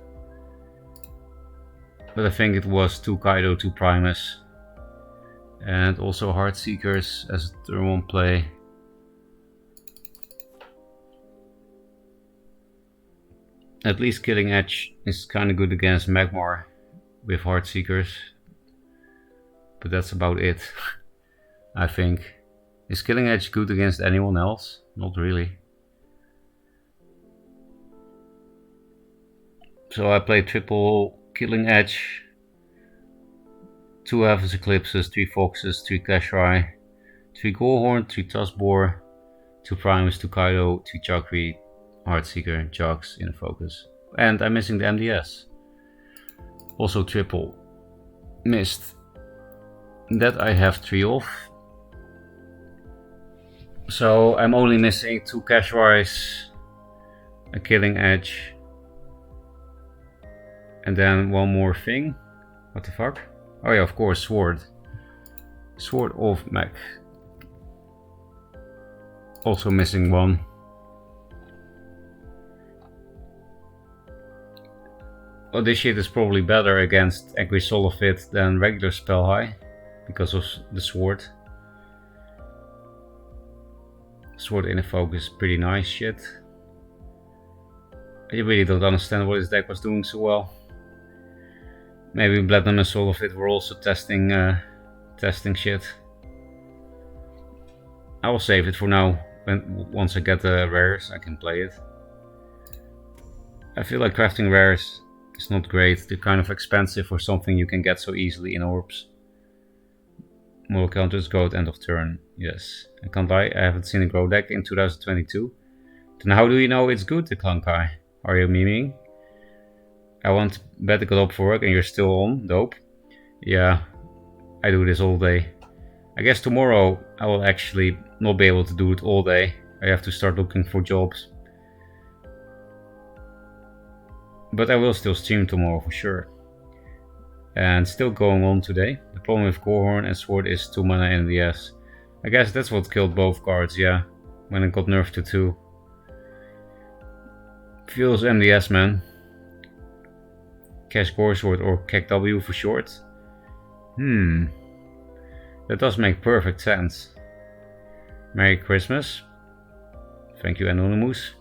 But I think it was 2 Kaido, 2 Primus. And also Heartseekers as a turn 1 play. At least Killing Edge is kinda good against Magmar with Heartseekers. But that's about it, I think. Is Killing Edge good against anyone else? Not really. So I played triple Killing Edge, 2 Heaven's Eclipses, 3 Foxes, 3 Kashrai, 3 Gorehorn, 3 Tuskboar, 2 Primus, 2 Kaido, 2 Chakri, Heartseeker, Jux in focus. And I'm missing the MDS. Also triple missed. That I have 3 of. So I'm only missing 2 Kashrais, a Killing Edge, and then one more thing. What the fuck? Oh yeah, of course, Sword. Sword of Mag. Also missing one. Oh, this shit is probably better against Angry Solifit than regular Spell High, because of the Sword. Sword in a focus, pretty nice shit. I really don't understand what this deck was doing so well. Maybe Platinum and Solifit were also testing shit. I will save it for now. Once I get the rares, I can play it. I feel like crafting rares is not great. They're kind of expensive for something you can get so easily in orbs. More counters go at end of turn. Yes. I can't lie, I haven't seen a grow deck in 2022. Then how do you know it's good, the Klankai? Are you memeing? I want better get up for work and you're still on. Dope. Yeah, I do this all day. I guess tomorrow I will actually not be able to do it all day. I have to start looking for jobs. But I will still stream tomorrow for sure. And still going on today. The problem with Gorehorn and Sword is 2 mana NDS. I guess that's what killed both cards, yeah. When it got nerfed to 2. Feels MDS, man. Cash Gore Sword or KEKW for short. That does make perfect sense. Merry Christmas. Thank you, Anonymous.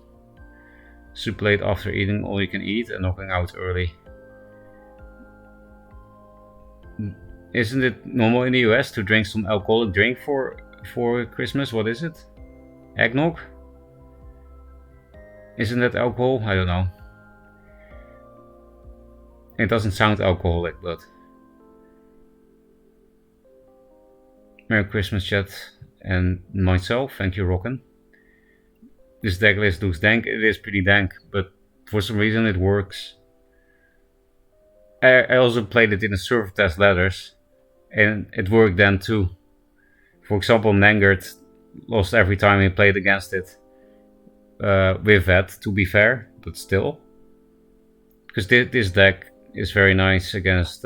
Soup late after eating all you can eat and knocking out early. Isn't it normal in the US to drink some alcoholic drink for Christmas? What is it? Eggnog? Isn't that alcohol? I don't know. It doesn't sound alcoholic, but... Merry Christmas, chat. And myself, thank you, Rockin'. This deck list looks dank. It is pretty dank, but for some reason it works. I also played it in the server test ladders, and it worked then too. For example, Nangert lost every time he played against it. With that, to be fair, but still. Because this deck is very nice against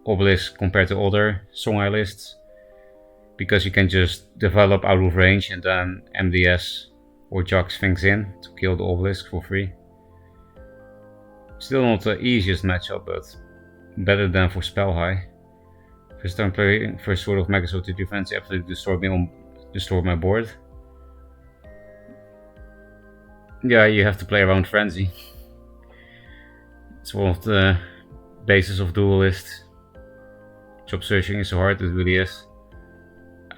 Obelisk compared to other Songhai lists. Because you can just develop out of range and then MDS or Jax things in to kill the Obelisk for free. Still not the easiest matchup, but better than for Spell High. First time playing first Sword of Megazord to defense absolutely destroyed my board. Yeah, you have to play around Frenzy. It's one of the bases of Duelyst. Job searching is so hard, it really is.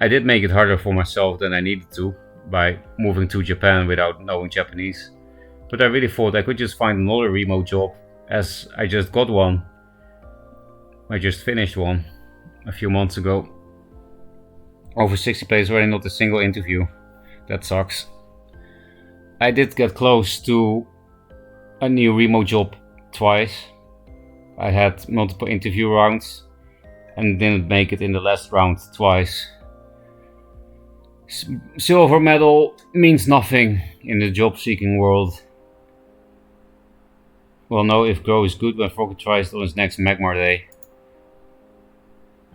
I did make it harder for myself than I needed to by moving to Japan without knowing Japanese. But I really thought I could just find another remote job, as I just got one. I just finished one a few months ago. Over 60 plays already, not a single interview. That sucks. I did get close to a new remote job twice. I had multiple interview rounds and didn't make it in the last round twice. Silver medal means nothing in the job seeking world. We'll know if Grow is good when Ferocca tries on his next Magmar day.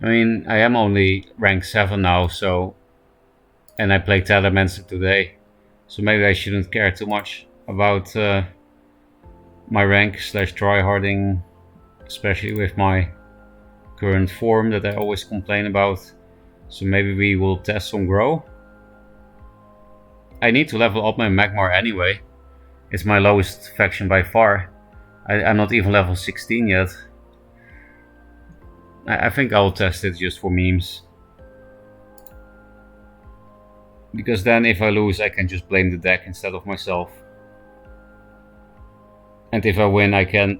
I mean, I am only rank 7 now, so... And I played Telemancer today. So maybe I shouldn't care too much about my rank / tryharding. Especially with my current form that I always complain about. So maybe we will test some Grow. I need to level up my Magmar anyway. It's my lowest faction by far. I'm not even level 16 yet. I think I'll test it just for memes. Because then if I lose, I can just blame the deck instead of myself. And if I win, I can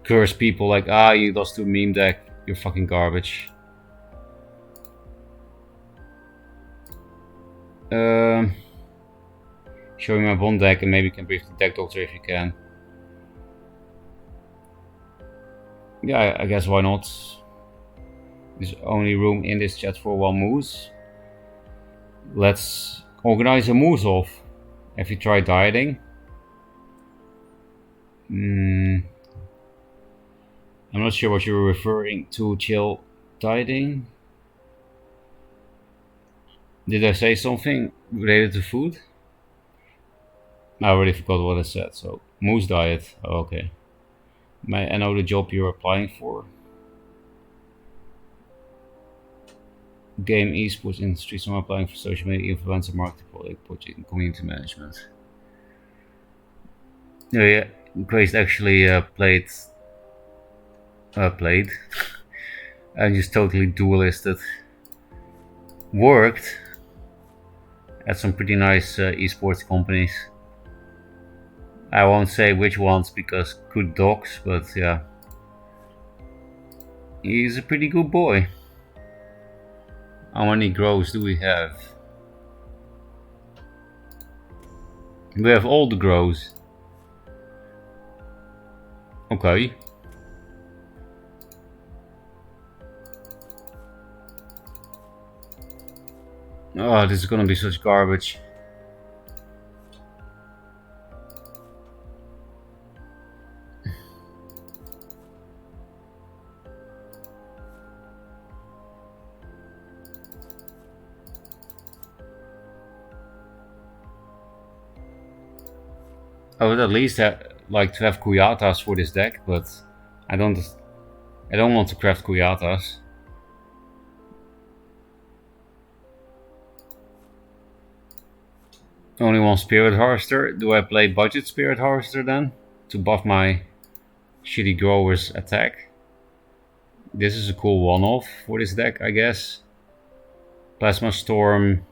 curse people like, ah, you lost to a meme deck, you're fucking garbage. Show me my Bond deck and maybe you can brief the deck doctor if you can. Yeah, I guess why not. There's only room in this chat for one moose. Let's organize a moose off. Have you tried dieting? I'm not sure what you're referring to, chill dieting. Did I say something related to food? I already forgot what I said, so moose diet, oh, okay. I know the job you're applying for. Game esports industry, so I'm applying for social media influencer marketing project and community management. Yeah, Grace actually played and just totally duelisted. Worked at some pretty nice esports companies. I won't say which ones because good dogs, but yeah. He's a pretty good boy. How many grows do we have? We have all the grows. Okay. Oh, this is gonna be such garbage. I would at least like to have Kuyatas for this deck, but I don't want to craft Kuyatas. Only one Spirit Harvester. Do I play budget Spirit Harvester then? To buff my shitty grower's attack? This is a cool one-off for this deck, I guess. Plasma Storm.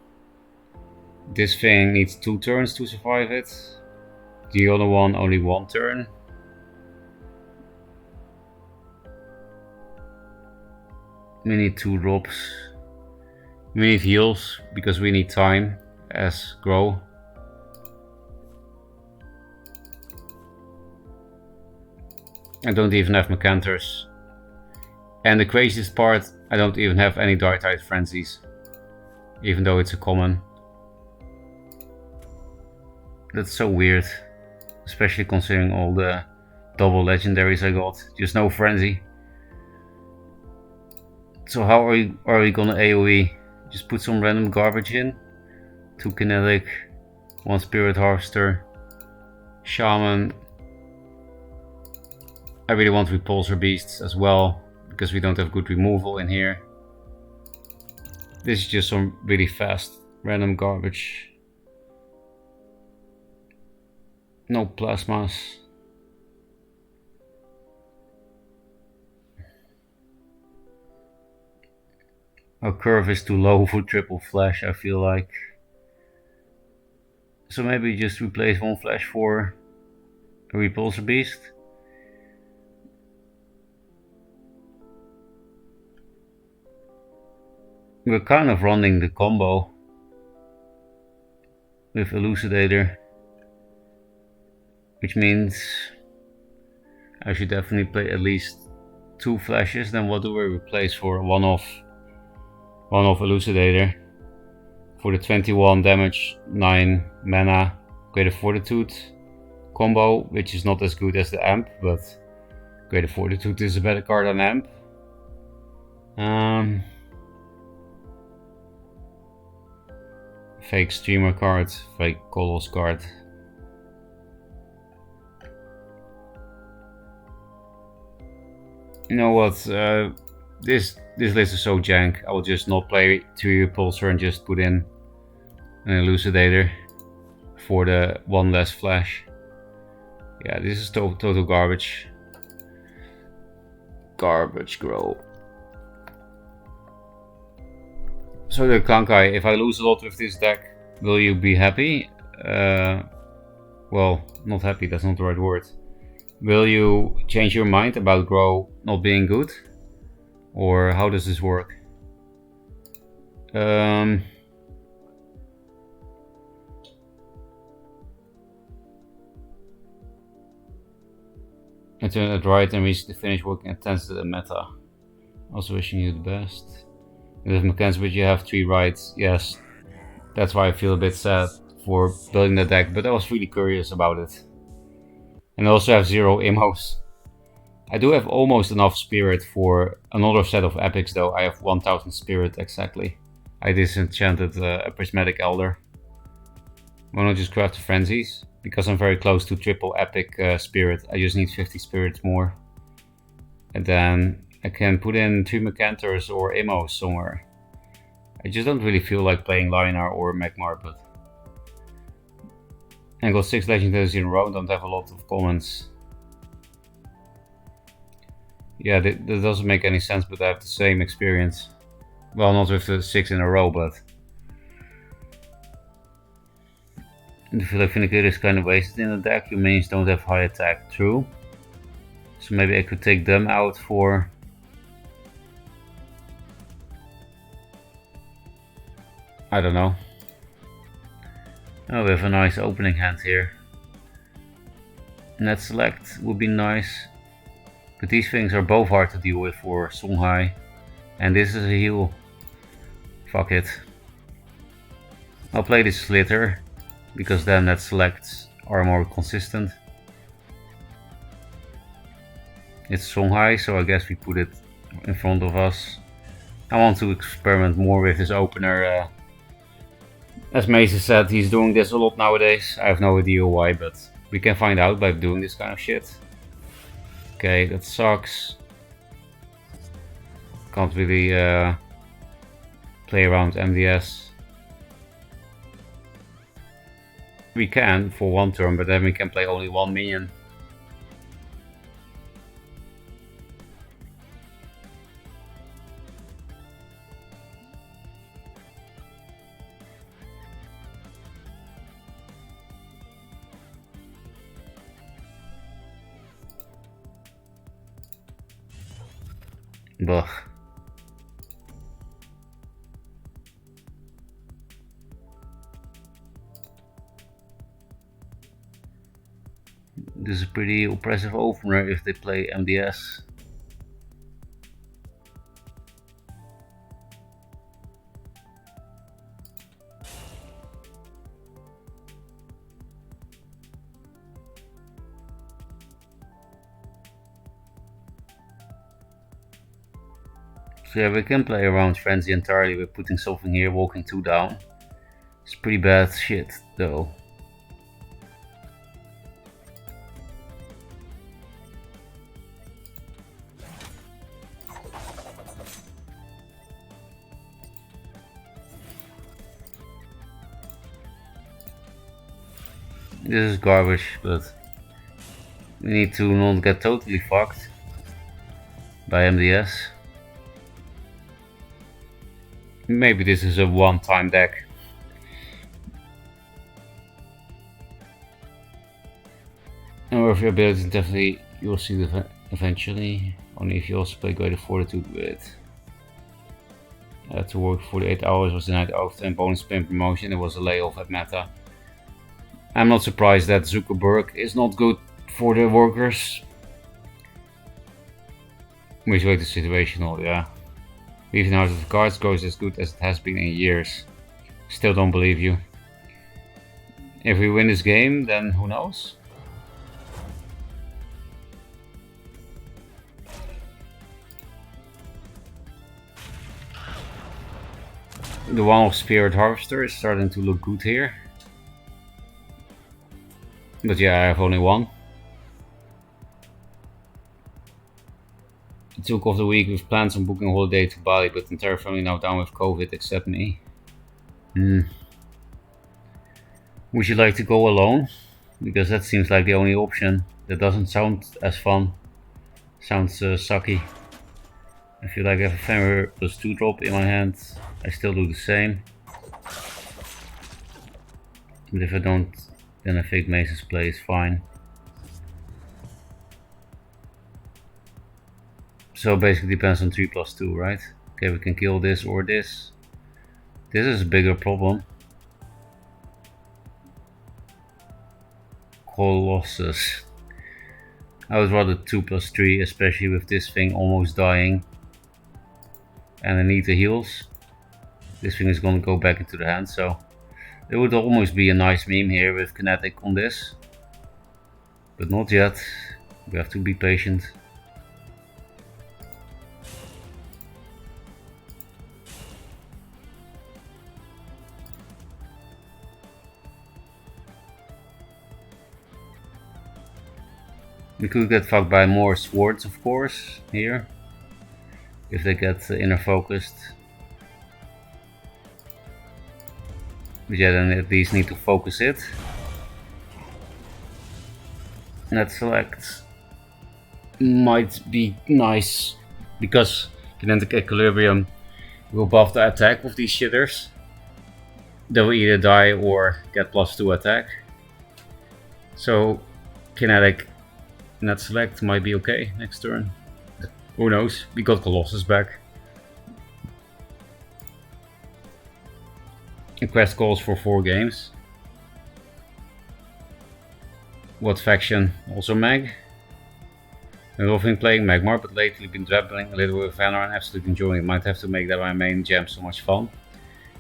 This thing needs 2 turns to survive it. The other one only 1 turn. We need 2 drops. We need heals because we need time as Grow. I don't even have Macanters. And the craziest part, I don't even have any Dark Tide Frenzies, even though it's a common. That's so weird, especially considering all the double legendaries I got. Just no frenzy. So how are we gonna AoE? Just put some random garbage in? 2 kinetic, 1 spirit harvester, shaman. I really want repulsor beasts as well, because we don't have good removal in here. This is just some really fast random garbage. No plasmas. Our curve is too low for triple flash, I feel like. So maybe just replace 1 flash for a repulsor beast. We're kind of running the combo with Elucidator, which means I should definitely play at least 2 flashes. Then what do we replace for? One off Elucidator for the 21 damage, 9 mana, Greater Fortitude combo, which is not as good as the Amp, but Greater Fortitude is a better card than Amp. Fake streamer card, fake Colos card. You know what? This list is so jank. I will just not play 2 Repulsor and just put in an Elucidator for the 1 less flash. Yeah, this is total garbage. Garbage grow. So the Kankai, if I lose a lot with this deck, will you be happy? Well, not happy, that's not the right word. Will you change your mind about grow not being good? Or how does this work? And turn it right and reach the finish working intensity of the meta. Also wishing you the best. With mechanics, but you have 3 rights. Yes, that's why I feel a bit sad for building the deck, but I was really curious about it. And I also have 0 immos. I do have almost enough spirit for another set of epics though. I have 1000 spirit exactly. I disenchanted a prismatic elder. Why not just craft the frenzies? Because I'm very close to triple epic spirit. I just need 50 spirits more. And then I can put in 3 Mechantors or immos somewhere. I just don't really feel like playing Linar or Magmar, but I got 6 legendaries in a row, don't have a lot of commons. Yeah, that doesn't make any sense, but I have the same experience. Well, not with the 6 in a row, but the Vindicator is kind of wasted in the deck. Your minions don't have high attack, true. So maybe I could take them out for... I don't know. Oh, we have a nice opening hand here. Net select would be nice. But these things are both hard to deal with for Songhai. And this is a heal. Fuck it. I'll play this Slither, because then net selects are more consistent. It's Songhai, so I guess we put it in front of us. I want to experiment more with this opener. As Mason said, he's doing this a lot nowadays. I have no idea why, but we can find out by doing this kind of shit. Okay, that sucks. Can't really play around MDS. We can for 1 turn, but then we can play only 1 minion. Ugh. This is a pretty oppressive opener if they play MDS. So yeah, we can play around Frenzy entirely with putting something here, walking 2 down. It's pretty bad shit though. This is garbage, but we need to not get totally fucked by MDS. Maybe this is a one-time deck. And with your abilities, definitely you'll see that eventually. Only if you also play Greater Fortitude with it. To work 48 hours was denied after and bonus spin promotion. There was a layoff at Meta. I'm not surprised that Zuckerberg is not good for the workers. Which way the situational, yeah. Even out of the cards goes as good as it has been in years. Still don't believe you. If we win this game, then who knows? The one of Spirit Harvester is starting to look good here. But yeah, I have only one. I took off the week with plans on booking a holiday to Bali, but the entire family now down with COVID except me. Would you like to go alone? Because that seems like the only option. That doesn't sound as fun. Sounds sucky. I feel like I have a Fenrir +2 drop in my hand. I still do the same. But if I don't, then I think Mason's play is fine. So basically depends on 3+2, right? Okay, we can kill this or this. This is a bigger problem. Colossus. I would rather 2+3, especially with this thing almost dying. And I need the heals. This thing is gonna go back into the hand, so it would almost be a nice meme here with Kinetic on this. But not yet. We have to be patient. We could get fucked by more swords, of course, here. If they get inner focused. But yeah, then at least need to focus it. Net select might be nice, because Kinetic Equilibrium will buff the attack of these shitters. They will either die or get +2 attack. So Kinetic Net select might be okay next turn. Who knows? We got Colossus back. A quest calls for 4 games. What faction? Also Mag. I'm often playing Magmar, but lately been dabbling a little with Vanor and absolutely enjoying it. Might have to make that my main gem so much fun.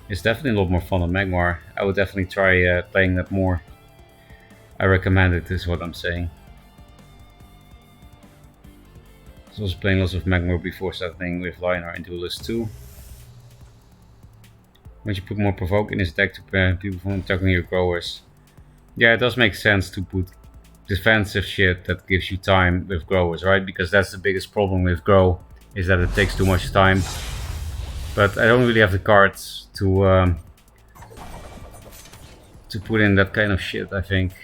It's definitely a lot more fun than Magmar. I would definitely try playing that more. I recommend it, is what I'm saying. I was playing lots of Magmar before starting with Lionheart and Duelyst 2. Once you put more provoke in his deck to prevent people from attacking your growers. Yeah, it does make sense to put defensive shit that gives you time with growers, right? Because that's the biggest problem with grow, is that it takes too much time. But I don't really have the cards to put in that kind of shit, I think.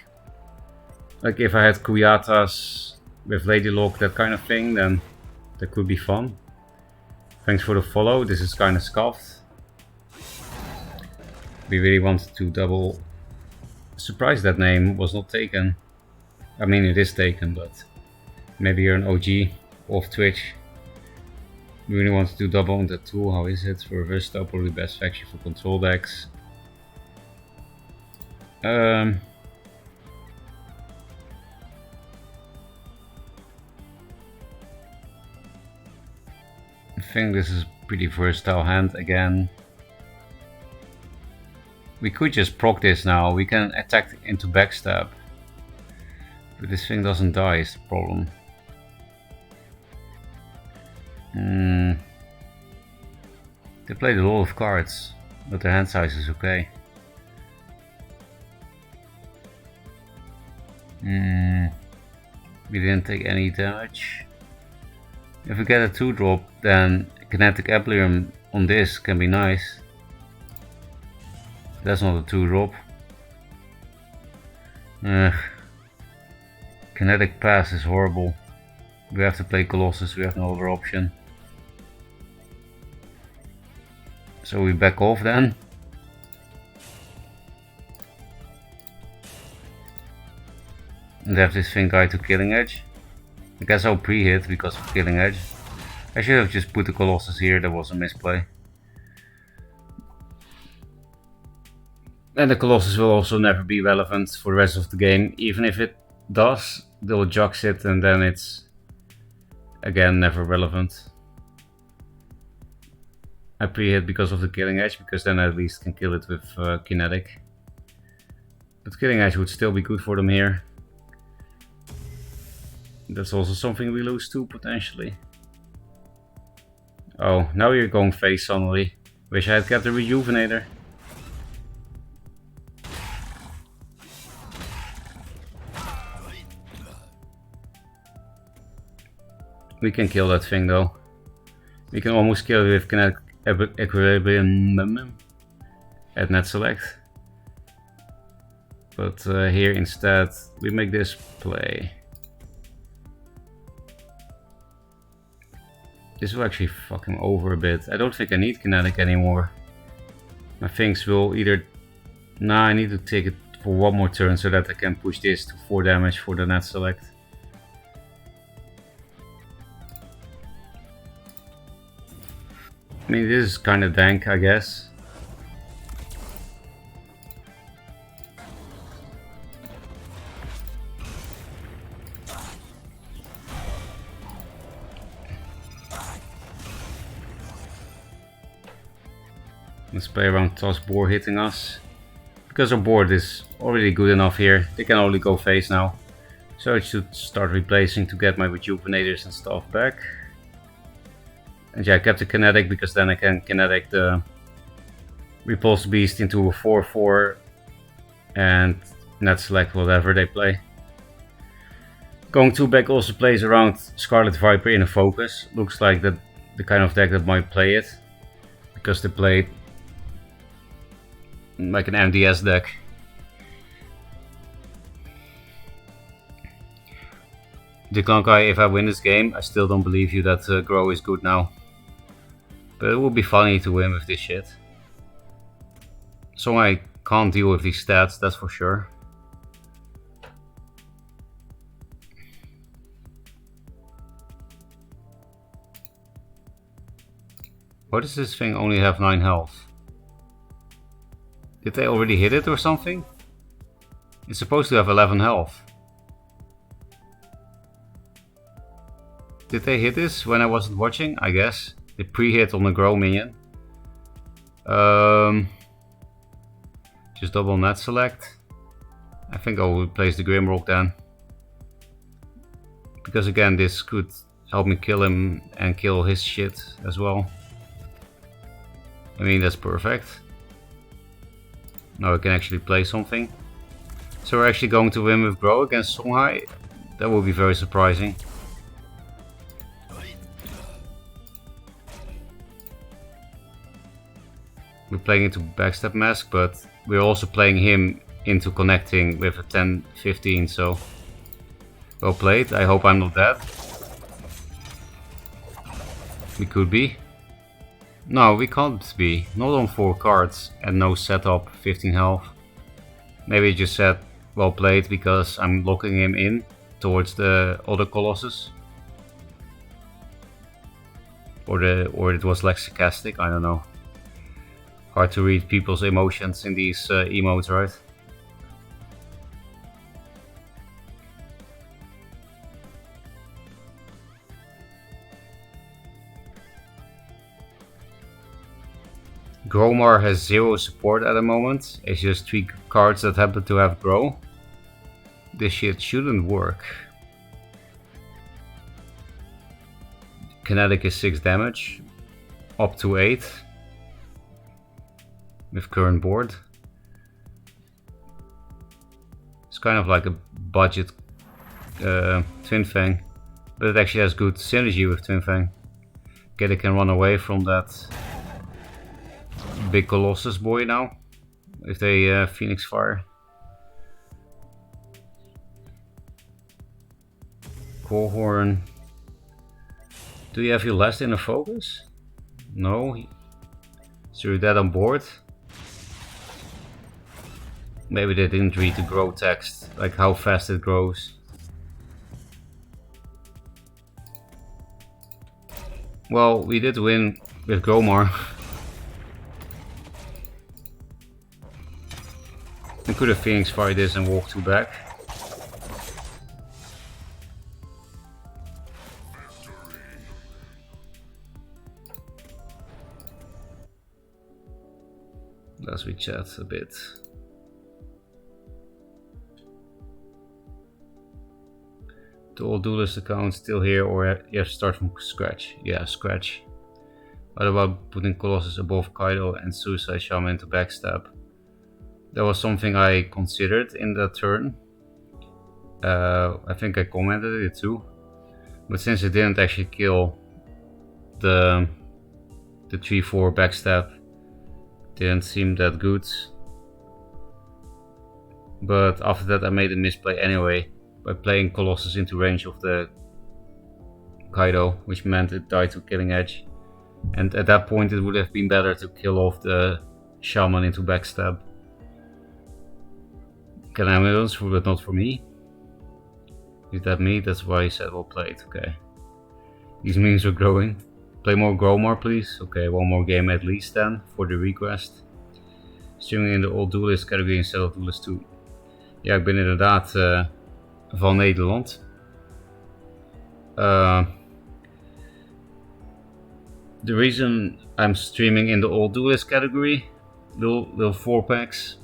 Like if I had Kuyatas with Lady Lock, that kind of thing, then that could be fun. Thanks for the follow. This is kind of scuffed. We really wanted to double. Surprised that name was not taken. I mean, it is taken, but maybe you're an OG off Twitch. We really wanted to double on that tool. How is it? For reverse style, probably the best faction for control decks. I think this is a pretty versatile hand again. We could just proc this now. We can attack into backstab. But this thing doesn't die is the problem. They played a lot of cards, but their hand size is okay. We didn't take any damage. If we get a 2-drop, then Kinetic Eblium on this can be nice. That's not a 2-drop. Kinetic Pass is horrible. We have to play Colossus, we have no other option. So we back off then. And have this thing guy to Killing Edge. I guess I'll pre-hit because of Killing Edge. I should have just put the Colossus here, that was a misplay. And the Colossus will also never be relevant for the rest of the game. Even if it does, they'll jux it and then it's again never relevant. I pre-hit because of the Killing Edge, because then I at least can kill it with Kinetic. But Killing Edge would still be good for them here. That's also something we lose too, potentially. Oh, now you're going face suddenly. Wish I had kept the Rejuvenator. We can kill that thing though. We can almost kill it with Kinetic Equilibrium at net select. But here instead we make this play. This will actually fuck him over a bit. I don't think I need Kinetic anymore. My things will either... Nah, I need to take it for one more turn so that I can push this to 4 damage for the net select. I mean, this is kind of dank, I guess. Let's play around toss board hitting us. Because our board is already good enough here, they can only go face now. So I should start replacing to get my Rejuvenators and stuff back. And yeah, I kept the Kinetic because then I can Kinetic the Repulse Beast into a 4/4 and net select whatever they play. Going 2 back also plays around Scarlet Viper in a focus. Looks like that the kind of deck that might play it. Because they played like an MDS deck. Declankai, if I win this game, I still don't believe you that Grow is good now. But it would be funny to win with this shit. So I can't deal with these stats, that's for sure. Why does this thing only have 9 health? Did they already hit it or something? It's supposed to have 11 health. Did they hit this when I wasn't watching? I guess. They pre-hit on the Grow minion. Just double net select. I think I'll replace the Grimrock then. Because again, this could help me kill him and kill his shit as well. I mean, that's perfect. Now I can actually play something. So we're actually going to win with Grow against Songhai. That would be very surprising. We're playing into Backstab Mask, but we're also playing him into connecting with a 10-15, so well played. I hope I'm not dead. We could be. No, we can't be. Not on 4 cards and no setup, 15 health. Maybe I just said well played because I'm locking him in towards the other Colossus. Or it was like sarcastic, I don't know. Hard to read people's emotions in these emotes, right? Gromar has 0 support at the moment. It's just 3 cards that happen to have Grow. This shit shouldn't work. Kinetic is 6 damage. Up to 8. with current board. It's kind of like a budget Twin Fang, but it actually has good synergy with Twin Fang. Okay, they can run away from that big Colossus boy now if they Phoenix Fire. Cohorn. Do you have your last inner focus? No. So you're dead on board. Maybe they didn't read the grow text, like how fast it grows. Well, we did win with Gromar. We could have Phoenix Fire this and walk 2 back. Let's we chat a bit. The old Duelyst account still here, or you have to start from scratch? Yeah, scratch. What about putting Colossus above Kaido and Suicide Shaman into backstab? That was something I considered in that turn. I think I commented it too. But since it didn't actually kill the 3-4 backstab, didn't seem that good. But after that I made a misplay anyway, by playing Colossus into range of the Kaido, which meant it died to Killing Edge. And at that point it would have been better to kill off the Shaman into backstab. Can I ambulance, but not for me? Is that me? That's why he said well played, okay. These memes are growing. Play more Gromar please. Okay, one more game at least then, for the request. Streaming in de old Duelyst category instead of Duelyst 2. Ja, ik ben inderdaad van Nederland. The reason I'm streaming in the old Duelyst category, little 4-packs,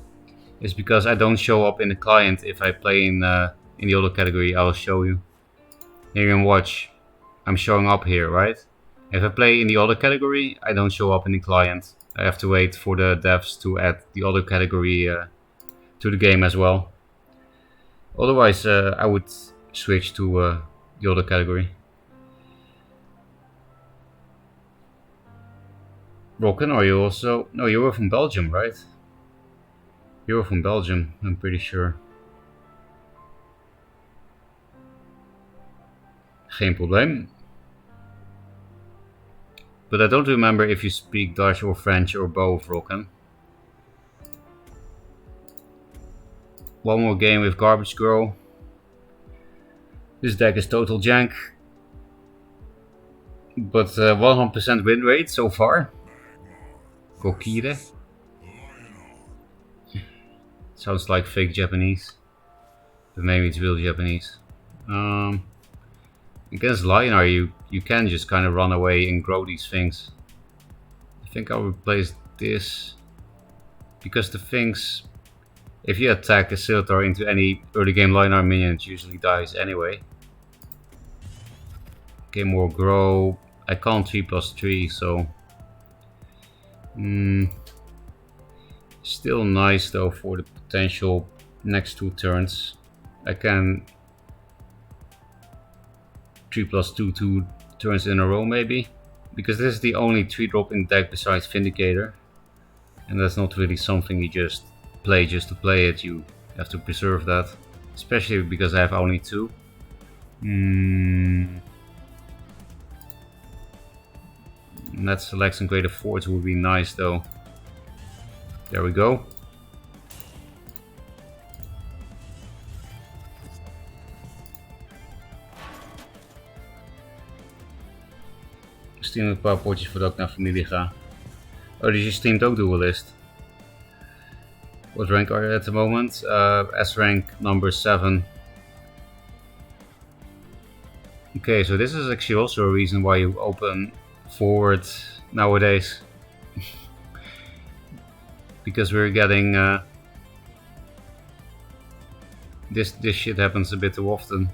is because I don't show up in the client if I play in the other category. I'll show you. Here you can watch. I'm showing up here, right? If I play in the other category, I don't show up in the client. I have to wait for the devs to add the other category to the game as well. Otherwise, I would switch to the other category. Rocken, are you also... No, you were from Belgium, right? You were from Belgium, I'm pretty sure. Geen probleem. But I don't remember if you speak Dutch or French or both, Rocken. One more game with Garbage Girl. This deck is total jank. But 100% win rate so far. Kokire. Sounds like fake Japanese. But maybe it's real Japanese. Against Lionar you can just kind of run away and grow these things. I think I'll replace this. Because the things... If you attack a Scimitar into any early game Lionar minion, it usually dies anyway. Okay, more grow. I can't 3+3, so... Still nice though for the potential next 2 turns. I can 3+2 2 turns in a row maybe. Because this is the only 3-drop in the deck besides Vindicator. And that's not really something you just play just to play it. You have to preserve that. Especially because I have only 2. Let's select some greater forts would be nice though. There we go. Stream een paar potjes voordat ik naar familie ga. Oh, dus je streamt ook Duelyst. What rank are you at the moment? S rank number 7. Okay, so this is actually also a reason why you open forward nowadays. Because we're getting this shit happens a bit too often.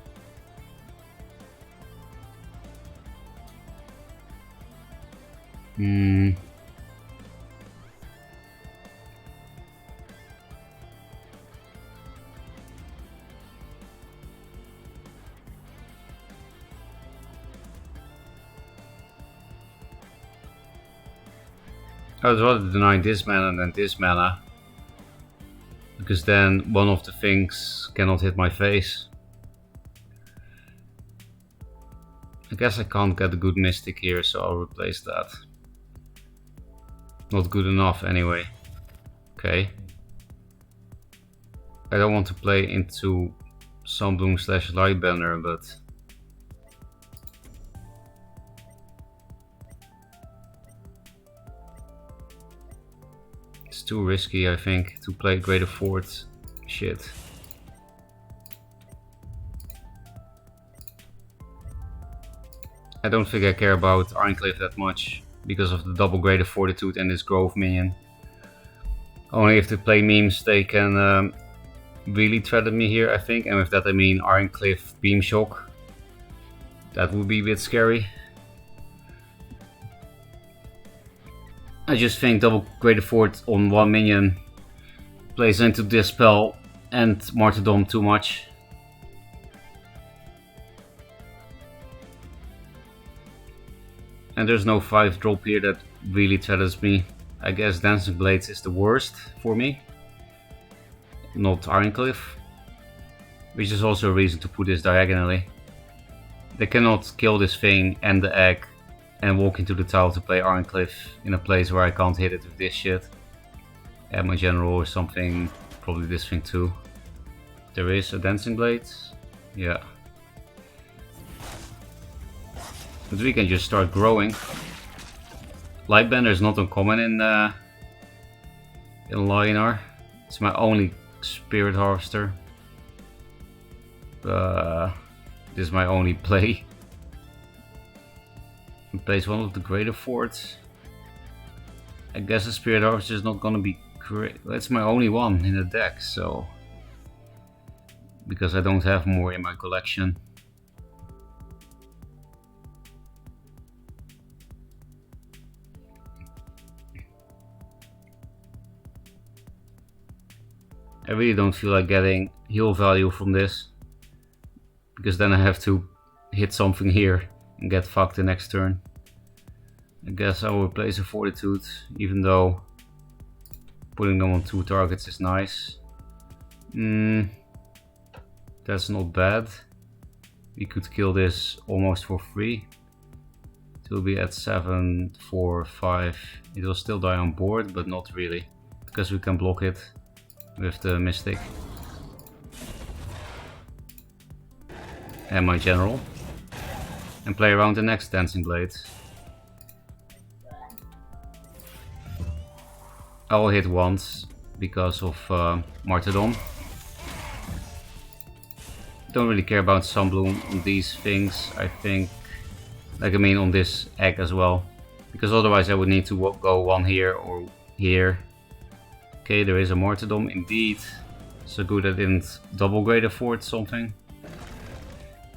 I would rather deny this mana than this mana, because then one of the things cannot hit my face. I guess I can't get a good Mystic here, so I'll replace that. Not good enough anyway. Okay. I don't want to play into Sunbloom / Lightbender, but it's too risky, I think, to play Greater Fort shit. I don't think I care about Ironclave that much because of the double Greater Fortitude and this Grove minion. Only if they play memes they can really threaten me here, I think, and with that I mean Ironclave Beam Shock. That would be a bit scary. I just think double Greater Fort on one minion plays into Dispel and Martyrdom too much. And there's no 5-drop here that really threatens me. I guess Dancing Blades is the worst for me, not Ironclave, which is also a reason to put this diagonally. They cannot kill this thing and the egg and walk into the tower to play Ironclave in a place where I can't hit it with this shit. Add my general or something, probably this thing too. There is a Dancing Blade, yeah. But we can just start growing. Lightbender is not uncommon in Lionar. It's my only Spirit Harvester. This is my only play. Replace one of the Greater Forts. I guess the Spirit Harvester is not gonna be great. That's my only one in the deck, so because I don't have more in my collection. I really don't feel like getting heal value from this, because then I have to hit something here and get fucked the next turn. I guess I will replace a Fortitude, even though putting them on 2 targets is nice. That's not bad. We could kill this almost for free. It will be at 7, 4, 5. It will still die on board, but not really, because we can block it with the Mystic and my general, and play around the next Dancing Blade. I will hit once because of Martyrdom. Don't really care about Sunbloom on these things, I think. Like, I mean on this egg as well, because otherwise I would need to go one here or here. Okay, there is a Martyrdom indeed. So good I didn't double Greater Fort something.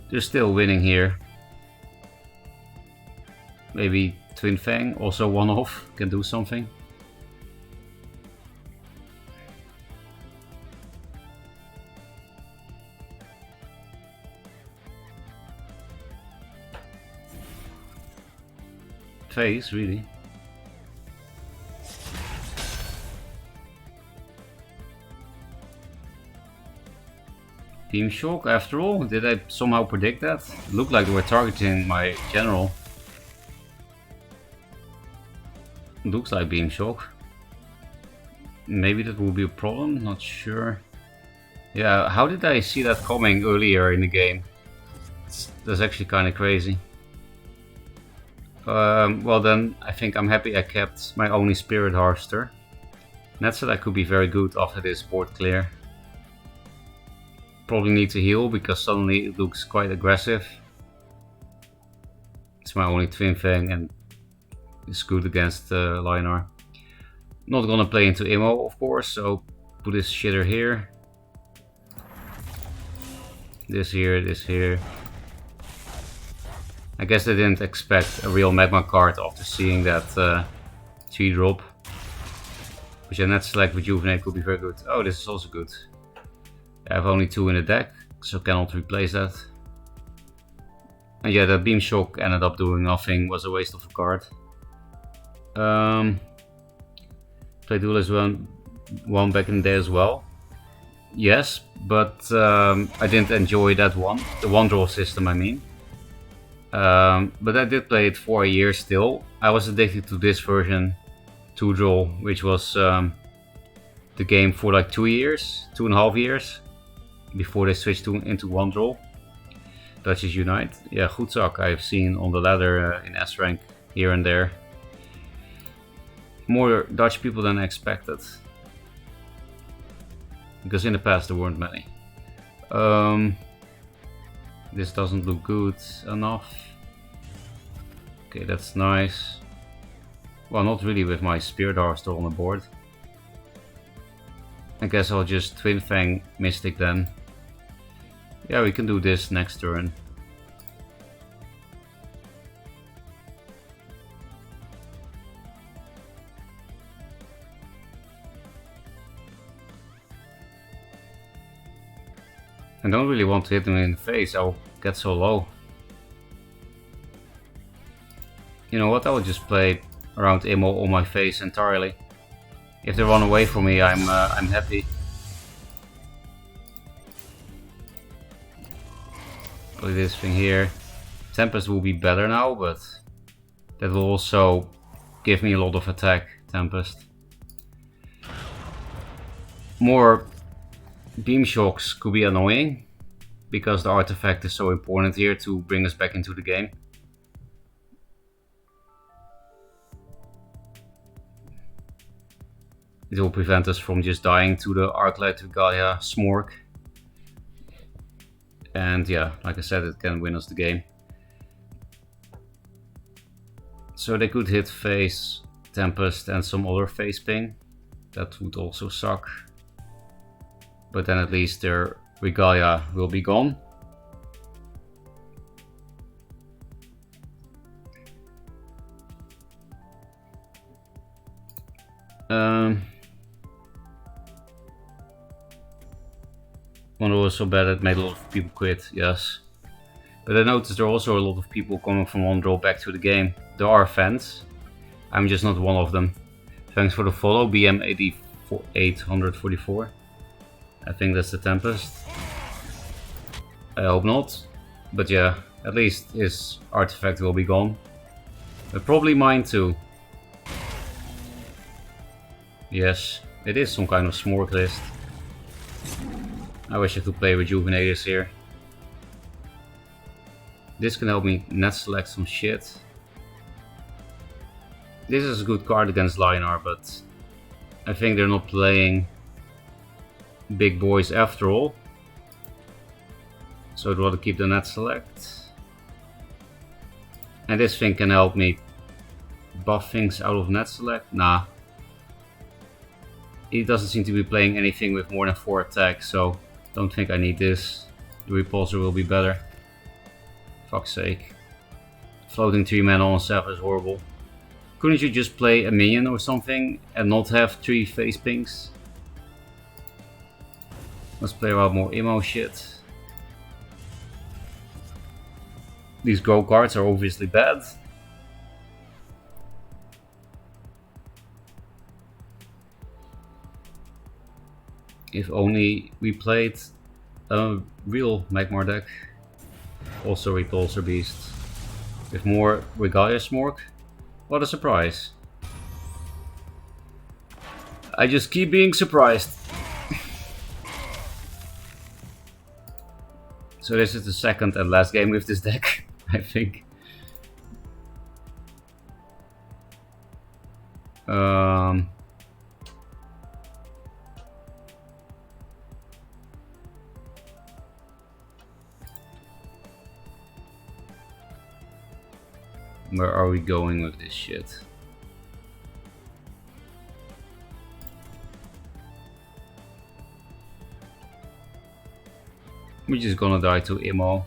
They're still winning here. Maybe Twin Fang, also one off, can do something. Face, really. Beam Shock, after all? Did I somehow predict that? It looked like they were targeting my general. Looks like Beam Shock. Maybe that will be a problem, not sure. Yeah, how did I see that coming earlier in the game? That's actually kind of crazy. Well then, I think I'm happy I kept my only Spirit Harvester. That said, I could be very good after this board clear. Probably need to heal because suddenly it looks quite aggressive. It's my only Twin Fang and it's good against Lionar. Not gonna play into Immo, of course, so put this shitter here. This here, this here. I guess they didn't expect a real Magma card after seeing that 3-drop. Which then that's like Rejuvenate could be very good. Oh, this is also good. I have only 2 in the deck, so cannot replace that. And yeah, that Beam Shock ended up doing nothing, was a waste of a card. Played Duelyst one back in the day as well. Yes, but I didn't enjoy that one. The one draw system, I mean. But I did play it for a year still. I was addicted to this version, 2 draw, which was the game for like 2 years, 2.5 years, before they switched into 1 draw. Dutches Unite. Yeah, goed zak I've seen on the ladder in S rank here and there. More Dutch people than I expected. Because in the past there weren't many. This doesn't look good enough. Okay, that's nice. Well, not really with my Spirit Harvester on the board. I guess I'll just Twin Fang Mystic then. Yeah, we can do this next turn. I don't really want to hit them in the face, I'll get so low. You know what, I will just play around Immo on my face entirely. If they run away from me, I'm happy. Play this thing here. Tempest will be better now, but that will also give me a lot of attack, Tempest. More Beam Shocks could be annoying, because the artifact is so important here to bring us back into the game. It will prevent us from just dying to the Arclight Regalia Smork. And yeah, like I said, it can win us the game. So they could hit face, Tempest and some other face ping. That would also suck. But then at least their Regalia will be gone. One was so bad it made a lot of people quit, yes. But I noticed there are also a lot of people coming from 1 draw back to the game. There are fans. I'm just not one of them. Thanks for the follow, BM844. I think that's the Tempest. I hope not. But yeah, at least his artifact will be gone. But probably mine too. Yes, it is some kind of Smork list. I wish I could play Rejuvenators here. This can help me net select some shit. This is a good card against Lion-R, but I think they're not playing big boys after all. So I'd rather keep the net select. And this thing can help me buff things out of net select. Nah. He doesn't seem to be playing anything with more than 4 attack, so don't think I need this. The Repulsor will be better. Fuck's sake. Floating 3 mana on 7 is horrible. Couldn't you just play a minion or something and not have 3 face pings? Let's play around more Immo shit. These go cards are obviously bad. If only we played a real Magmar deck. Also Repulsor Beast. With more Regalia Smork. What a surprise. I just keep being surprised. So this is the second and last game with this deck, I think. Where are we going with this shit? We're just gonna die to Immo.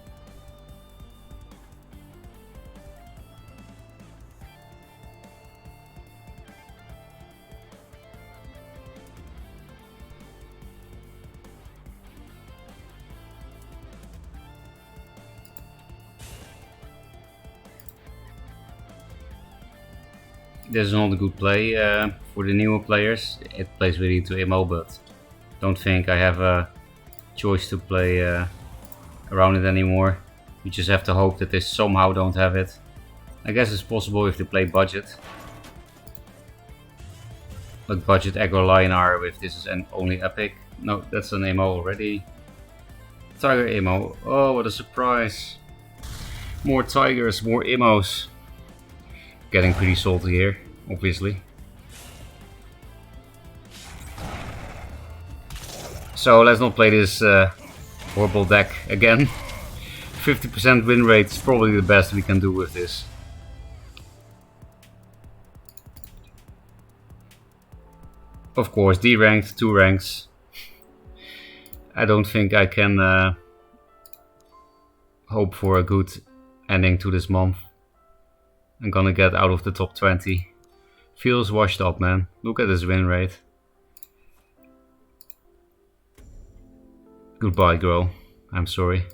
This is not a good play for the newer players. It plays really to MO, but don't think I have a choice to play around it anymore. You just have to hope that they somehow don't have it. I guess it's possible if they play budget. Like budget aggro Lionar if this is an only epic. No, that's an MO already. Tiger MO. Oh, what a surprise. More tigers, more emos. Getting pretty salty here, obviously. So let's not play this horrible deck again. 50% win rate is probably the best we can do with this. Of course, D ranked, 2 ranks. I don't think I can hope for a good ending to this month. I'm gonna get out of the top 20. Feels washed up, man. Look at this win rate. Goodbye, girl. I'm sorry.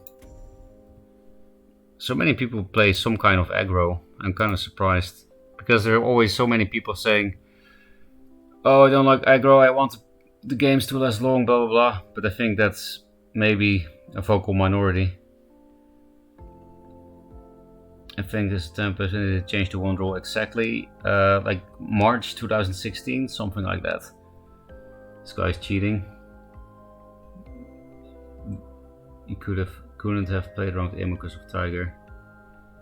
So many people play some kind of aggro. I'm kind of surprised. Because there are always so many people saying, oh, I don't like aggro, I want the games to last long, blah blah blah. But I think that's maybe a vocal minority. I think this 10% changed to 1 draw exactly, like March 2016, something like that. This guy's cheating. You couldn't have played around Emo because of Tiger.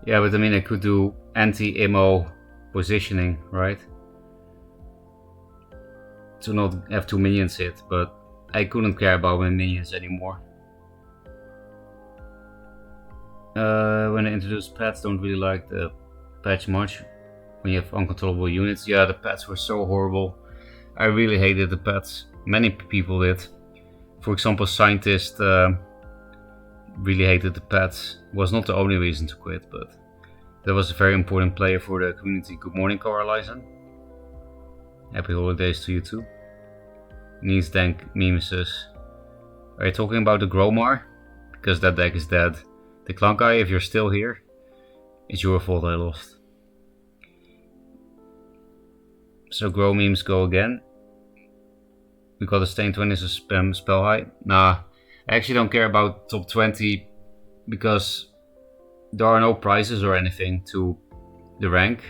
Yeah, but I mean I could do anti-Emo positioning, right? To not have 2 minions hit, but I couldn't care about my minions anymore. When I introduced pets, don't really like the patch much. When you have uncontrollable units, yeah, the pets were so horrible. I really hated the pets. Many people did. For example, Scientist really hated the pets. Was not the only reason to quit, but that was a very important player for the community. Good morning, Carlisen. Happy holidays to you too. Needs dank mimesis. Are you talking about the Gromar? Because that deck is dead. The Clown Guy, if you're still here, it's your fault I lost. So Grow memes go again. We got a Stain 20 as a spam spell high. Nah, I actually don't care about top 20 because there are no prizes or anything to the rank.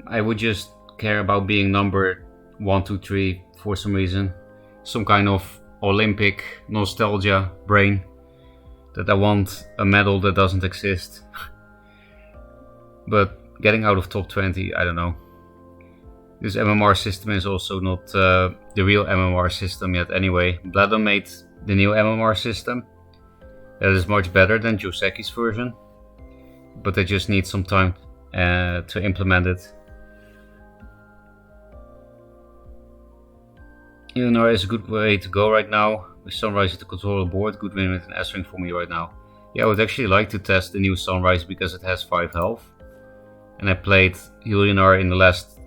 I would just care about being number 1, 2, 3 for some reason. Some kind of Olympic nostalgia brain that I want a medal that doesn't exist. But getting out of top 20, I don't know. This MMR system is also not the real MMR system yet anyway. Bladon made the new MMR system. That is much better than Joseki's version. But they just need some time to implement it. Illinois is a good way to go right now. With Sunrise at the controller board, good win with an S-ring for me right now. Yeah, I would actually like to test the new Sunrise because it has 5 health. And I played Illinois in the last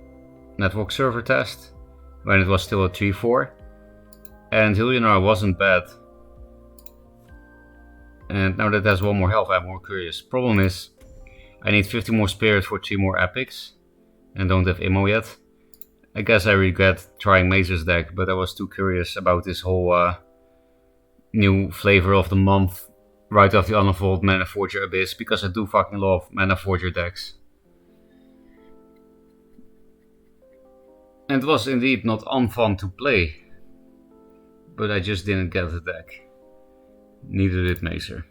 network server test, when it was still a 3-4. And Illinois wasn't bad. And now that it has 1 more health, I'm more curious. Problem is, I need 50 more spirits for 3 more epics. And don't have Immo yet. I guess I regret trying Mazer's deck, but I was too curious about this whole new flavor of the month right after the Unfold Mana Forger Abyss, because I do fucking love Mana Forger decks. And it was indeed not unfun to play, but I just didn't get the deck. Neither did Mazer.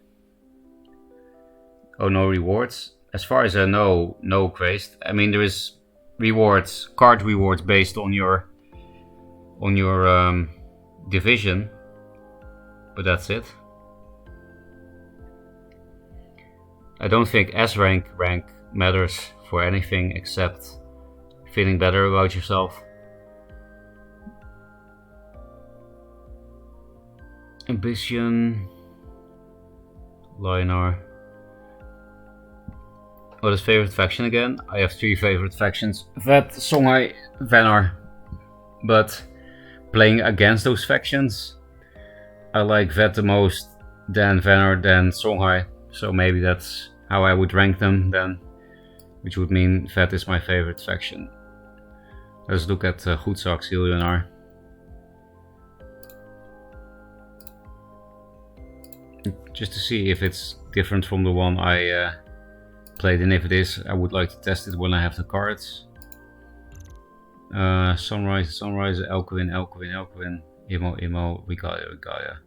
Oh, no rewards? As far as I know, no crazed. I mean, there is rewards, card rewards based on your division, but that's it. I don't think S rank matters for anything except feeling better about yourself. Ambition, Lionar. What is favorite faction again? I have 3 favorite factions: Vet, Songhai, Vanar. But playing against those factions, I like Vet the most, then Vanar, then Songhai. So maybe that's how I would rank them then. which would mean Vet is my favorite faction. Let's look at Goed's Auxiliar. Just to see if it's different from the one I played, and if it is, I would like to test it when I have the cards. Sunrise, Elquin, Imo, Regalia.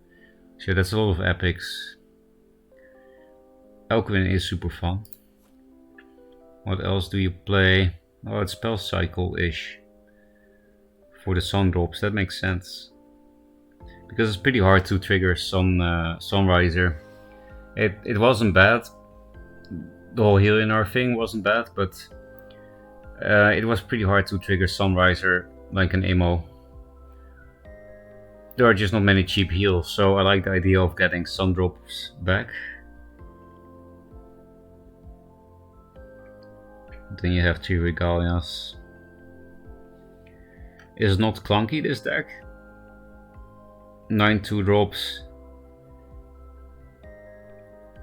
So that's a lot of epics. Elquin is super fun. What else do you play? Oh, it's Spell Cycle-ish. For the sun drops, that makes sense. Because it's pretty hard to trigger Sunriser. It wasn't bad. The whole Helinar thing wasn't bad, but it was pretty hard to trigger Sunriser like an Imo. There are just not many cheap heals, so I like the idea of getting sun drops back. Then you have 3 Regalias. Is not clunky, this deck. 9 2 drops,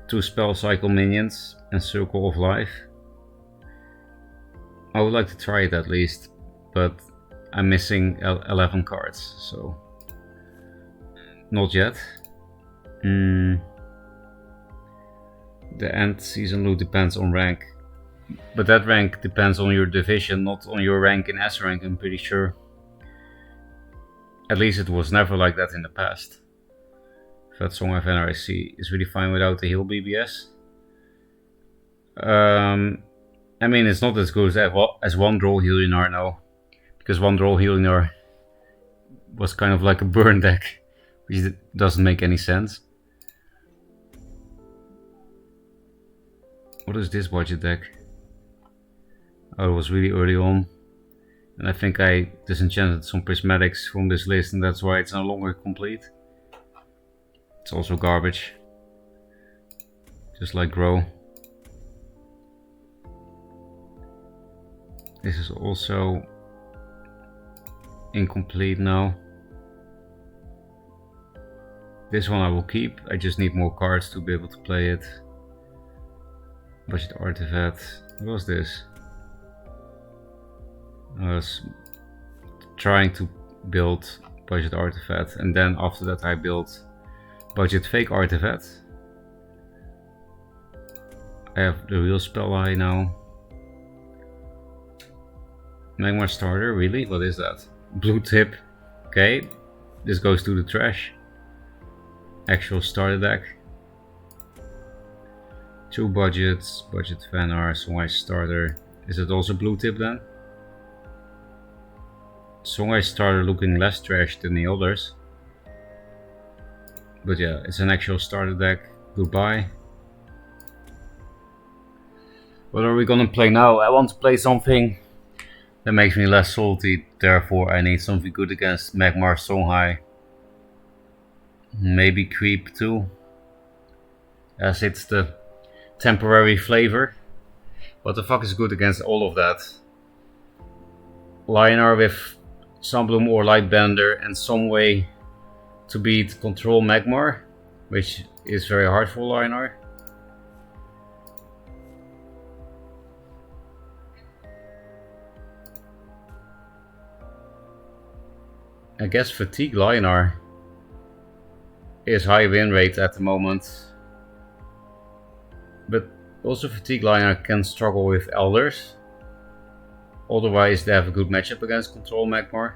2 spell cycle minions and Circle of Life. I would like to try it at least, but I'm missing 11 cards, so not yet. The end season loot depends on rank, but that rank depends on your division, not on your rank in S rank, I'm pretty sure. At least it was never like that in the past. That Song of NRC is really fine without the heal BBS. I mean, it's not as good as one draw Helinar now, because one draw Helinar was kind of like a burn deck, which doesn't make any sense. What is this budget deck? Oh, it was really early on. And I think I disenchanted some prismatics from this list, and that's why it's no longer complete. It's also garbage. Just like Grow. This is also incomplete now. This one I will keep, I just need more cards to be able to play it. Budget Artifact. What was this? I was trying to build Budget Artifact, and then after that I built Budget Fake Artifact. I have the real spell eye now. Magmar Starter, really? What is that? Blue tip. Okay, this goes to the trash. Actual starter deck. 2 budgets, Budget Vanar, Songhai Starter. Is it also blue tip then? Songhai Starter looking less trash than the others. But yeah, it's an actual starter deck. Goodbye. What are we gonna play now? I want to play something that makes me less salty, therefore I need something good against Magmar Songhai. Maybe Creep too, as it's the temporary flavor. What the fuck is good against all of that? Lionar with Sunbloom or Lightbender and some way to beat Control Magmar, which is very hard for Lionar. I guess Fatigue Lionar is high win rate at the moment, but also Fatigue Lionar can struggle with Elders. Otherwise they have a good matchup against Control Magmar.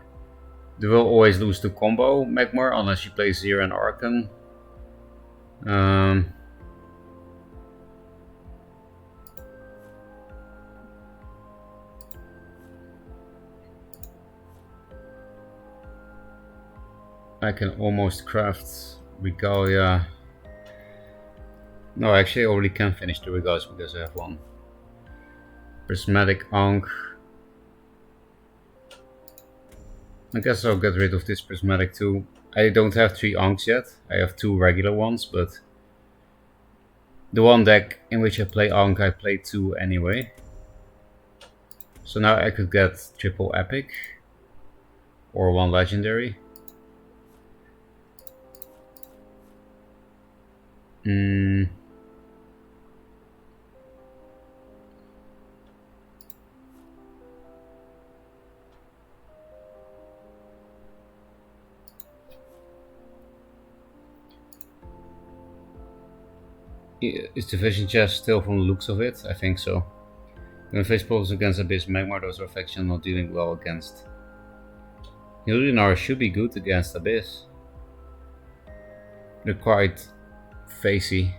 They will always lose to combo Magmar unless you play Zir and Archon. I can almost craft Regalia. No, actually I already can finish the Regalias because I have one. Prismatic Ankh. I guess I'll get rid of this Prismatic too. I don't have 3 Ankhs yet, I have 2 regular ones, but the one deck in which I play Ankh, I play 2 anyway. So now I could get triple epic or 1 legendary. Is the vision chest still from the looks of it? I think so. When face problems against Abyss Magmar, those are factions not dealing well against. Lunar should be good against Abyss. They're quite facey.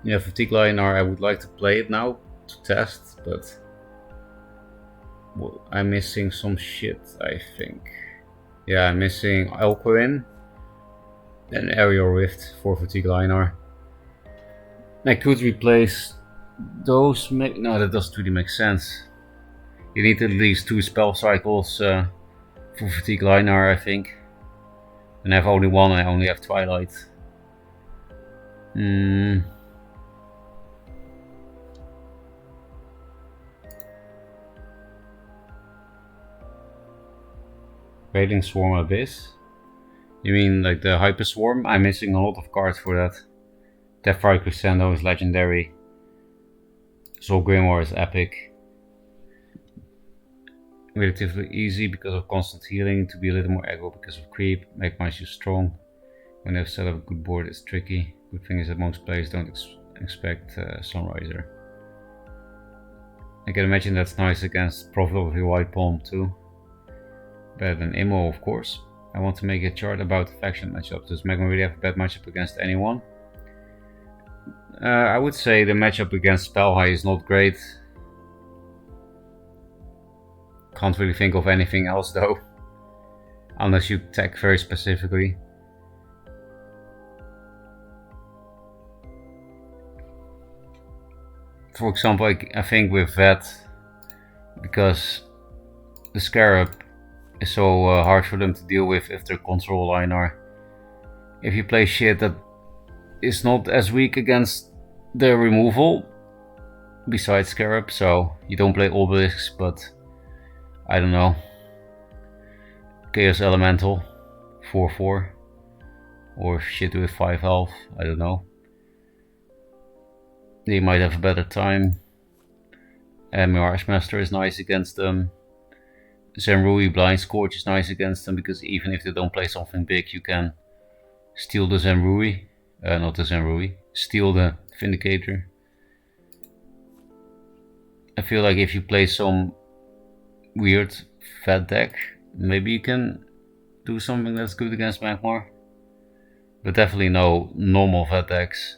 Yeah, Fatigue Lionar, I would like to play it now to test, but well, I'm missing some shit, I think. Yeah, I'm missing Alcuin and Aerial Rift for Fatigue Lionar. I could replace those. No, that doesn't really make sense. You need at least 2 spell cycles for Fatigue Lionar, I think. And I have only one, I only have Twilight. Railing Swarm Abyss? You mean like the Hyper Swarm? I'm missing a lot of cards for that. Deathfire Crescendo is legendary. Soul Grimoire is epic. Relatively easy because of constant healing. To be a little more aggro because of creep. Make my use strong. When they've set up a good board, it's tricky. Good thing is that most players don't expect Sunriser. I can imagine that's nice against Profitable White Palm too. Better than Immo, of course. I want to make a chart about the faction matchups. Does Magma really have a bad matchup against anyone? I would say the matchup against Spellhigh is not great. Can't really think of anything else though. Unless you tag very specifically. For example, I think with that, because the Scarab is so hard for them to deal with if they're control Lionar. If you play shit that is not as weak against the removal, besides Scarab, so you don't play Obelisks, but I don't know. Chaos Elemental, 4/4, or shit with 5 health, I don't know. They might have a better time. And Mirage Master is nice against them. Zenrui Blind Scourge is nice against them because even if they don't play something big, you can steal the Zenrui. Not the Zenrui, steal the Vindicator. I feel like if you play some weird fat deck, maybe you can do something that's good against Magmar. But definitely no normal fat decks.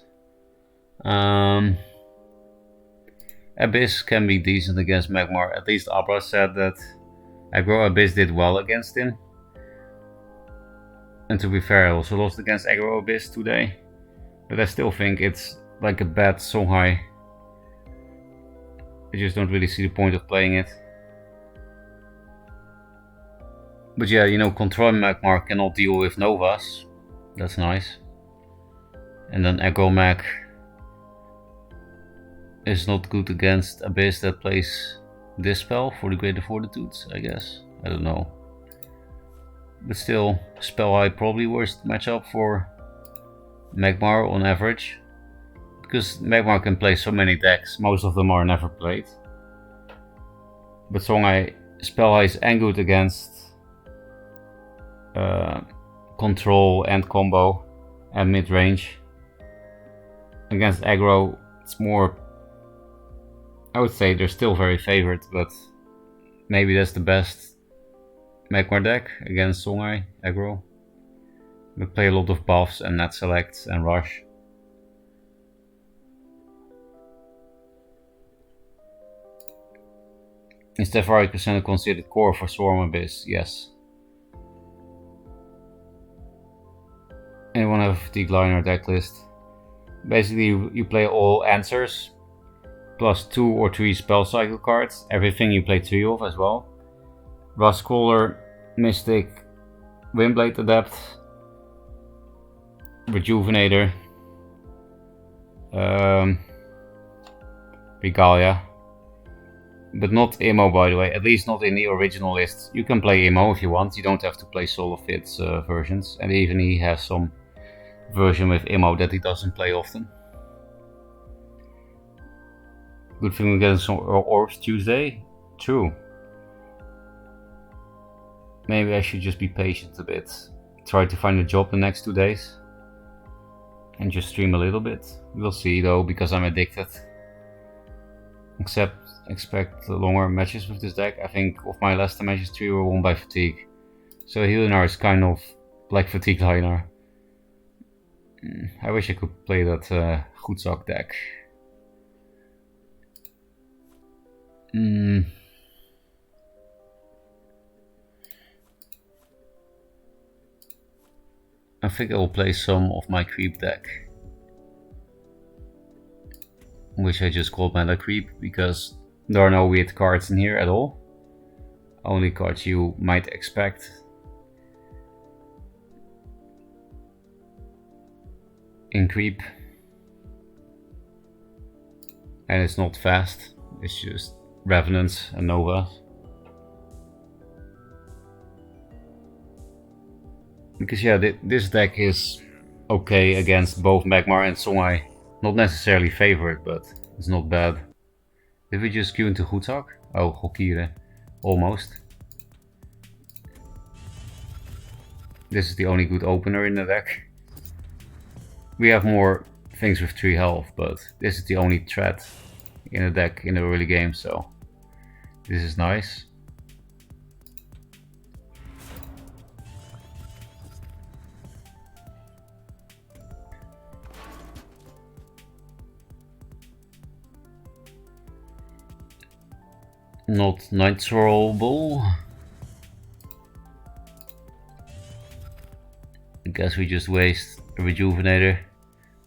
Abyss can be decent against Magmar. At least Abra said that Aggro Abyss did well against him. And to be fair, I also lost against Aggro Abyss today. But I still think it's like a bad Songhai. I just don't really see the point of playing it. But yeah, you know, Control Magmar cannot deal with Novas. That's nice. And then Aggro Mag is not good against Abyss that plays this spell for the Greater Fortitudes, I guess. I don't know. But still, Spellhigh probably worst matchup for Magmar on average. Because Magmar can play so many decks, most of them are never played. But Spellhigh is good against control and combo and mid-range. Against aggro, it's more, I would say they're still very favored, but maybe that's the best Magmar deck against Songhai aggro. We play a lot of buffs and net selects and rush. Is Teferi Crescendo considered core for Swarm Abyss? Yes. Anyone have a Fatigue Lionar deck list? Basically, you play all answers, plus 2 or 3 spell cycle cards, everything you play 3 of as well. Rustcaller, Mystic, Windblade Adept, Rejuvenator, Regalia. But not Immo, by the way, at least not in the original list. You can play Immo if you want, you don't have to play Soul of Fit's versions. And even he has some version with Immo that he doesn't play often. Good thing we get some orbs Tuesday? True. Maybe I should just be patient a bit. Try to find a job the next 2 days. and just stream a little bit. We'll see though, because I'm addicted. Expect longer matches with this deck. I think of my last 10 matches, 3 were won by fatigue. So Helinar is kind of like fatigue liner. I wish I could play that Goedzak deck. I think I will play some of my creep deck, which I just called Meta Creep, because there are no weird cards in here at all. Only cards you might expect. In creep. And it's not fast, it's just Revenants and Nova. Because yeah, this deck is okay against both Magmar and Songhai. Not necessarily favorite, but it's not bad. Did we just queue into Goedzak? Oh, Gokire. Almost. This is the only good opener in the deck. We have more things with 3 health, but this is the only threat in the deck in the early game, so this is nice. Not Night-Rollable. I guess we just waste a Rejuvenator.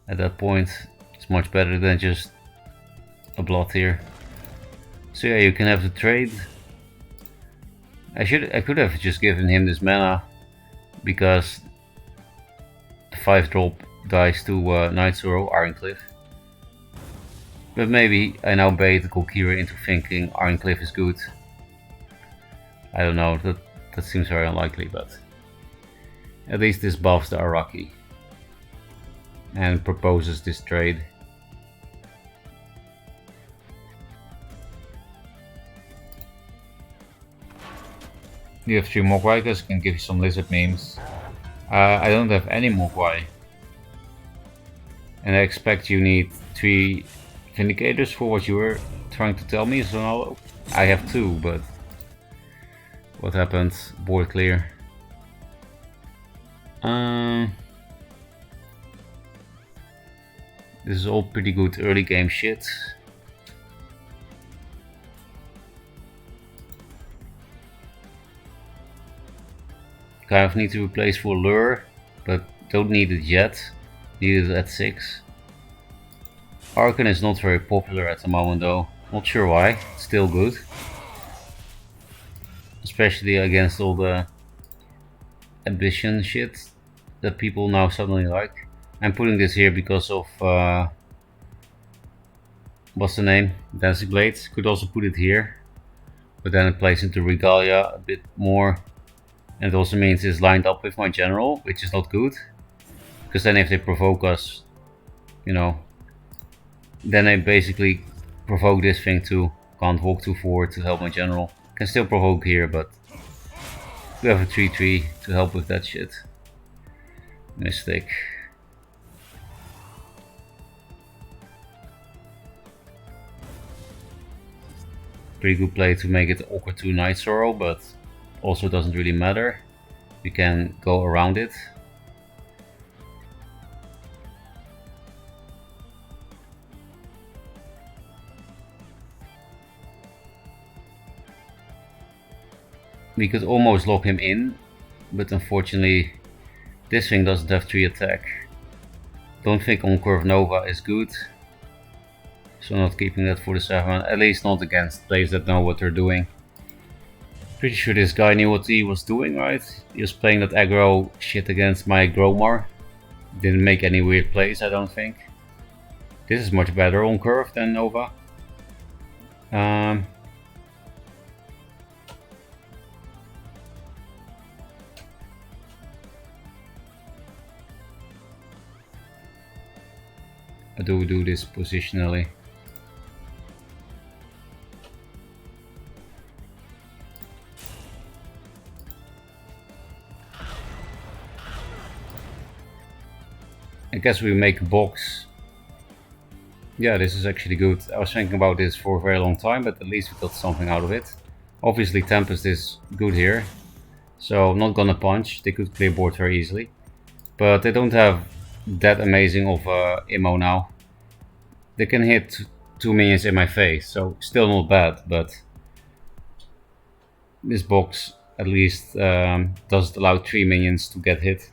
At that point, it's much better than just a Blot here. So yeah, you can have the trade. I could have just given him this mana, because the 5-drop dies to Night Sorrow, Ironcliff. But maybe I now bait Gokire into thinking Ironcliff is good. I don't know, that seems very unlikely, but at least this buffs the Araki and proposes this trade. You have 3 Mogwai, guys, can give you some lizard memes. I don't have any Mogwai. And I expect you need 3 Vindicators for what you were trying to tell me, so now I have 2, but what happened? Board clear. This is all pretty good early game shit. Kind of need to replace for Lure, but don't need it yet. Need it at 6. Arcan is not very popular at the moment though. Not sure why, it's still good. Especially against all the ambition shit that people now suddenly like. I'm putting this here because of what's the name? Dancing Blades. Could also put it here, but then it plays into Regalia a bit more. And it also means it's lined up with my general, which is not good. Because then if they provoke us, you know, then I basically provoke this thing too. Can't walk too forward to help my general. Can still provoke here, but we have a 3-3 to help with that shit. Mistake. Pretty good play to make it awkward to Night Sorrow, but also doesn't really matter. You can go around it. We could almost lock him in, but unfortunately this thing doesn't have 3 attack. Don't think on Curve Nova is good, so not keeping that for the 7, at least not against players that know what they're doing. Pretty sure this guy knew what he was doing, right? He was playing that aggro shit against my Gromar. Didn't make any weird plays, I don't think. This is much better on Curve than Nova. I do this positionally. I guess we make a box. Yeah, this is actually good. I was thinking about this for a very long time, but at least we got something out of it. Obviously Tempest is good here, so I'm not gonna punch. They could clear board very easily, but they don't have that amazing of ammo now. They can hit 2 minions in my face, so still not bad, but this box at least doesn't allow 3 minions to get hit.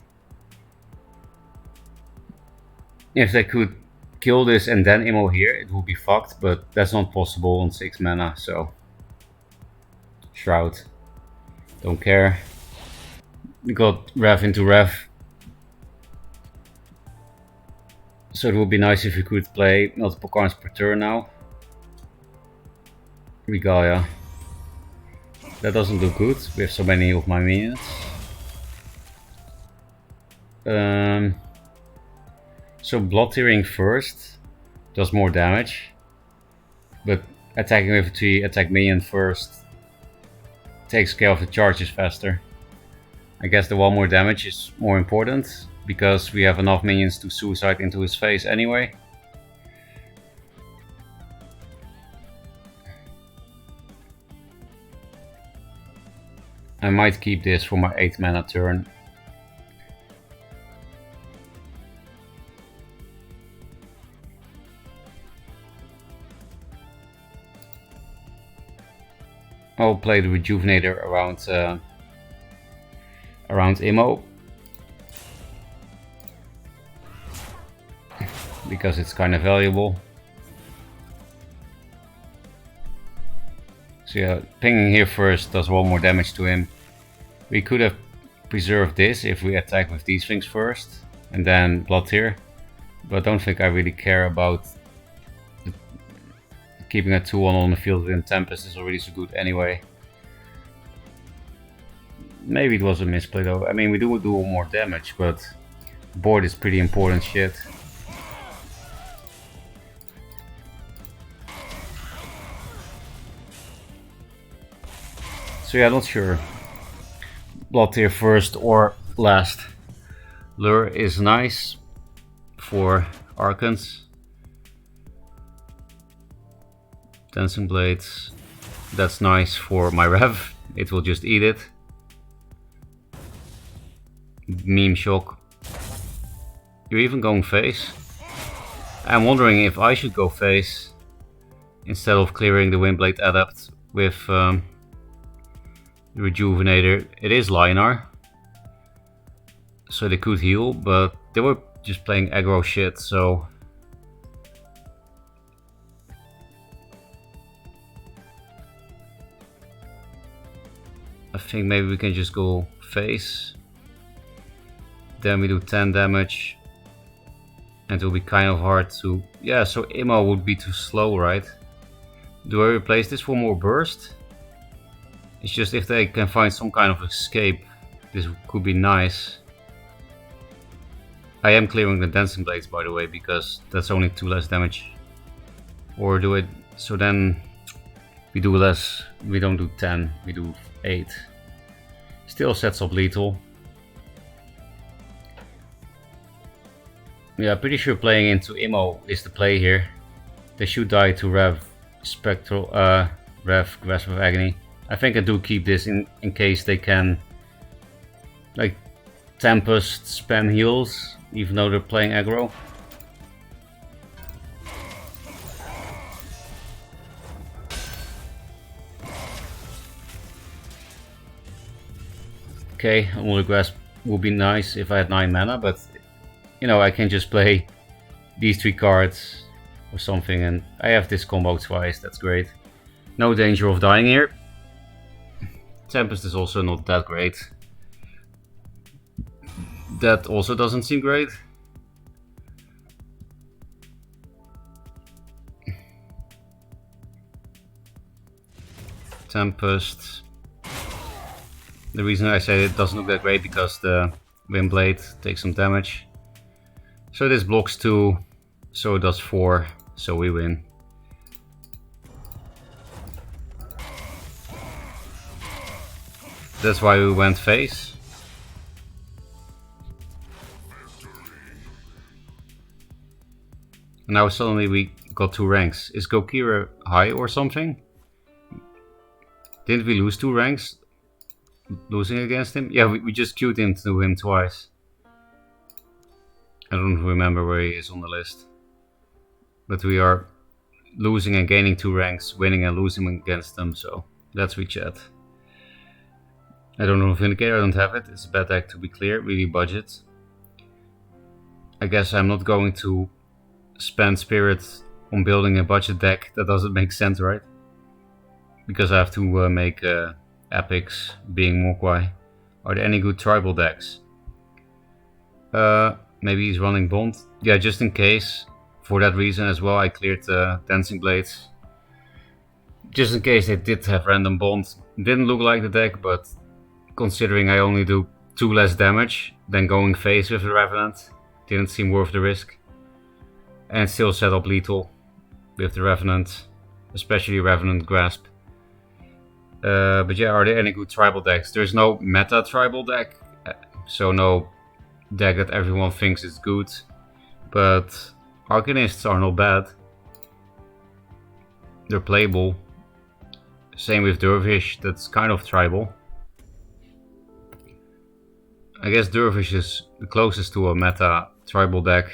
If they could kill this and then ammo here, it would be fucked, but that's not possible on 6 mana, so Shroud, don't care. We got Rev into Rev, so it would be nice if we could play multiple cards per turn now. Regalia, that doesn't look good, we have so many of my minions. So Blood Tearing first does more damage, but attacking with a 3 attack minion first takes care of the charges faster. I guess the 1 more damage is more important, because we have enough minions to suicide into his face anyway. I might keep this for my 8 mana turn. I'll play the Rejuvenator around Immo, because it's kind of valuable. So yeah, pinging here first does 1 more damage to him. We could have preserved this if we attack with these things first and then Blood Tear, but I don't think I really care about keeping a 2-1 on the field with Tempest is already so good anyway. Maybe it was a misplay though. I mean, we do more damage, but board is pretty important shit. So yeah, not sure. Blood Tear first or last. Lure is nice for Archons. Dancing Blades, that's nice for my Rev, it will just eat it. Meme Shock. You're even going face? I'm wondering if I should go face instead of clearing the Windblade Adept with the Rejuvenator. It is Linar, so they could heal, but they were just playing aggro shit, so I think maybe we can just go face. Then we do 10 damage. And it will be kind of hard to... Yeah, so Immo would be too slow, right? Do I replace this for more burst? It's just if they can find some kind of escape, this could be nice. I am clearing the Dancing Blades, by the way, because that's only 2 less damage. Or do it... So then we do less. We don't do 10, we do 8. Still sets up lethal. Yeah, pretty sure playing into Immo is the play here. They should die to Rev Spectral, Rev Grasp of Agony. I think I do keep this in case they can, like, Tempest spam heals, even though they're playing aggro. Okay, Unholy Grasp would be nice if I had 9 mana, but you know, I can just play these 3 cards or something, and I have this combo twice, that's great. No danger of dying here. Tempest is also not that great. That also doesn't seem great. Tempest. The reason I say it doesn't look that great because the Windblade takes some damage. So this blocks 2, so it does 4, so we win. That's why we went face. Now suddenly we got 2 ranks. Is Gokira high or something? Didn't we lose 2 ranks losing against him? Yeah, we just queued into him twice. I don't remember where he is on the list. But we are losing and gaining 2 ranks, winning and losing against them, so let's rechat. I don't know Vindicator, I don't have it. It's a bad deck to be clear, really budget. I guess I'm not going to spend spirit on building a budget deck. That doesn't make sense, right? Because I have to make epics being Mogwai. Are there any good tribal decks? Maybe he's running Bond. Yeah, just in case. For that reason as well, I cleared Dancing Blades. Just in case they did have random Bond. Didn't look like the deck, but considering I only do 2 less damage than going face with the Revenant, didn't seem worth the risk. And still set up lethal with the Revenant, especially Revenant Grasp. But yeah, are there any good tribal decks? There's no meta tribal deck, so no deck that everyone thinks is good. But Arcanists are not bad. They're playable. Same with Dervish, that's kind of tribal. I guess Dervish is the closest to a meta tribal deck,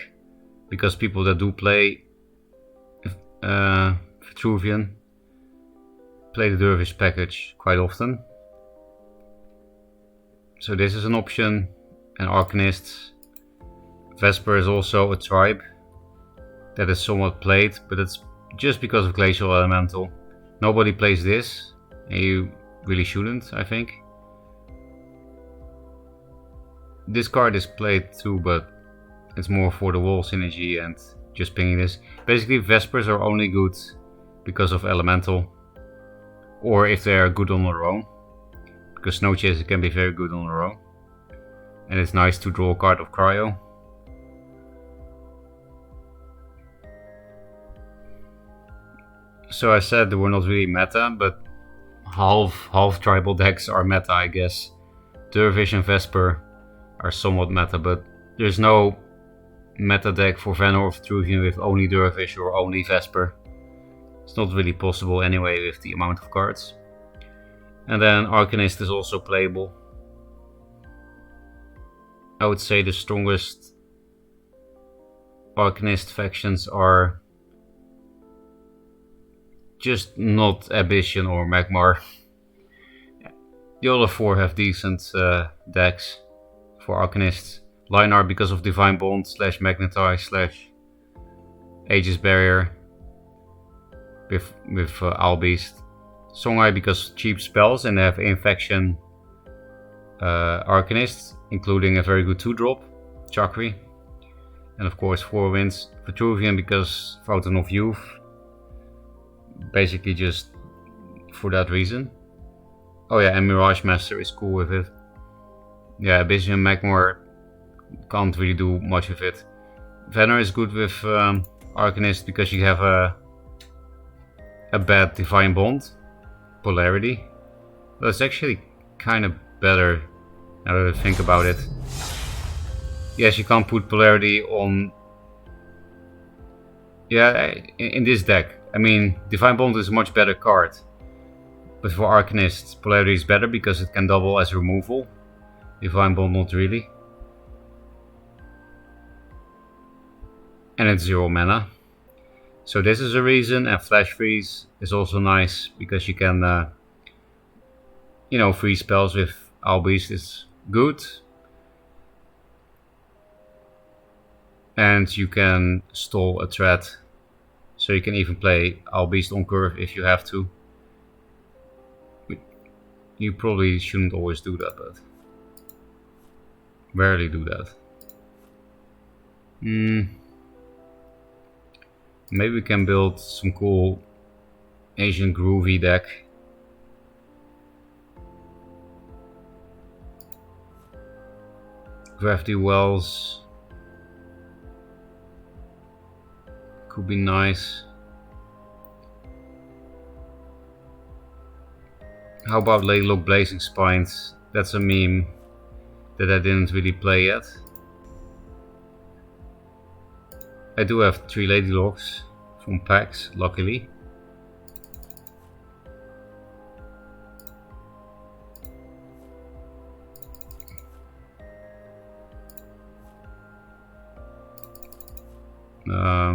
because people that do play Vitruvian play the Dervish package quite often. So this is an option, and Arcanists. Vesper is also a tribe that is somewhat played, but it's just because of Glacial Elemental. Nobody plays this, and you really shouldn't, I think. This card is played too, but it's more for the wall synergy and just pinging this. Basically, Vespers are only good because of Elemental, or if they are good on their own, because Snow Chaser can be very good on their own. And it's nice to draw a card of Cryo. So I said they were not really meta, but half tribal decks are meta, I guess. Dervish and Vesper are somewhat meta, but there's no meta deck for Vanor of Vitruvian with only Dervish or only Vesper. It's not really possible anyway with the amount of cards. And then Arcanist is also playable. I would say the strongest Arcanist factions are just not Abyssion or Magmar. The other 4 have decent decks for Arcanists. Linar because of Divine Bond / Magnetize / Aegis Barrier with Owlbeast. Songhai because cheap spells, and they have Infection Arcanists, including a very good 2-drop, Chakri. And of course 4 wins. Vitruvian because Fountain of Youth. Basically just for that reason. Oh yeah, and Mirage Master is cool with it. Yeah, Abyssion and Magmar can't really do much with it. Vanor is good with Arcanist because you have a bad Divine Bond, Polarity. That's actually kind of better now that I think about it. Yes, you can't put Polarity on. Yeah, in this deck. I mean, Divine Bond is a much better card. But for Arcanist, Polarity is better because it can double as removal. Divine Bond not really. And it's 0 mana. So this is a reason, and Flash Freeze is also nice because you can, freeze spells with Owlbeast is good. And you can stall a threat. So you can even play Owlbeast on curve if you have to. You probably shouldn't always do that, but rarely do that. Maybe we can build some cool Asian groovy deck. Gravity Wells could be nice. How about Laylock Blazing Spines? That's a meme that I didn't really play yet. I do have 3 Lady Logs from packs, luckily.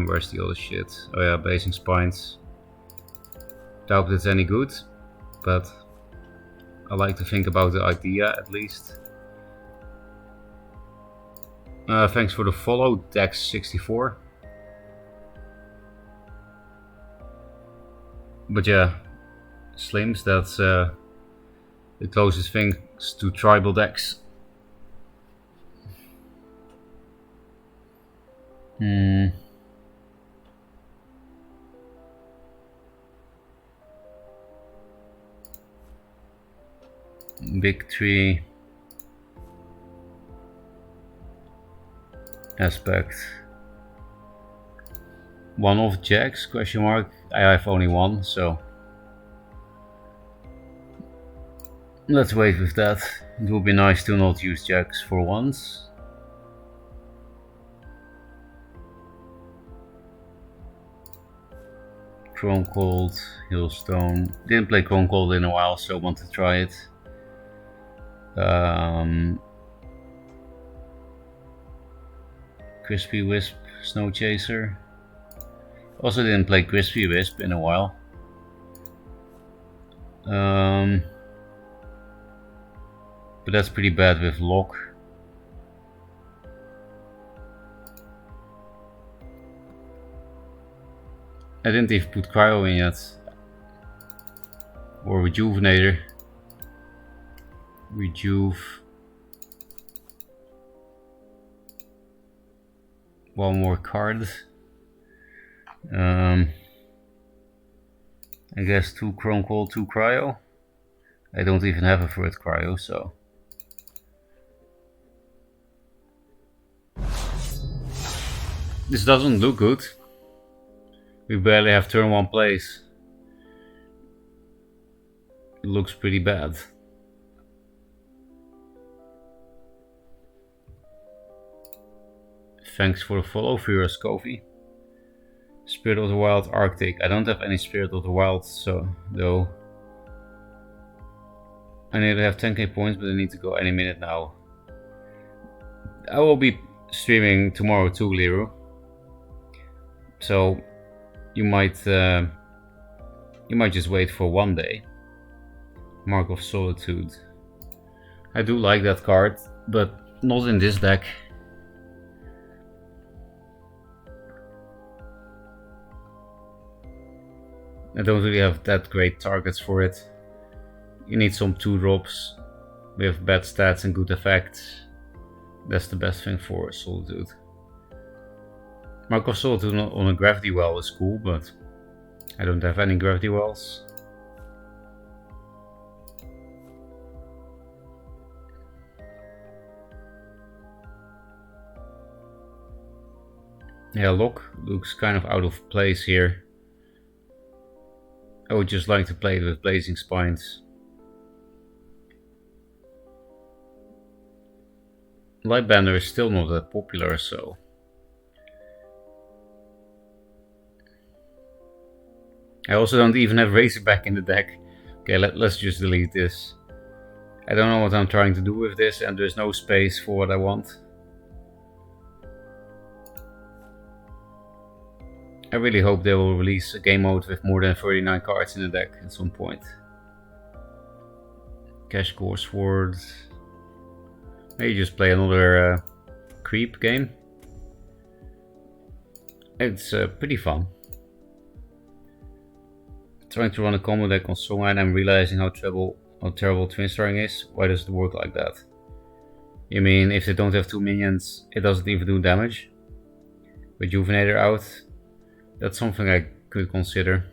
Where's the other shit? Oh yeah, Blazing Spines. Doubt it's any good, but I like to think about the idea at least. Thanks for the follow, Dex64. But yeah, Slims, that's the closest thing to tribal decks. Big 3 aspect. 1 of jacks, question mark. I have only 1, so let's wait with that. It would be nice to not use jacks for once. Chrome Cold, Hailstone. Didn't play Chrome Cold in a while, so want to try it. Crispy Wisp, Snow Chaser. Also didn't play Crispy Wisp in a while. But that's pretty bad with Lock. I didn't even put Cryo in yet. Or Rejuvenator. Rejuve. 1 more card. I guess 2 Chrome Cold, 2 Cryo. I don't even have a third Cryo, so. This doesn't look good. We barely have turn 1 plays. It looks pretty bad. Thanks for the follow, Furious Kofi. Spirit of the Wild, Arctic. I don't have any Spirit of the Wild, so though. I need to have 10k points, but I need to go any minute now. I will be streaming tomorrow too, Liru. So you might just wait for 1 day. Mark of Solitude. I do like that card, but not in this deck. I don't really have that great targets for it. You need some 2-drops with bad stats and good effects. That's the best thing for Solitude. Mark of Solitude on a Gravity Well is cool, but I don't have any Gravity Wells. Yeah, Lock looks kind of out of place here. I would just like to play it with Blazing Spines. Lightbender is still not that popular, so. I also don't even have Razorback in the deck. Okay, let's just delete this. I don't know what I'm trying to do with this, and there's no space for what I want. I really hope they will release a game mode with more than 39 cards in the deck at some point. Cash Core Sword. Maybe just play another creep game. It's pretty fun. Trying to run a combo deck on Songa and I'm realizing how terrible Twin Starring is. Why does it work like that? You mean if they don't have 2 minions, it doesn't even do damage? Rejuvenator out. That's something I could consider.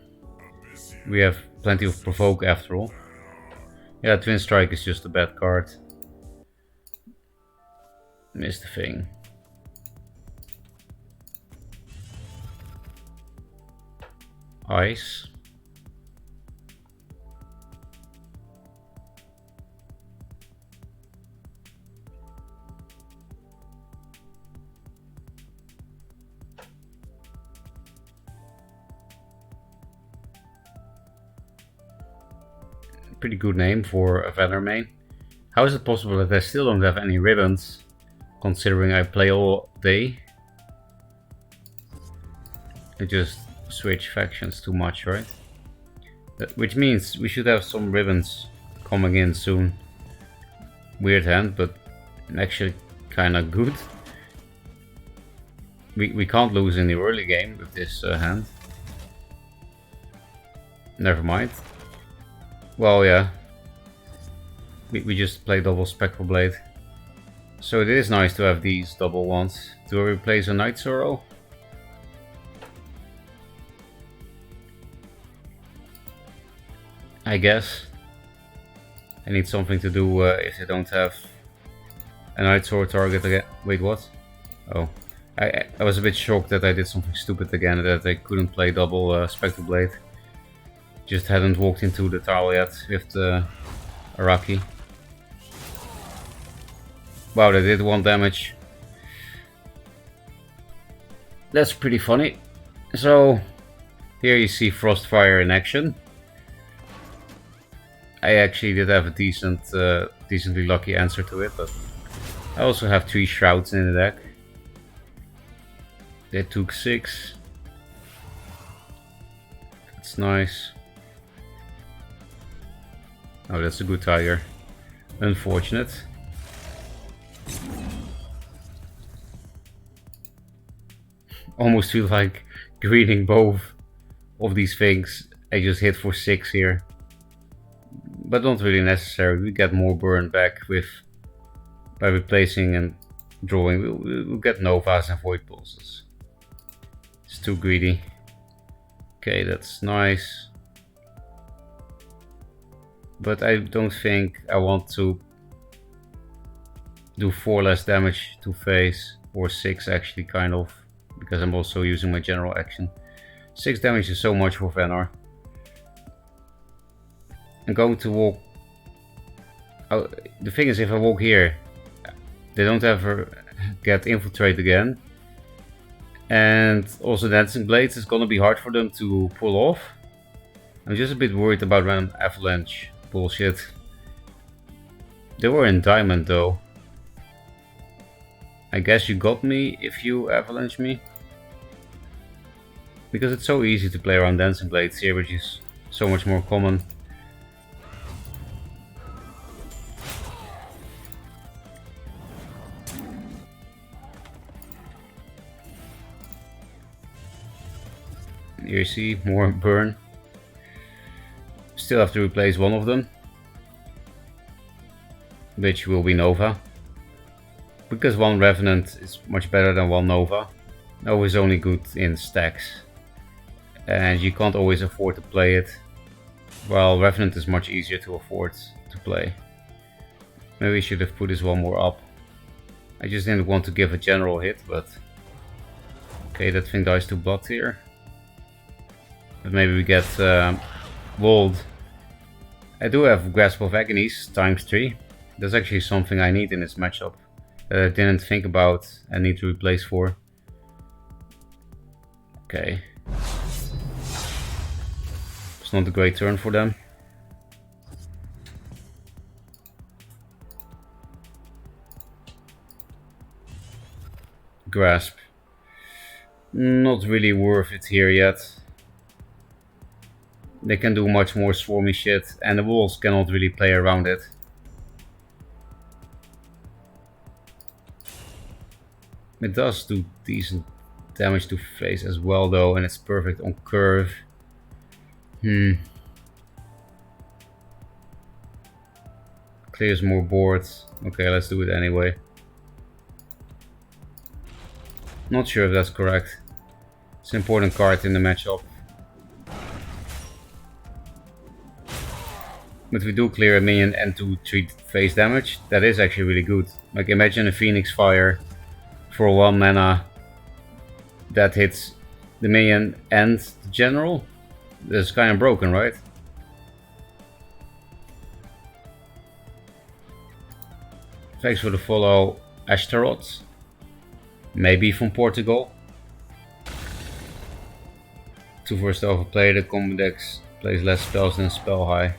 We have plenty of Provoke after all. Yeah, Twin Strike is just a bad card. Missed the thing. Ice. pretty good name for a Valor main. How is it possible that I still don't have any ribbons, considering I play all day? I just switch factions too much, right? Which means we should have some ribbons coming in soon. Weird hand, but actually kinda good. We can't lose in the early game with this hand. Never mind. Well, yeah. We just play double Spectral Blade. So it is nice to have these double ones. Do I replace a Night Sorrow? I guess. I need something to do if I don't have a Night Sword target again. Wait, what? Oh. I was a bit shocked that I did something stupid again, that I couldn't play double Spectral Blade. Just hadn't walked into the tile yet with the Araki. Wow, they did 1 damage. That's pretty funny. So, here you see Frostfire in action. I actually did have a decently lucky answer to it, but I also have 3 Shrouds in the deck. They took 6. That's nice. Oh, that's a good tiger. Unfortunate. Almost feel like greeting both of these things. I just hit for 6 here. But not really necessary. We get more burn back by replacing and drawing. We'll get Novas and Void Pulses. It's too greedy. Okay, that's nice. But I don't think I want to do 4 less damage to face, or 6 actually, kind of, because I'm also using my general action. 6 damage is so much for Venar. I'm going to walk. Oh, the thing is, if I walk here, they don't ever get infiltrate again. And also Dancing Blades is gonna be hard for them to pull off. I'm just a bit worried about random avalanche bullshit. They were in diamond though. I guess you got me if you avalanche me. Because it's so easy to play around Dancing Blades here, which is so much more common. Here you see more burn. Still have to replace one of them, which will be Nova. Because 1 Revenant is much better than 1 Nova. Nova is only good in stacks, and you can't always afford to play it, while Revenant is much easier to afford to play. Maybe I should have put this one more up. I just didn't want to give a general hit, but... Okay, that thing dies to blood here. But maybe we get walled. I do have Grasp of Agonies ×3. That's actually something I need in this matchup that I didn't think about and need to replace for. Okay. It's not a great turn for them. Grasp. Not really worth it here yet. They can do much more swarmy shit, and the walls cannot really play around it. It does do decent damage to face as well though, and it's perfect on curve. Clears more boards. Okay, let's do it anyway. Not sure if that's correct. It's an important card in the matchup. But we do clear a minion and 2-3 face damage. That is actually really good. Like, imagine a Phoenix Fire for 1 mana that hits the minion and the general. That's kind of broken, right? Thanks for the follow, Ashtaroth. Maybe from Portugal. 2 for stealth player, the combo decks plays less spells than Spell High.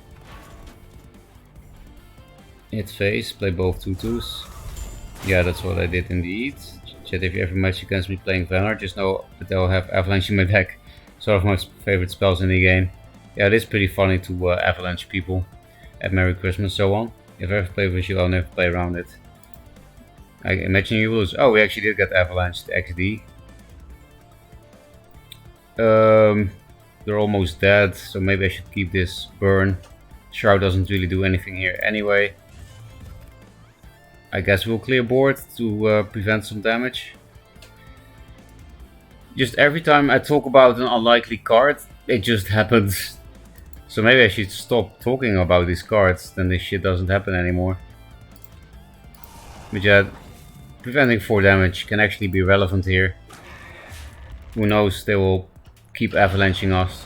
Hit face, play both tutus. Yeah, that's what I did indeed. Chat, if you ever match against me playing Vanguard, just know that I'll have Avalanche in my deck. It's one of my favorite spells in the game. Yeah, it is pretty funny to Avalanche people at Merry Christmas so on. If I ever play with you, I'll never play around it. I imagine you lose. Oh, we actually did get Avalanche to XD. They're almost dead, so maybe I should keep this burn. Shroud doesn't really do anything here anyway. I guess we'll clear board to prevent some damage. Just every time I talk about an unlikely card, it just happens. So maybe I should stop talking about these cards, then this shit doesn't happen anymore. But yeah, preventing 4 damage can actually be relevant here. Who knows, they will keep avalanching us.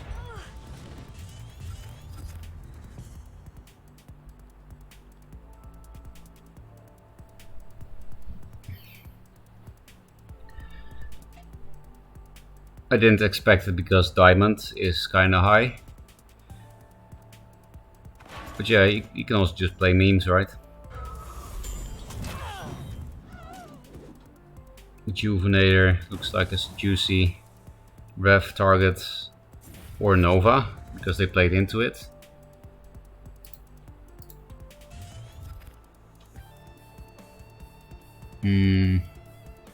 I didn't expect it because diamond is kinda high. But yeah, you can also just play memes, right? Rejuvenator looks like a juicy Rev target or Nova, because they played into it.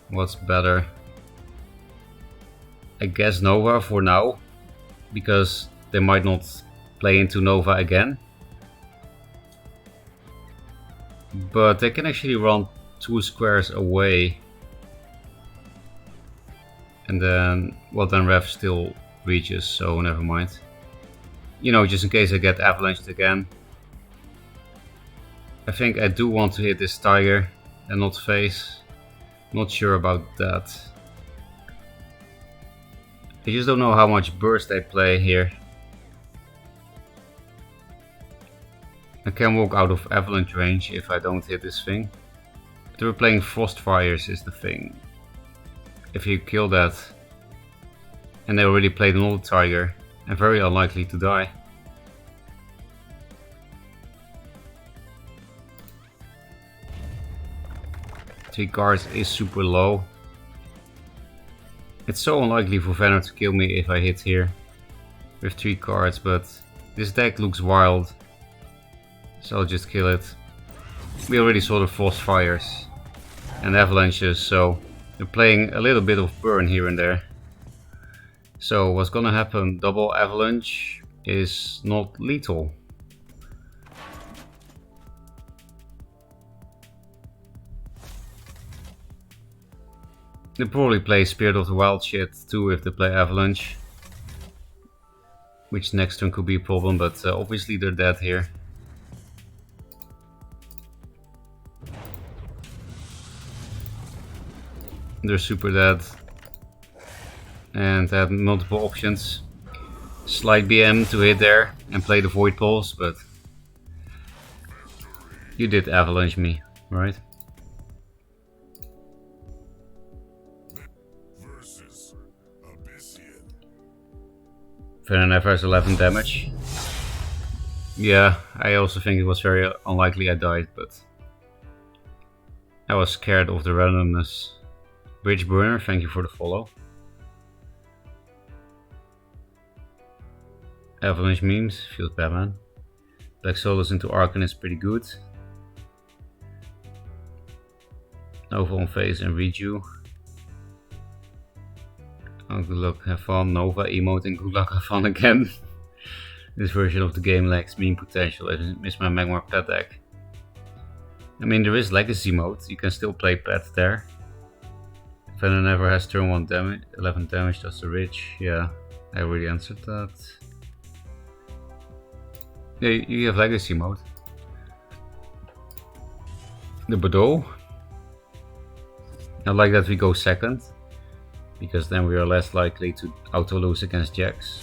What's better? I guess Nova for now, because they might not play into Nova again. But they can actually run 2 squares away. And then, well, then Rev still reaches, so never mind. You know, just in case I get avalanched again. I think I do want to hit this tiger and not face. Not sure about that. I just don't know how much burst they play here. I can walk out of avalanche range if I don't hit this thing. But they were playing frost fires is the thing. If you kill that, and they already played an old tiger, and very unlikely to die. Three cards is super low. It's so unlikely for Venom to kill me if I hit here with 3 cards, but this deck looks wild, so I'll just kill it. We already saw the frost fires and avalanches, so they're playing a little bit of burn here and there. So what's gonna happen? Double avalanche is not lethal. They probably play Spirit of the Wild shit too if they play avalanche, which next turn could be a problem, but obviously they're dead here. They're super dead. And they had multiple options. Slide BM to hit there and play the Void Pulse, but you did avalanche me, right? Venom never has 11 damage. Yeah, I also think it was very unlikely I died, but I was scared of the randomness. Bridge Burner, thank you for the follow. Avalanche memes, feels bad, man. Black Solos into Arcan is pretty good. Nova on face and Reju. Oh, good luck, have fun. Nova emoting, good luck, have fun again. This version of the game lacks meme potential. I miss my Magmar pet deck. I mean, there is legacy mode, you can still play pet there. Venom never has turn 1 damage, 11 damage, that's a rich. Yeah, I already answered that. Yeah, you have legacy mode. The Bordeaux. I like that we go second, because then we are less likely to auto lose against Jax.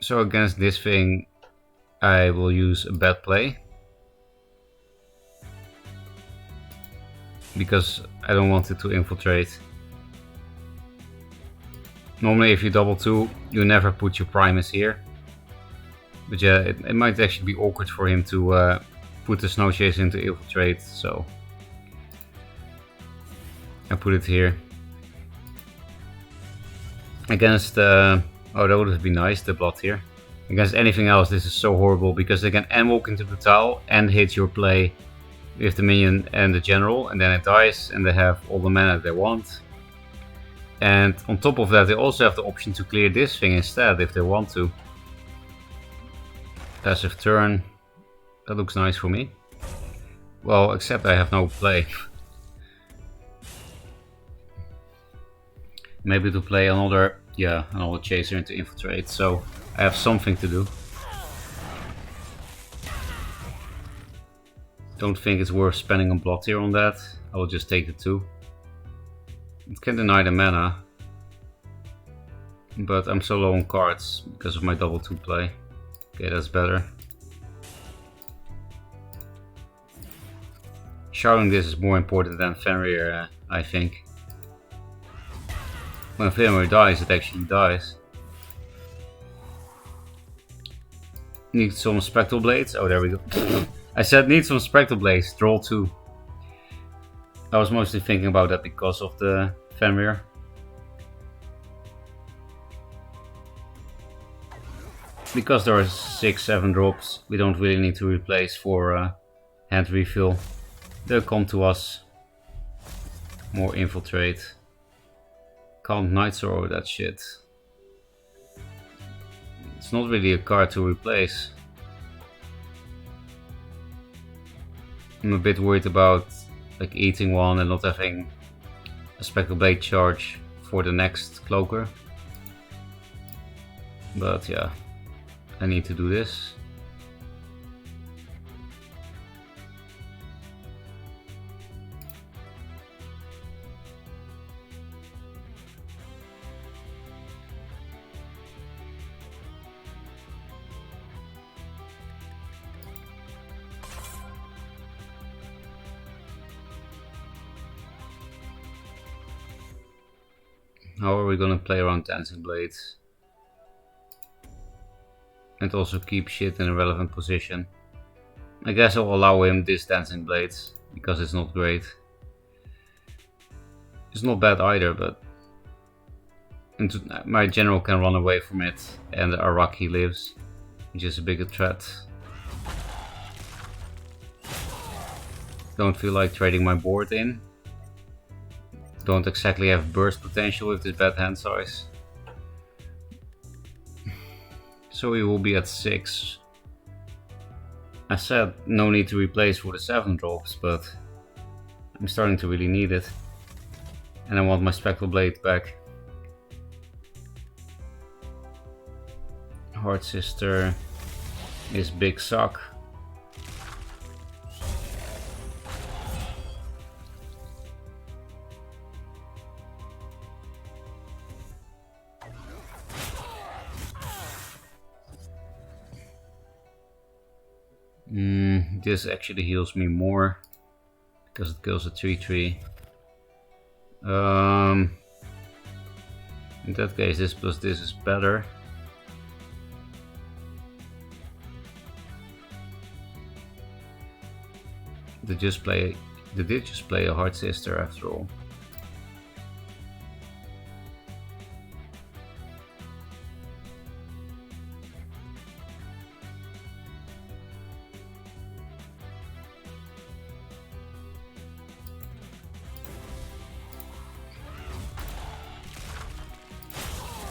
So against this thing, I will use a bad play, because I don't want it to infiltrate. Normally if you double 2, you never put your Primus here. But yeah, it might actually be awkward for him to put the Snow Chaser into Infiltrate, so I put it here. Against, oh, that would be nice, the Blood here. Against anything else, this is so horrible, because they can and walk into Brutal and hit your play with the minion and the general, and then it dies, and they have all the mana they want. And on top of that, they also have the option to clear this thing instead, if they want to. Passive turn, that looks nice for me. Well, except I have no play. Maybe to play another, yeah, another Chaser into Infiltrate, so I have something to do. Don't think it's worth spending a Blood here on that. I will just take the 2. It can deny the mana, but I'm so low on cards because of my double 2 play. Okay, that's better. Sharding this is more important than Fenrir, I think. When Fenrir dies, it actually dies. Need some Spectral Blades. Oh, there we go. I said need some Spectral Blades. Draw 2. I was mostly thinking about that because of the Fenrir. Because there are 6-7 drops, we don't really need to replace for hand refill. They'll come to us. More Infiltrate. Can't Night Sorrow that shit. It's not really a card to replace. I'm a bit worried about like eating one and not having a Spectral Blade charge for the next Cloaker. But yeah, I need to do this. How are we gonna play around Dancing Blades? And also keep shit in a relevant position. I guess I'll allow him this Dancing Blades, because it's not great. It's not bad either, but my general can run away from it, and Araki lives, which is a bigger threat. Don't feel like trading my board in. Don't exactly have burst potential with this bad hand size. So we will be at 6. I said no need to replace for the 7 drops, but I'm starting to really need it. And I want my Spectral Blade back. Heart Sister is big suck. This actually heals me more because it kills a 3/3. In that case, this plus this is better. They did just play a Heart Sister after all.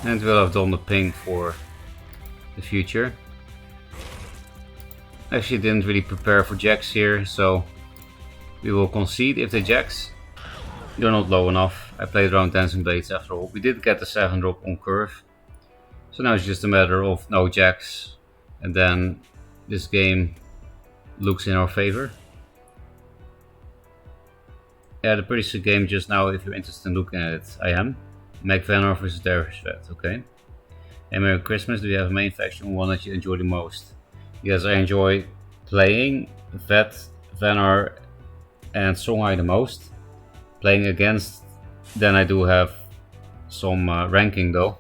And we'll have done the ping for the future. Actually didn't really prepare for jacks here, so we will concede if they jacks. They're not low enough. I played around Dancing Blades after all. We did get the 7 drop on curve. So now it's just a matter of no jacks. And then this game looks in our favor. Yeah, the pretty sick game just now if you're interested in looking at it. I am. Meg Vanor versus Darius Vet, okay. And Merry Christmas, do you have a main faction, one that you enjoy the most? Yes, I enjoy playing Vet, Vanor and Songhai the most. Playing against, then I do have some ranking though,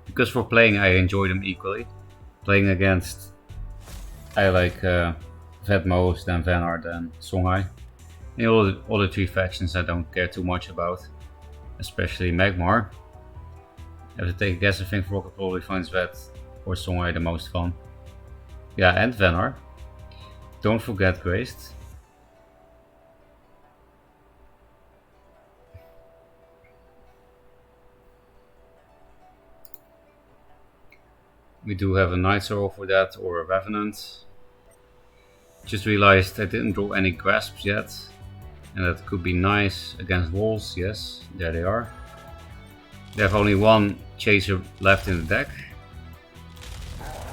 because for playing I enjoy them equally. Playing against, I like Vet most, then Vanar, then Songhai. And all the other three factions I don't care too much about, especially Magmar. I have to take a guess, I think Ferocca probably finds Vet or Songhai the most fun. Yeah, and Vanar. Don't forget Graced. We do have a Night Sorrow for that, or a Revenant. Just realized I didn't draw any Grasps yet. And that could be nice against walls, yes, there they are. They have only one Chaser left in the deck.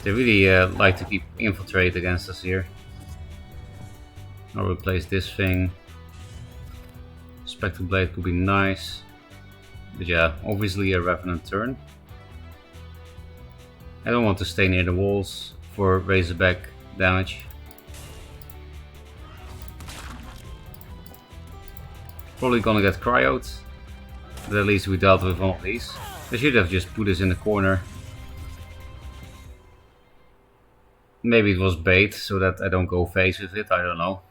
They really like to keep Infiltrate against us here. I'll replace this thing. Spectral Blade could be nice. But yeah, obviously a Revenant turn. I don't want to stay near the walls for Razorback damage. Probably gonna get cryoed, but at least we dealt with one of these. I should have just put this in the corner. Maybe it was bait so that I don't go face with it, I don't know.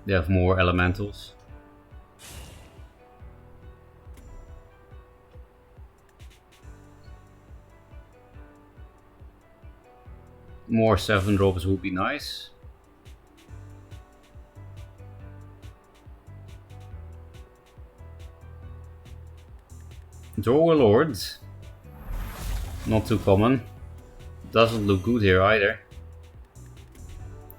They have more elementals. More 7-drops would be nice. Draw a Lord. Not too common. Doesn't look good here either.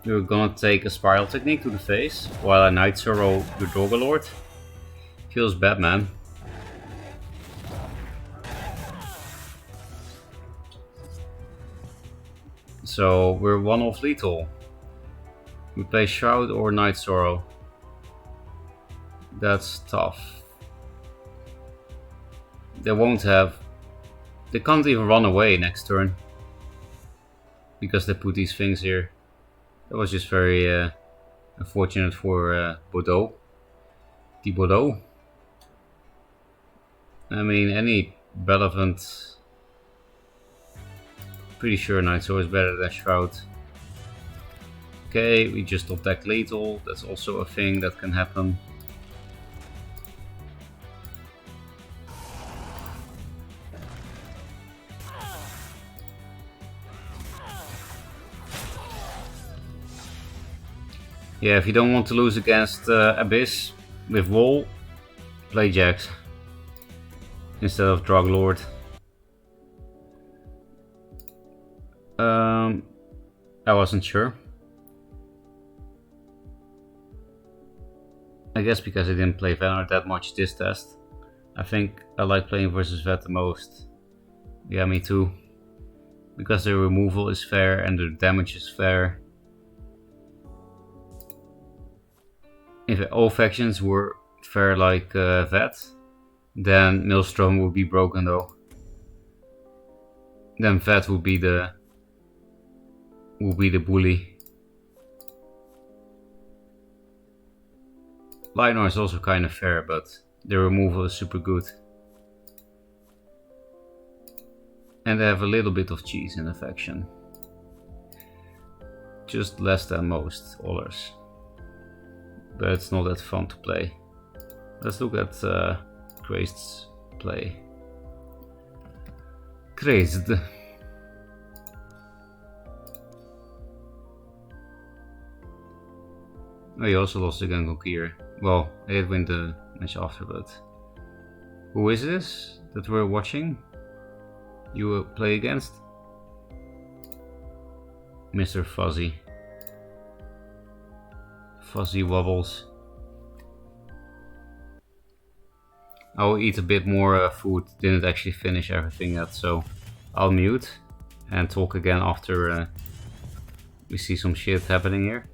We're gonna take a Spiral Technique to the face while I Night Sorrow the Drogalord. Feels bad, man. So we're one off lethal. We play Shroud or Night Sorrow. That's tough. They won't have... They can't even run away next turn. Because they put these things here. That was just very unfortunate for Bordeaux. The Bordeaux. I mean, any relevant... Pretty sure Night Sorrow is better than Shroud. Okay, we just attack lethal. That's also a thing that can happen. Yeah, if you don't want to lose against Abyss with Wall, play Jax instead of Droglord. I wasn't sure. I guess because I didn't play Vanar that much this test. I think I like playing versus Vet the most. Yeah, me too. Because the removal is fair and the damage is fair. If all factions were fair like Vet, then Maelstrom would be broken though. Then Vet would be the bully. Lionor is also kind of fair, but the removal is super good. And they have a little bit of cheese in the faction. Just less than most others. But it's not that fun to play. Let's look at Crazed's play. Crazed. Oh, he also lost against Gokir. Well, I did win the match after, but... Who is this that we're watching? You play against? Mr. Fuzzy. Fuzzy Wobbles. I'll eat a bit more food. Didn't actually finish everything yet, so I'll mute and talk again after we see some shit happening here.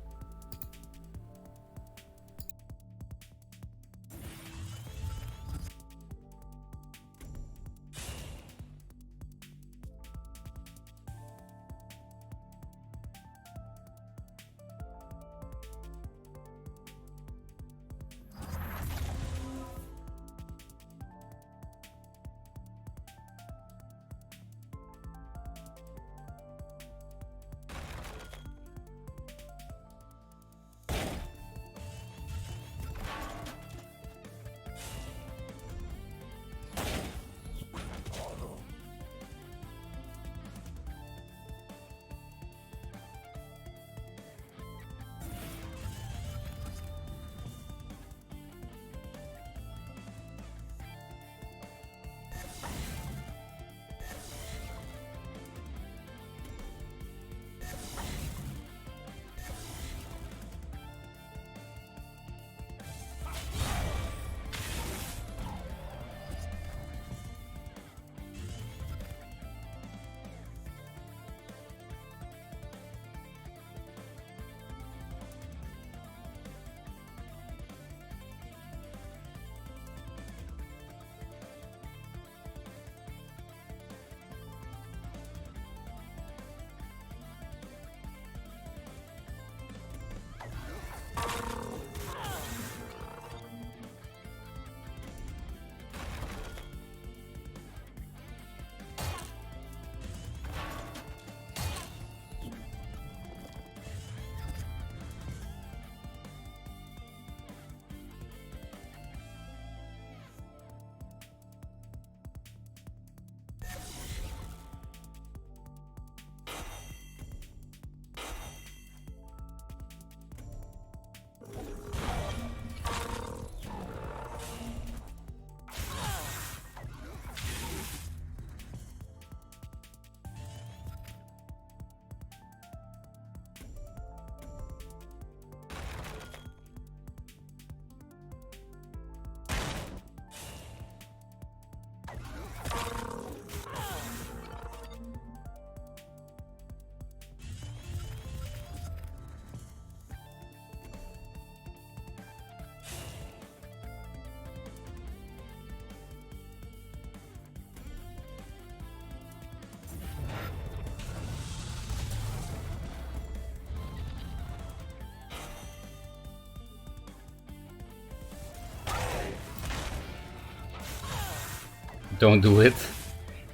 Don't do it.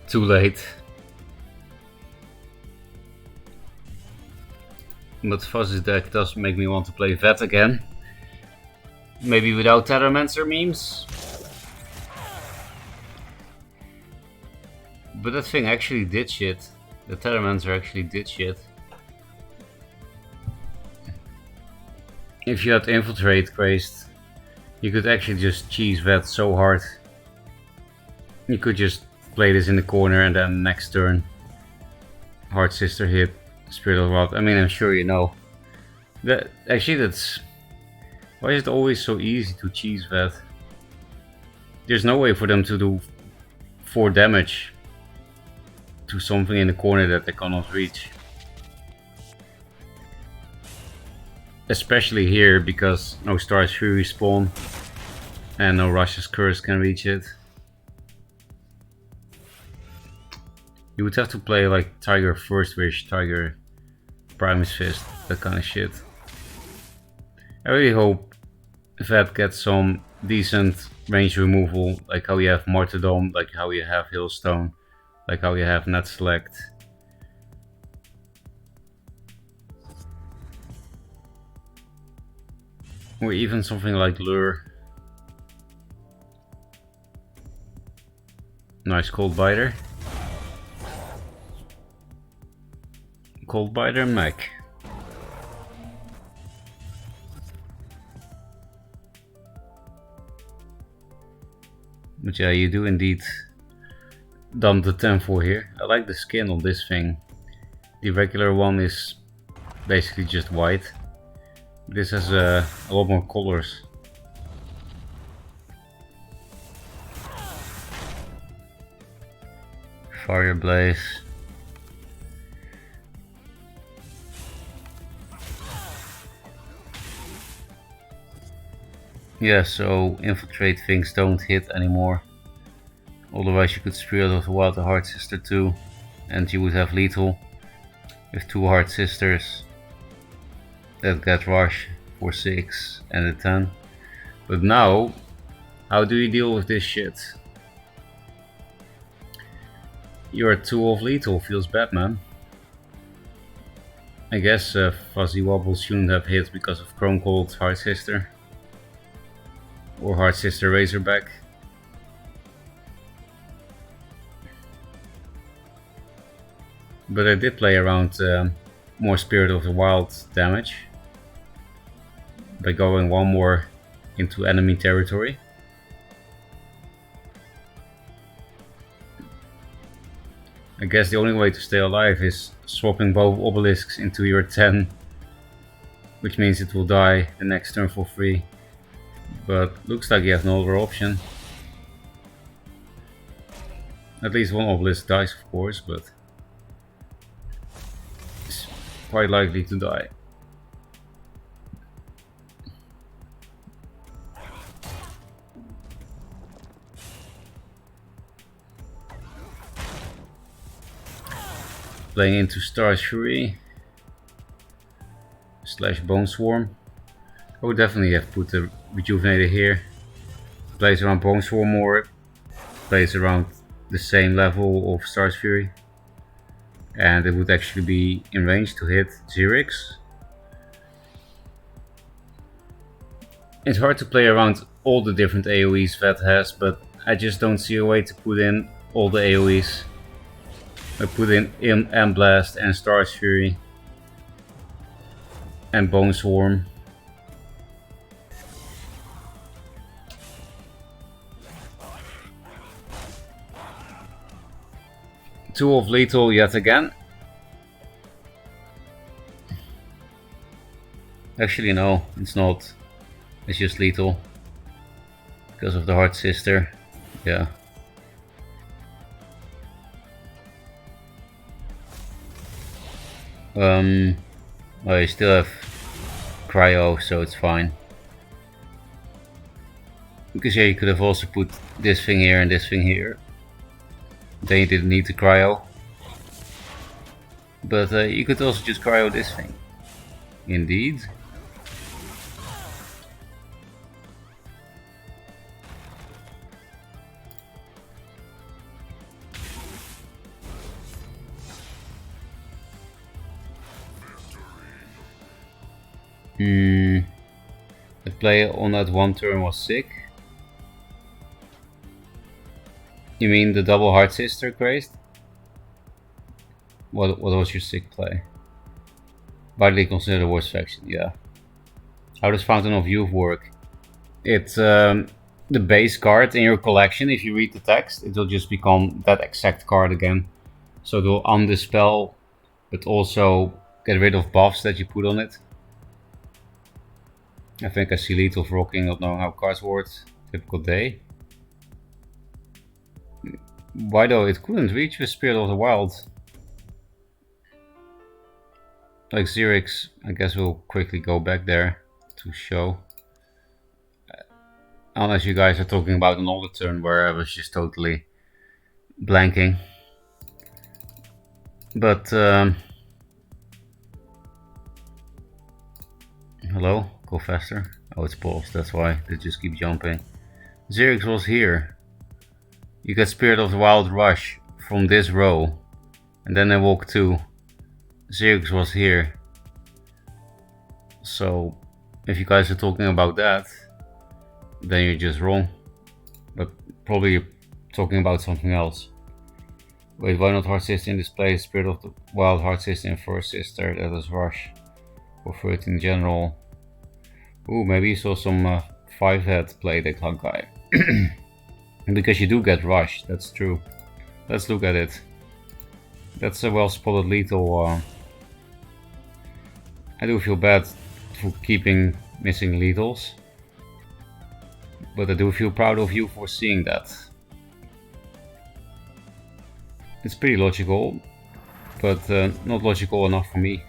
Too late. But Fuzz's deck does make me want to play Vet again. Maybe without Terramancer memes. But that thing actually did shit. The Terramancer actually did shit. If you had Infiltrate crazed, you could actually just cheese Vet so hard. You could just play this in the corner and then next turn Heart Sister hit Spirit of Rot. I mean, I'm sure you know. That's... Why is it always so easy to cheese Vet? There's no way for them to do 4 damage to something in the corner that they cannot reach. Especially here, because no Star's Fury spawn and no Rush's Curse can reach it. You would have to play like Tiger First Wish, Tiger Primus Fist, that kind of shit. I really hope Vet gets some decent range removal, like how you have Martyrdom, like how you have Hailstone, like how you have Net Select. Or even something like Lure. Nice Cold Biter. Cold Biter Mech. But yeah, you do indeed dump the 10-4 here. I like the skin on this thing. The regular one is basically just white. This has a lot more colors. Fire Blaze. Yeah, so Infiltrate things don't hit anymore. Otherwise you could Spirit of the Wild the Heart Sister too, and you would have lethal with 2 Heart Sisters that get Rush for 6 and a 10. But now, how do you deal with this shit? You're 2 of lethal, feels bad, man. I guess Fuzzy Wobbles shouldn't have hit because of Chrome Cold Heart Sister. Or Heart Sister Razorback. But I did play around more Spirit of the Wild damage by going 1 more into enemy territory. I guess the only way to stay alive is swapping both obelisks into your 10, which means it will die the next turn for free. But looks like you have no other option. At least 1 obelisk dies, of course, but it's quite likely to die. Playing into Star's Fury / Bone Swarm. I would definitely have put the Rejuvenator here. Plays around Bone Swarm more. Plays around the same level of Star's Fury. And it would actually be in range to hit Xerix. It's hard to play around all the different AoEs Vet has, but I just don't see a way to put in all the AoEs. I put in Blast and Star's Fury and Bone Swarm. Two of lethal yet again. Actually no, it's not. It's just lethal. Because of the Heart Sister. Yeah. Well, you still have cryo, so it's fine. Because yeah, you could have also put this thing here and this thing here. Then you didn't need the cryo. But you could also just cryo this thing. Indeed. The play on that one turn was sick. You mean the double Heart Sister crazed? What was your sick play? Widely considered the worst faction, yeah. How does Fountain of Youth work? It's the base card in your collection. If you read the text, it will just become that exact card again. So it will undispel, but also get rid of buffs that you put on it. I think I see Lethal Ferocca not knowing how cards work. Typical day. Why though? It couldn't reach with Spirit of the Wild. Like Xerix, I guess we'll quickly go back there to show. Unless you guys are talking about another turn where I was just totally blanking. But hello, go faster. Oh, it's paused, that's why they just keep jumping. Xerix was here. You get Spirit of the Wild Rush from this row, and then I walk 2. Xerix was here. So if you guys are talking about that, then you're just wrong. But probably you're talking about something else. Wait, why not Heart Sister in display? Spirit of the Wild Heart Sister in First Sister, that is Rush. For 13 general. Ooh, maybe you saw some 5-head play the clock guy. Because you do get Rush, that's true. Let's look at it. That's a well spotted lethal. I do feel bad for keeping missing lethals. But I do feel proud of you for seeing that. It's pretty logical, but not logical enough for me.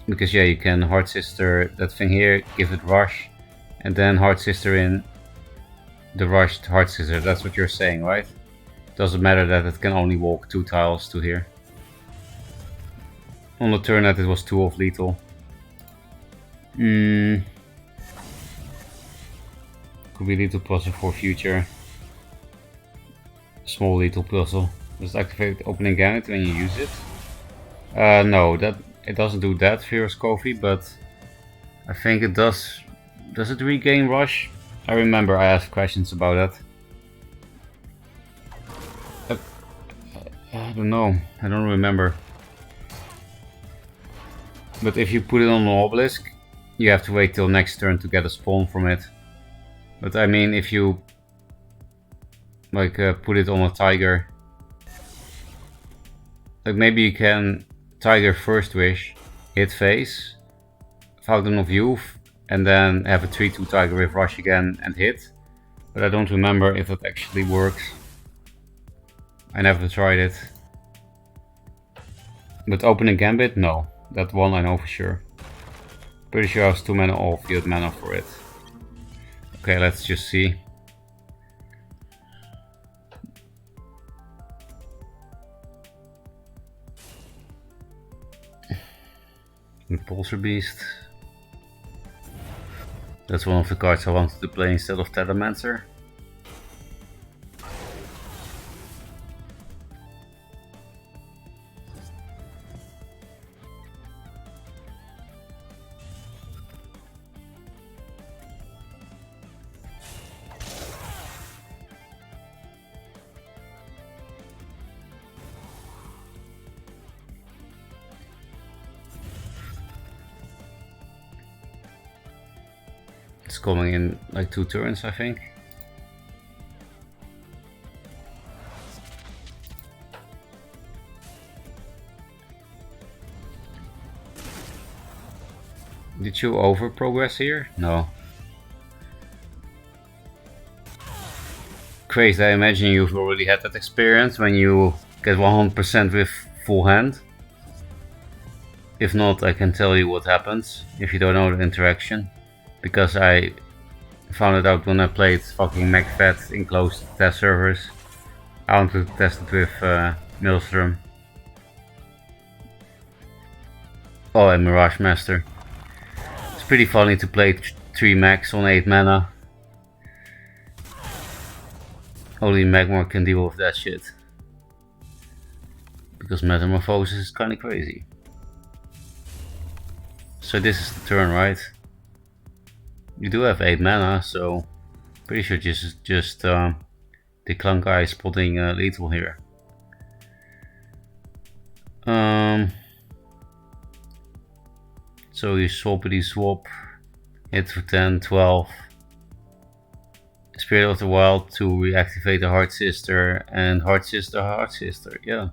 Because yeah, you can Heart Sister that thing here, give it Rush, and then Heart Sister in the rushed Heart Sister. That's what you're saying, right? Doesn't matter that it can only walk 2 tiles to here. On the turn that it was 2 of lethal. Could be lethal puzzle for future. Small lethal puzzle. Does it activate opening gamut when you use it? No, that it doesn't do that, Fearless Coffee, but I think it does. Does it regain Rush? I remember I asked questions about that. I don't know. I don't remember. But if you put it on an obelisk, you have to wait till next turn to get a spawn from it. But I mean, if you like put it on a tiger, like maybe you can tiger First Wish, hit face, Fountain of Youth, and then have a 3-2 tiger with Rush again and hit. But I don't remember if that actually works. I never tried it. But opening gambit, no. That one I know for sure. Pretty sure I was 2 mana off, you had mana for it. Okay, let's just see. Repulsor Beast. That's one of the cards I wanted to play instead of Telemancer. It's coming in like 2 turns, I think. Did you over progress here? No. Crazy, I imagine you've already had that experience when you get 100% with full hand. If not, I can tell you what happens if you don't know the interaction. Because I found it out when I played fucking MacFat in closed test servers. I wanted to test it with Maelstrom. Oh, and Mirage Master. It's pretty funny to play 3 max on 8 mana. Only Magmar can deal with that shit. because Metamorphosis is kind of crazy. So this is the turn, right? You do have 8 mana, so pretty sure just the Clunkai is spotting lethal here. So you swappity swap, hit for 10, 12. Spirit of the Wild to reactivate the Heart Sister, and Heart Sister, yeah.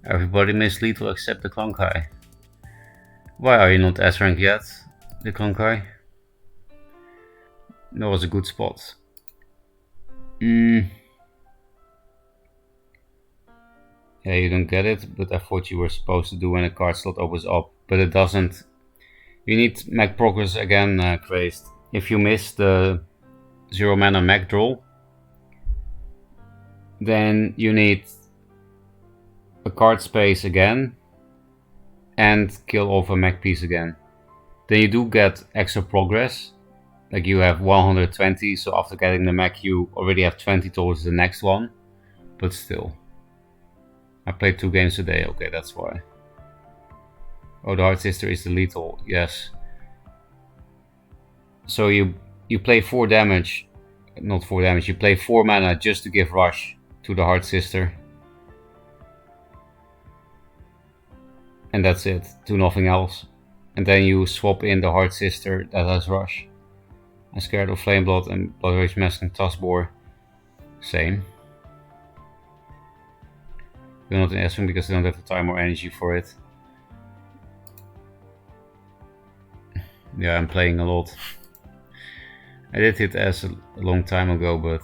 Everybody missed lethal except the Clunkai. Why are you not S-rank yet, the Clunkai? That was a good spot. Yeah, you don't get it, but I thought you were supposed to do when a card slot opens up, but it doesn't. You need Mag Progress again, Crazed. If you miss the 0 mana Mag draw, then you need a card space again and kill off a Mag piece again. Then you do get extra progress, like you have 120, so after getting the Mag you already have 20 towards the next one, but still. I played 2 games a day, okay, that's why. Oh, the Heart Sister is the lethal, yes. So you play 4 damage, not 4 damage, you play 4 mana just to give rush to the Heart Sister. And that's it, do nothing else. And then you swap in the Heart Sister that has rush. I'm scared of Flameblood and Blood Rage Mask and Tuskbore. Same. We're not in S-Wing because they don't have the time or energy for it. Yeah, I'm playing a lot. I did hit S a long time ago, but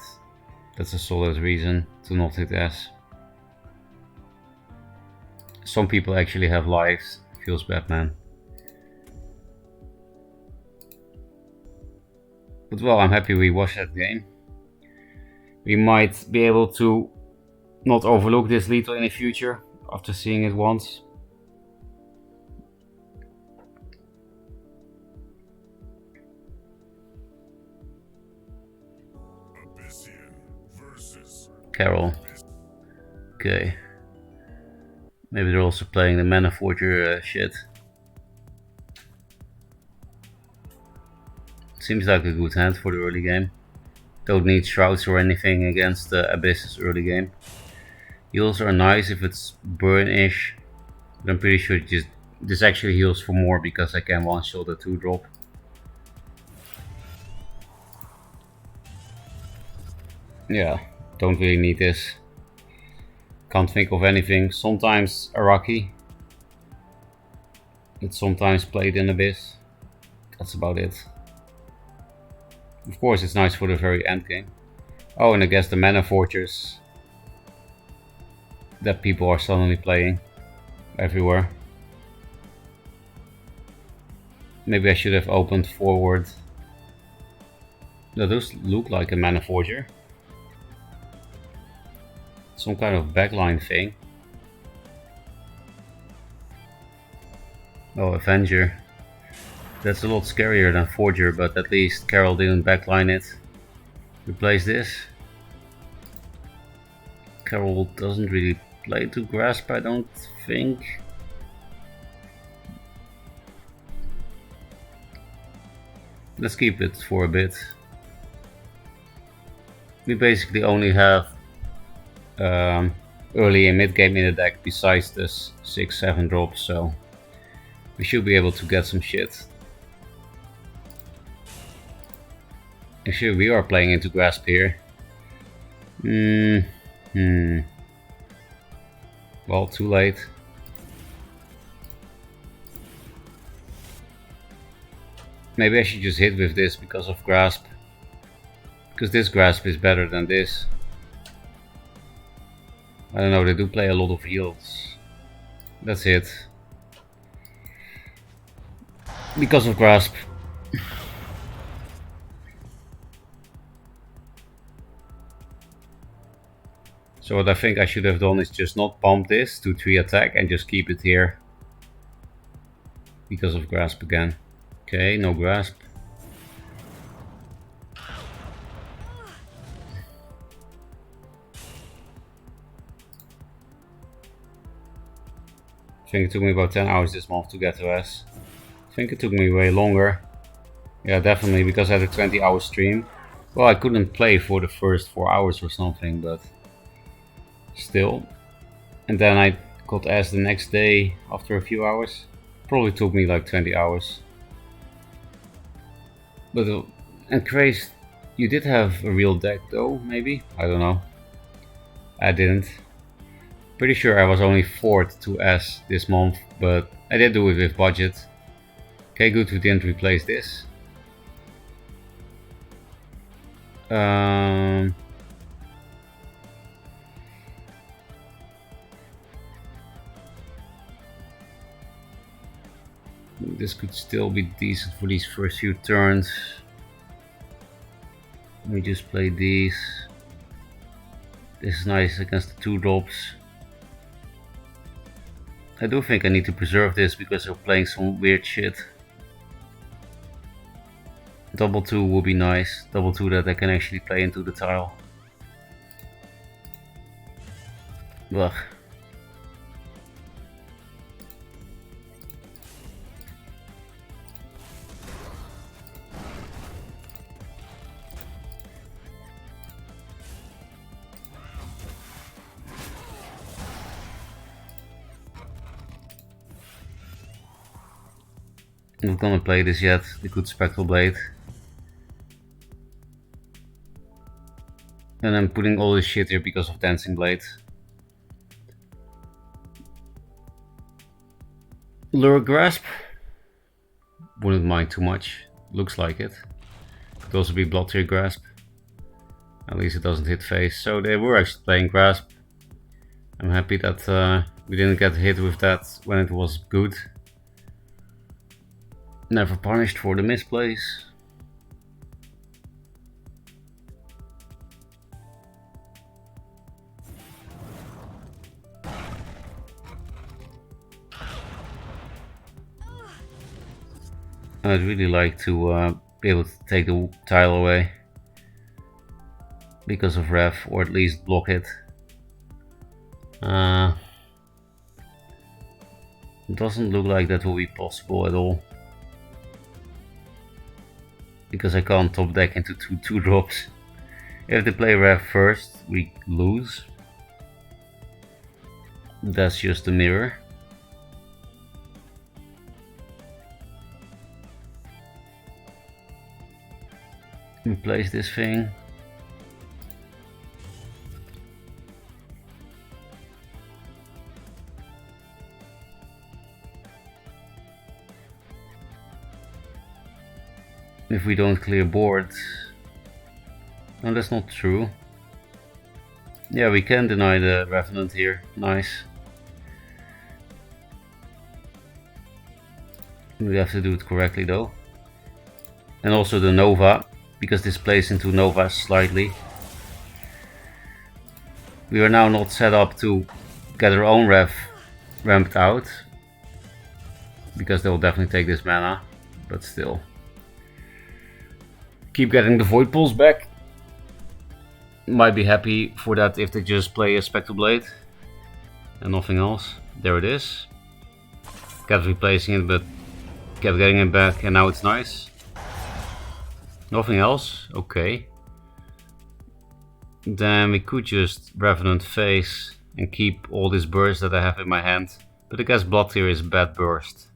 that's a solid reason to not hit S. Some people actually have lives. Feels bad, man. But well, I'm happy we watched that game. We might be able to not overlook this lethal in the future after seeing it once. Carol. Okay. Maybe they're also playing the Mana Forger shit. Seems like a good hand for the early game. Don't need Shrouds or anything against the Abyss's early game. Heals are nice if it's burn-ish. But I'm pretty sure this actually heals for more because I can one-shot a 2-drop. Yeah, don't really need this. Can't think of anything. Sometimes Araki. It's sometimes played in Abyss. That's about it. Of course it's nice for the very end game. Oh, and I guess the Mana Fortress that people are suddenly playing everywhere. Maybe I should have opened forward. No, those look like a Mana Forger. Some kind of backline thing. Oh, Avenger. That's a lot scarier than Forger, but at least Carol didn't backline it. Replace this. Carol doesn't really play to Grasp, I don't think. Let's keep it for a bit. We basically only have early and mid game in the deck besides this 6-7 drops, so we should be able to get some shit. Actually, we are playing into Grasp here. Well, too late. Maybe I should just hit with this because of Grasp. Because this Grasp is better than this. I don't know, they do play a lot of heals. That's it. Because of Grasp. So what I think I should have done is just not pump this to 3 attack and just keep it here. Because of Grasp again. Okay, no Grasp. think it took me about 10 hours this month to get to S. I think it took me way longer. Yeah, definitely, because I had a 20-hour stream. Well, I couldn't play for the first 4 hours or something, but still. And then I got S the next day after a few hours. Probably took me like 20 hours. But, and Craze, you did have a real deck though, maybe? I don't know. I didn't. Pretty sure I was only 4th to S this month, but I did do it with budget. Okay, good we didn't replace this. This could still be decent for these first few turns. Let me just play these. This is nice against the 2 drops. I do think I need to preserve this because they're playing some weird shit. Double 2 will be nice. Double 2 that I can actually play into the tile. Ugh. I'm not gonna play this yet, the good Spectral Blade. And I'm putting all this shit here because of Dancing Blade. Lure Grasp? Wouldn't mind too much, looks like it. Could also be Blood Tear Grasp. At least it doesn't hit face, so they were actually playing Grasp. I'm happy that we didn't get hit with that when it was good. Never punished for the misplays. I'd really like to be able to take the tile away because of Rev, or at least block it. Doesn't look like that will be possible at all. Because I can't top deck into 2 drops. If they play Rev first, we lose. That's just a mirror. Replace this thing. If we don't clear boards. No, that's not true. Yeah, we can deny the Revenant here. Nice. We have to do it correctly though. And also the Nova, because this plays into Nova slightly. We are now not set up to get our own Rev ramped out. Because they will definitely take this mana, but still. Keep getting the Void Pulse back. Might be happy for that if they just play a Spectral Blade and nothing else. There it is. Kept replacing it, but kept getting it back, and now it's nice. Nothing else? Okay. Then we could just Revenant face and keep all this burst that I have in my hand. But I guess Blood Tear is bad burst.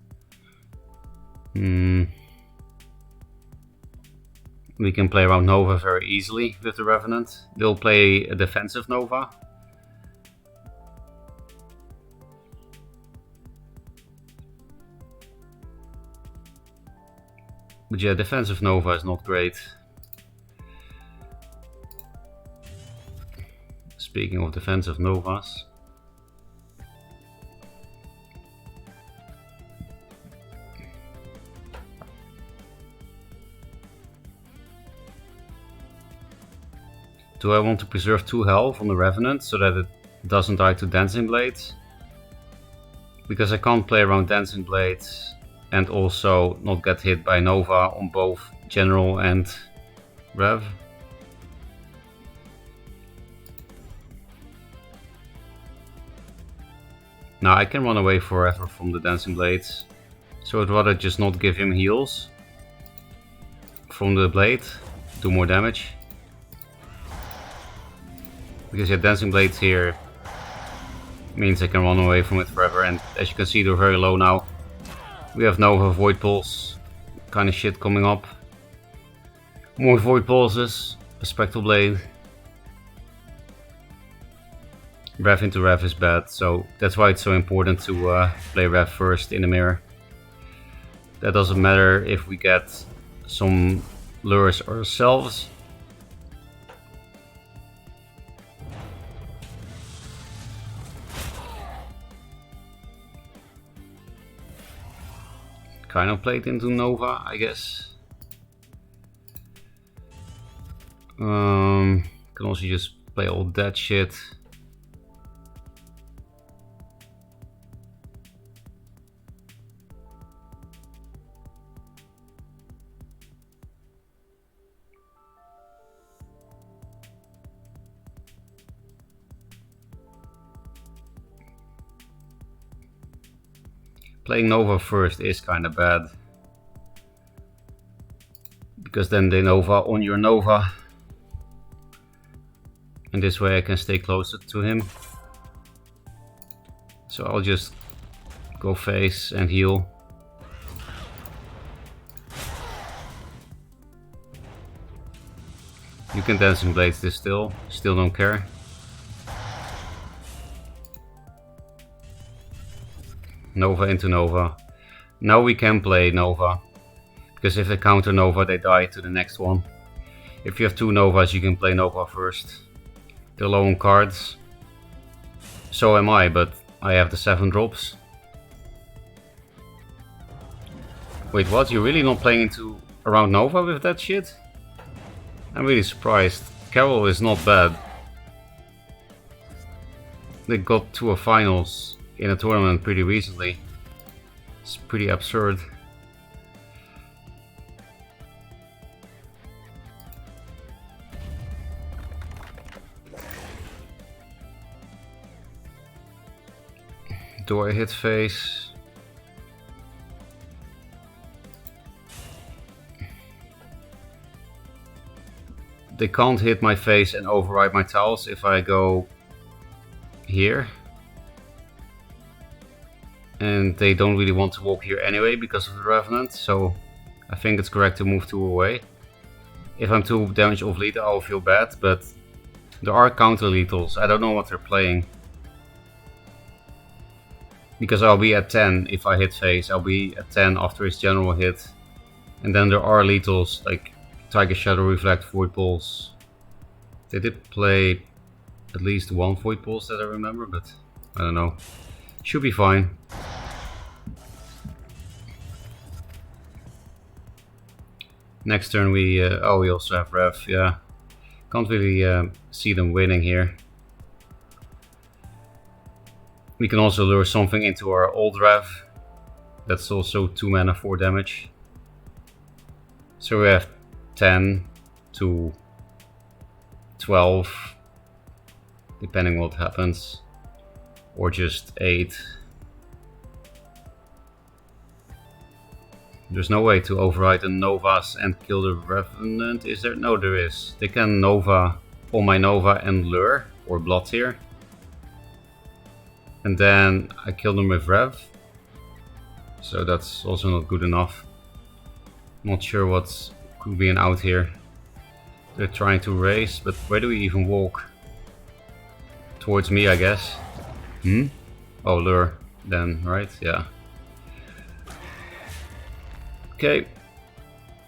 We can play around Nova very easily with the Revenant. They'll play a defensive Nova. But yeah, defensive Nova is not great. Speaking of defensive Novas. Do I want to preserve 2 health on the Revenant so that it doesn't die to Dancing Blades? Because I can't play around Dancing Blades and also not get hit by Nova on both General and Rev. Now I can run away forever from the Dancing Blades, so I'd rather just not give him heals from the blade, do more damage. Because yeah, Dancing Blades here means I can run away from it forever, and as you can see they're very low now. We have Nova Void Pulse kind of shit coming up. More Void Pulses, a Spectral Blade. Rev into Rev is bad, so that's why it's so important to play Rev first in the mirror. That doesn't matter if we get some lures ourselves. Kind of played into Nova, I guess. Can also just play all that shit. Playing Nova first is kind of bad, because then they Nova on your Nova, and this way I can stay closer to him. So I'll just go face and heal. You can Dancing Blades this still don't care. Nova into Nova. Now we can play Nova, because if they counter Nova they die to the next one. If you have two Novas you can play Nova first. They're low on cards. So am I, but I have the 7 drops. Wait, what? You're really not playing into around Nova with that shit? I'm really surprised. Carol is not bad. They got to a finals in a tournament pretty recently. It's pretty absurd. Do I hit face? They can't hit my face and override my tiles if I go here. And they don't really want to walk here anyway because of the Revenant, so I think it's correct to move 2 away. If I'm 2 damage off lethal I'll feel bad, but there are counter lethals. I don't know what they're playing. Because I'll be at 10 if I hit face, I'll be at 10 after his general hit. And then there are lethals like Tiger Shadow Reflect, Void Pulse. They did play at least 1 Void Pulse that I remember, but I don't know. Should be fine. Next turn we also have Rev, yeah. Can't really see them winning here. We can also lure something into our old Rev. That's also 2 mana, 4 damage. So we have 10 to 12, depending what happens. Or just 8. There's no way to override the Novas and kill the Revenant, is there? No, there is. They can Nova on my Nova and lure, or Blood here. And then I kill them with Rev. So that's also not good enough. Not sure what could be an out here. They're trying to race, but where do we even walk? Towards me, I guess. Oh, lure then, right? Yeah. Okay.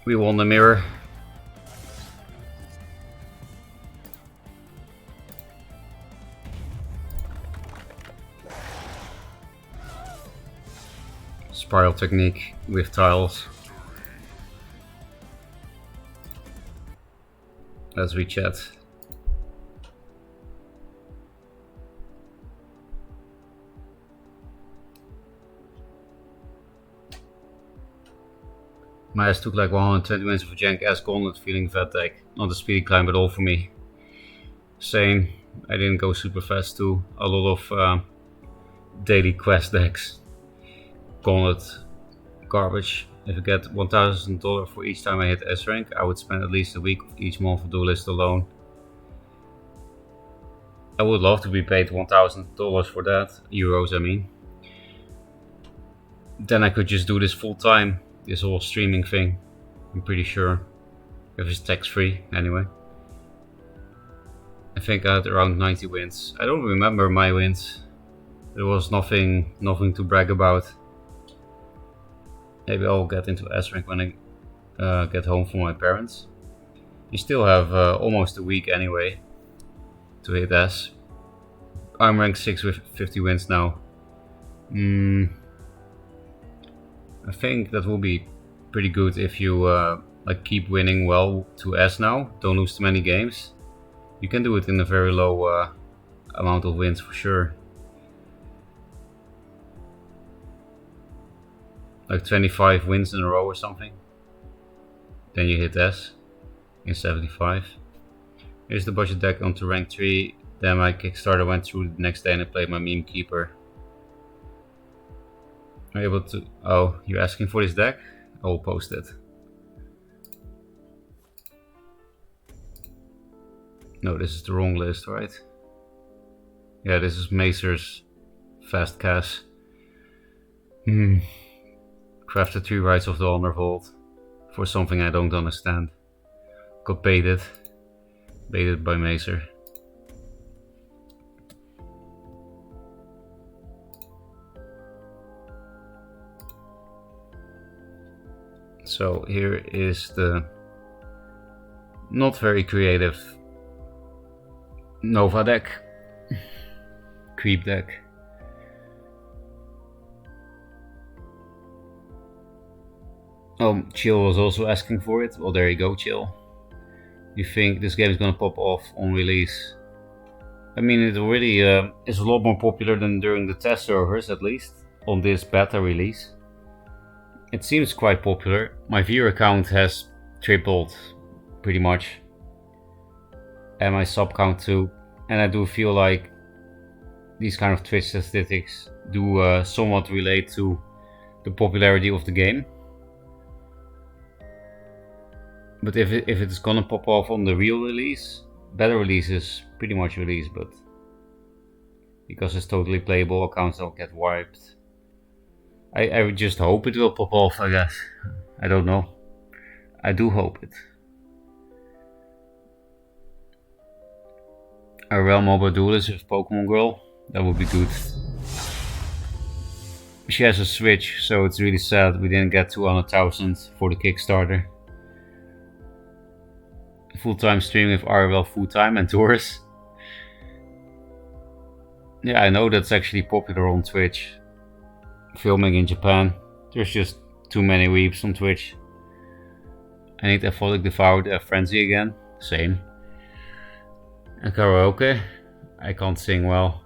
We won the mirror. Spiral technique with tiles. As we chat. My ass took like 120 minutes of a jank ass gauntlet feeling fatigue. Not a speedy climb at all for me. Same. I didn't go super fast too. A lot of daily quest decks. Gauntlet garbage. If I get $1,000 for each time I hit S rank, I would spend at least a week of each month for Duelyst alone. I would love to be paid $1,000 for that, euros I mean. Then I could just do this full time, this whole streaming thing, I'm pretty sure. If it's tax free, anyway. I think I had around 90 wins. I don't remember my wins. There was nothing to brag about. Maybe I'll get into S rank when I get home from my parents. You still have almost a week anyway to hit S. I'm rank 6 with 50 wins now. I think that will be pretty good if you like keep winning well to S now. Don't lose too many games. You can do it in a very low amount of wins for sure. Like 25 wins in a row or something. Then you hit S in 75. Here's the budget deck onto rank 3. Then my Kickstarter went through the next day and I played my meme keeper. Are you able to... Oh, you're asking for this deck? I will post it. No, this is the wrong list, right? Yeah, this is Macer's Fast Cast. Crafted 3 Rights of the Honor Vault for something I don't understand. Got baited. Baited by Macer. So here is the not very creative Nova deck. Creep deck. Chill was also asking for it. Well, there you go, Chill. You think this game is gonna pop off on release? I mean, it already is a lot more popular than during the test servers, at least on this beta release. It seems quite popular. My viewer count has tripled, pretty much. And my sub count too. And I do feel like these kind of Twitch statistics do somewhat relate to the popularity of the game. But if it's gonna pop off on the real release, beta release is pretty much released, but because it's totally playable, accounts don't get wiped. I would just hope it will pop off, I guess. I don't know. I do hope it. A Real Mobile Duelist with Pokemon Girl, that would be good. She has a Switch, so it's really sad we didn't get 200,000 for the Kickstarter. Full-time stream with RL full-time and tours. Yeah, I know that's actually popular on Twitch. Filming in Japan. There's just too many weeps on Twitch. I need Athletic Devoured Frenzy again. Same. And karaoke. I can't sing well.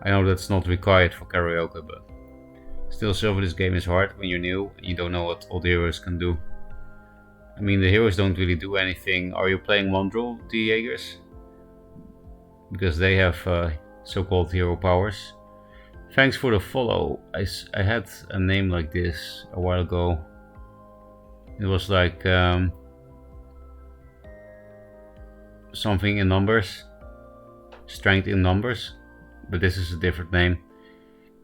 I know that's not required for karaoke, but still, silver this game is hard when you're new and you don't know what all the heroes can do. I mean, the heroes don't really do anything. Are you playing Mondrel, the Jaegers? Because they have so-called hero powers. Thanks for the follow. I had a name like this a while ago. It was like something in numbers. Strength in numbers. But this is a different name.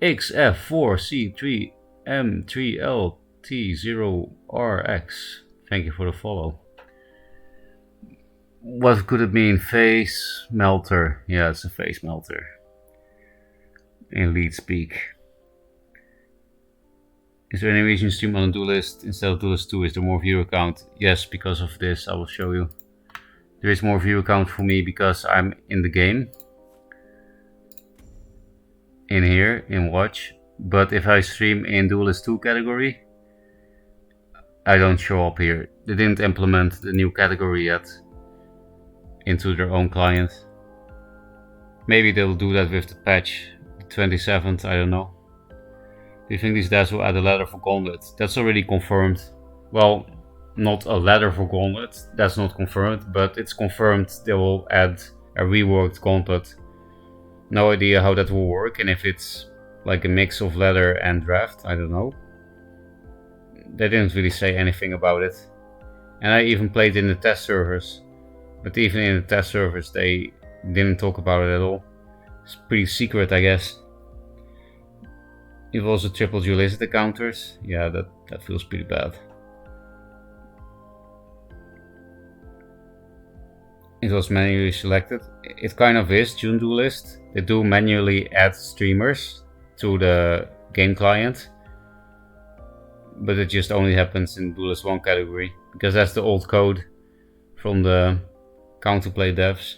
XF4C3M3LT0RX. Thank you for the follow. What could it mean? Face melter. Yeah, it's a face melter. In lead speak. Is there any reason you stream on a Duelyst instead of Duelyst 2? Is there more viewer count? Yes, because of this. I will show you. There is more viewer count for me because I'm in the game. In here, in watch. But if I stream in Duelyst 2 category, I don't show up here. They didn't implement the new category yet into their own client. Maybe they'll do that with the patch, the 27th, I don't know. Do you think these devs will add a ladder for Gauntlet? That's already confirmed. Well, not a ladder for Gauntlet, that's not confirmed, but it's confirmed they will add a reworked Gauntlet. No idea how that will work and if it's like a mix of ladder and draft, I don't know. They didn't really say anything about it. And I even played in the test servers, but even in the test servers they didn't talk about it at all. It's pretty secret, I guess. It was a triple Duelyst encounters. Yeah, that feels pretty bad. It was manually selected. It kind of is June Duelyst. They do manually add streamers to the game client, but it just only happens in Duelyst 1 category, because that's the old code from the counterplay devs.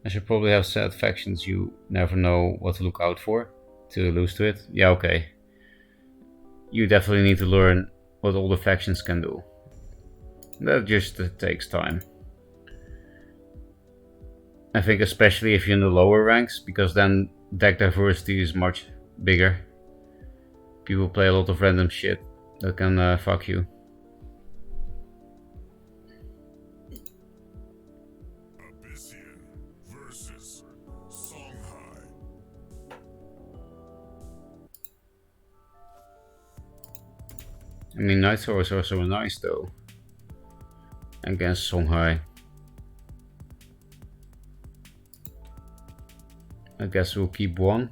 I should probably have set factions you never know what to look out for to lose to it. Yeah, okay. You definitely need to learn what all the factions can do. That just takes time. I think especially if you're in the lower ranks, because then deck diversity is much bigger. People play a lot of random shit that can fuck you. I mean, Night Throw is also nice though against Songhai. I guess we'll keep one.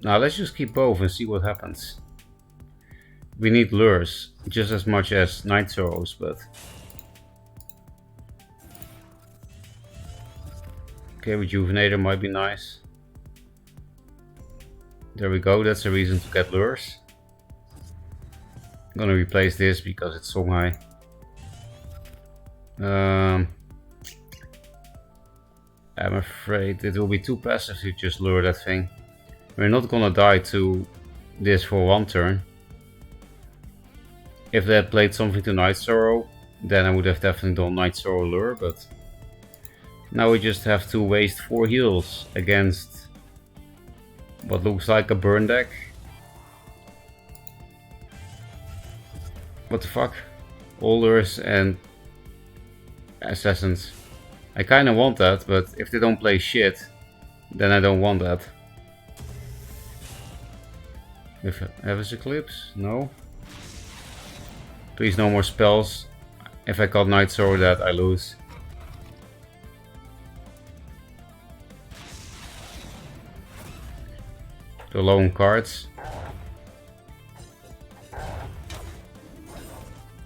Now let's just keep both and see what happens. We need lures just as much as Night Throws, but okay, Rejuvenator might be nice. There we go, that's a reason to get lures. I'm gonna replace this because it's Songhai. I'm afraid it will be too passive to just lure that thing. We're not gonna die to this for one turn. If they had played something to Night Sorrow, then I would have definitely done Night Sorrow lure, but now we just have to waste 4 heals against what looks like a burn deck. What the fuck? All lures and assassins. I kinda want that, but if they don't play shit, then I don't want that. If Heaven's Eclipse? No. Please no more spells. If I call Night Sorrow that, I lose. They're low on cards.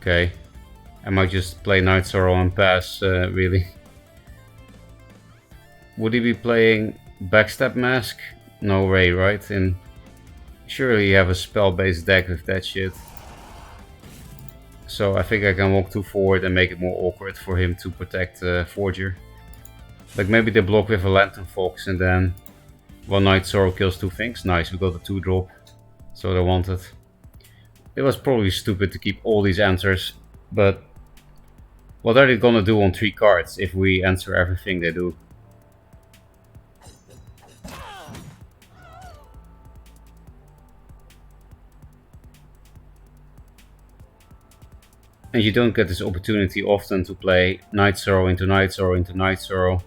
Okay. I might just play Night Sorrow and pass, really. Would he be playing Backstab Mask? No way, right? And surely you have a spell-based deck with that shit. So I think I can walk 2 forward and make it more awkward for him to protect Forger. Like maybe they block with a Lantern Fox and then one Night Sorrow kills 2 things. Nice, we got a 2-drop. So they wanted. It was probably stupid to keep all these answers, but what are they gonna do on 3 cards if we answer everything they do? And you don't get this opportunity often to play Night Sorrow into Night Sorrow into Night Sorrow.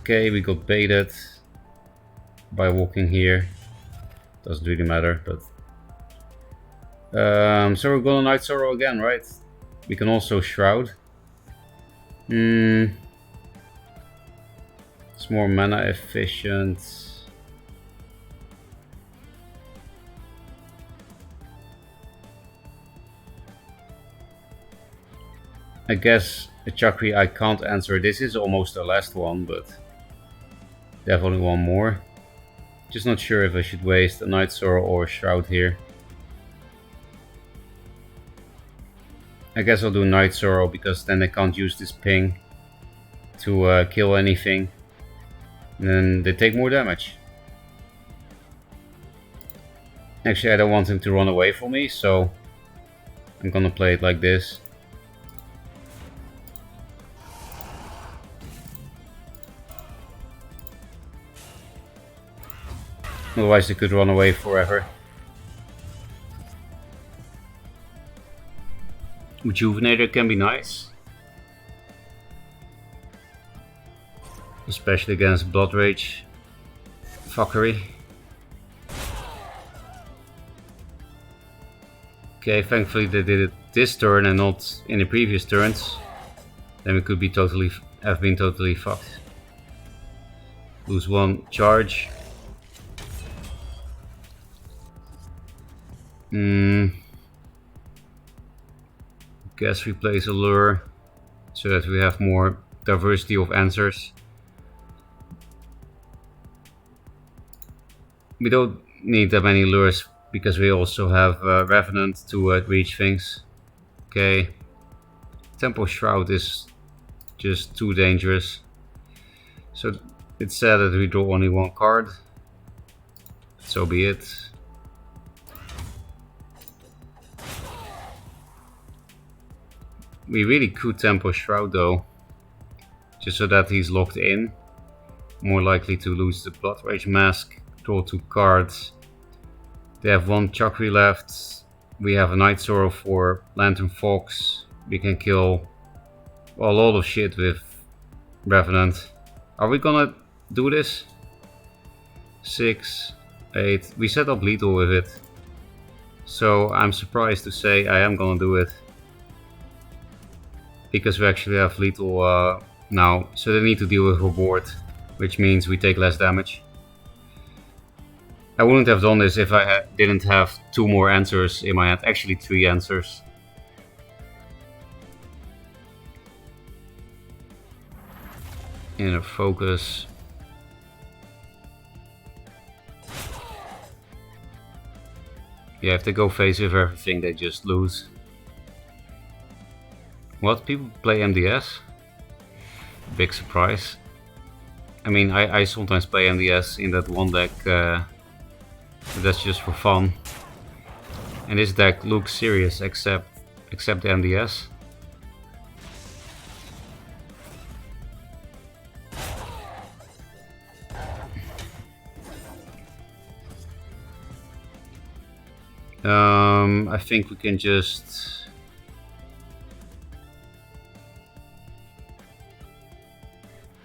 Okay, we got baited by walking here. Doesn't really matter, but so we're gonna Night Sorrow again, right? We can also Shroud. It's more mana efficient. I guess a Chakri I can't answer. This is almost the last one, but definitely one more. Just not sure if I should waste a Night Sorrow or a Shroud here. I guess I'll do Night Sorrow because then they can't use this ping to kill anything. And then they take more damage. Actually, I don't want him to run away from me, so I'm gonna play it like this. Otherwise they could run away forever. Rejuvenator can be nice. especially against Blood Rage fuckery. Okay, thankfully they did it this turn and not in the previous turns. Then we could be have been totally fucked. Lose one charge. Guess we place a lure so that we have more diversity of answers. We don't need that many lures because we also have Revenant to reach things. Okay. Tempo Shroud is just too dangerous. So it's sad that we draw only one card. So be it. We really could Tempo Shroud though. Just so that he's locked in. More likely to lose the Blood Rage Mask. Draw 2 cards. They have 1 Chakri left. We have a Night Sorrow for Lantern Fox. We can kill a lot of shit with Revenant. Are we gonna do this? 6, 8. We set up lethal with it. So I'm surprised to say I am gonna do it. Because we actually have lethal now. So they need to deal with reward. Which means we take less damage. I wouldn't have done this if I didn't have 2 more answers in my hand. Actually 3 answers. Inner Focus. Yeah, if they go face with everything, they just lose. What? People play MDS? Big surprise. I mean, I sometimes play MDS in that one deck, but that's just for fun. And this deck looks serious, except the MDS. I think we can just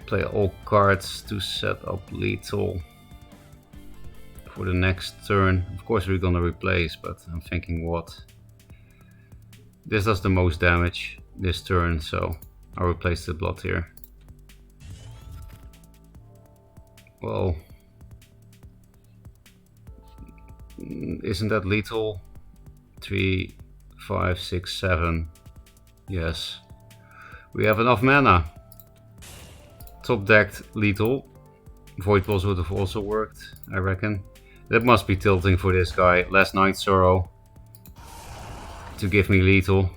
play all cards to set up lethal for the next turn. Of course we're gonna replace, but I'm thinking what? This does the most damage this turn, so I'll replace the blood here. Well, isn't that lethal? 3, 5, 6, 7. Yes. We have enough mana. Top decked lethal. Void Pulse would have also worked, I reckon. That must be tilting for this guy. Last Night Sorrow to give me lethal.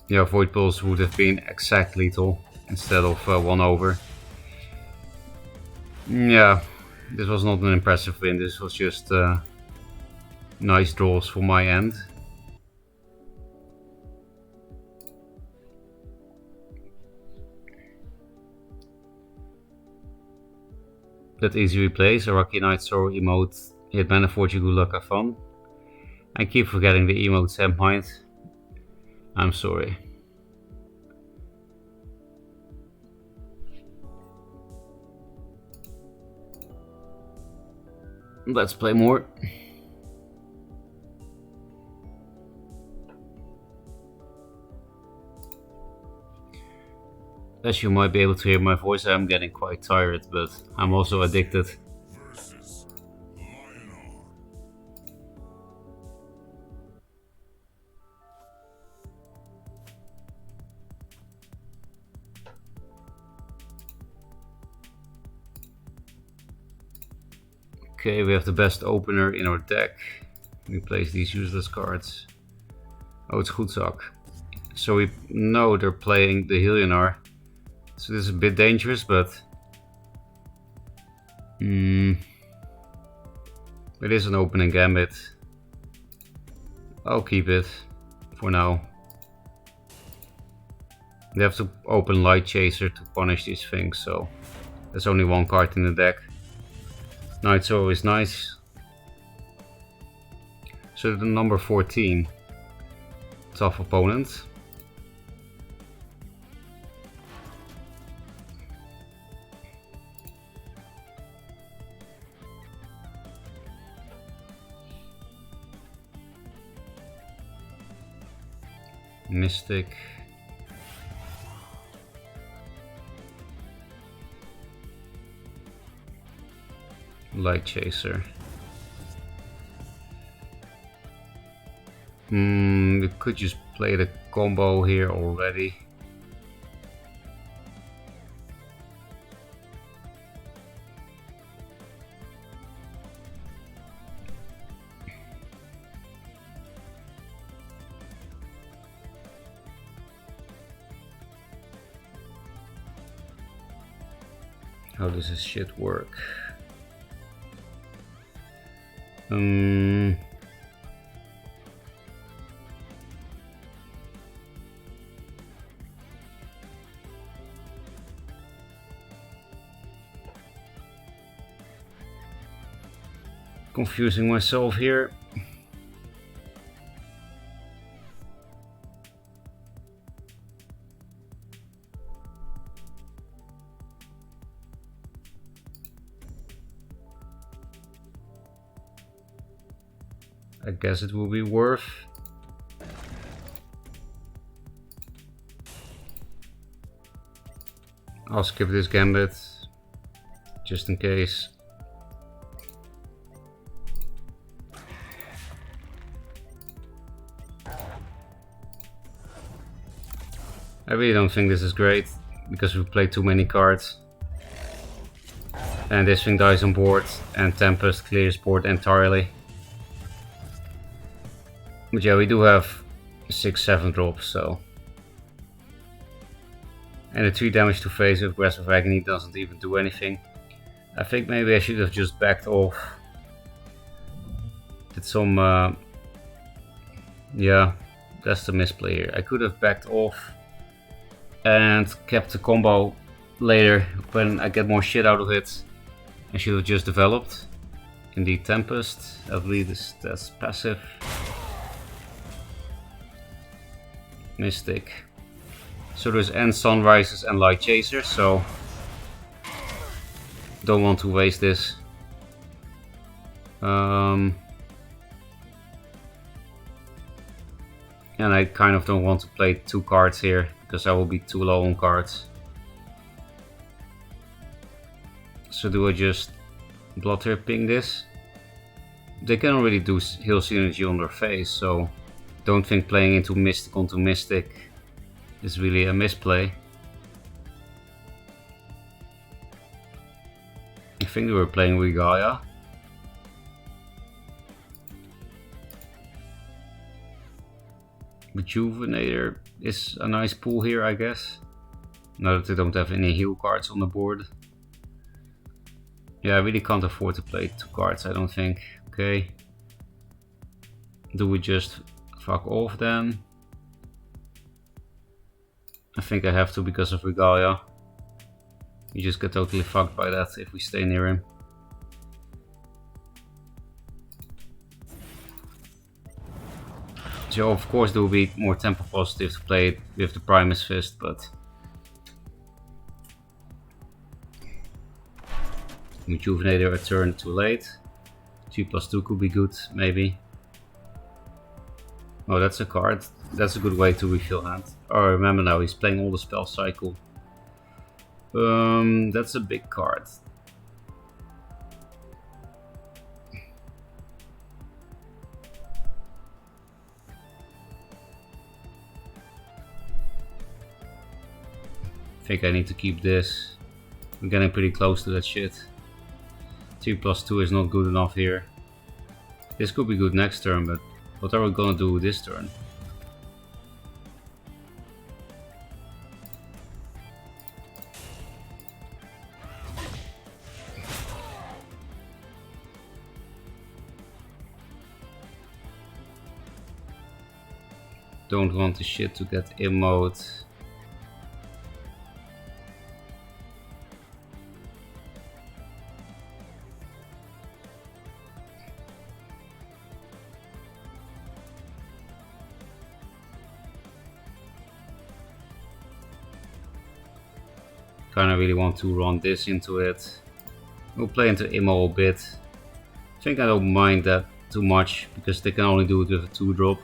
Yeah, Void Pulse would have been exact lethal instead of 1 over. Yeah, this was not an impressive win. This was just nice draws for my end. That easy replace, Araki Night Sorrow emote, hit mana Fortune, good luck, have fun. I keep forgetting the emote Sandmind. I'm sorry. Let's play more. As you might be able to hear my voice, I'm getting quite tired, but I'm also addicted. Okay, we have the best opener in our deck. We place these useless cards. Oh, it's Goedzak. So we know they're playing the Helionar. So this is a bit dangerous, but it is an opening gambit. I'll keep it for now. They have to open Light Chaser to punish these things, so there's only 1 card in the deck. Night Sorrow is nice. So the number 14. Tough opponent. Mystic. Light Chaser. We could just play the combo here already. How does this shit work? Confusing myself here. I guess it will be worth. I'll skip this gambit just in case. I really don't think this is great because we played too many cards. And this thing dies on board and Tempest clears board entirely. But yeah, we do have 6-7 drops, so. And the 3 damage to face with Aggressive Agony doesn't even do anything. I think maybe I should have just backed off. Did some... yeah, that's the misplay here. I could have backed off and kept the combo later when I get more shit out of it. I should have just developed. Indeed, Tempest. I believe that's passive. Mystic. So there's End Sunrises and Light Chasers, so don't want to waste this. And I kind of don't want to play 2 cards here because I will be too low on cards. So do I just Blotter ping this? They can already do heal synergy on their face, so don't think playing into Mystic onto Mystic is really a misplay. I think they were playing Regalia. Rejuvenator is a nice pool here, I guess. Now that they don't have any heal cards on the board. Yeah, I really can't afford to play 2 cards, I don't think. Okay. Do we just fuck off then? I think I have to because of Regalia. You just get totally fucked by that if we stay near him. So of course there will be more tempo positive to play it with the Primus Fist, but Rejuvenator a turn too late. 2+2 could be good, maybe. Oh, that's a card. That's a good way to refill hand. Oh, remember now, he's playing all the spell cycle. That's a big card. I think I need to keep this. I'm getting pretty close to that shit. 2+2 is not good enough here. This could be good next turn, but what are we gonna do this turn? Don't want the shit to get emote. Kinda really want to run this into it. We'll play into Immo a bit. I think I don't mind that too much because they can only do it with a 2-drop.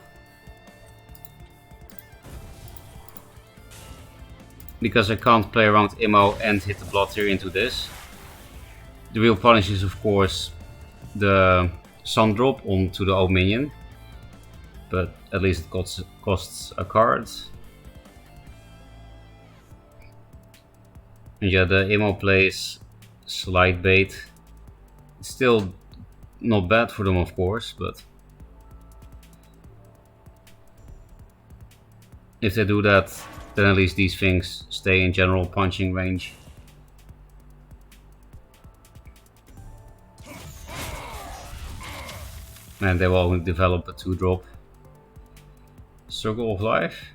because I can't play around Immo and hit the blood tier into this. The real punish is of course the Sun Drop onto the old minion, but at least it costs a card. And yeah, the Immo plays Slide Bait. It's still not bad for them of course, but if they do that, then at least these things stay in general punching range. And they will only develop a 2-drop. Circle of Life.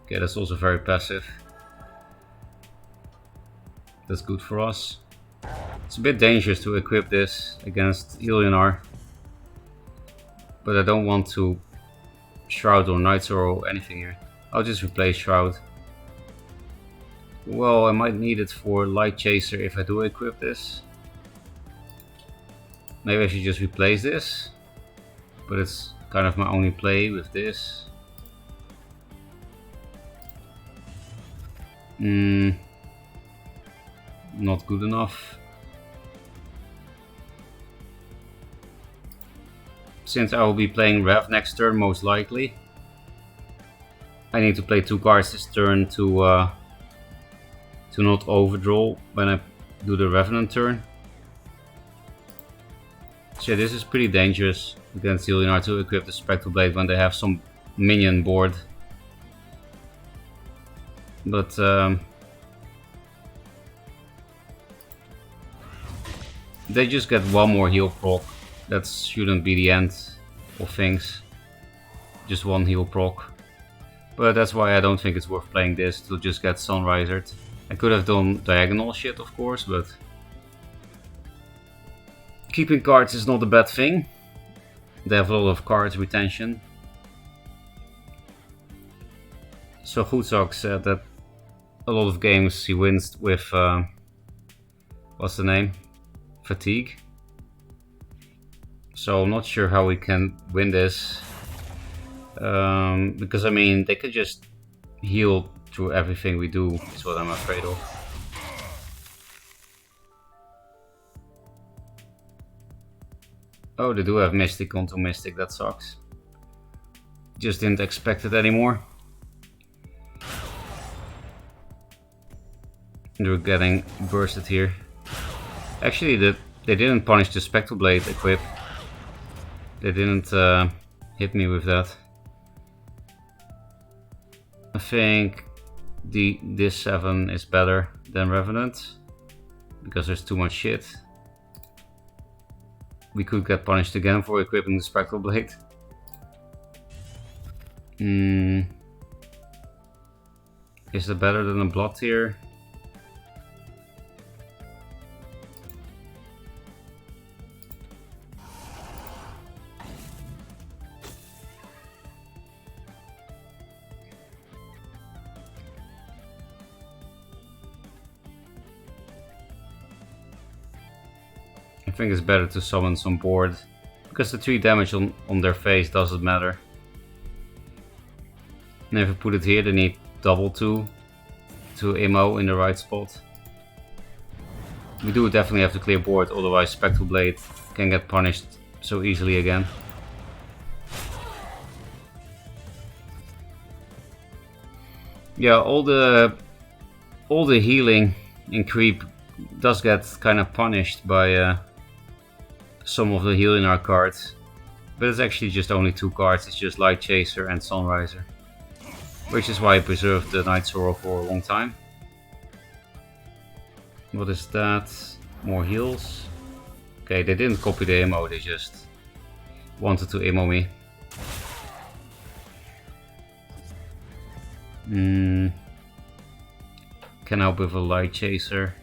Okay, that's also very passive. That's good for us. It's a bit dangerous to equip this against Ilionar, but I don't want to Shroud or Night Sorrow or anything here. I'll just replace Shroud. Well, I might need it for Light Chaser if I do equip this. Maybe I should just replace this, but it's kind of my only play with this. Not good enough. Since I will be playing Rev next turn most likely, I need to play 2 cards this turn to not overdraw when I do the Revenant turn. So yeah, this is pretty dangerous against Ilionar to equip the Spectral Blade when they have some minion board. But they just get 1 more heal proc. That shouldn't be the end of things. Just 1 heal proc. But that's why I don't think it's worth playing this to just get Sunrisered. I could have done diagonal shit of course, but keeping cards is not a bad thing. They have a lot of card retention. So Goedzak said that a lot of games he wins with what's the name? Fatigue. So I'm not sure how we can win this. Because I mean they could just heal through everything we do, is what I'm afraid of. Oh, they do have Mystic onto Mystic, that sucks. Just didn't expect it anymore. They're getting bursted here. Actually, they didn't punish the Spectral Blade equip. They didn't hit me with that. I think this 7 is better than Revenant, because there's too much shit. We could get punished again for equipping the Spectral Blade. Is it better than a Blood Tier? I think it's better to summon some board, because the 3 damage on their face doesn't matter. And if I put it here, they need double 2 to Immo in the right spot. We do definitely have to clear board, otherwise Spectral Blade can get punished so easily again. Yeah, all the healing in creep does get kind of punished by some of the Ilionar cards, but it's actually just only 2 cards. It's just Light Chaser and Sunriser, which is why I preserved the Night Sorrow for a long time. What is that? More heals. Okay, they didn't copy the Immo, they just wanted to Immo me. Can help with a Light Chaser.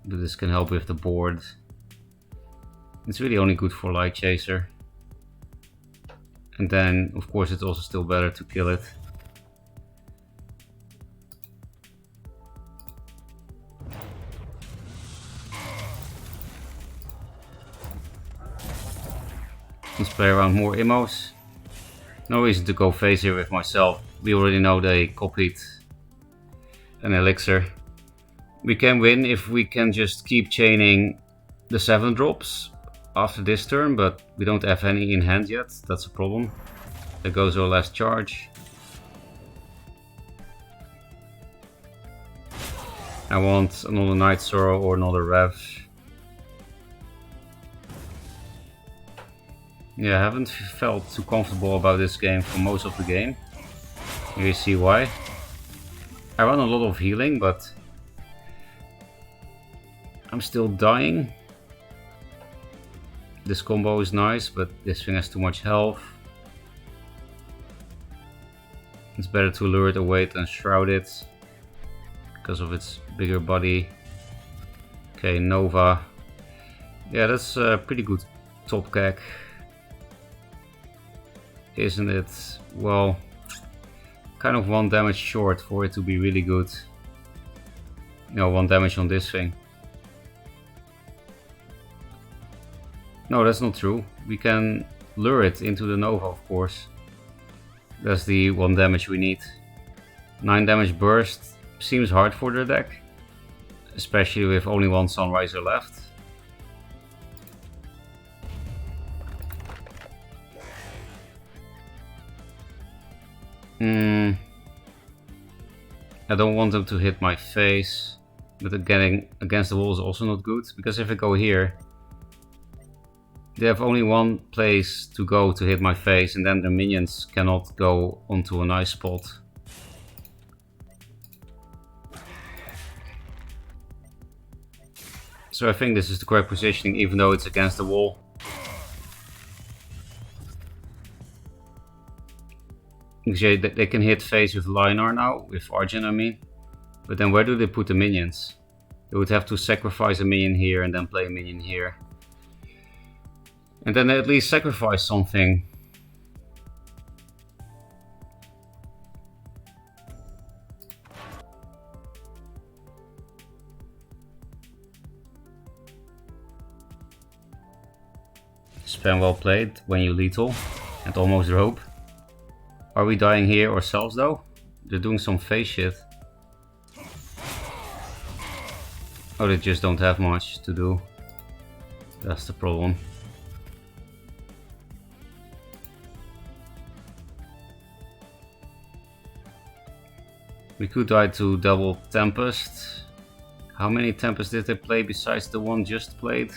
But this can help with the board. It's really only good for Light Chaser. And then, of course, it's also still better to kill it. Let's play around more Immos. No reason to go face here with myself. We already know they copied an elixir. We can win if we can just keep chaining the 7 drops after this turn, but we don't have any in hand yet. That's a problem. There goes our last charge. I want another Night Sorrow or another Rev. Yeah, I haven't felt too comfortable about this game for most of the game. Here you see why. I run a lot of healing, but I'm still dying. This combo is nice, but this thing has too much health. It's better to lure it away than shroud it because of its bigger body. Okay, Nova. Yeah, that's a pretty good top gag, isn't it? Well, kind of 1 damage short for it to be really good. No, 1 damage on this thing. No, that's not true. We can lure it into the Nova, of course. That's the 1 damage we need. 9 damage burst seems hard for their deck, especially with only 1 Sunriser left. I don't want them to hit my face, but getting against the wall is also not good, because if I go here, they have only 1 place to go to hit my face, and then the minions cannot go onto a nice spot. So I think this is the correct positioning, even though it's against the wall. Because they can hit face with Linar now, with Arjun I mean. But then where do they put the minions? They would have to sacrifice a minion here and then play a minion here. And then they at least sacrifice something. Spam well played when you lethal and almost rope. Are we dying here ourselves though? They're doing some face shit. Oh, they just don't have much to do. That's the problem. We could die to double Tempest. How many Tempests did they play besides the one just played?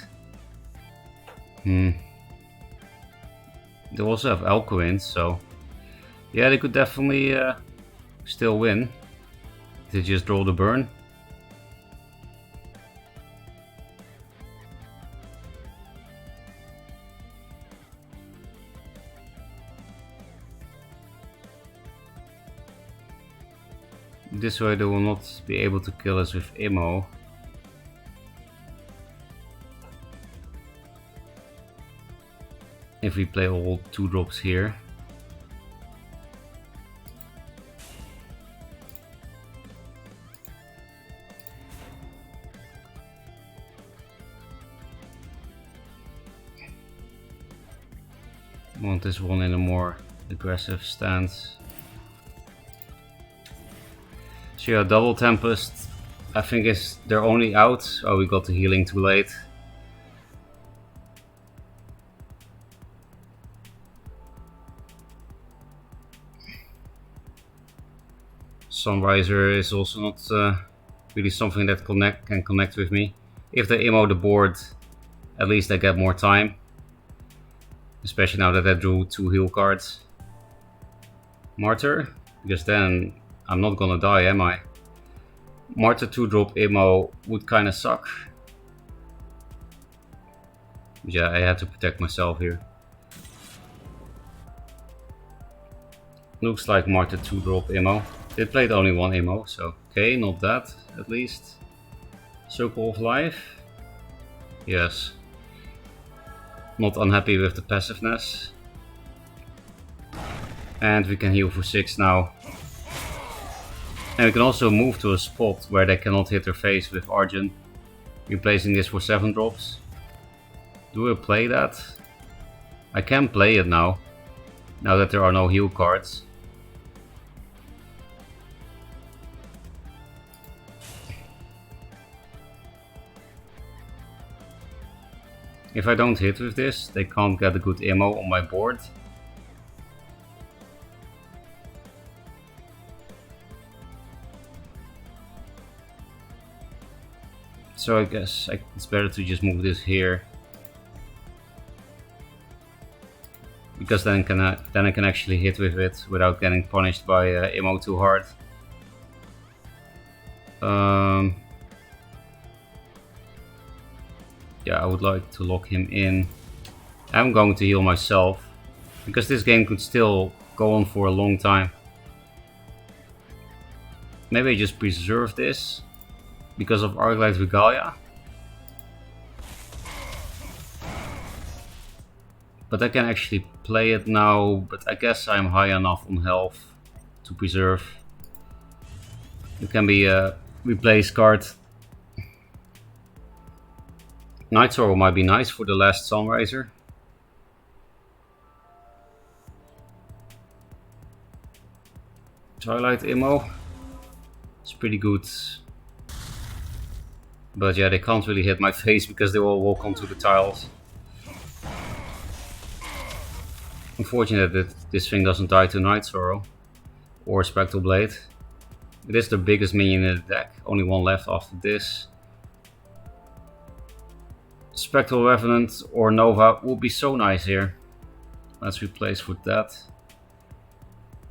They also have Alcuin, so yeah, they could definitely still win. They just draw the burn. This way they will not be able to kill us with Immo. If we play all 2 drops here. I want this one in a more aggressive stance. So yeah, double Tempest, I think is their only out. Oh, we got the healing too late. Sunriser is also not really something that can connect with me. If they immo the board, at least I get more time. Especially now that I drew 2 heal cards. Martyr, because then I'm not gonna die, am I? Martyr 2-drop immo would kinda suck. Yeah, I had to protect myself here. Looks like Martyr 2-drop immo. They played only 1 immo, so okay, not that at least. Circle of Life? Yes. Not unhappy with the passiveness. And we can heal for 6 now. And we can also move to a spot where they cannot hit their face with Arjun. Replacing this for 7 drops. Do I play that? I can play it now. Now that there are no heal cards. If I don't hit with this, they can't get a good ammo on my board. So I guess it's better to just move this here. Because then I can actually hit with it without getting punished by ammo too hard. Yeah, I would like to lock him in. I'm going to heal myself, because this game could still go on for a long time. Maybe I just preserve this because of Arclight Regalia. But I can actually play it now, but I guess I'm high enough on health to preserve. It can be a replace card. Night Sorrow might be nice for the last Sunriser. Twilight ammo. It's pretty good. But yeah, they can't really hit my face because they all walk onto the tiles. Unfortunate that this thing doesn't die to Night Sorrow or Spectral Blade. It is the biggest minion in the deck, only one left after this. Spectral Revenant or Nova would be so nice here. Let's replace with that.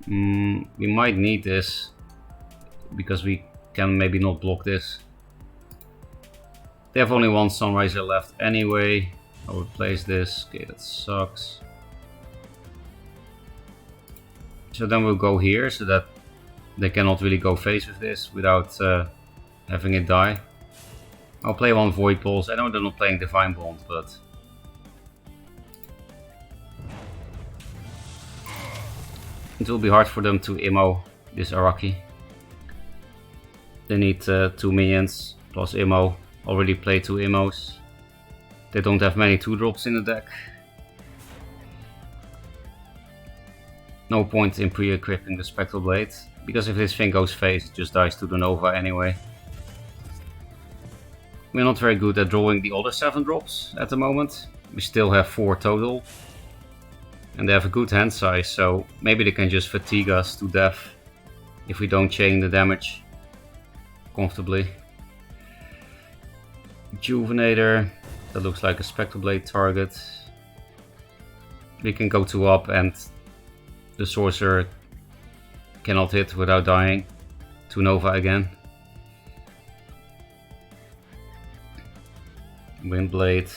We might need this because we can maybe not block this. They have only one Sunriser left anyway. I'll replace this. Okay, that sucks. So then we'll go here so that they cannot really go face with this without having it die. I'll play one Void Pulse. I know they're not playing Divine Bond, but it will be hard for them to immo this Araki. They need 2 minions plus immo. Already played 2 immos. They don't have many 2-drops in the deck. No point in pre-equipping the Spectral Blade, because if this thing goes face, it just dies to the Nova anyway. We're not very good at drawing the other 7 drops at the moment. We still have 4 total. And they have a good hand size, so maybe they can just fatigue us to death if we don't chain the damage comfortably. Juvenator, that looks like a Spectral Blade target. We can go 2 up and the Sorcerer cannot hit without dying to Nova again. Windblade,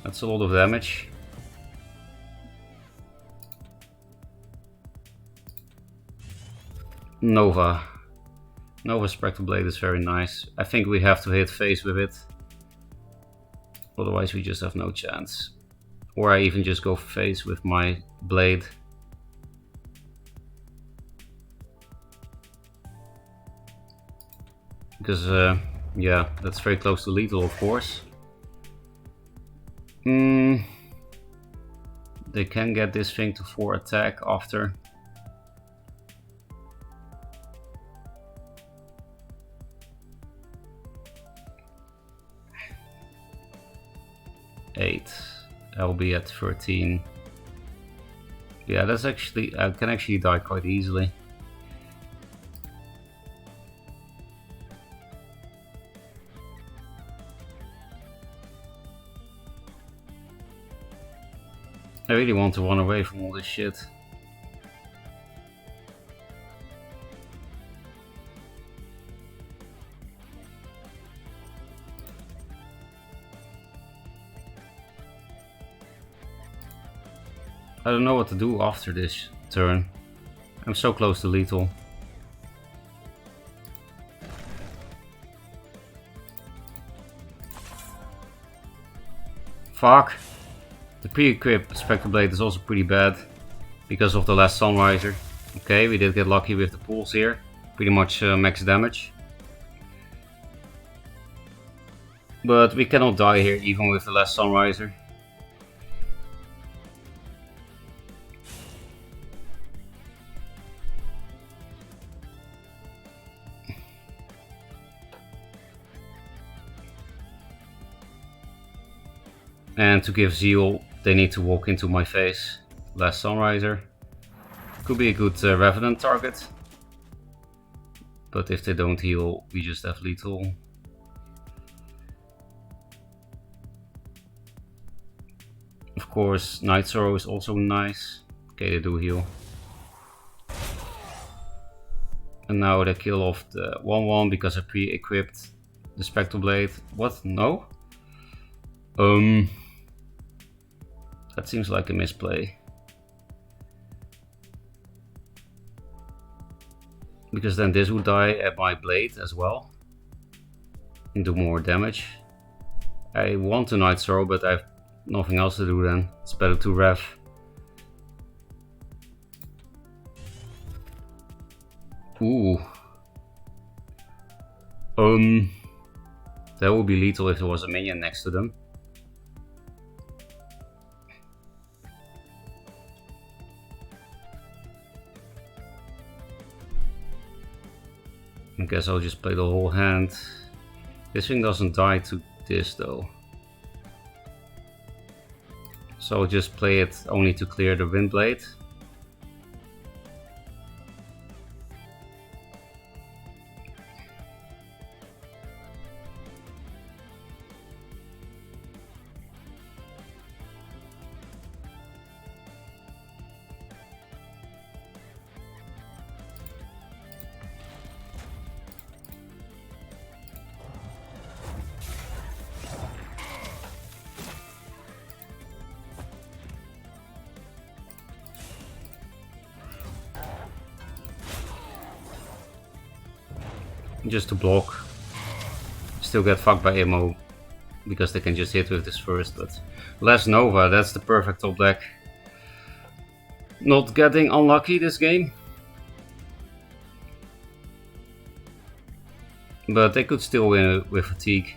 that's a lot of damage. Nova Spectral Blade is very nice. I think we have to hit face with it. Otherwise we just have no chance. Or I even just go face with my blade. Because yeah, that's very close to lethal, of course. They can get this thing to 4 attack after. I'll be at 13. Yeah, that's actually, I can actually die quite easily. I really want to run away from all this shit. I don't know what to do after this turn. I'm so close to lethal. Fuck. The pre-equipped Spectral Blade is also pretty bad because of the last Sunriser. Okay, we did get lucky with the pulls here. Pretty much max damage. But we cannot die here even with the last Sunriser. And to give Zeal, they need to walk into my face. Last Sunriser. Could be a good Revenant target. But if they don't heal, we just have lethal. Of course, Night Sorrow is also nice. Okay, they do heal. And now they kill off the 1-1 because I pre-equipped the Spectral Blade. What? No? That seems like a misplay. Because then this would die at my blade as well. And do more damage. I want to Night Sorrow, but I have nothing else to do then. It's better to Rev. Ooh. That would be lethal if there was a minion next to them. I guess I'll just play the whole hand. This thing doesn't die to this though. So I'll just play it only to clear the Windblade. Just to block. Still get fucked by ammo because they can just hit with this first, but less Nova, that's the perfect top deck. Not getting unlucky this game. But they could still win with fatigue.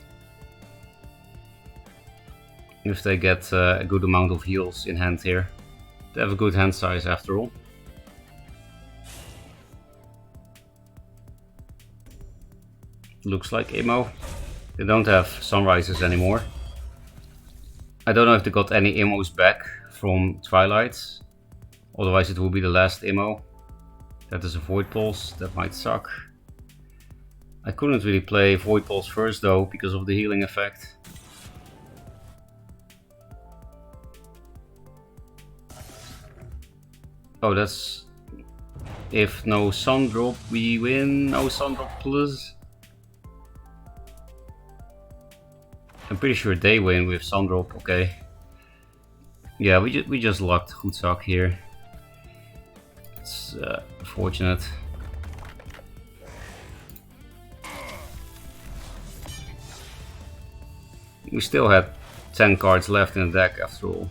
If they get a good amount of heals in hand here. They have a good hand size after all. Looks like ammo. They don't have Sunrises anymore. I don't know if they got any ammos back from Twilight. Otherwise it will be the last ammo. That is a Void Pulse, that might suck. I couldn't really play Void Pulse first though, because of the healing effect. Oh, that's... If no Sun Drop we win, no Sun Drop plus. I'm pretty sure they win with Sun Drop, okay. Yeah, we just locked Goedsak here. It's unfortunate. We still had 10 cards left in the deck after all.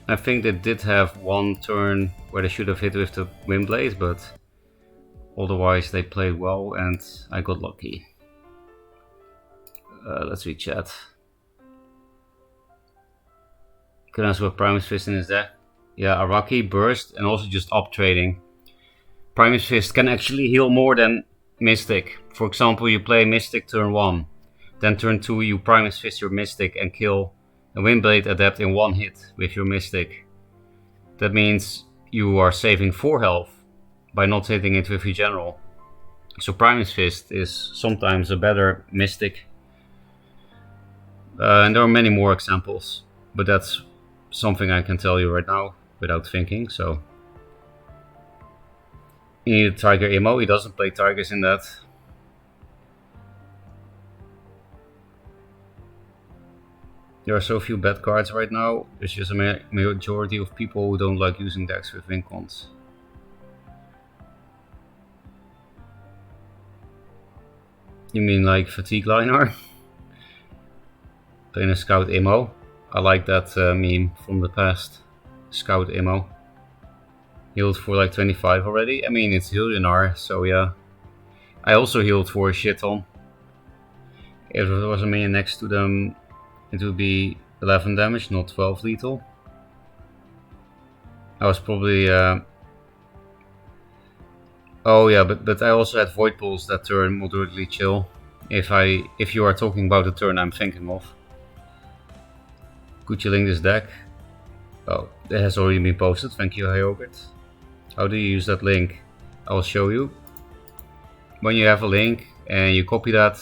I think they did have one turn where they should have hit with the Windblade, but otherwise they played well and I got lucky. Let's read chat. Can I with Primus Fist in his deck? Yeah, Araki, Burst, and also just up trading. Primus Fist can actually heal more than Mystic. For example, you play Mystic turn 1, then turn 2 you Primus Fist your Mystic and kill a Windblade Adept in one hit with your Mystic. That means you are saving 4 health by not hitting it with your General. So Primus Fist is sometimes a better Mystic. And there are many more examples, but that's something I can tell you right now without thinking, so. You need a Tiger Emo, he doesn't play Tigers in that. There are so few bad cards right now, there's just a majority of people who don't like using decks with win cons. You mean like Fatigue Liner? Playing a Scout Emo. I like that meme from the past. Scout Emo. Healed for like 25 already. I mean, it's Hilionar, so yeah. I also healed for a shit ton. If there was a minion next to them, it would be 11 damage, not 12 lethal. I was probably... Oh yeah, but I also had Void Pulse that turn moderately chill. If you are talking about the turn I'm thinking of. Could you link this deck? Oh, it has already been posted, thank you Hyogurt. How do you use that link? I will show you. When you have a link and you copy that,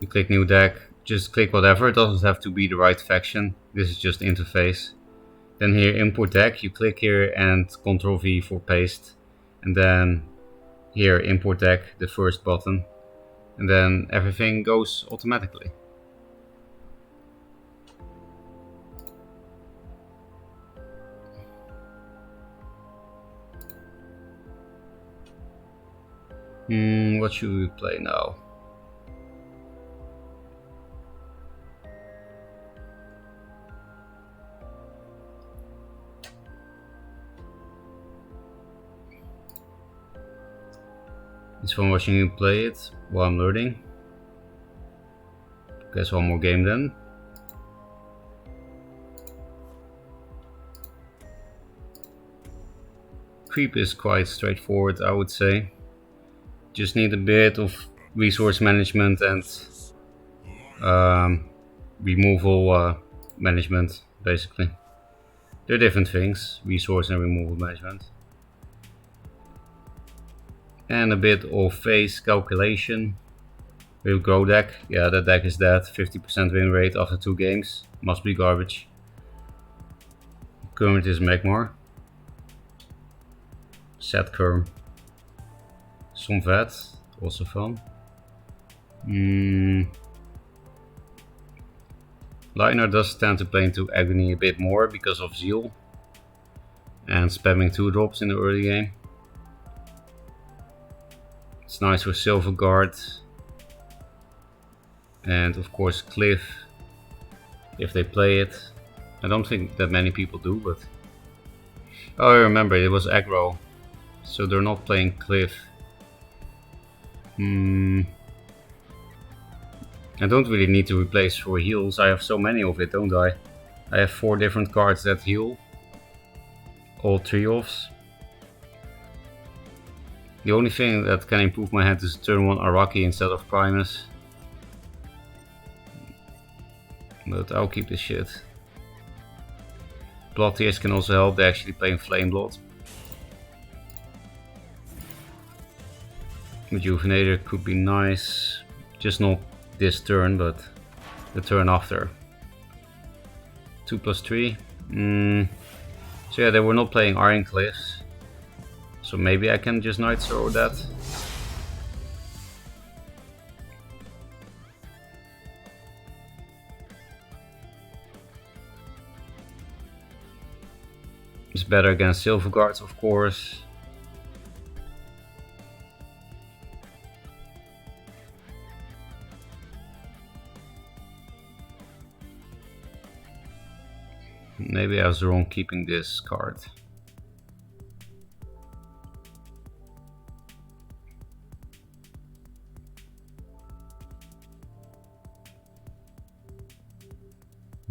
you click new deck, just click whatever, it doesn't have to be the right faction, this is just interface. Then here import deck, you click here and Ctrl V for paste. And then here import deck, the first button. And then everything goes automatically. What should we play now? It's fun watching you play it while I'm learning. Guess one more game then. Creep is quite straightforward, I would say. Just need a bit of resource management and removal management, basically. They're different things, resource and removal management. And a bit of phase calculation. With Grow deck, yeah, that deck is dead. 50% win rate after 2 games. Must be garbage. Current is Magmar. Set Kerm. Some vet, also fun. Liner does tend to play into Agony a bit more because of Zeal. And spamming 2-drops in the early game. It's nice for Silver Guard. And of course Cliff, if they play it. I don't think that many people do, but... Oh, I remember, it was aggro. So they're not playing Cliff. I don't really need to replace for heals, I have so many of it, don't I? I have 4 different cards that heal. All 3-offs. The only thing that can improve my hand is turn 1 Araki instead of Primus. But I'll keep this shit. Blood Tears can also help, they're actually playing Flame Blood. Rejuvenator could be nice, just not this turn, but the turn after. 2+3. So yeah, they were not playing Iron Cliffs, so maybe I can just Night Sorrow that. It's better against Silver Guards, of course. Maybe I was wrong keeping this card.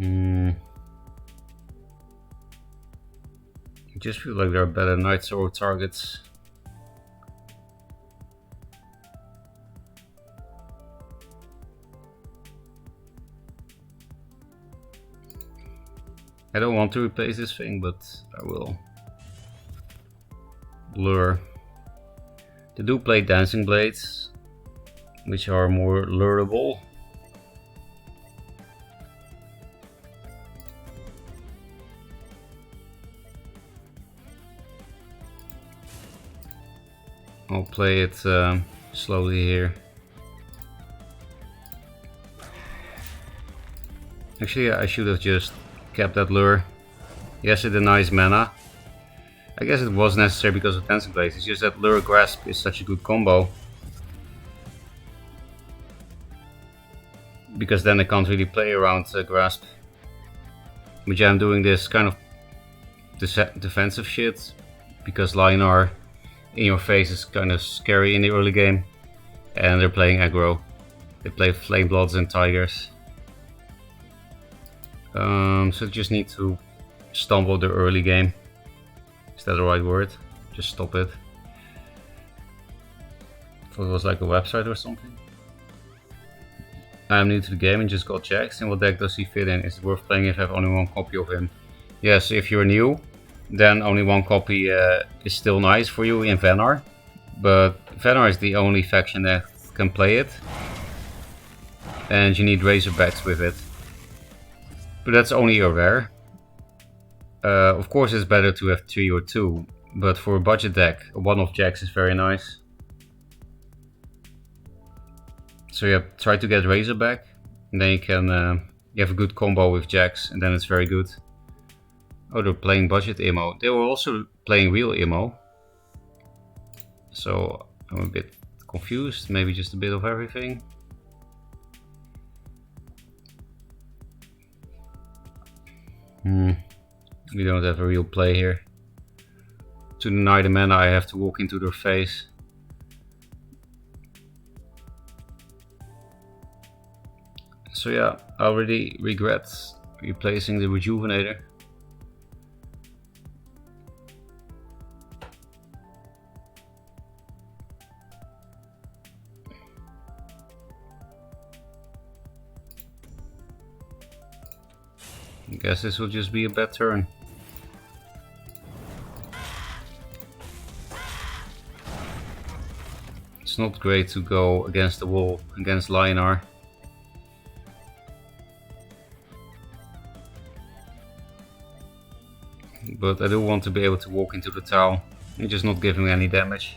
I just feel like there are better Night Sorrow targets. I don't want to replace this thing, but I will. Lure. They do play Dancing Blades, which are more lureable. I'll play it slowly here. Actually, I should have just kept that lure. Yes, it denies mana. I guess it was necessary because of Dancing Blades. It's just that Lure Grasp is such a good combo. Because then I can't really play around Grasp. But yeah, I'm doing this kind of defensive shit. Because Linar in your face is kind of scary in the early game. And they're playing aggro. They play Flame Bloods and Tigers. So just need to stumble the early game. Is that the right word? Just stop it. I thought it was like a website or something. I'm new to the game and just got Jax. And what deck does he fit in? Is it worth playing if I have only one copy of him? Yes, if you're new, then only one copy is still nice for you in Venar. But Venar is the only faction that can play it. And you need Razorbacks with it. But that's only a rare. Of course it's better to have 3 or 2. But for a budget deck, one of Jax is very nice. So yeah, try to get Razorback, and then you can you have a good combo with Jax, and then it's very good. Oh, they're playing budget Imo. They were also playing real Imo. So I'm a bit confused, maybe just a bit of everything. We don't have a real play here. To deny the mana I have to walk into their face. So yeah, I already regret replacing the Rejuvenator. I guess this will just be a bad turn. It's not great to go against the wall, against Lionar. But I do want to be able to walk into the town and just not give him any damage.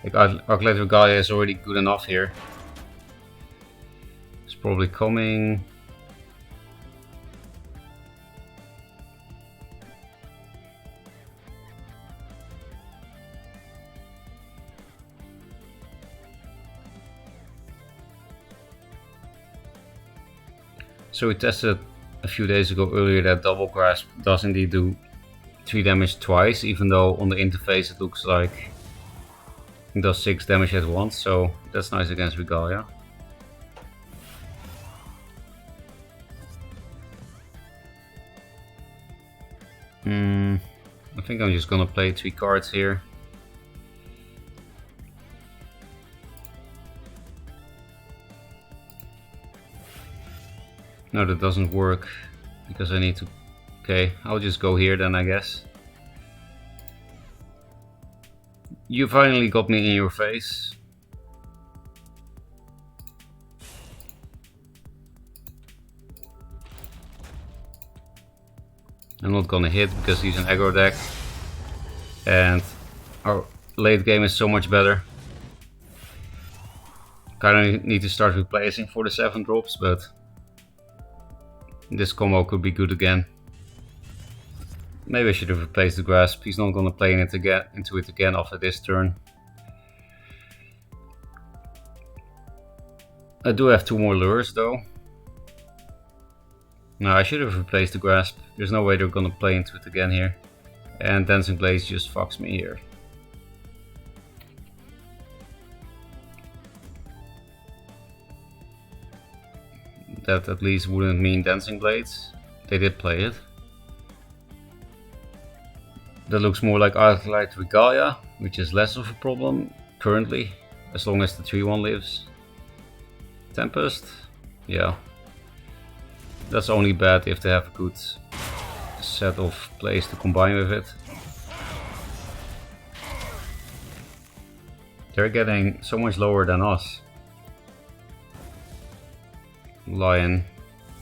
Like Arclight Regalia is already good enough here. It's probably coming. So we tested a few days ago earlier that Double Grasp does indeed do 3 damage twice, even though on the interface it looks like it does 6 damage at once, so that's nice against Regalia. I think I'm just gonna play 3 cards here. No, that doesn't work because I need to... Okay, I'll just go here then, I guess. You finally got me in your face. I'm not gonna hit because he's an aggro deck. And our late game is so much better. Kinda need to start replacing for the 7 drops, but this combo could be good again. Maybe I should have replaced the Grasp. He's not gonna play into it again after this turn. I do have 2 more lures though. No, I should have replaced the Grasp. There's no way they're gonna play into it again here. And Dancing Blades just fucks me here. That at least wouldn't mean Dancing Blades. They did play it. That looks more like Arclight Regalia, which is less of a problem currently, as long as the 3-1 lives. Tempest? Yeah. That's only bad if they have a good set of plays to combine with it. They're getting so much lower than us. Lion.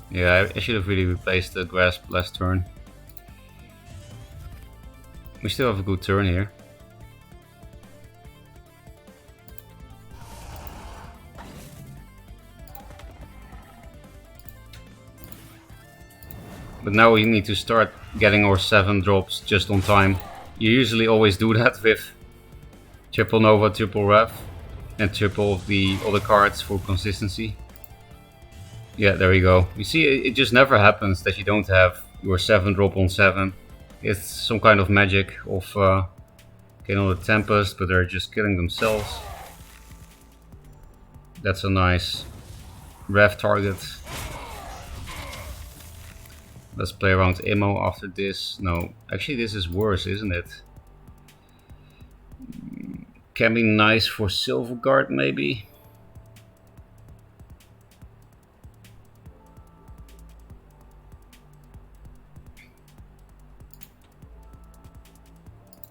Yeah, I should have really replaced the Grasp last turn. We still have a good turn here. But now we need to start getting our 7 drops just on time. You usually always do that with triple Nova, triple Rev, and triple of the other cards for consistency. Yeah, there you go. You see, it just never happens that you don't have your 7 drop on 7. It's some kind of magic of getting on the Tempest, but they're just killing themselves. That's a nice Rev target. Let's play around Imo after this. No, actually this is worse, isn't it? Can be nice for Silverguard maybe.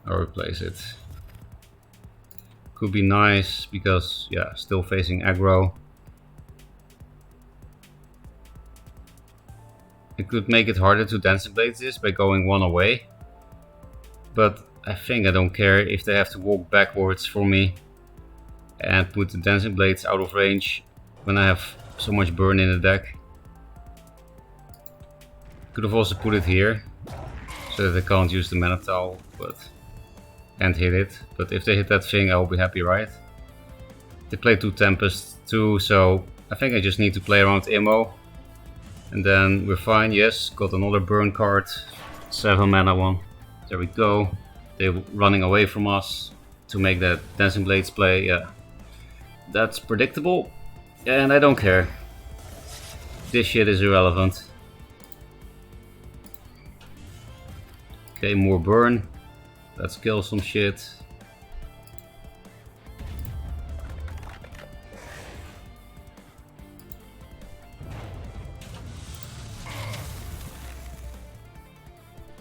I'll replace it. Could be nice because, yeah, still facing aggro. It could make it harder to Dancing Blade this by going one away. But I think I don't care if they have to walk backwards for me and put the Dancing Blades out of range when I have so much burn in the deck. Could have also put it here so that they can't use the Mana Towel and hit it. But if they hit that thing, I'll be happy, right? They play 2 Tempests too, so I think I just need to play around Immo. And then we're fine. Yes, got another burn card. 7 mana one. There we go. They're running away from us to make that Dancing Blades play. Yeah, that's predictable. And I don't care. This shit is irrelevant. Okay, more burn. Let's kill some shit.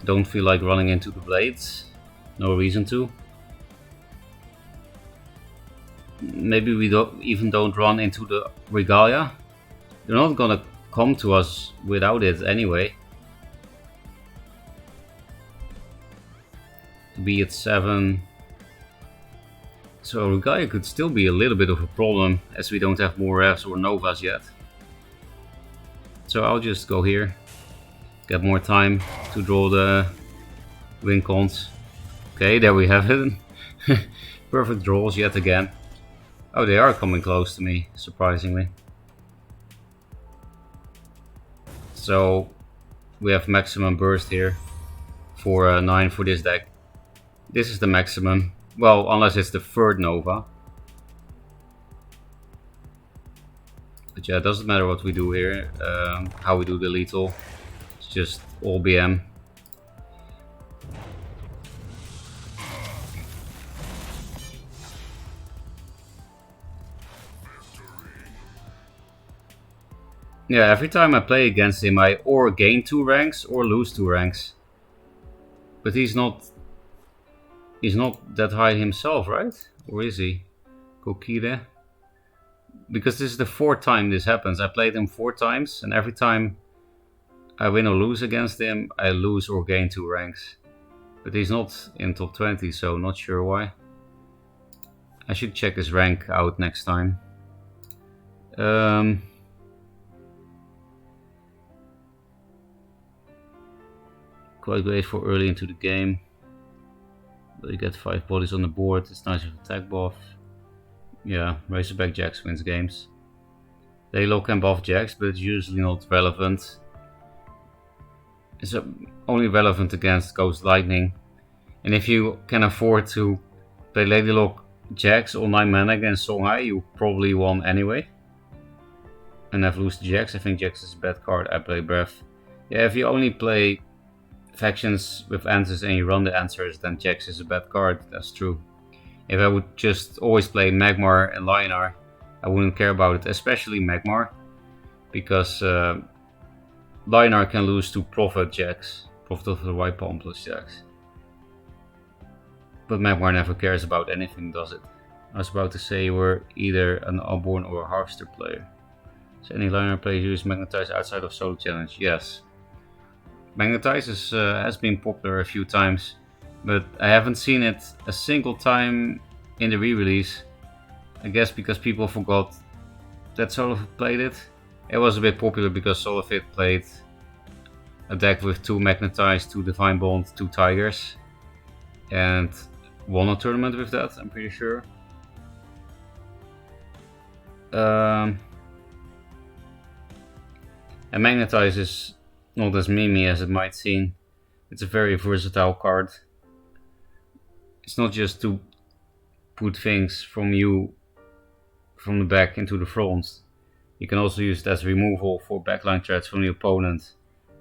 Don't feel like running into the blades. No reason to. Maybe we don't run into the Regalia. They're not gonna come to us without it anyway. To be at 7. So Regalia could still be a little bit of a problem as we don't have more Revs or Novas yet. So I'll just go here. Get more time to draw the win cons. Okay, there we have it. Perfect draws yet again. Oh, they are coming close to me, surprisingly. So we have maximum burst here for 9 for this deck. This is the maximum. Well, unless it's the 3rd Nova. But yeah, it doesn't matter what we do here, how we do the lethal. It's just all BM. Yeah, every time I play against him I or gain 2 ranks or lose 2 ranks. But he's not that high himself, right? Or is he? Kokide? Because this is the 4th time this happens. I played him 4 times and every time I win or lose against him, I lose or gain 2 ranks. But he's not in top 20, so not sure why. I should check his rank out next time. Quite great for early into the game. But you get 5 bodies on the board, it's nice with attack buff. Yeah, Razorback Jax wins games. Laylo can buff Jax, but it's usually not relevant. It's only relevant against Ghost Lightning. And if you can afford to play Ladylock Jax on 9 mana against Songhai, you probably won anyway. And I've lost Jax. I think Jax is a bad card. I play Breath. Yeah, if you only play factions with answers and you run the answers, then Jax is a bad card. That's true. If I would just always play Magmar and Lionar, I wouldn't care about it, especially Magmar, because Lionar can lose to Prophet Jax, Prophet of the White Palm plus Jax. But Magmar never cares about anything, does it? I was about to say you were either an Unborn or a Harvester player. So any Lionar players use Magnetize outside of Solo Challenge? Yes. Magnetize has been popular a few times, but I haven't seen it a single time in the re-release. I guess because people forgot that Solofit played it. It was a bit popular because Solofit played a deck with 2 Magnetize, 2 Divine Bond, 2 Tigers, and won a tournament with that, I'm pretty sure. And Magnetize is not as memey as it might seem. It's a very versatile card. It's not just to put things from the back into the front. You can also use it as removal for backline threats from the opponent,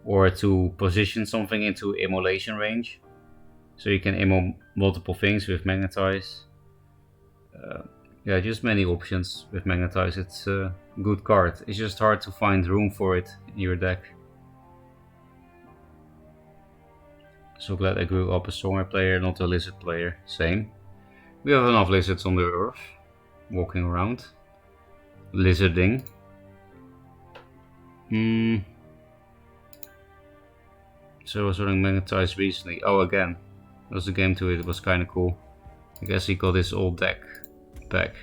or to position something into immolation range. So you can immo multiple things with Magnetize. Yeah, just many options with Magnetize. It's a good card. It's just hard to find room for it in your deck. So glad I grew up a stronger player, not a lizard player. Same. We have enough lizards on the earth, walking around. Lizarding. So I was running magnetized recently. Oh, again. There was a game to it, it was kinda cool. I guess he got his old deck back.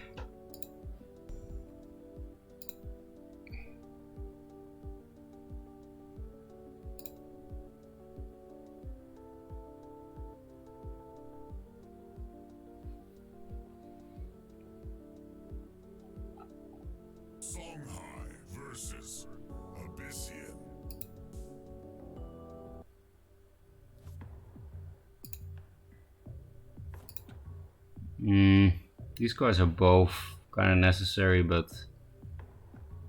These cards are both kinda necessary, but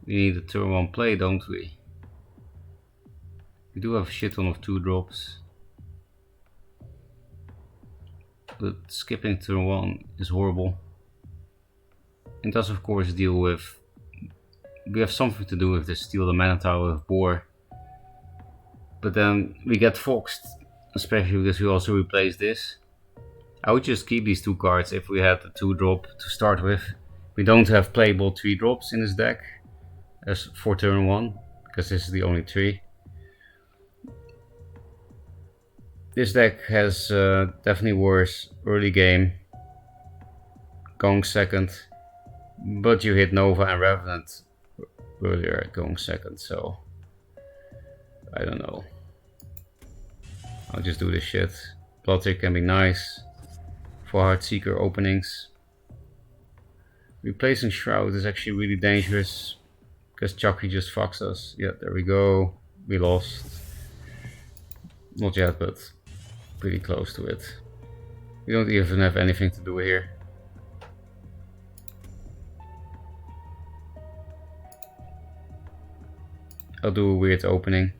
we need a turn 1 play, don't we? We do have a shit ton of 2-drops. But skipping turn 1 is horrible. It does of course deal with... We have something to do with the steal the mana tower with Boar. But then we get foxed, especially because we also replace this. I would just keep these 2 cards if we had the 2-drop to start with. We don't have playable 3-drops in this deck as for turn 1, because this is the only 3. This deck has definitely worse early game, going second, but you hit Nova and Revenant earlier going second, so I don't know. I'll just do this shit. Bloodtick can be nice for Heartseeker openings. Replacing Shroud is actually really dangerous because Chucky just fucks us. Yeah, there we go. We lost. Not yet, but pretty close to it. We don't even have anything to do here. I'll do a weird opening.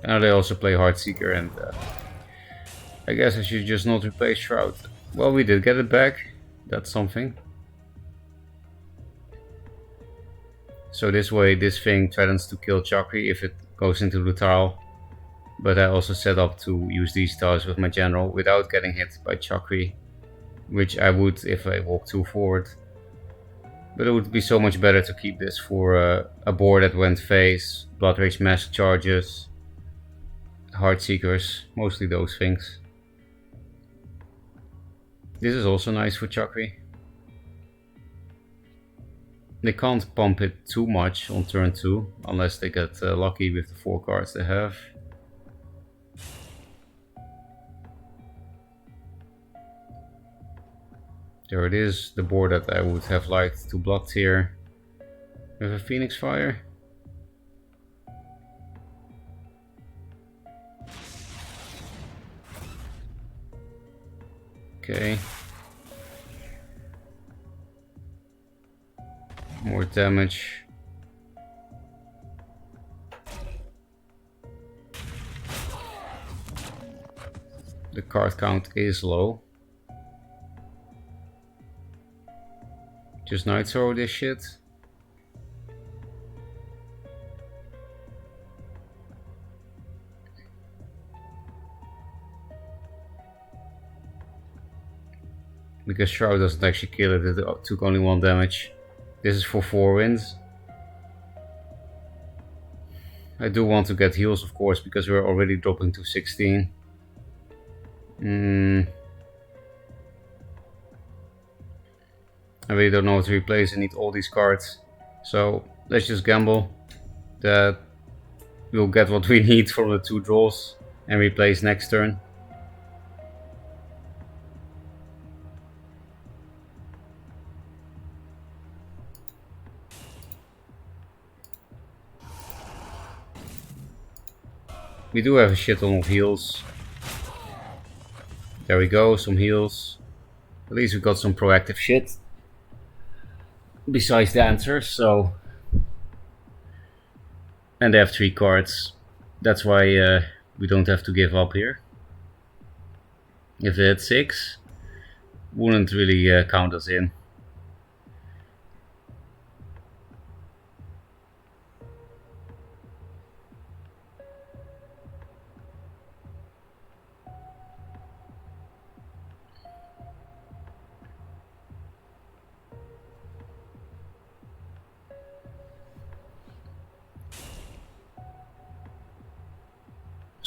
And they also play Heartseeker, and I guess I should just not replace Shroud. Well, we did get it back. That's something. So this way, this thing threatens to kill Chakri if it goes into the tile. But I also set up to use these tiles with my general without getting hit by Chakri, which I would if I walk too forward. But it would be so much better to keep this for a board that went face, Blood Rage Mask charges, Heartseekers, mostly those things. This is also nice for Chakri. They can't pump it too much on turn 2, unless they get lucky with the 4 cards they have. There it is, the board that I would have liked to block here with a Phoenix Fire. Okay. More damage. The card count is low. Just Night Throw this shit. Because Shroud doesn't actually kill it, it took only 1 damage. This is for 4 wins. I do want to get heals, of course, because we're already dropping to 16. I really don't know what to replace. I need all these cards. So let's just gamble that we'll get what we need from the 2 draws and replace next turn. We do have a shit ton of heals. There we go, some heals. At least we got some proactive shit. Besides the answers, so... And they have 3 cards. That's why we don't have to give up here. If they had 6, wouldn't really count us in.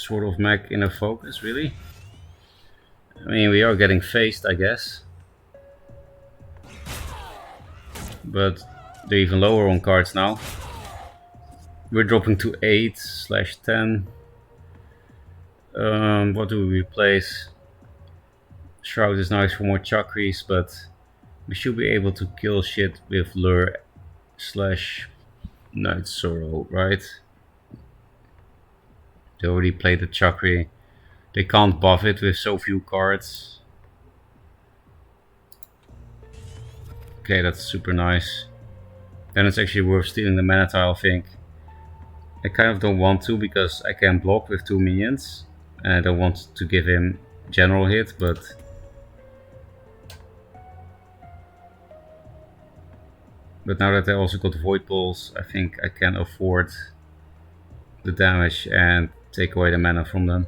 Sort of mech in a focus, really? I mean, we are getting phased, I guess. But they're even lower on cards now. We're dropping to 8/10. What do we replace? Shroud is nice for more chakris, but we should be able to kill shit with Lure / Night Sorrow, right? They already played the chakri. They can't buff it with so few cards. Okay, that's super nice. Then it's actually worth stealing the mana tile, I think. I kind of don't want to because I can block with 2 minions. And I don't want to give him general hit, but... But now that I also got Void Balls, I think I can afford the damage and take away the mana from them.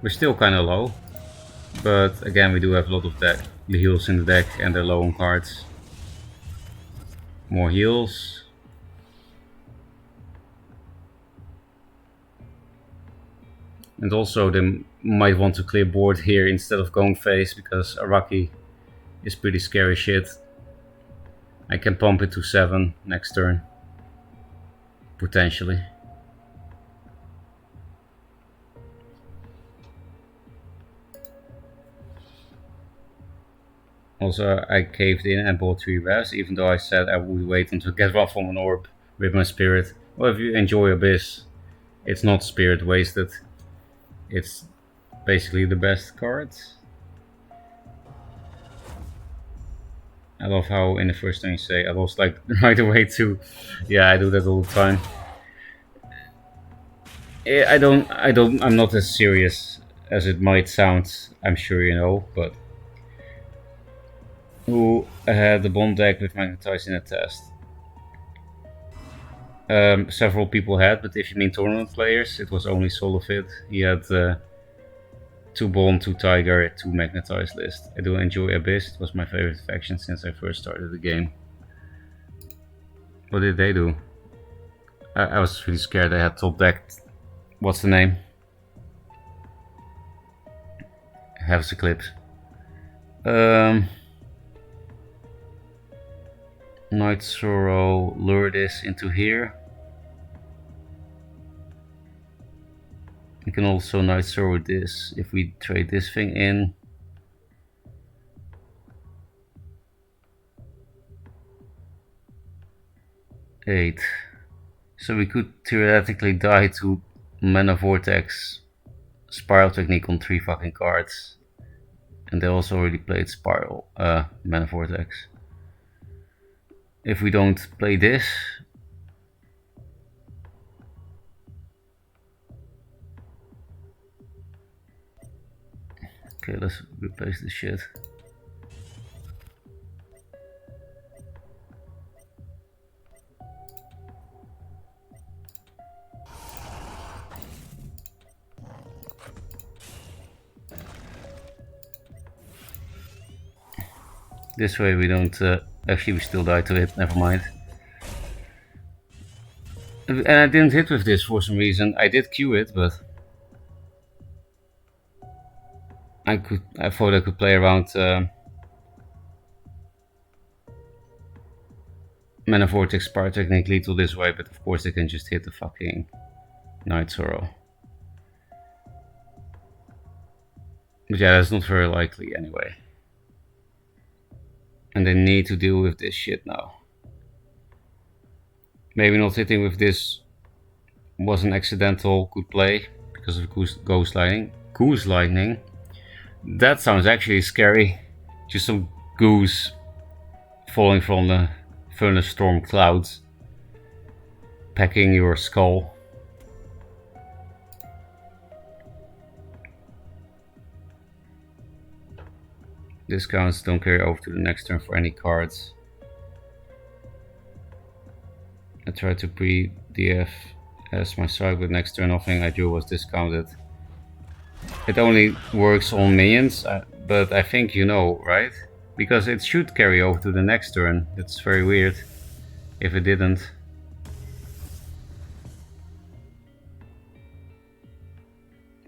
We're still kind of low, but again we do have a lot of heals in the deck and they're low on cards. More heals. And also they might want to clear board here instead of going face because Araki is pretty scary shit. I can pump it to 7 next turn. Potentially. Also, I caved in and bought 3 revs, even though I said I would wait until I get one from an orb with my spirit. Well, if you enjoy Abyss, it's not spirit wasted. It's basically the best card. I love how in the first thing you say, I lost like right away too. Yeah, I do that all the time. I'm not as serious as it might sound, I'm sure you know, but who had the Bond deck with Magnetize in a test? Several people had, but if you mean tournament players, it was only Solofit. He had 2 Bond, 2 Tiger, 2 Magnetize list. I do enjoy Abyss, it was my favorite faction since I first started the game. What did they do? I was really scared. I had top deck. What's the name? Have Eclipse. Night Sorrow, lure this into here. You can also Night Sorrow this if we trade this thing in. Eight. So we could theoretically die to Mana Vortex Spiral Technique on 3 fucking cards. And they also already played Spiral, Mana Vortex. If we don't play this, okay, let's replace this shit. This way we don't, actually we still die to it, never mind. And I didn't hit with this for some reason. I did Q it, but I thought I could play around Mana Vortex Spiral Technique lethal this way, but of course they can just hit the fucking Night Sorrow. But yeah, that's not very likely anyway. And they need to deal with this shit now. Maybe not hitting with this was an accidental good play because of Ghost Lightning. Goose Lightning? That sounds actually scary. Just some goose falling from the Furnace Storm clouds, pecking your skull. Discounts don't carry over to the next turn for any cards. I tried to pre-DF as my strike, but next turn nothing I drew was discounted. It only works on minions. but I think you know, right? Because it should carry over to the next turn. It's very weird if it didn't.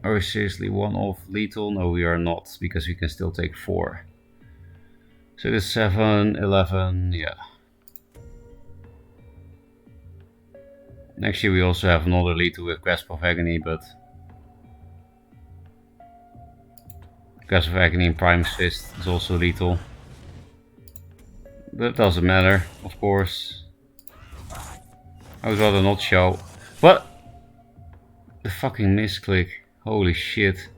Are we seriously one off lethal? No, we are not, because we can still take 4. So it is 7, 11, yeah. Next year we also have another lethal with Grasp of Agony, but Grasp of Agony and Primus Fist is also lethal. But it doesn't matter, of course. I would rather not show. What? The fucking misclick. Holy shit.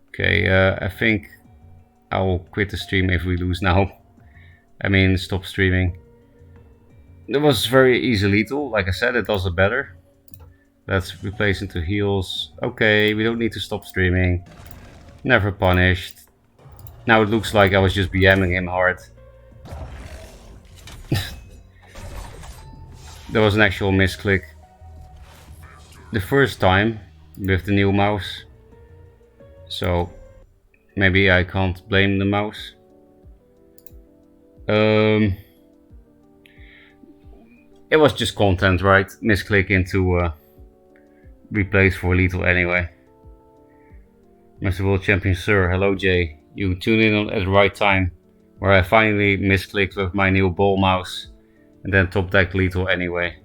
Okay, I think I'll quit the stream if we lose now. I mean, stop streaming. It was very easy lethal. Like I said, it does it better. Let's replace into heals. Okay, we don't need to stop streaming. Never punished. Now it looks like I was just BMing him hard. There was an actual misclick. The first time with the new mouse. So maybe I can't blame the mouse. It was just content, right? Misclick into replace for lethal anyway. Mr. World Champion Sir, hello Jay. You tuned in at the right time, where I finally misclicked with my new ball mouse and then top deck lethal anyway.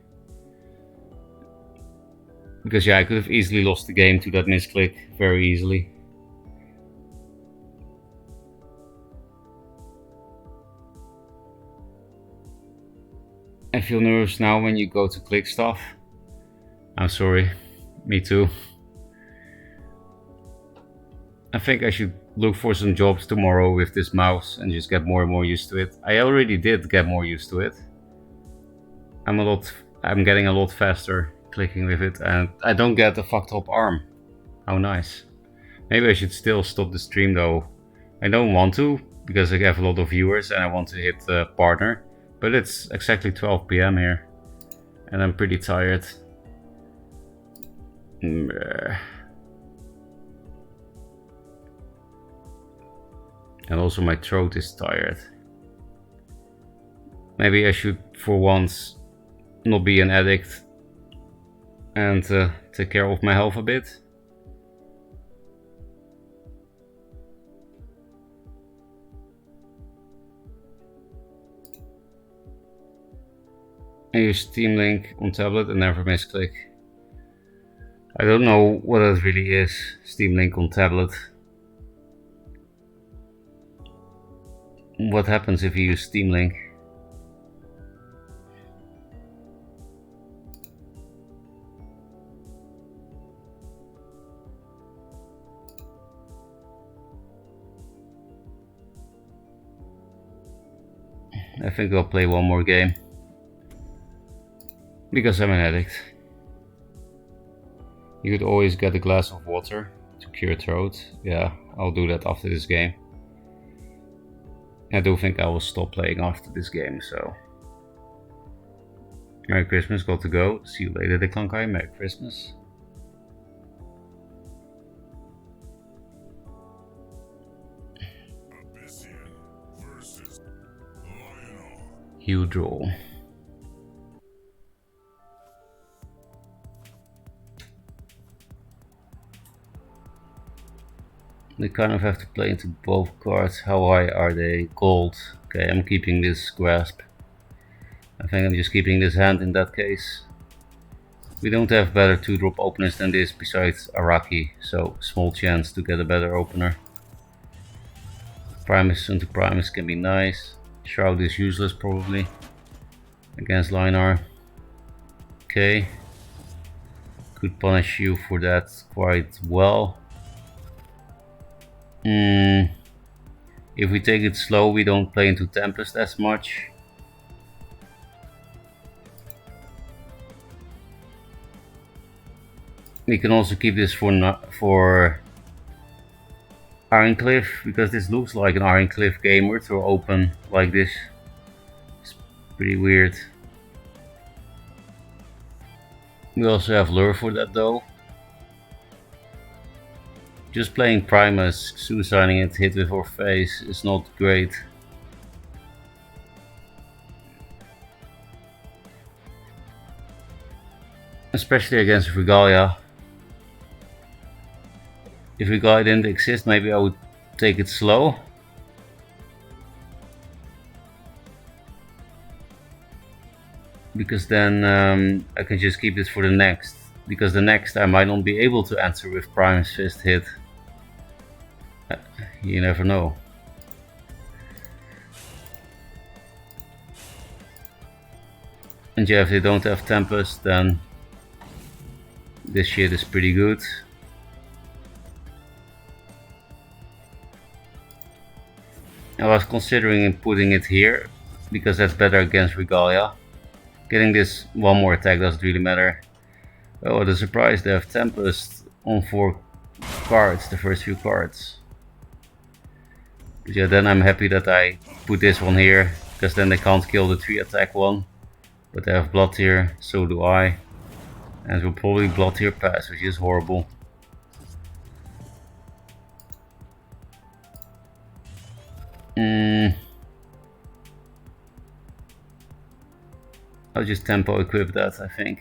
Because yeah, I could have easily lost the game to that misclick very easily. I feel nervous now when you go to click stuff. I'm sorry, me too. I think I should look for some jobs tomorrow with this mouse and just get more and more used to it. I already did get more used to it. I'm getting a lot faster clicking with it, and I don't get a fucked up arm. How nice. Maybe I should still stop the stream though. I don't want to, because I have a lot of viewers and I want to hit the partner. But it's exactly 12 PM here, and I'm pretty tired. And also my throat is tired. Maybe I should, for once, not be an addict and take care of my health a bit. And use Steam Link on tablet and never misclick. I don't know what it really is, Steam Link on tablet. What happens if you use Steam Link? I think I'll play one more game. Because I'm an addict. You could always get a glass of water to cure throat. Yeah, I'll do that after this game. I do think I will stop playing after this game, so... Merry Christmas, got to go. See you later, Declankai. Merry Christmas. You draw. They kind of have to play into both cards. How high are they? Gold. Okay, I'm keeping this grasp. I think I'm just keeping this hand in that case. We don't have better 2-drop openers than this besides Araki, so small chance to get a better opener. Primus into Primus can be nice. Shroud is useless probably against Linar. Okay. Could punish you for that quite well. If we take it slow, we don't play into Tempest as much. We can also keep this for Ironcliff, because this looks like an Ironcliff game where to open like this. It's pretty weird. We also have Lure for that though. Just playing Primus, suiciding it, hit with our face is not great. Especially against Regalia. If Regalia didn't exist, maybe I would take it slow. Because then I can just keep this for the next. Because the next I might not be able to answer with Primus Fist hit. You never know. And yeah, if they don't have Tempest, then this shit is pretty good. I was considering putting it here, because that's better against Regalia. Getting this one more attack doesn't really matter. Oh, what a surprise, they have Tempest on 4 cards, the first few cards. But yeah, then I'm happy that I put this one here, because then they can't kill the 3 attack one. But they have Blood here, so do I. And we'll probably Blood here pass, which is horrible. I'll just tempo equip that, I think.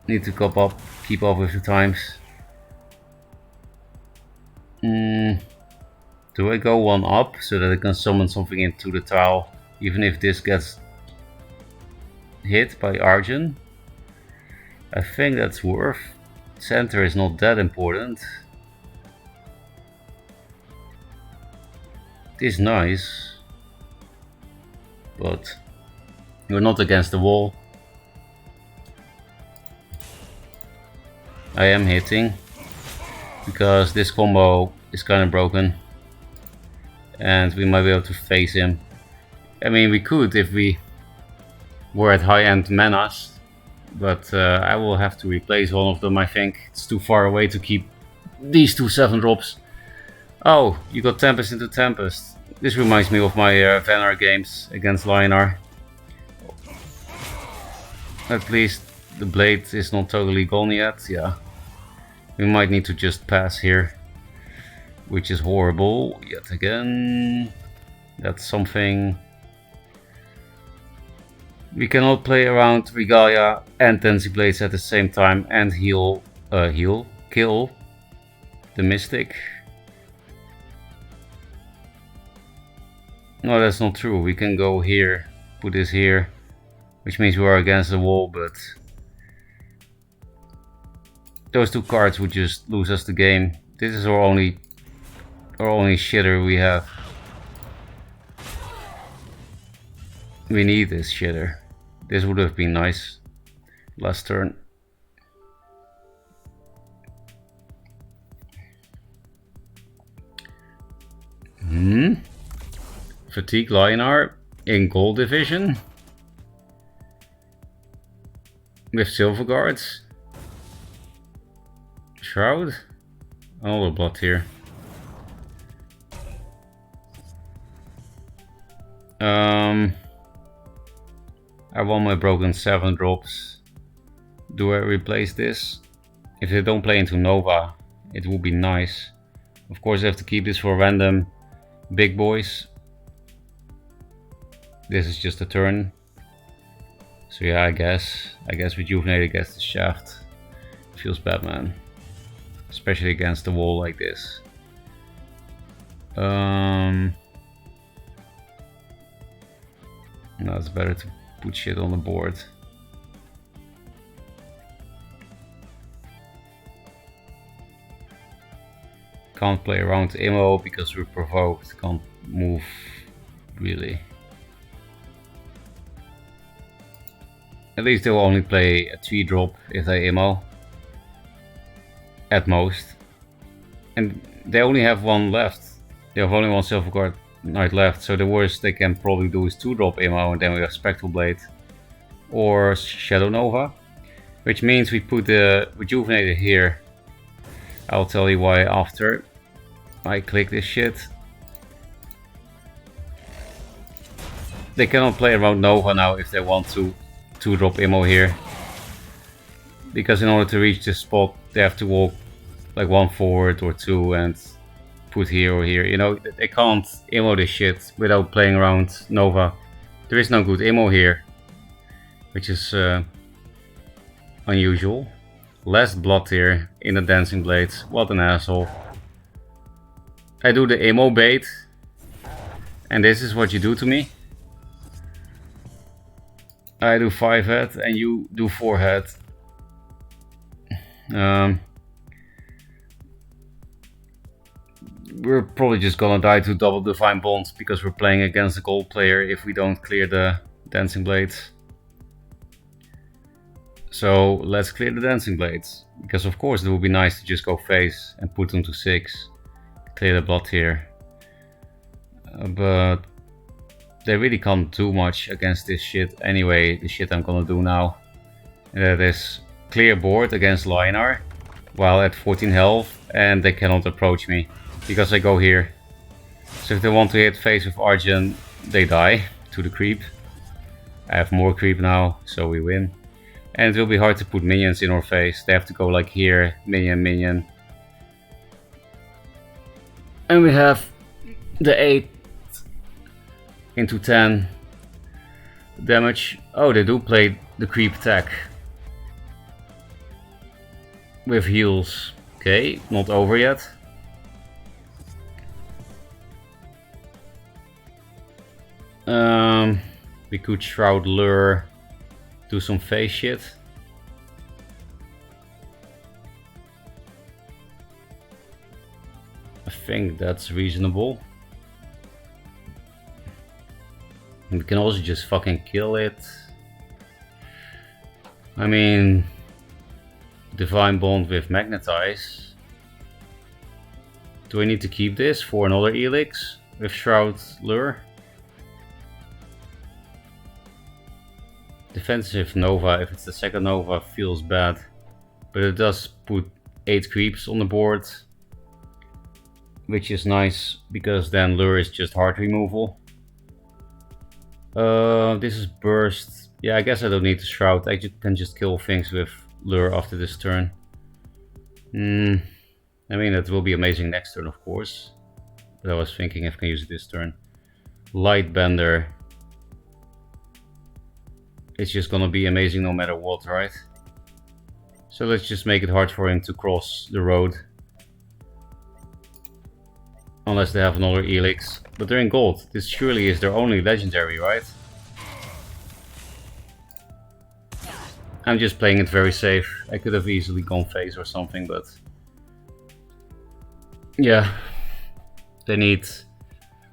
Need to keep up with the times. Do I go 1 up so that I can summon something into the tile, even if this gets hit by Arjun? I think that's worth. Center is not that important. It is nice, but we're not against the wall. I am hitting because this combo is kind of broken and we might be able to face him. I mean, we could if we were at high-end manas, but I will have to replace one of them. I think it's too far away to keep these 2 7-drops. Oh, you got Tempest into Tempest. This reminds me of my Venar games against Lionar. At least the blade is not totally gone yet, yeah. We might need to just pass here, which is horrible yet again. That's something. We cannot play around Regalia and Tensi Blades at the same time and kill the Mystic. No, that's not true. We can go here, put this here, which means we are against the wall, but those 2 cards would just lose us the game. This is our only shitter we have. We need this shitter. This would have been nice last turn. Fatigue Lionar in Gold Division with Silver Guards. Shroud. All the blood here. I want my broken 7-drops. Do I replace this? If they don't play into Nova, it would be nice. Of course I have to keep this for random big boys. This is just a turn. So yeah, I guess Rejuvenate against the Shaft feels bad, man. Especially against the wall like this. No, it's better to put shit on the board. Can't play around Immo because we're provoked. Can't move really. At least they'll only play a 3-drop if they Immo. At most. And they only have 1 left. They have only 1 Silver Guard Knight left, so the worst they can probably do is 2-drop Immo, and then we have Spectral Blade or Shadow Nova, which means we put the Rejuvenator here. I'll tell you why after I click this shit. They cannot play around Nova now if they want to 2-drop Immo here, because in order to reach this spot they have to walk like 1 forward or 2 and put here or here. You know, they can't immo this shit without playing around Nova. There is no good immo here, which is unusual. Last blood here in the Dancing Blades. What an asshole. I do the immo bait, and this is what you do to me. I do 5 head and you do 4 head. We're probably just gonna die to double Divine Bond because we're playing against a gold player if we don't clear the Dancing Blades. So let's clear the Dancing Blades, because of course it would be nice to just go face and put them to 6, clear the blood here. But they really can't do much against this shit anyway, the shit I'm gonna do now. And that is clear board against Lionar while at 14 health, and they cannot approach me because I go here. So if they want to hit face with Argent, they die to the creep. I have more creep now, so we win. And it will be hard to put minions in our face. They have to go like here, minion, minion. And we have the 8 into 10 damage. Oh, they do play the creep attack with heals. Okay, not over yet. We could Shroud Lure, do some face shit. I think that's reasonable. And we can also just fucking kill it. I mean, Divine Bond with Magnetize. Do I need to keep this for another Elix with Shroud Lure? Defensive Nova, if it's the second Nova, feels bad. But it does put 8 creeps on the board, which is nice, because then Lure is just hard removal. This is Burst. Yeah, I guess I don't need to Shroud. I can just kill things with Lure after this turn. I mean, it will be amazing next turn, of course. But I was thinking if I can use it this turn. Lightbender. It's just gonna be amazing no matter what, right? So let's just make it hard for him to cross the road. Unless they have another Elix. But they're in gold. This surely is their only legendary, right? I'm just playing it very safe. I could have easily gone face or something, but... yeah. They need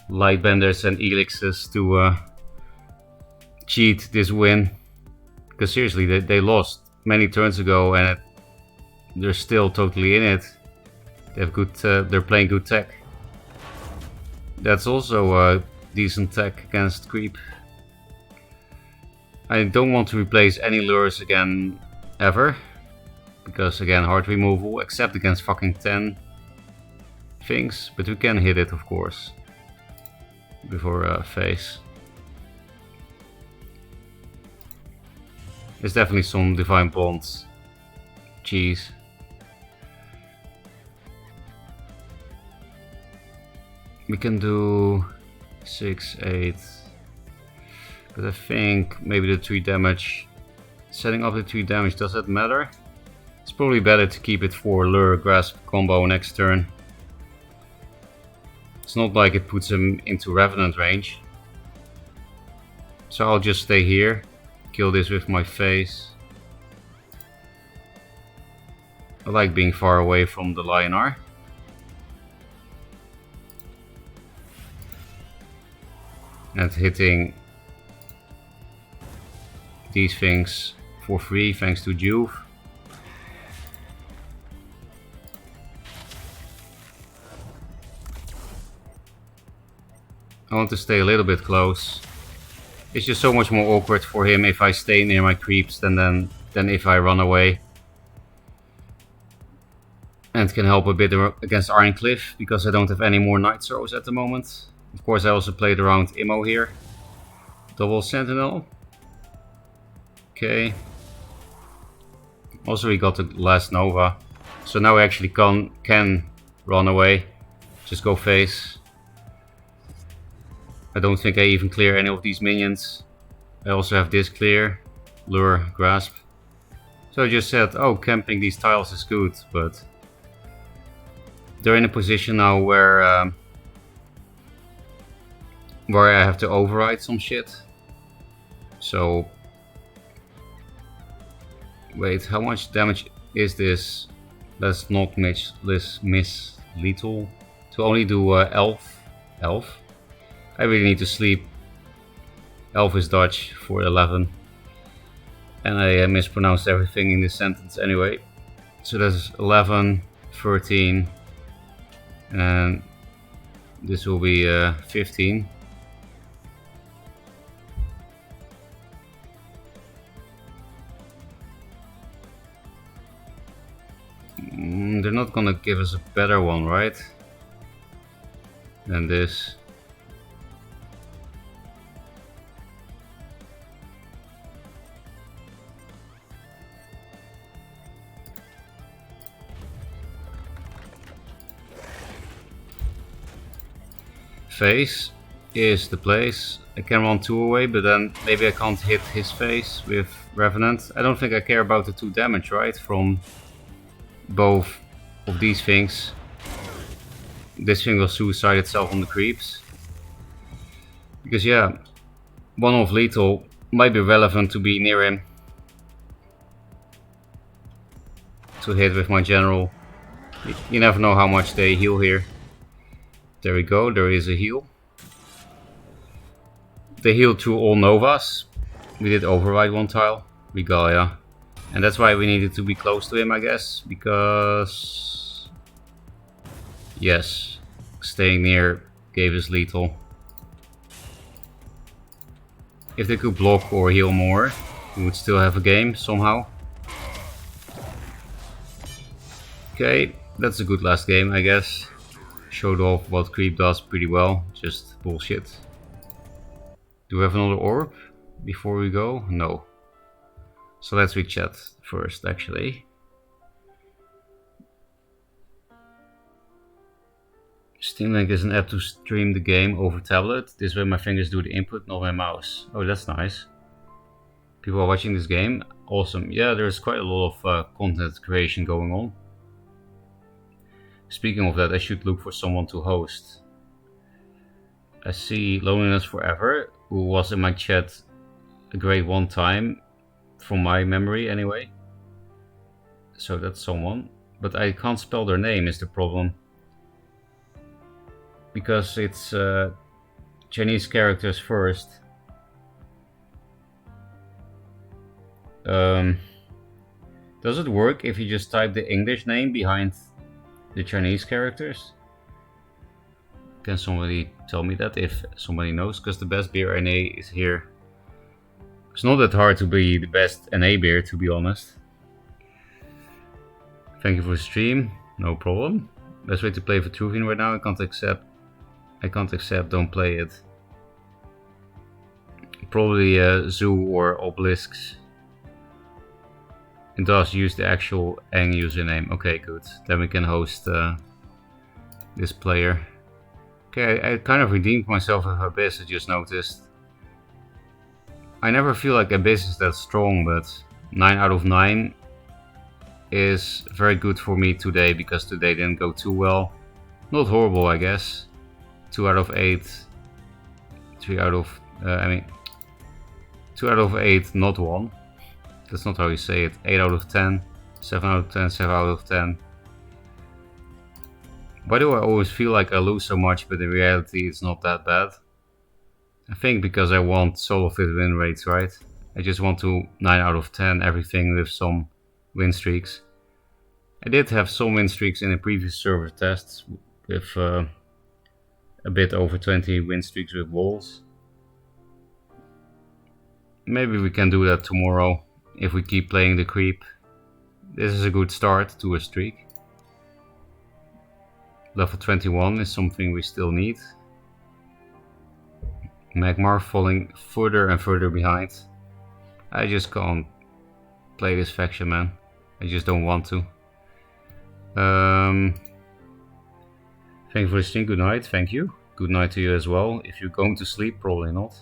Lightbenders and Elixes to cheat this win, because seriously they lost many turns ago and they're still totally in it. They have good, they're playing good tech. That's also a decent tech against creep. I don't want to replace any lures again ever, because again, hard removal, except against fucking 10 things, but we can hit it of course before face. There's definitely some Divine Bonds. Jeez. We can do 6, 8. But I think maybe the 3 damage. Setting up the 3 damage, does that matter? It's probably better to keep it for Lure Grasp combo next turn. It's not like it puts him into Revenant range. So I'll just stay here. Kill this with my face. I like being far away from the Lionar. And hitting these things for free thanks to Juve. I want to stay a little bit close. It's just so much more awkward for him if I stay near my creeps than if I run away. And can help a bit against Ironcliff, because I don't have any more Night Sorrows at the moment. Of course, I also played around Immo here. Double Sentinel. Okay. Also, we got the last Nova. So now I actually can run away. Just go face. I don't think I even clear any of these minions. I also have this clear. Lure, grasp. So I just said, oh, camping these tiles is good, but they're in a position now where I have to override some shit. So wait, how much damage is this? Let's not miss lethal. To only do elf. I really need to sleep. Elf is Dutch for 11. And I mispronounced everything in this sentence anyway. So that's 11, 13. And this will be 15. They're not gonna give us a better one, right? Than this. Face is the place. I can run 2 away, but then maybe I can't hit his face with Revenant. I don't think I care about the 2 damage, right? From both of these things. This thing will suicide itself on the creeps. Because yeah, 1 of lethal might be relevant to be near him. To hit with my general. You never know how much they heal here. There we go, there is a heal. They healed through all Novas. We did override 1 tile. Regalia. And that's why we needed to be close to him, I guess. Because... yes, staying near gave us lethal. If they could block or heal more, we would still have a game somehow. Okay, that's a good last game, I guess. Showed off what creep does pretty well, just bullshit. Do we have another orb before we go? No. So let's read chat first, actually. Steam Link is an app to stream the game over tablet. This way my fingers do the input, not my mouse. Oh, that's nice. People are watching this game. Awesome. Yeah, there's quite a lot of content creation going on. Speaking of that, I should look for someone to host. I see Loneliness Forever, who was in my chat a great one time, from my memory anyway. So that's someone. But I can't spell their name is the problem. Because it's Chinese characters first. Does it work if you just type the English name behind the Chinese characters? Can somebody tell me that if somebody knows? Because the best beer NA is here. It's not that hard to be the best NA beer, to be honest. Thank you for the stream. No problem. Best way to play Vitruvian right now. I can't accept. Don't play it. Probably Zoo or Obelisks. It does use the actual Eng username. Okay, good. Then we can host this player. Okay, I kind of redeemed myself with Abyss, I just noticed. I never feel like Abyss is that strong, but 9 out of 9 is very good for me today, because today didn't go too well. Not horrible, I guess. 2 out of 8. 3 out of... 2 out of 8, not 1. That's not how you say it. 8 out of 10. 7 out of 10, 7 out of 10. Why do I always feel like I lose so much, but in reality it's not that bad? I think because I want solo fit win rates, right? I just want to 9 out of 10 everything with some win streaks. I did have some win streaks in the previous server tests with a bit over 20 win streaks with walls. Maybe we can do that tomorrow if we keep playing the creep. This is a good start to a streak. Level 21 is something we still need. Magmar falling further and further behind. I just can't play this faction, man. I just don't want to. Thank you for listening. Good night. Thank you. Good night to you as well. If you're going to sleep, probably not.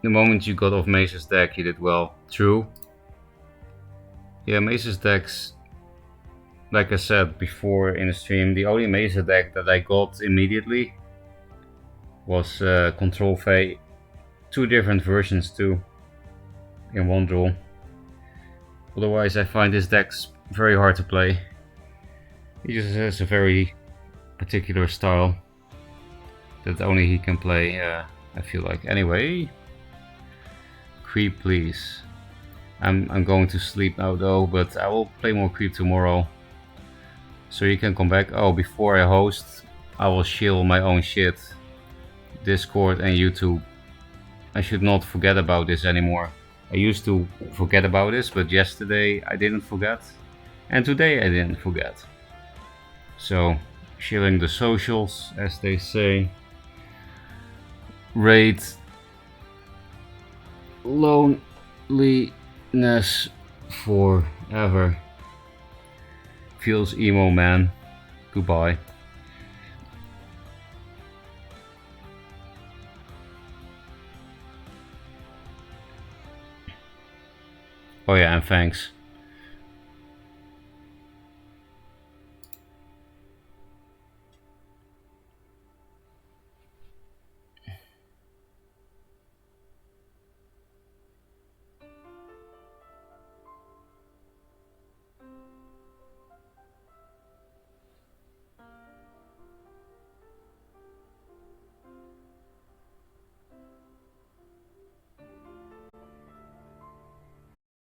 The moment you got off Mace's deck, you did well. True. Yeah, Mace's decks, like I said before in the stream, the only Mesa deck that I got immediately was Control Fae. 2 different versions too, in one draw. Otherwise, I find this deck's very hard to play. He just has a very particular style that only he can play, I feel like. Anyway, creep please. I'm going to sleep now though, but I will play more creep tomorrow. So you can come back. Oh, before I host, I will shield my own shit. Discord and YouTube. I should not forget about this anymore. I used to forget about this, but yesterday I didn't forget. And today I didn't forget. So, shilling the socials, as they say. Rate loneliness forever. Feels emo, man. Goodbye. Oh yeah, and thanks.